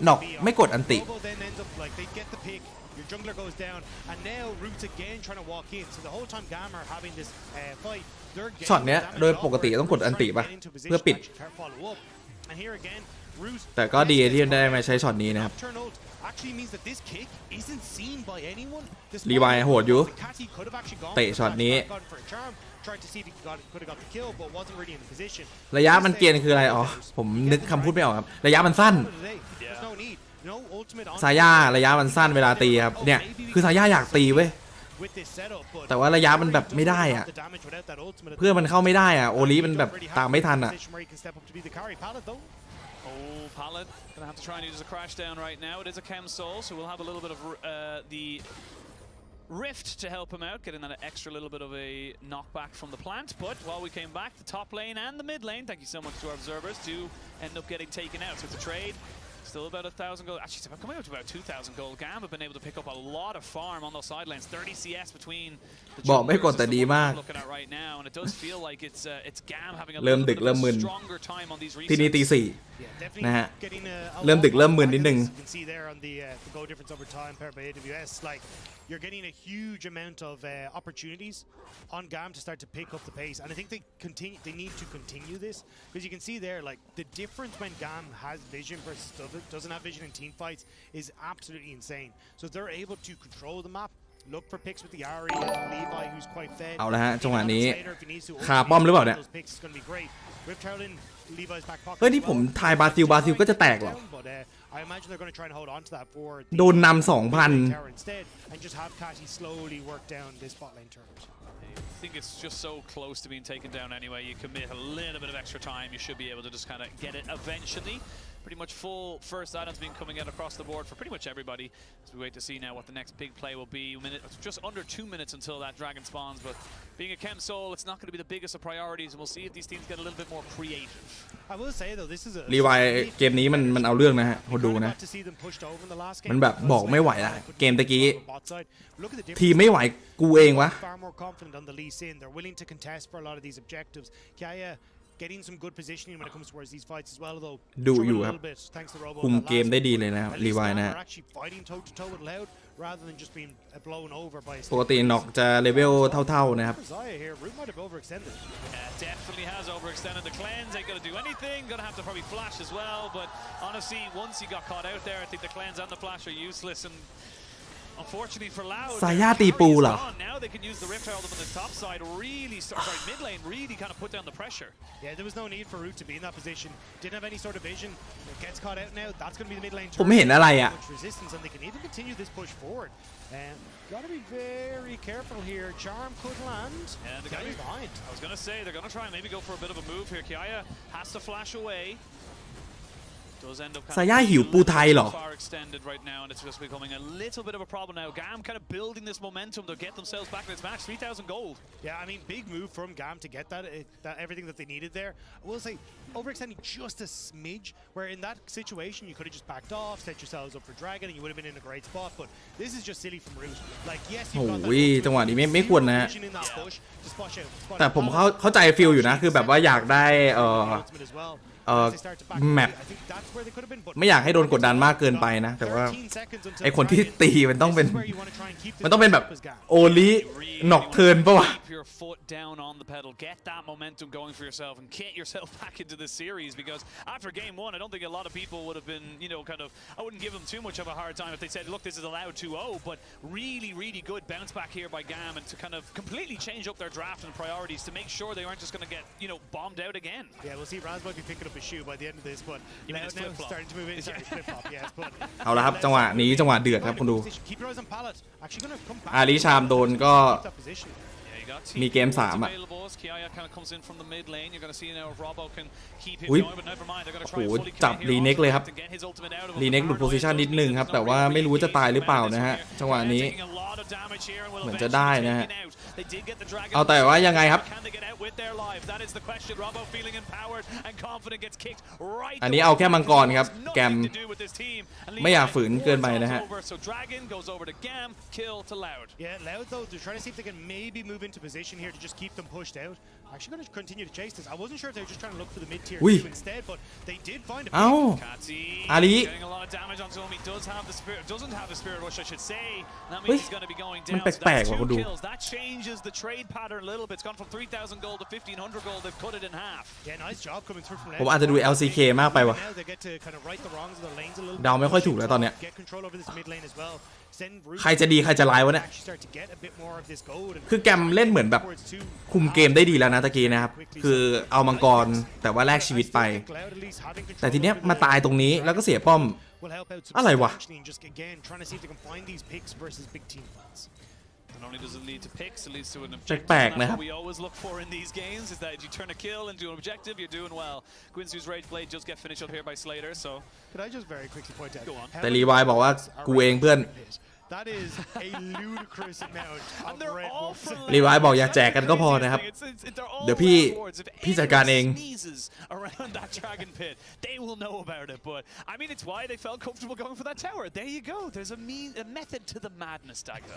น็อกไม่กดอันติ Robo then ends up like they get the pick. Your jungler goes down, and now Roots again trying to walk in. So the whole time GAM are having this fight, they're getting ช็อตเนี้ยโดยปกติต้องกดอันติป่ะเพื่อปิด And here again, Roots. แต่ก็ดีที่ได้มาใช้ช็อตนี้นะครับ Actually means that this kick isn't seen by anyone. รีไวโหดอยู่เตะช็อตนี้ Tried to see if he could have got the kill, but wasn't really in the position. ระยะมันเกรียนคืออะไรอ๋อผมนึกคำพูดไม่ออกครับระยะมันสั้นซาย่าระยะมันสั้นเวลาตีครับเนี่ยคือซาย่าอยากตีเว้ยแต่ว่าระยะมันแบบไม่ได้อะเพื่อมันเข้าไม่ได้อะโอลิมันแบบตามไม่ทันอะ Oh, Pallet gonna have to try and use a crash down right now. It is a Chem Soul, so we'll have a little bit of the Rift to help him out, getting that extra little bit of a knockback from the plant. But while we came back, the top lane and the mid lane, thank you so much to our observers, do end up getting taken out. So it's a trade. Still about 1,000 gold. Actually, it's coming up to about 2,000 gold. GAM have been able to pick up a lot of farm on those side lanes. 30 CS between the บอกไม่กดแต่ดีมาก looking at right now, and it does feel like it's GAM having a เริ่ม little ดึ bit กเริ่ม of มึ a น stronger time on these ที่นี่ตี resets. สี่นะฮะเริ่มดึกเริ่มมึนนิดนึง You can see there on the goal difference over time paired by AWS, like you're getting a huge amount of opportunities on GAM to start to pick up the pace, and I think they need to continue this because you can see there like the difference when GAM has vision versus doesn't have vision in team fights is absolutely insane. So if they're able to control the map, look for picks with the Ari and Levi, who's quite fed. เอาละฮะจังหวะนี้คาป้อมหรือเปล่าเนี่ย เฮ้ยที่ผมทายบราซิลก็จะแตกเหรอโดนนำ 2,000 I think it's just so close to being taken down anyway. You commit a little bit of extra time, you should be able to just kind of get it eventually. Pretty much full first items being coming out across the board for pretty much everybody. As we wait to see now what the next big play will be. Just under 2 minutes until that dragon spawns, but being a Chem Soul, it's not going to be the biggest of priorities, and we'll see if these teams get a little bit more creative. I will say though, this is a รีไวเกมนี้มันเอาเรื่องนะฮะคนดูนะมันแบบบอกไม่ไหวละเกมตะกี้ทีมไม่ไหวกูเองวะ They're willing to contest for a lot of these objectives. Kaya getting some good positioning when it comes towards these fights as well, though. ดูอยู่ครับคุมเกมได้ดีเลยนะครับรีไวนะฮะ rather than just being blown over by ปกติน็อกจะเลเวลเท่าๆนะครับ Definitely has overextended. The cleanse ain't gonna do anything. Gonna have to probably flash as well. But honestly, once he got caught out there, I think the cleanse and the flash are useless. And unfortunately for Loud, ซาย่าตีปูเหรอ now they can use the rift herald on the top side. Really, sorry, mid lane really kind of put down the pressure. Yeah, there was no need for Root to be in that position. Didn't have any sort of vision. Gets caught out now. That's going to be the mid lane. ผมเห็นอะไรอ่ะ Resistance, and they can even continue this push forward. And gotta be very careful here. Charm could land. And the guy behind. I was gonna say they're gonna try and maybe go for a bit of a move here. Kiaya has to flash away. Does end up ซาย่าหิวปูไทยเหรอ far extended right now, and it's just becoming a little bit of a problem now. GAM kind of building this momentum to get themselves back in this match. 3,000 gold. Yeah, I mean, big move from GAM to get that everything that they needed there. I will say, overextending just a smidge, where in that situation you could have just backed off, set yourselves up for Dragon, and you would have been in a great spot. But this is just silly from Root. Like, yes, you've got that จังหวะนี้ไม่ควรนะ vision in that push. Just splash out. แต่ผมเข้าใจฟิลอยู่นะคือแบบว่าอยากได้แมปไม่อยากให้โดนกดดันมากเกินไปนะแต่ว่าไอคนที่ตีมันต้องเป็นแบบโอลิน็อกเทิร์นป่ะวะ Your foot down on the pedal, get that momentum going for yourself, and get yourself back into this series. Because after game one, I don't think a lot of people would have been, kind of. I wouldn't give them too much of a hard time if they said, "Look, this is allowed 2-0." But really, really good bounce back here by GAM, and to kind of completely change up their draft and priorities to make sure they aren't just going to get, bombed out again. Yeah, we'll see. Raz might be picking up his shoe by the end of this, but now starting to move in. Sorry, flip flop. Yes, but เอาละครับจังหวะนี้จังหวะเดือดครับคุณดู keep your eyes on Pallet. Actually going to come back. อาริชามโดนก็ มีเกม3อ่ะอุ้ยโอ้โหจับรีเน็กเลยครับรีเน็กหลุดโพซิชันนิดนึงครับแต่ว่าไม่รู้จะตายหรือเปล่านะฮะจังหวะนี้เหมือนจะได้นะฮะเอาแต่ว่ายังไงครับอันนี้เอาแค่มังกรครับแกมไม่อยากฝืนเกินไปนะฮะ Yeah, Loud though, they're trying to see if they can maybe move into position here to just keep them pushed out. Actually going to continue to chase this. I wasn't sure if they were just trying to look for the mid-tier instead, but they did find a Ali getting a lot of damage onto him. He does have the spirit, doesn't have the spirit rush, I should say. That means he's going to be going down. So that's 2 kills. That changes the trade pattern a little bit. It's gone from 3,000 gold to 1,500 gold. They've cut it in half. Yeah, nice job coming through from Loud. ผมอาจจะดู LCK มากไปว่ะ Now they get to kind of right the wrongs of the lanes a little bit. เดาไม่ค่อยถูกแล้วตอนเนี้ย Get control over this mid lane as well. ใครจะดีใครจะร้ายวะเนี่ยคือแกมเล่นเหมือนแบบคุมเกมได้ดีแล้วนะตะกี้นะครับคือเอามังกรแต่ว่าแลกชีวิตไปแต่ทีเนี้ยมาตายตรงนี้แล้วก็เสียป้อมอะไรวะแปลกๆนะครับ We always look for in these games is that you turn a kill into an objective, you're doing well. Guinsoo's Rage Blade just get finished up here by Slater, so. Could I just very quickly point out? Go on. แต่รีวายบอกว่ากูเองเพื่อน That is a ludicrous amount of red wolves. รีวายบอกอย่าแจกกันก็พอนะครับเดี๋ยวพี่จัดการเอง around that dragon pit, they will know about it. But I mean, it's why they felt comfortable going for that tower. There you go. There's a method to the madness, Dagger.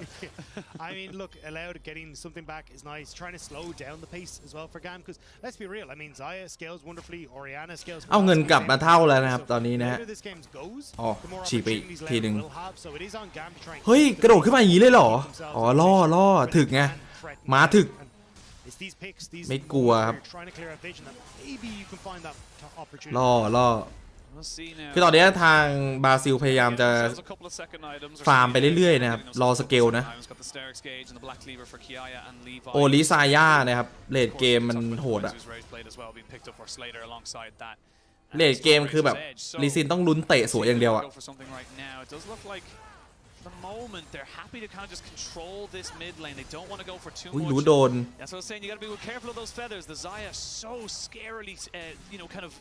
I mean, look, allowed getting something back is nice. Trying to slow down the pace as well for GAM, because let's be real. I mean, Xayah scales wonderfully. Orianna scales. เอาเงินกลับมาเท่าแล้วนะครับตอนนี้นะฮะอ๋อฉีกไปทีนึงเฮ้ยกระโดดขึ้นมาอย่างนี้เลยเหรออ๋อล่อถึกไงม้าถึกไม่กลัวครับล่อคือตอนนี้ทางบราซิลพยายามจะฟาร์มไปเรื่อยๆนะครับรอสเกลนะโอลิซาย่านะครับเลดเกมมันโหดอะเลดเกมคือแบบลีซินต้องลุ้นเตะสวยอย่างเดียวอะthe moment they're happy to kind of just control this mid lane. They don't want to go for too much. รู้โดน That's what I was saying. You got to be careful of those feathers. The Xayah so scarily, kind of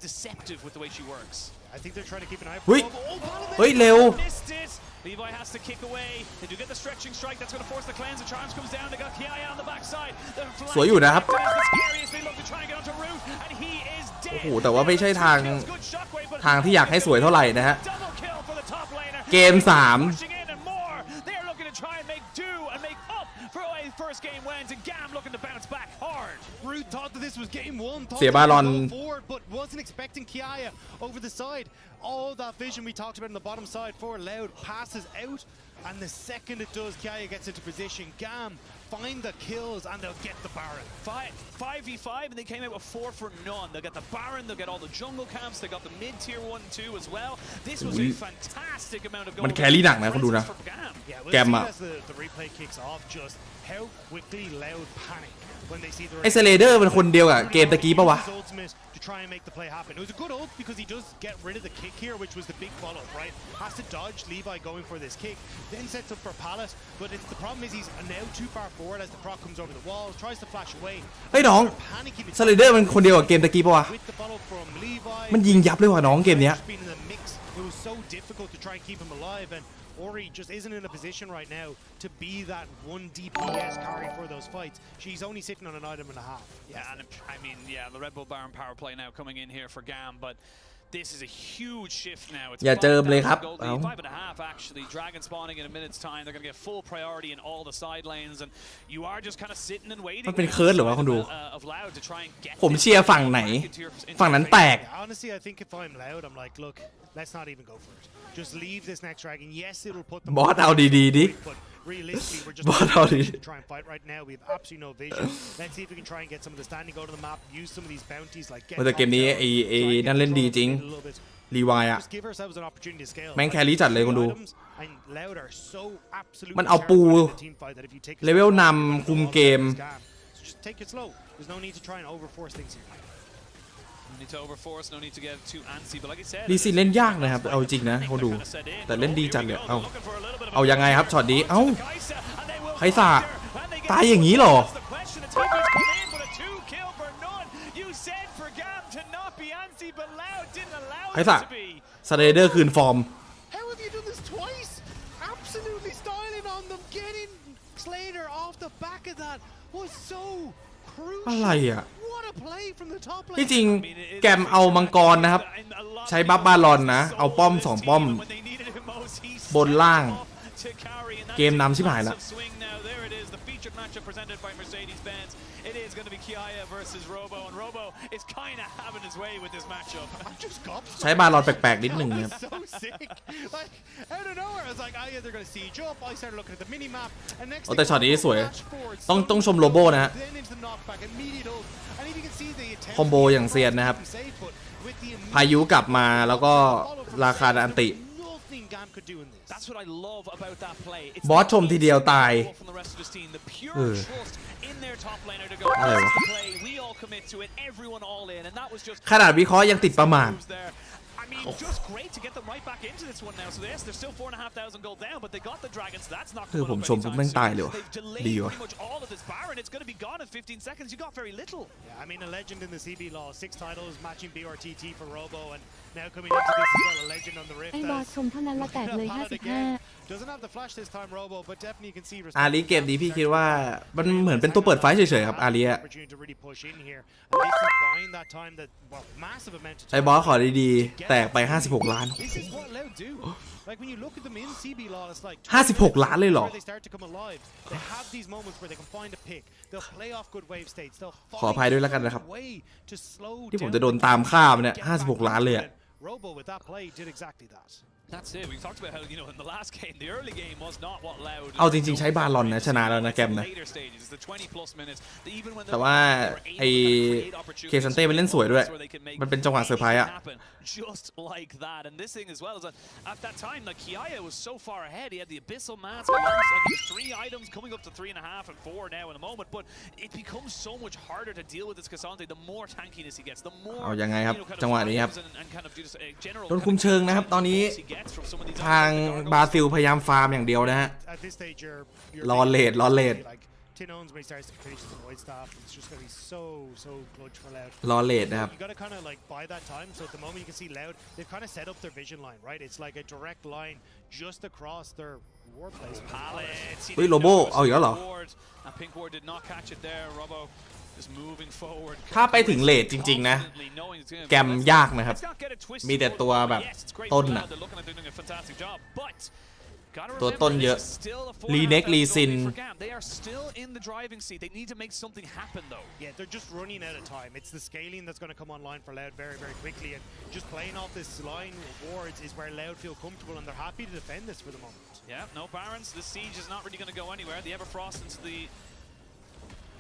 deceptive with the way she works. I think they're trying to keep an eye. เฮ้ยเร็ว Levi has to kick away. They do get the stretching strike. That's going to force the cleanse. The charge comes down. They got Kiaya on the backside. สวยอยู่นะครับ They look to try and get onto Root, and he is dead. โอ้โหแต่ว่าไม่ใช่ทางที่อยากให้สวยเท่าไหร่นะฮะเกม3First game wins and GAM looking to bounce back hard. Root thought that this was game 1. เสียบาลอน forward, but wasn't expecting Kiaya over the side. All that vision we talked about on the bottom side for Loud passes out, and the second it does, Kiaya gets into position. GAM find the kills and they'll get the Baron. 5v5 and they came out with 4 for none. They'll get the Baron, they'll get all the jungle camps, they got the mid-tier 1 and 2 as well. This was a fantastic amount of gold. มันแครี่หนักนะคุณดูนะแกมอะ The replay kicks off just how quickly Loud panic when they see the ไอเซเลเดอร์เป็นคนเดียวกับเกมตะกี้ปะวะ to try and make the play happen. It was a good ult because he does get rid of the kick here, which was the big follow, right? Has to dodge Levi going for this kick, then sets up for Palace, but the problem is he's now too far forward as the proc comes over the wall, tries to flash away. เฮ้ยน้องเซเลเดอร์เป็นคนเดียวกับเกมตะกี้ปะวะมันยิงยับเลยว่ะน้องเกมเนี้ย It was so difficult to try and keep him alive, and Ori just isn't in a position right now to be that 1 DPS carry for those fights. She's only sitting on an item and a half. Yeah, and I mean, yeah, the Red Bull Baron power play now coming in here for GAM, but this is a huge shift now. It's อย่าเจิมเลยครับ 5.5 actually. Dragon spawning in a minute's time. They're going to get full priority in all the side lanes, and you are just kind of sitting and waiting. มันเป็นเคิร์ดหรือวะคุณดู of Loud to try and get ผมเชียร์ฝั่งไหนฝั่งนั้นแตก Honestly, I think if I'm Loud, I'm like, look, let's not even go for it. Just leave this next dragon. Yes, it'll put them. บอสเอาดีๆดิ Realistically, we're just to try and fight right now. We have absolutely no vision. Let's see if we can try and get some of the standing go to the map. Use some of these bounties like. แต่เกมนี้ไอ้นั่นเล่นดีจริงรีวายอะแม่งแครี่จัดเลยคุณดูมันเอาปูเลเวลนำคุมเกมดีซีเล่นยากนะครับเอาจริงนะเขาดูแต่เล่นดีจัดเลยเอายังไงครับช็อตนี้เอ้าใครสาตายอย่างนี้หรอ ไคซ่าสเตเดอร์คืนฟอร์ม How have you done this twice? Absolutely styling on them, getting Slater off the back of that was so crucial. อะไรอ่ะ What a play from the top lane. ที่จริงแกมเอามังกรนะครับใช้บัฟบาลอนนะเอาป้อม2ป้อมบนล่างเกมนำชิบหายละ It is going to be Kiaya versus Robo, and Robo is kind of having his way with this matchup. ใช้บาลอนแปลกๆนิดหนึ่งนะครับ So sick. Like out of nowhere, I was like, they're going to siege up. I started looking at the mini map, and next แต่ช็อตนี้สวยต้องชมโลโบนะฮะ then into the knockback, immediate ult, and if you can see the attempt คอมโบอย่างเซียนนะครับ พายุกลับมาแล้วก็ราคาอันติ nothing GAM could do in this. That's what I love about that play. บอสชมทีเดียวตาย From the rest of his team, the pure เออ trust in their top laner to go. อะไรวะ Play, we all commit to it, everyone all in, and that was just ขนาดวิเคราะห์ยังติดประมาท there. I mean, just great to get them right back into this one now. So yes, they're still 4,500 gold down, but they got the dragons. That's not คือ coming ผม up ชมปุ๊บ anytime แม่ง soon. ตายเลยว่ะ They've ดี delayed ว่ะ pretty much all of this Baron. It's going to be gone in 15 seconds. You got very little. Yeah, I mean, a legend in the CB law, 6 titles, matching BRTT for Robo, and now coming into this as well, a legend on the Rift. ไอ้บอสชมเท่านั้นละแตกเลย Doesn't have the flash this time, Robo, but definitely you can see อารีเกมนี้พี่คิดว่ามันเหมือนเป็นตัวเปิดไฟเฉยๆครับอารีอะ opportunity to really push in here. And this is buying that time that, well, massive amount of ไอ้บอสขอดีๆแตกไป56 ล้าน This is what Loud do. Like when you look at them in CB law, it's like 56 ล้านเลยเหรอ where they start to come alive. They have these moments where they can find a pick. They'll play off good wave states. They'll ขออภัยด้วยแล้วกันนะครับ find a way to slow ที่ผม down จะโดนตามฆ่ามันเนี่ย56 ล้านเลยอะ Robo with that play did exactly that. That's it. We talked about how, you know, in the last game, the early game was not what Loud. เอาจริงๆใช้บาลอนนะชนะแล้วนะแกมนะ Later stages, the 20+ minutes, even when แต่ว่าไอ้เคซันเต้มันเล่นสวยด้วยมันเป็นจังหวะเซอร์ไพรส์อะ just like that. And this thing as well is that at that time, like Kiaya was so far ahead. He had the abyssal mask, like he was 3 items coming up to 3.5 and 4 now in the moment. But it becomes so much harder to deal with this Cassante. The more tankiness he gets, the more เอายังไงครับจังหวะนี้ครับ and kind of just general โดนคุมเชิงนะครับตอนนี้ from some of these ทางบราซิลพยายามฟาร์มอย่างเดียวนะฮะ At this stage, you're รอเลท like Tin owns when he starts to finish the void staff. It's just going to be so clutch for Loud. รอเลทนะครับ You got to kind of like buy that time. So at the moment you can see Loud, they've kind of set up their vision line, right? It's like a direct line just across their ward place. เฮ้ยโลโบเอาอีกแล้วเหรอ And Pink Ward did not catch it there. Robo just moving forward. ถ้าไปถึงเลทจริงๆนะแกมยากนะครับ มีแต่ตัวแบบต้นอะตัวต้นเยอะรีเน็กรีซิน They are still in the driving seat. They need to make something happen though. Yeah, they're just running out of time. It's the scaling that's going to come online for Loud very quickly, and just playing off this line of wards is where Loud feel comfortable, and they're happy to defend this for the moment. Yeah, no Barons. The siege is not really going to go anywhere. The Everfrost into the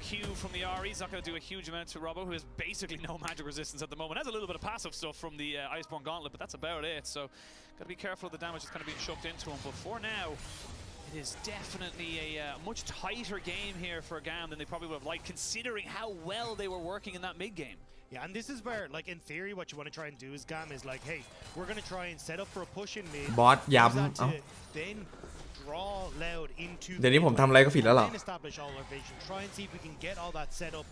Q from the RE is not going to do a huge amount to Robo, who has basically no magic resistance at the moment. Has a little bit of passive stuff from the Iceborne Gauntlet, but that's about it. So, got to be careful of the damage that's kind of being shoved into him. But for now, it is definitely a much tighter game here for GAM than they probably would have liked, considering how well they were working in that mid game. Yeah, and this is where, like, in theory, what you want to try and do is GAM is like, hey, we're going to try and set up for a push in mid. บอสย้ำ Then draw Loud into เดี๋ยวนี้ผมทำอะไรก็ผิดแล้วเหรอ then establish all our vision. Try and see if we can get all that set up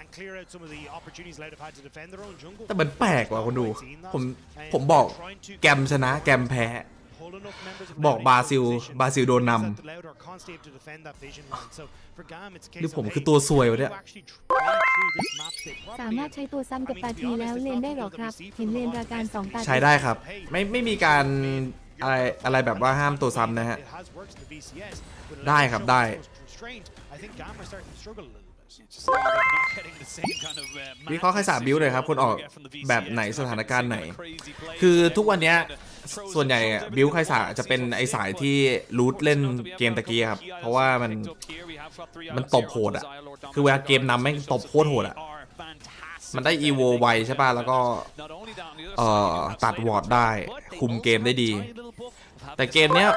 and clear out some of the opportunities Loud have had to defend their own jungle. แต่มันแปลกว่ะคนดูผมบอกแกมชนะแกมแพ้บอกบราซิลโดนนำหรือผมคือตัวซวยวะเนี่ย สามารถใช้ตัวซ้ำกับตาทีแล้วเลนได้หรอครับ เห็นเลนราการ2 ตา ใช้ได้ครับไม่มีการอะไรแบบว่าห้ามตัวซ้ำนะฮะได้ครับได้วิเคราะห์ใครสามบิวเลยครับคนออกแบบไหนสถานการณ์ไหนคือทุกวันนี้ส่วนใหญ่บิวใครสาจะเป็นไอสายที่รูทเล่นเกมตะกี้ครับเพราะว่ามันตบโหดอ่ะคือเวลาเกมนำแม่งตบโคตรโหดอ่ะมันได้อีโวไวใช่ป่ะแล้วก็ตัดวอร์ดได้คุมเกมได้ดีแต่เกมเนี้ย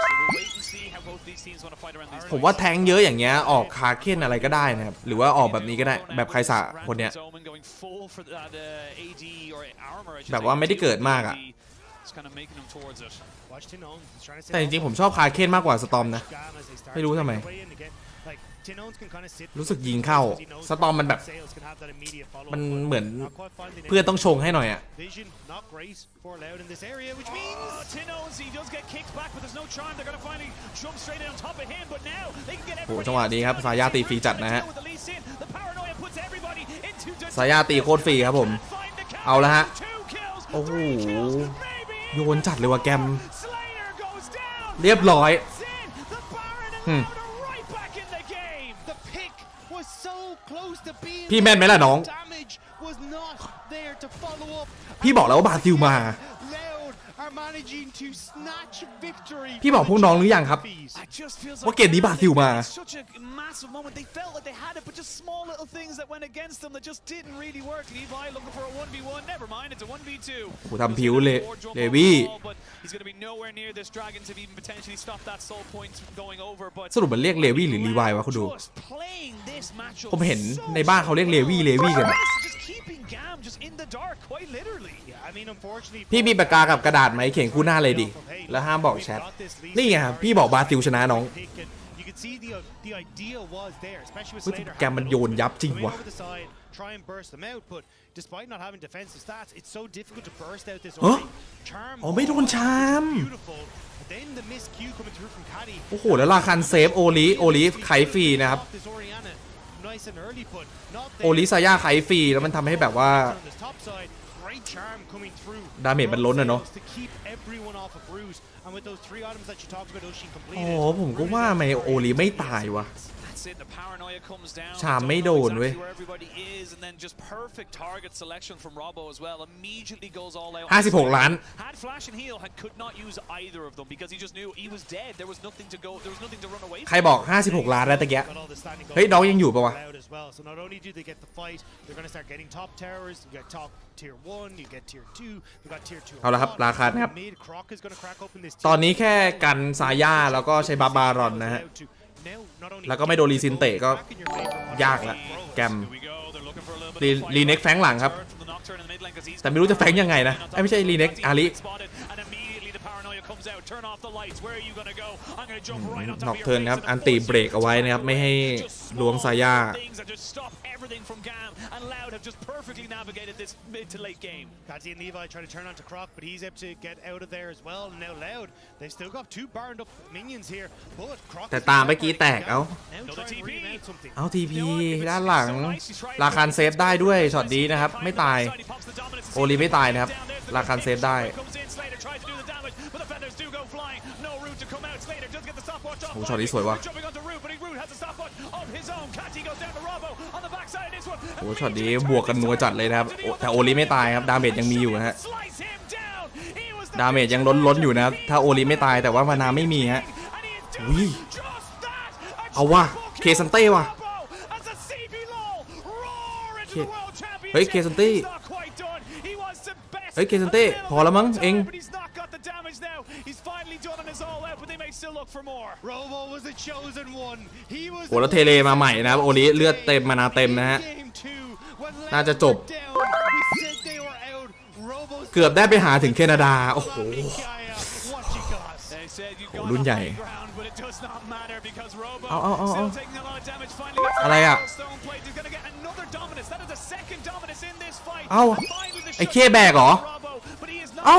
ผมว่าแทงเยอะอย่างเงี้ยออกคาเคนอะไรก็ได้นะครับหรือว่าออกแบบนี้ก็ได้แบบไคซ่าคนเนี้ยแบบว่าไม่ได้เกิดมากอ่ะแต่จริงๆผมชอบคาเคนมากกว่าสตอมนะไม่รู้ทำไม รู้สึกยิงเข้าสตอมมันแบบมันเหมือนเพื่อนต้องชงให้หน่อยอ่ะโอ้จังหวะนี้ครับสายาตีฟรีจัดนะฮะสายาตีโคตรฟรีครับผมเอาละฮะโอ้โหโยนจัดเลยว่ะแกมเรียบร้อยพี่แม่นไหมล่ะน้องพี่บอกแล้วว่าบราซิลมาพี่บอกพวกน้องหรือยังครับว่าเกมนี้บราซิลมาโหทำผิวเลวี่สรุปมันเรียกเลวี่หรือลีวายวะคุณดูผมเห็นในบ้านเขาเรียกเลวี่กันพี่มีปากกากับกระดาษไหมเขียนคู่หน้าเลยดิแล้วห้ามบอกแชทนี่ไงครับพี่บอกบราซิลชนะน้องแกมันโยนยับจริงวะอ๋อไม่โดนชามโอ้โหแล้วราคันเซฟโอลิไขฟรีนะครับโอลิซายาไขฟรีแล้วมันทำให้แบบว่าดาเมจมันล้นอะเนาะโอ้ผมก็ว่าไม่โอลิไม่ตายวะชามไม่โดนเว้ย56 ล้านใครบอก56 ล้านแล้วตะเกียเฮ้ยน้องยังอยู่ปะวะเอาละครับราคานะครับตอนนี้แค่กันซาย่าแล้วก็ใช้บาบารอนนะฮะแล้วก็ไม่โดนรีซินเตะก็ยากละแกมรีเน็กแฟงหลังครับแต่ไม่รู้จะแฟงยังไงนะไม่ใช่รีเน็กอารินอกเทิร์นครับอันตีเบรกเอาไว้นะครับไม่ให้ล้วงซาย่าfrom GAM and Loud have just perfectly navigated this mid to late game. Kazi and Levi try to turn onto Croc, but he's able to get out of there as well. And now Loud, they've still got 2 burned up minions here, but Croc แต่ตามเมื่อกี้แตกเอาทีพีด้านหลังราคันเซฟได้ด้วยช็อตนี้นะครับไม่ตายโอลีไม่ตายนะครับราคันเซฟได้โอ้ช็อตนี้สวยว่ะโอ้ช็อตนี้บวกกันนัวจัดเลยนะครับแต่โอลีไม่ตายครับดาเมจยังมีอยู่นะฮะดาเมจยังล้นอยู่นะครับถ้าโอลีไม่ตายแต่ว่ามานาไม่มีฮะวิเอาว่ะเคซันเต้ว่ะเฮ้ยเคซันเต้เฮ้ยเคซันเต้พอแล้วมั้งเองโอ้แล้วเทเลมาใหม่นะครับโอลิเลือดเต็มมานาเต็มนะฮะน่าจะจบเกือบได้ไปหาถึงแคนาดาโอ้โหรุ่นใหญ่เอาอะไรอ่ะเอาไอ้เคแบกเหรอเอา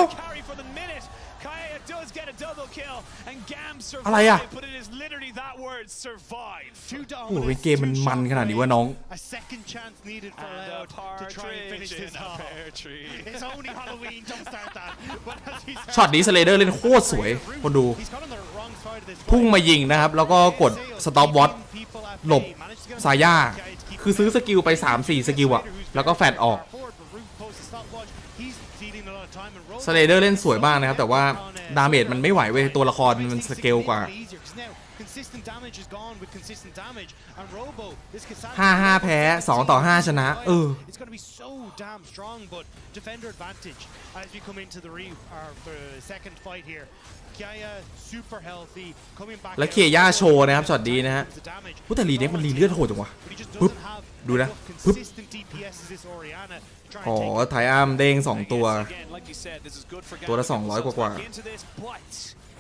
อะไรอ่ะโอ้ยเกมมันขนาดนี้วะน้องช็อตนี้สเลเดอร์เล่นโคตรสวยคนดูพุ่งมายิงนะครับแล้วก็กดสต็อปวอตหลบซาย่าคือซื้อสกิลไป 3-4 สกิลอะแล้วก็แฟดออกสเลเดอร์เล่นสวยมากนะครับแต่ว่าดาเมจมันไม่ไหวเว้ยตัวละครมันสเกลกว่า5-5 แพ้2-5ชนะแล้วเคย่าโชว์นะครับช็อตดีนะฮะแต่รีเน็กมันรีเลือดโหดจังวะปึ๊บดูนะปึ๊บอ๋อไทอัมเด้ง2ตัวละ200กว่า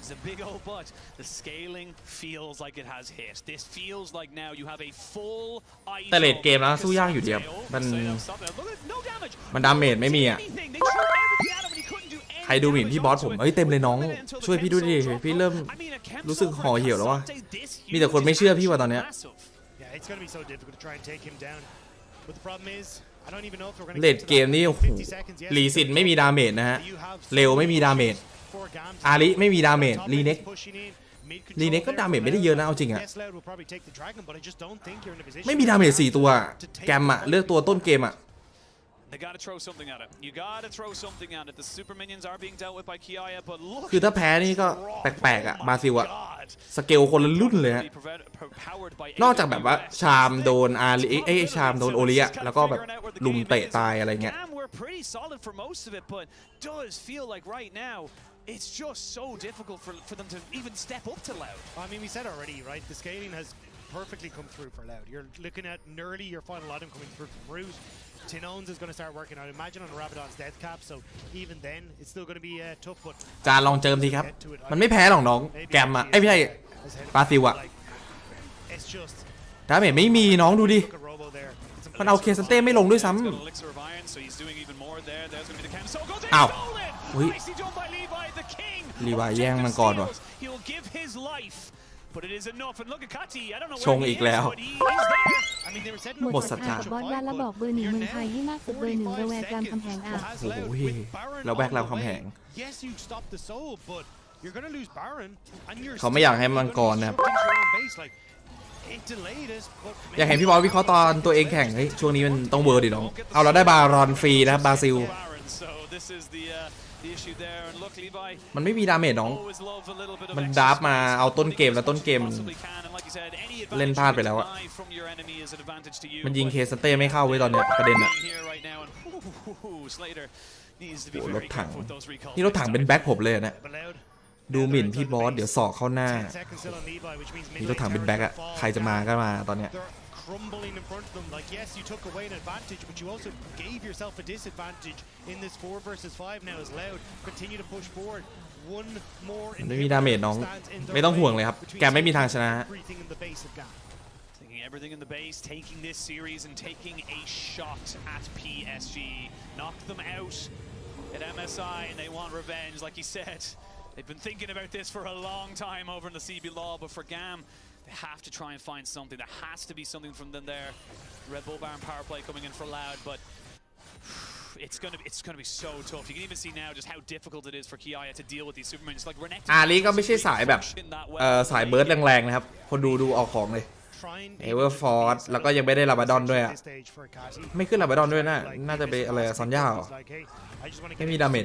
There's a big old but. The scaling feels like it has hit. This feels like now you have a full แต่เลดเกมแล้วสู้ยากอยู่ดีครับมันดาเมจไม่มีอ่ะใครดูหมิ่นพี่บอสผมเต็มเลยน้องช่วยพี่ด้วยดิพี่เริ่มรู้สึกห่อเหี่ยวแล้ววะมีแต่คนไม่เชื่อพี่ว่าตอนเนี้ยเลดเกมนี่โอ้โหลีซินไม่มีดาเมจนะฮะเร็วไม่มีดาเมจอาริไม่มีดาเมจลีเน็กก็ดาเมจไม่ได้เยอะนะเอาจริงอะไม่มีดาเมจ4ตัวแกมอะเลือกตัวต้นเกมอะ They gotta throw something at it. You gotta throw something at it. The super minions are being dealt with by Kiaya, but look. คือถ้าแพ้นี่ก็แปลกๆอะบราซิลอะสเกลคนละรุ่นเลยฮะนอกจากแบบว่าชามโดนอาริชามโดนโอริอะแล้วก็แบบลุมเตะตายอะไรเงี้ย It's just so difficult for them to even step up to Loud. I mean, we said already, right? The scaling has perfectly come through for Loud. You're looking at nearly your final item coming through from Root. Tinones is going to start working out. Imagine on Rabadon's death cap. So even then, it's still going to be tough. But จานลองเจิมทีครับมันไม่แพ้หรอกน้องแกมอะไม่ใช่บราซิลอะดาเมจไม่มีน้องดูดิมันเอาเคซันเต้ไม่ลงด้วยซ้ำอ้าวรีวายแย่งมังกรวะชงอีกแล้วหมดศรัทธาบอสว่าแล้วบอกเบอร์ 1เมืองไทยให้มากสุดเบอร์ 1ระแวกรามคำแหงอ่ะโอ้โหแล้วแบกรามคำแหงเขาไม่อยากให้มังกรนะครับอยากเห็นพี่บอลวิเคราะห์ตอนตัวเองแข่งเฮ้ยช่วงนี้มันต้องเวอร์ดิน้องเอาเราได้บารอนฟรีนะครับบราซิลมันไม่มีดาเมจน้องมันดับมาเอาต้นเกมแล้วต้นเกมเล่นพลาดไปแล้วอะมันยิงเคสเต้ไม่เข้าไว้ตอนเนี้ยประเด็นอะโอ้รถถังนี่รถถังเป็นแบ็คผมเลยนะดูหมิ่นพี่บอสเดี๋ยวสอกเข้าหน้านี่รถถังเป็นแบ็คอะใครจะมาก็มาตอนเนี้ยcrumbling in front of them. Like, yes, you took away an advantage, but you also gave yourself a disadvantage in this 4 versus 5 now as Loud continue to push forward. One more ไม่มีดาเมจน้องไม่ต้องห่วงเลยครับแกไม่มีทางชนะ Everything in the base, taking this series and taking a shot at PSG. Knock them out at MSI and they want revenge, like he said. They've been thinking about this for a long time over in the CB Law, but for GAM, they have to try and find something. There has to be something from them there. Red Bull Baron power play coming in for Loud, but it's gonna be so tough. You can even see now just how difficult it is for Kiaya to deal with these Supermen. It's like Renekton อาลีก็ไม่ใช่สายแบบสายเบิร์ดแรงๆนะครับคนดูออกของเลยเอเวอร์ฟอร์ดแล้วก็ยังไม่ได้ลาบาดอนด้วยอะไม่ขึ้นลาบาดอนด้วยน่าจะไปอะไรซอนย่าไม่มีดาเมจ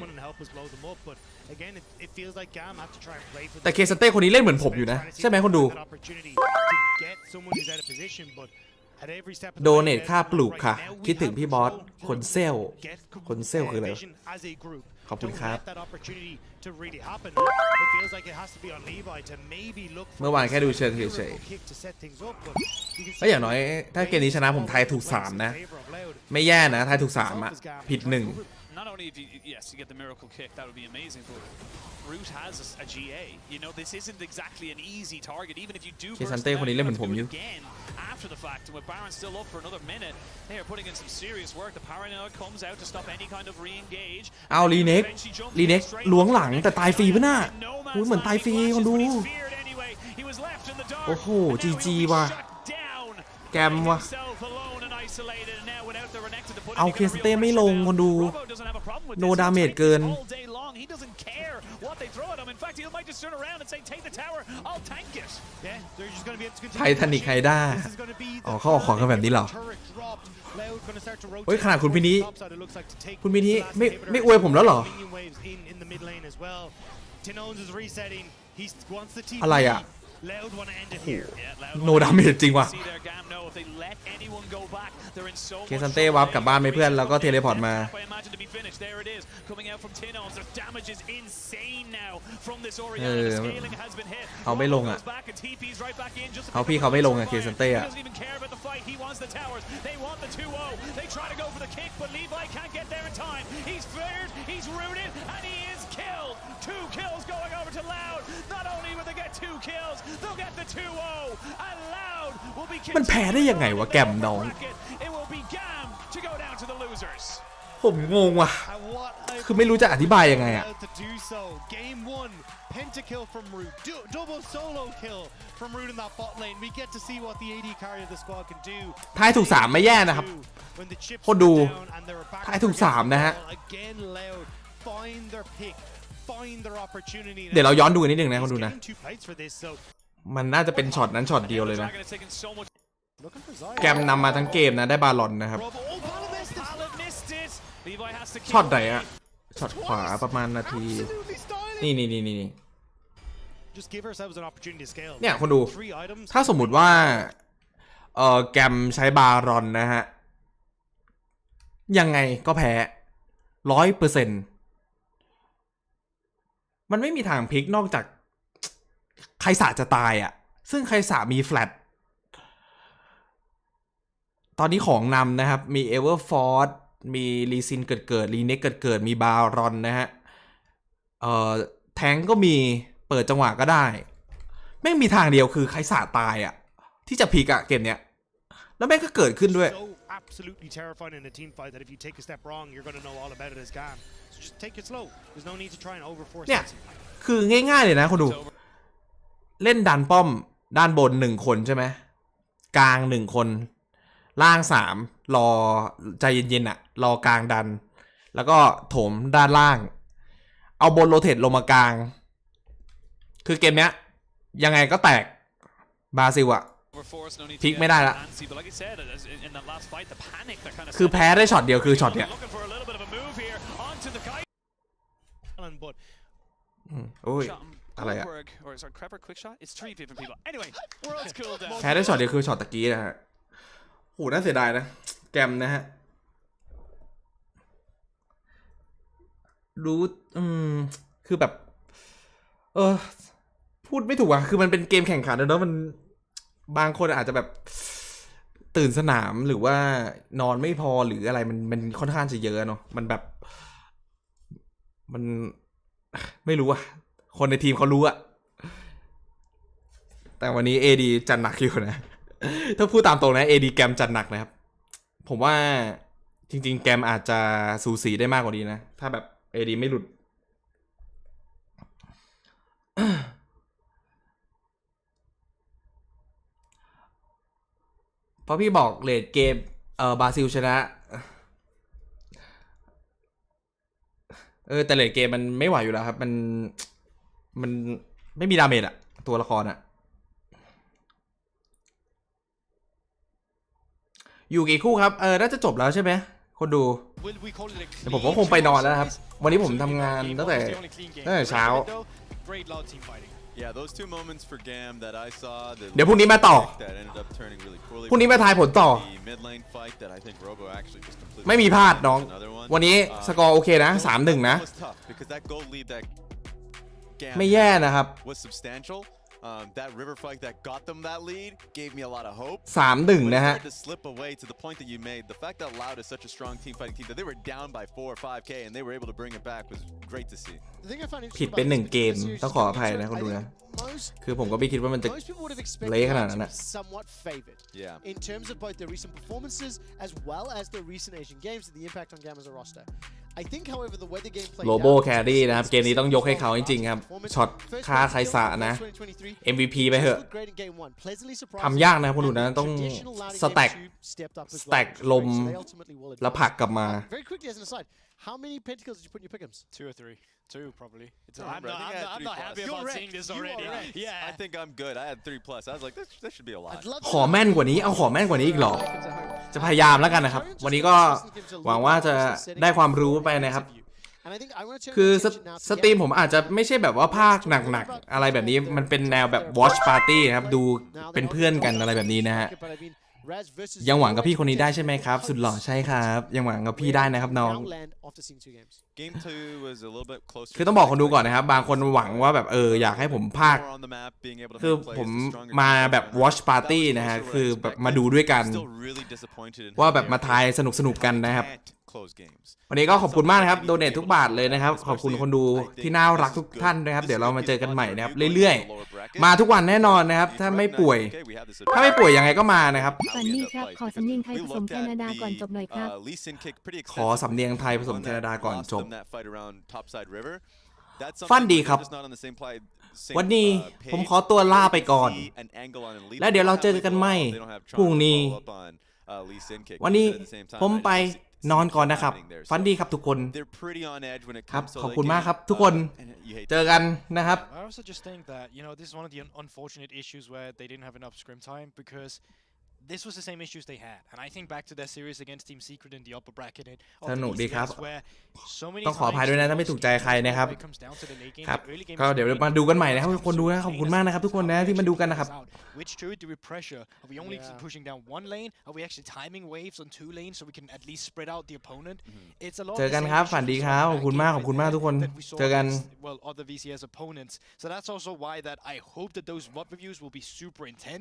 แต่เคสเต้คนนี้เล่นเหมือนผมอยู่นะใช่ไหมคนดูโดเนทค่าปลูกค่ะคิดถึงพี่บอสคนเซลคืออะไรขอบคุณครับเมื่อวานแค่ดูเชิงเฉยๆก็อย่างน้อยถ้าเกมนี้ชนะผมทายถูก3นะไม่แย่นะทายถูก3อ่ะผิด1Not only if you get the miracle kick, that would be amazing, but Root has a GA. You know, this isn't exactly an easy target, even if you do burst them out again after the fact. And with Baron still up for another minute, they are putting in some serious work. The Paranoid comes out to stop any kind of re-engage. เอาลีเน็กล้วงหลังแต่ตายฟรีป่ะน่ะเหมือนตายฟรีคนดูโอ้โหจีว่ะแกมว่ะเอาเคสเต้ไม่ลงคนดูโนดาเมจเกินไททานิกไฮด้าอ๋อเขาออกของกันแบบนี้เหรอเฮ้ยขนาดคุณพินิไม่อวยผมแล้วเหรออะไรอ่ะ Loud want to end it here. โนดาเมจจริงว่ะเคซันเต้วับกลับบ้านไปเพื่อนแล้วก็เทเลพอร์ตมาเขาไม่ลงอ่ะเขาไม่ลงอ่ะเคซันเต้อ่ะ2 kills going over to Loud. Not only will they get 2 kills, they'll get the 2-0. And Loud will be มันแพ้ได้ยังไงวะแกมน้อง It will be GAM to go down to the losers. ผมงงว่ะคือไม่รู้จะอธิบายยังไงอ่ะ Game 1 pentakill from Root, double solo kill from Root in that bot lane. We get to see what the AD carry of the squad can do. ท้ายถูก3ไม่แย่นะครับคนดูท้ายถูก3นะฮะเดี๋ยวเราย้อนดูนิดนึงนะคนดูนะมันน่าจะเป็นช็อตนั้นช็อตเดียวเลยนะแกมนำมาทั้งเกมนะได้บาลอนนะครับช็อตไหนอะช็อตขวาประมาณนาทีนี่เนี่ยคนดูถ้าสมมุติว่าแกมใช้บารอนนะฮะยังไงก็แพ้ 100%มันไม่มีทางพลิกนอกจากไคสะจะตายอ่ะซึ่งไคสะมีแฟลตตอนนี้ของนำนะครับมีเอเวอร์ฟอร์ดมีลีซินเกิดลีเน็กเกิดมีบารอนนะฮะแทงก็มีเปิดจังหวะก็ได้ไม่มีทางเดียวคือไคสะตายอ่ะที่จะพลิกอะเกมเนี้ยแล้วแม่งก็เกิดขึ้นด้วย absolutely terrifying in a team fight that if you take a step wrong you're going to know all about it as GAM. So just take it slow. There's no need to try and overforce. เนี่ยคือง่ายๆเลยนะคุณดูเล่นดันป้อมด้านบน1คนใช่ไหมกลาง1คนล่าง3รอใจเย็นๆอ่ะรอกลางดันแล้วก็โถมด้านล่างเอาบนโรเทตลงมากลางคือเกมเนี้ยยังไงก็แตกบราซิลอ่ะพลิกไม่ได้ละคือแพ้ได้ช็อตเดียวคือช็อตเนี้ยโอ้ยอะไรอะแพ้ได้ช็อตเดียวคือช็อตตะกี้นะฮะโหน่าเสียดายนะแกมนะฮะรู้คือแบบพูดไม่ถูกอะคือมันเป็นเกมแข่งขันนะเนอะมันบางคนอาจจะแบบตื่นสนามหรือว่านอนไม่พอหรืออะไรมันค่อนข้างจะเยอะเนาะมันแบบมันไม่รู้อะคนในทีมเขารู้อะแต่วันนี้ AD จัดหนักอยู่นะถ้าพูดตามตรงนะ AD แกมจัดหนักนะครับผมว่าจริงๆแกมอาจจะสูสีได้มากกว่านี้นะถ้าแบบ AD ไม่หลุดเพราะพี่บอกเลดเกมบราซิลชนะแต่เลดเกมมันไม่ไหวอยู่แล้วครับมันไม่มีดาเมจอะตัวละครอะอยู่กี่คู่ครับน่าจะจบแล้วใช่ไหมคนดูแต่ผมก็คงไปนอนแล้วนะครับวันนี้ผมทำงานตั้งแต่เช้าเดี๋ยวพรุ่งนี้มาต่อพรุ่งนี้มาทายผลต่อไม่มีพลาดน้องวันนี้สกอร์โอเคนะ 3-1 นะไม่แย่นะครับThat river fight that got them that lead gave me a lot of hope. 3-1 นะฮะ To slip away to the point that you made. The fact that Loud is such a strong team fighting team that they were down by 4 or 5k and they were able to bring it back was great to see. ผิดเป็น1เกมต้องขออภัยนะคนดูนะคือผมก็ไม่คิดว่ามันจะเละขนาดนั้นนะ In terms of both the recent performances as well as the recent Asian Games and the impact on GAM as a roster. I think, however, the way the game played out. โลโบแครี่นะครับเกมนี้ต้องยกให้เขาจริงๆครับช็อตฆ่าไคสะนะ MVP ไปเถอะทำยากนะคุณดูนะต้องสแต็กลมแล้วผลักกลับมา Very quickly as an aside, how many pentakills did you put in your pick'ems? 2 or 3. 2 probably. I'm not happy about seeing this already. Yeah, I think I'm good. I had 3+. I was like, this should be a lot. ขอแม่นกว่านี้เอาขอแม่นกว่านี้อีกหรอจะพยายามแล้วกันนะครับวันนี้ก็หวังว่าจะได้ความรู้ไปนะครับ And I think I want to turn คือ my attention now to สตรีม GAM. ผมอาจจะไม่ใช่แบบว่าภาคหนักๆอะไรแบบนี้มันเป็นแนวแบบ watch party ครับดูเป็นเพื่อนกันอะไรแบบนี้นะฮะ But I mean, Raz versus ยังหวังกับพี่คนนี้ได้ใช่ไหมครับสุดหล่อใช่ครับยังหวังกับพี่ได้นะครับน้อง now land after seeing 2 games. Game 2 was a little bit closer. คือต้องบอกคนดูก่อนนะครับบางคนหวังว่าแบบอยากให้ผมภาค More on the map, being able to คือ make plays, ผม the stronger มา team แบบ doesn't watch have. party That was นะฮะ initially คือ what I แบบ expected. มาดูด้วยกัน Still really disappointed in ว่า how แบบมา they're ทายสนุกๆกันนะครับ can't close games. วันนี้ก็ขอบคุณมากนะครับโดเนททุกบาทเลยนะครับขอบคุณคนดูที่น่ารักทุกท่านนะครับเดี๋ยวเรามาเจอกันใหม่นะครับเรื่อยๆมาทุกวันแน่นอนนะครับถ้าไม่ป่วยยังไงก็มานะครับ ฝันดีครับ ขอสำเนียงไทยผสมแคนาดาก่อนจบหน่อยครับ ขอสำเนียงไทยผสมแคนาดาก่อนจบฟันดีครับวันนี้ผมขอตัวลาไปก่อนและเดี๋ยวเราเจอกันใหม่พรุ่งนี้วันนี้ผมไปนอนก่อนนะครับฟันดีครับทุกคนครับขอบคุณมากครับทุกคนเจอกันนะครับ I also just think that this is one of the unfortunate issues where they didn't have enough scrim time because this was the same issues they had and I think back to their series against Team Secret in the upper bracket สนุกดีครับ where so many ต้องขออภัยด้วยนะถ้าไม่ถูกใจใครนะครับครับก็เดี๋ยวมาดูกันใหม่นะครับทุกคนดูนะขอบคุณมากนะครับทุกคนนะที่มาดูกันนะครับ Which turret do we pressure? Are we only pushing down one lane? Are we actually timing waves on 2 lanes so we can at least spread out the opponent? It's a lot เจอกันครับฝันดีครับขอบคุณมากทุกคนเจอกัน well other VCS opponents. So that's also why that I hope that those VOD reviews will be super intense.